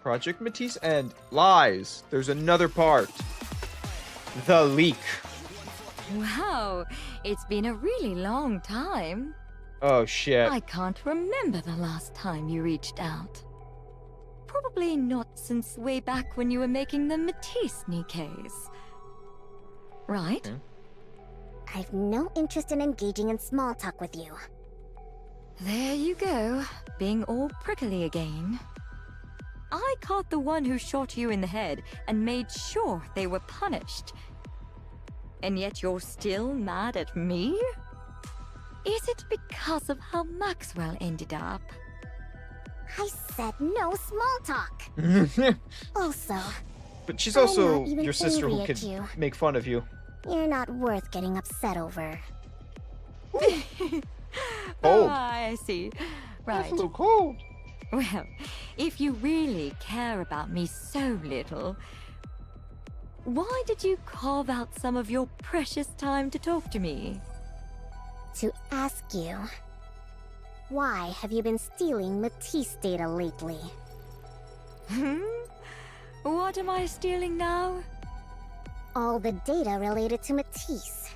Project Matisse and lies. There's another part. The leak. Wow, it's been a really long time. Oh shit. I can't remember the last time you reached out. Probably not since way back when you were making the Matisse Nikkes. Right? Okay. I've no interest in engaging in small talk with you. There you go, being all prickly again. I caught the one who shot you in the head and made sure they were punished. And yet you're still mad at me? Is it because of how Maxwell ended up? I said no small talk. Also, But she's I'm also not even your sister who angry at can you. make fun of you. You're not worth getting upset over. Cold. Oh, I see. Right. That's a little cold. Well, if you really care about me so little, why did you carve out some of your precious time to talk to me? To ask you, why have you been stealing Matisse data lately? What am I stealing now? All the data related to Matisse.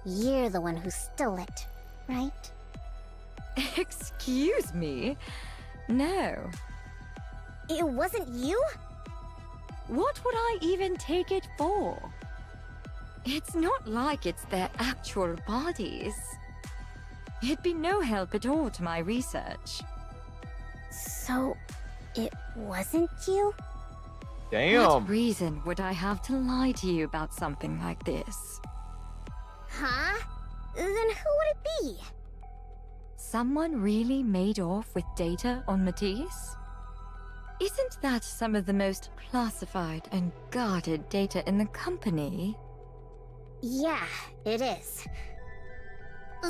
You're the one who stole it, right? Excuse me? No. It wasn't you? What would I even take it for? It's not like it's their actual bodies. It'd be no help at all to my research. So, it wasn't you? Damn. What reason would I have to lie to you about something like this? Huh? Then who would it be? Someone really made off with data on Matisse? Isn't that some of the most classified and guarded data in the company? Yeah, it is.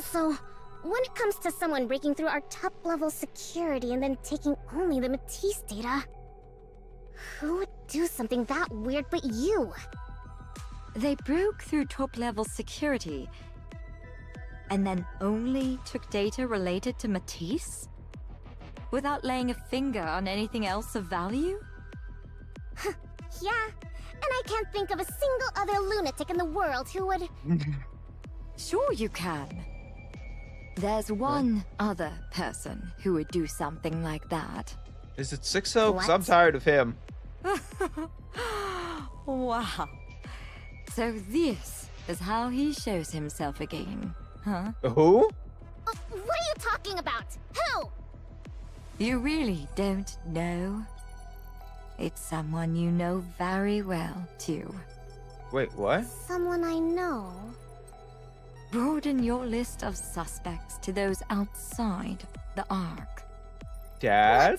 So, when it comes to someone breaking through our top-level security and then taking only the Matisse data, who would do something that weird but you? They broke through top-level security and then only took data related to Matisse? Without laying a finger on anything else of value? Yeah, and I can't think of a single other lunatic in the world who would... Sure you can. There's one other person who would do something like that. Is it Sixo? Because What? I'm tired of him. Wow. So this is how he shows himself again, huh? Who? What are you talking about? Who? You really don't know? It's someone you know very well, too. Wait, what? Someone I know. Broaden your list of suspects to those outside the Ark. Dad?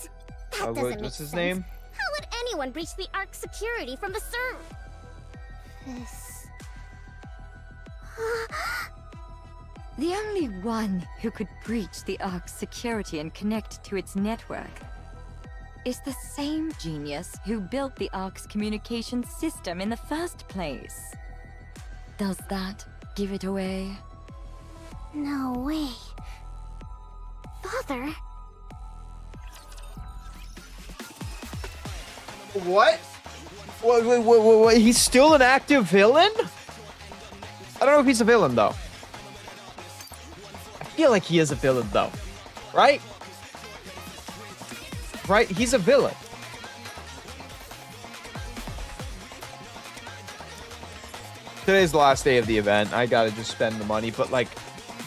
That doesn't make What's his sense. name? How would anyone breach the Ark security from the server? This... The only one who could breach the Ark's security and connect to its network is the same genius who built the Ark's communication system in the first place. Does that give it away? No way. Father? What? Wait, he's still an active villain? I don't know if he's a villain, though. I feel like he is a villain, though. Right? Right? He's a villain. Today's the last day of the event. I gotta just spend the money, but like,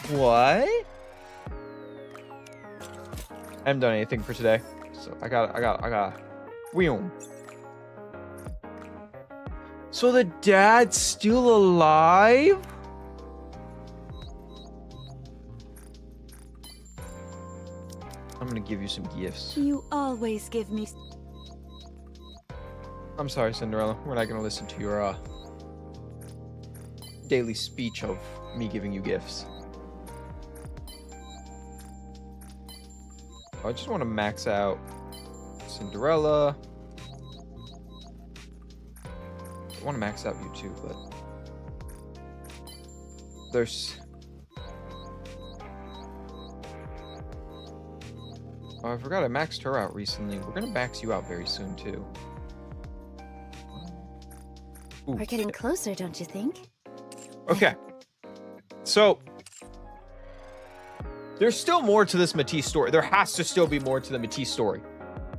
what? I haven't done anything for today. So I gotta. Whew. So the dad's still alive? I'm gonna give you some gifts. You always give me... I'm sorry, Cinderella. We're not gonna listen to your daily speech of me giving you gifts. I just want to max out Cinderella. I want to max out you too, but there's... Oh, I forgot I maxed her out recently. We're gonna max you out very soon too. Ooh. We're getting closer, don't you think? Okay. So there's still more to this Matisse story. There has to still be more to the Matisse story.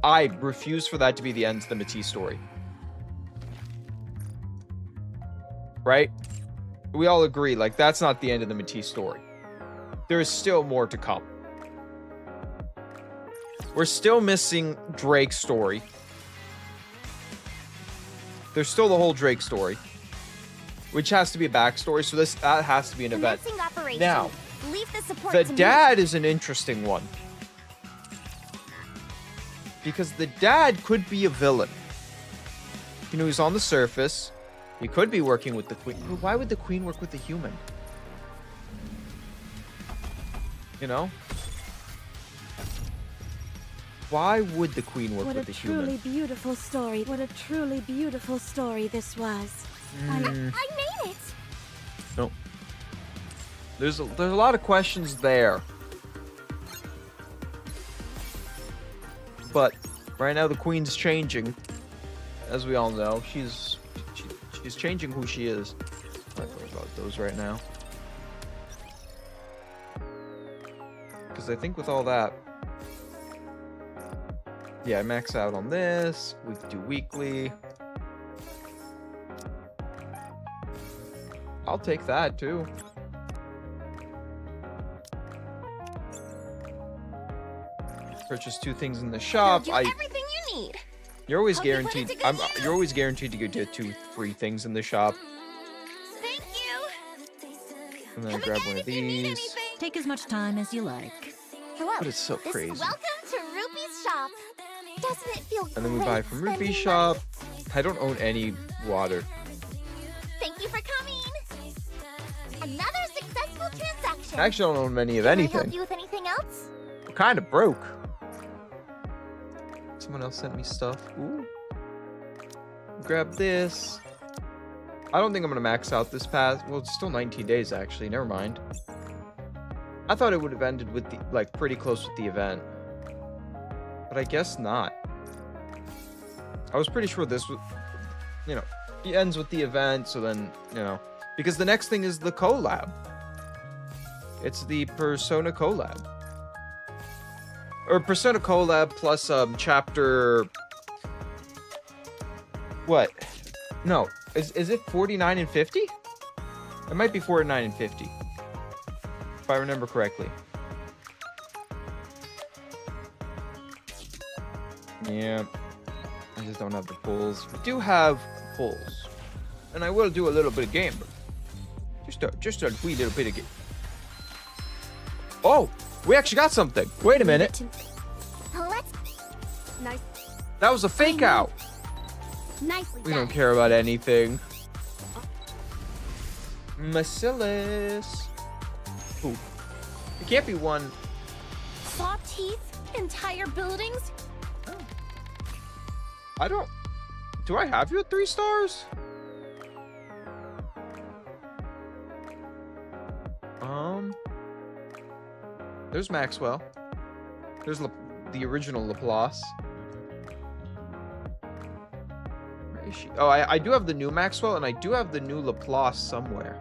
I refuse for that to be the end of the Matisse story. Right? We all agree, like, that's not the end of the Matisse story. There is still more to come. We're still missing Drake's story. There's still the whole Drake story, which has to be a backstory, so that has to be an event. Now, Leave the support the to me. dad is an interesting one. Because the dad could be a villain. You know, he's on the surface. He could be working with the queen. But why would the queen work with the human? You know? Why would the queen work with the human? What a truly beautiful story. What a truly beautiful story this was. I made it. No. There's a lot of questions there. But right now the queen's changing. As we all know, she's changing who she is. I don't know about those right now. Because I think with all that, yeah, I max out on this. We do weekly. I'll take that too. Purchase 2 things in the shop. Everything you need. You're always Hope you put it guaranteed. to good use. You're always guaranteed to get 2 free things in the shop. Thank you. And then I grab one of these. Take as much time as you like. Hello. But it's so This crazy. is welcome to Rupee's shop. Doesn't it feel And then we great buy from spending Rupee money? shop. I don't own any water. Thank you for coming. Another successful transaction. I actually don't own many of Can I help anything. you with anything else? We're kind of broke. Someone else sent me stuff. Ooh. Grab this. I don't think I'm gonna max out this pass. Well, it's still 19 days actually. Never mind. I thought it would have ended with the pretty close with the event, but I guess not. I was pretty sure this was, you know, it ends with the event. So then, you know, because the next thing is the collab. It's the Persona collab. Or Persona collab plus chapter... What? No. Is it 49 and 50? It might be 49 and 50. If I remember correctly. Yeah. I just don't have the pulls. We do have pulls. And I will do a little bit of game. Just a wee little bit of game. Oh! We actually got something. Wait a minute. Let's. Nice. That was a fake out. Nicely We done. don't care about anything. Macilis. Ooh. It can't be one. Saw teeth? Entire buildings? I don't. Do I have you at 3 stars? There's Maxwell. There's the original Laplace. Where is she? Oh, I do have the new Maxwell, and I do have the new Laplace somewhere.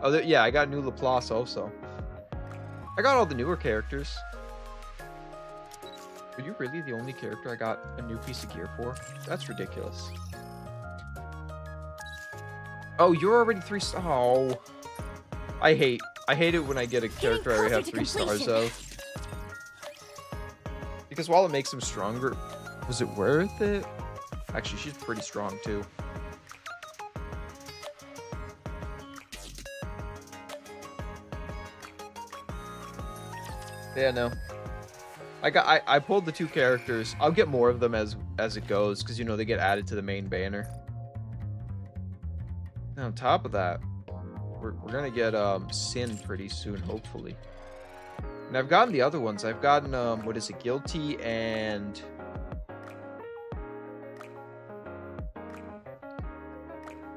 Oh, yeah, I got new Laplace also. I got all the newer characters. Are you really the only character I got a new piece of gear for? That's ridiculous. Oh, you're already 3 stars. Oh. I hate it when I get a character I already have 3 stars of. Because while it makes him stronger, was it worth it? Actually, she's pretty strong too. Yeah, no. I pulled the 2 characters. I'll get more of them as as it goes, because you know they get added to the main banner. And on top of that, we're gonna get Sin pretty soon, hopefully. And I've gotten the other ones. I've gotten what is it, Guilty and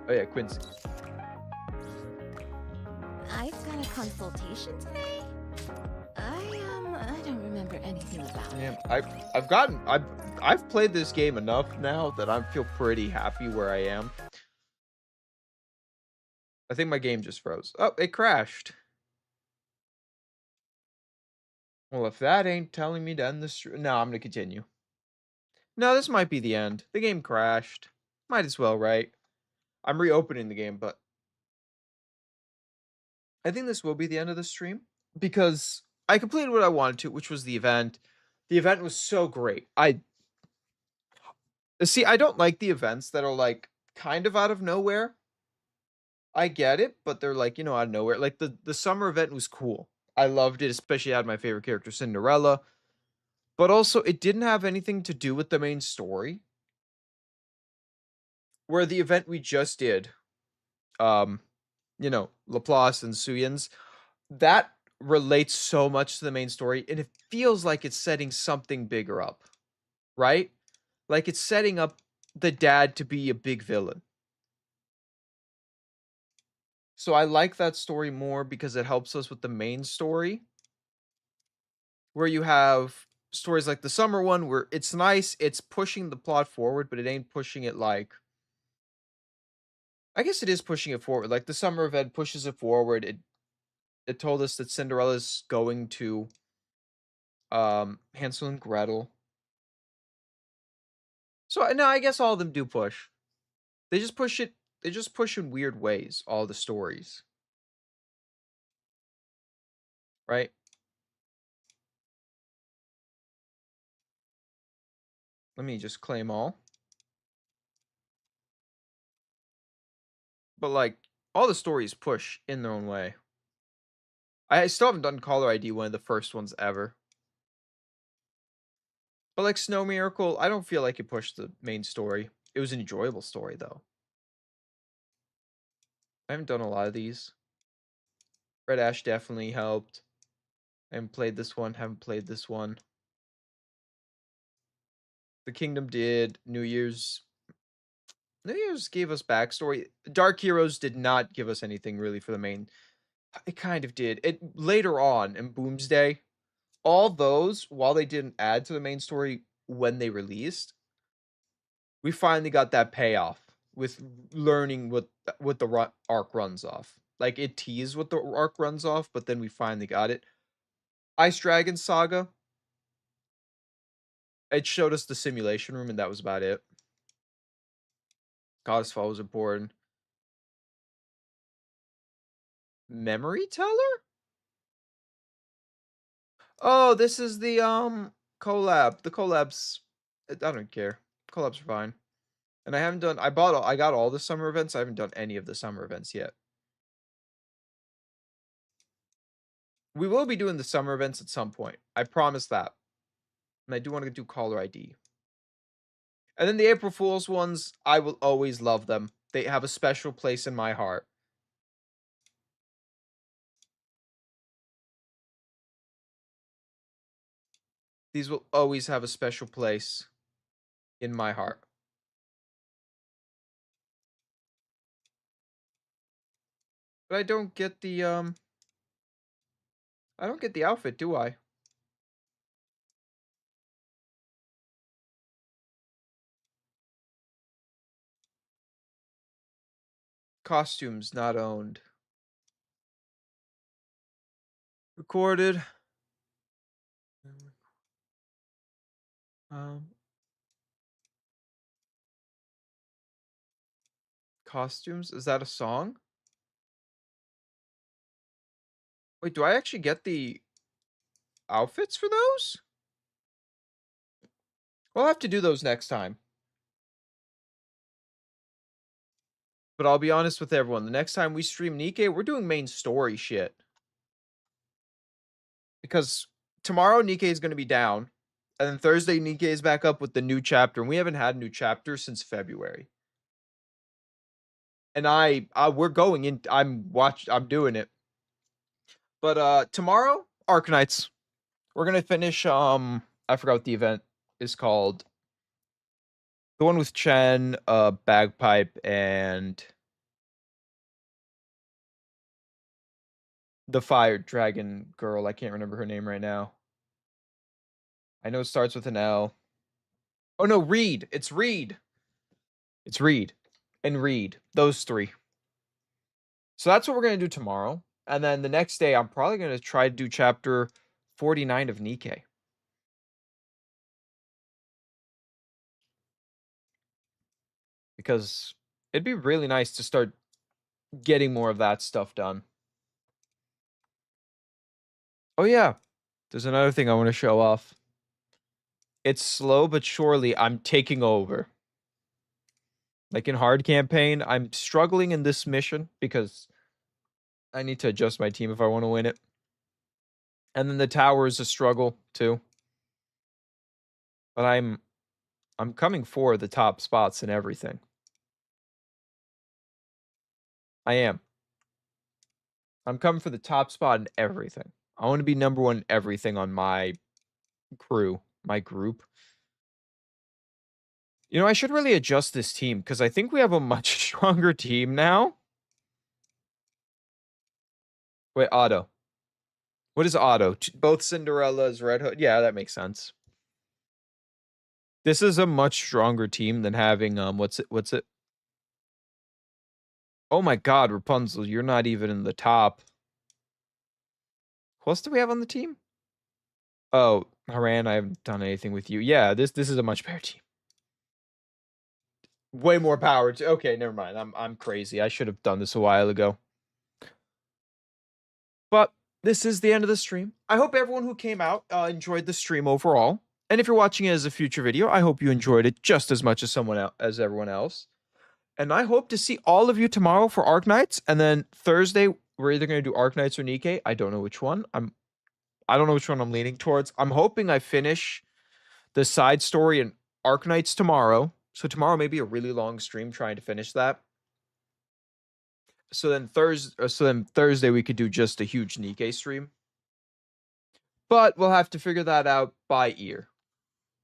oh yeah, Quincy. I've got a consultation today? I don't remember anything about it. Yeah, I've played this game enough now that I feel pretty happy where I am. I think my game just froze. Oh, it crashed. Well, if that ain't telling me to end the stream, no, I'm gonna continue. No, this might be the end. The game crashed. Might as well, right? I'm reopening the game, but I think this will be the end of the stream because I completed what I wanted to, which was the event. The event was so great. I don't like the events that are like kind of out of nowhere. I get it, but they're like, out of nowhere. Like the summer event was cool. I loved it, especially I had my favorite character, Cinderella. But also it didn't have anything to do with the main story. Where the event we just did, Laplace and Suyans, that relates so much to the main story, and it feels like it's setting something bigger up, right? Like it's setting up the dad to be a big villain. So I like that story more because it helps us with the main story. Where you have stories like the summer one where it's nice, it's pushing the plot forward, but it ain't pushing it like I guess it is pushing it forward. Like the summer event pushes it forward. It told us that Cinderella's going to Hansel and Gretel. So no, I guess all of them do push. They just push it. They just push in weird ways. All the stories, right? Let me just claim all. But like all the stories push in their own way. I still haven't done Caller ID, one of the first ones ever. But like Snow Miracle, I don't feel like it pushed the main story. It was an enjoyable story though. I haven't done a lot of these. Red Ash definitely helped. I haven't played this one, haven't played this one. The Kingdom did. New Year's gave us backstory. Dark Heroes did not give us anything really for the main. It kind of did. It later on in Boomsday, all those, while they didn't add to the main story when they released, we finally got that payoff with learning what the arc runs off. Like it teased what the arc runs off, but then we finally got it. Ice Dragon Saga. It showed us the simulation room, and that was about it. Goddess Fall was important. Memory Teller? Oh, this is the collab. The collabs, I don't care. Collabs are fine. And I haven't done. I got all the summer events. I haven't done any of the summer events yet. We will be doing the summer events at some point. I promise that. And I do want to do caller ID. And then the April Fool's ones, I will always love them. They have a special place in my heart. These will always have a special place in my heart. But I don't get the outfit, do I? Costumes not owned. Recorded. Costumes? Is that a song? Wait, do I actually get the outfits for those? We'll have to do those next time. But I'll be honest with everyone. The next time we stream Nikke, we're doing main story shit. Because tomorrow Nikke is going to be down. And then Thursday, Nikke is back up with the new chapter, and we haven't had a new chapter since February. And we're going in. I'm doing it. But tomorrow, Arknights. We're gonna finish. I forgot what the event is called. The one with Chen, Bagpipe, and the fire dragon girl. I can't remember her name right now. I know it starts with an L. Oh no, Reed. It's Reed. It's Reed and Reed. Those three. So that's what we're gonna do tomorrow. And then the next day, I'm probably gonna try to do chapter 49 of Nikke. Because it'd be really nice to start getting more of that stuff done. Oh yeah, there's another thing I want to show off. It's slow but surely I'm taking over. Like in hard campaign, I'm struggling in this mission because I need to adjust my team if I want to win it. And then the tower is a struggle too. But I'm coming for the top spots and everything. I am. I'm coming for the top spot in everything. I want to be number one in everything on my crew, my group. You know, I should really adjust this team because I think we have a much stronger team now. Wait, Otto. What is Otto? Both Cinderella's Red Hood. Yeah, that makes sense. This is a much stronger team than having what's it? Oh my god, Rapunzel, you're not even in the top. Who else do we have on the team? Oh, Haran, I haven't done anything with you. Yeah, this is a much better team. Way more power. Okay, never mind. I'm crazy. I should have done this a while ago. But this is the end of the stream. I hope everyone who came out enjoyed the stream overall. And if you're watching it as a future video, I hope you enjoyed it just as much as everyone else. And I hope to see all of you tomorrow for Arknights. And then Thursday, we're either going to do Arknights or Nikke. I don't know which one. I don't know which one I'm leaning towards. I'm hoping I finish the side story in Arknights tomorrow. So tomorrow may be a really long stream trying to finish that. So then Thursday we could do just a huge Nikke stream. But we'll have to figure that out by ear.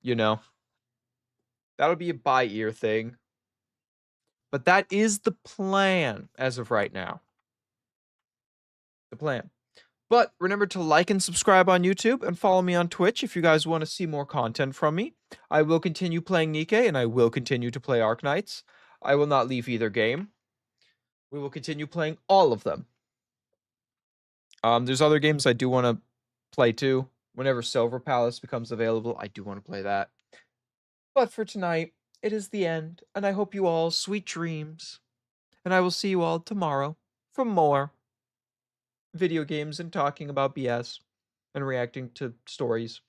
You know? That'll be a by ear thing. But that is the plan as of right now. The plan. But remember to like and subscribe on YouTube and follow me on Twitch if you guys want to see more content from me. I will continue playing Nikke and I will continue to play Arknights. I will not leave either game. We will continue playing all of them. There's other games I do want to play too. Whenever Silver Palace becomes available, I do want to play that. But for tonight, it is the end, and I hope you all sweet dreams. And I will see you all tomorrow for more video games and talking about BS and reacting to stories.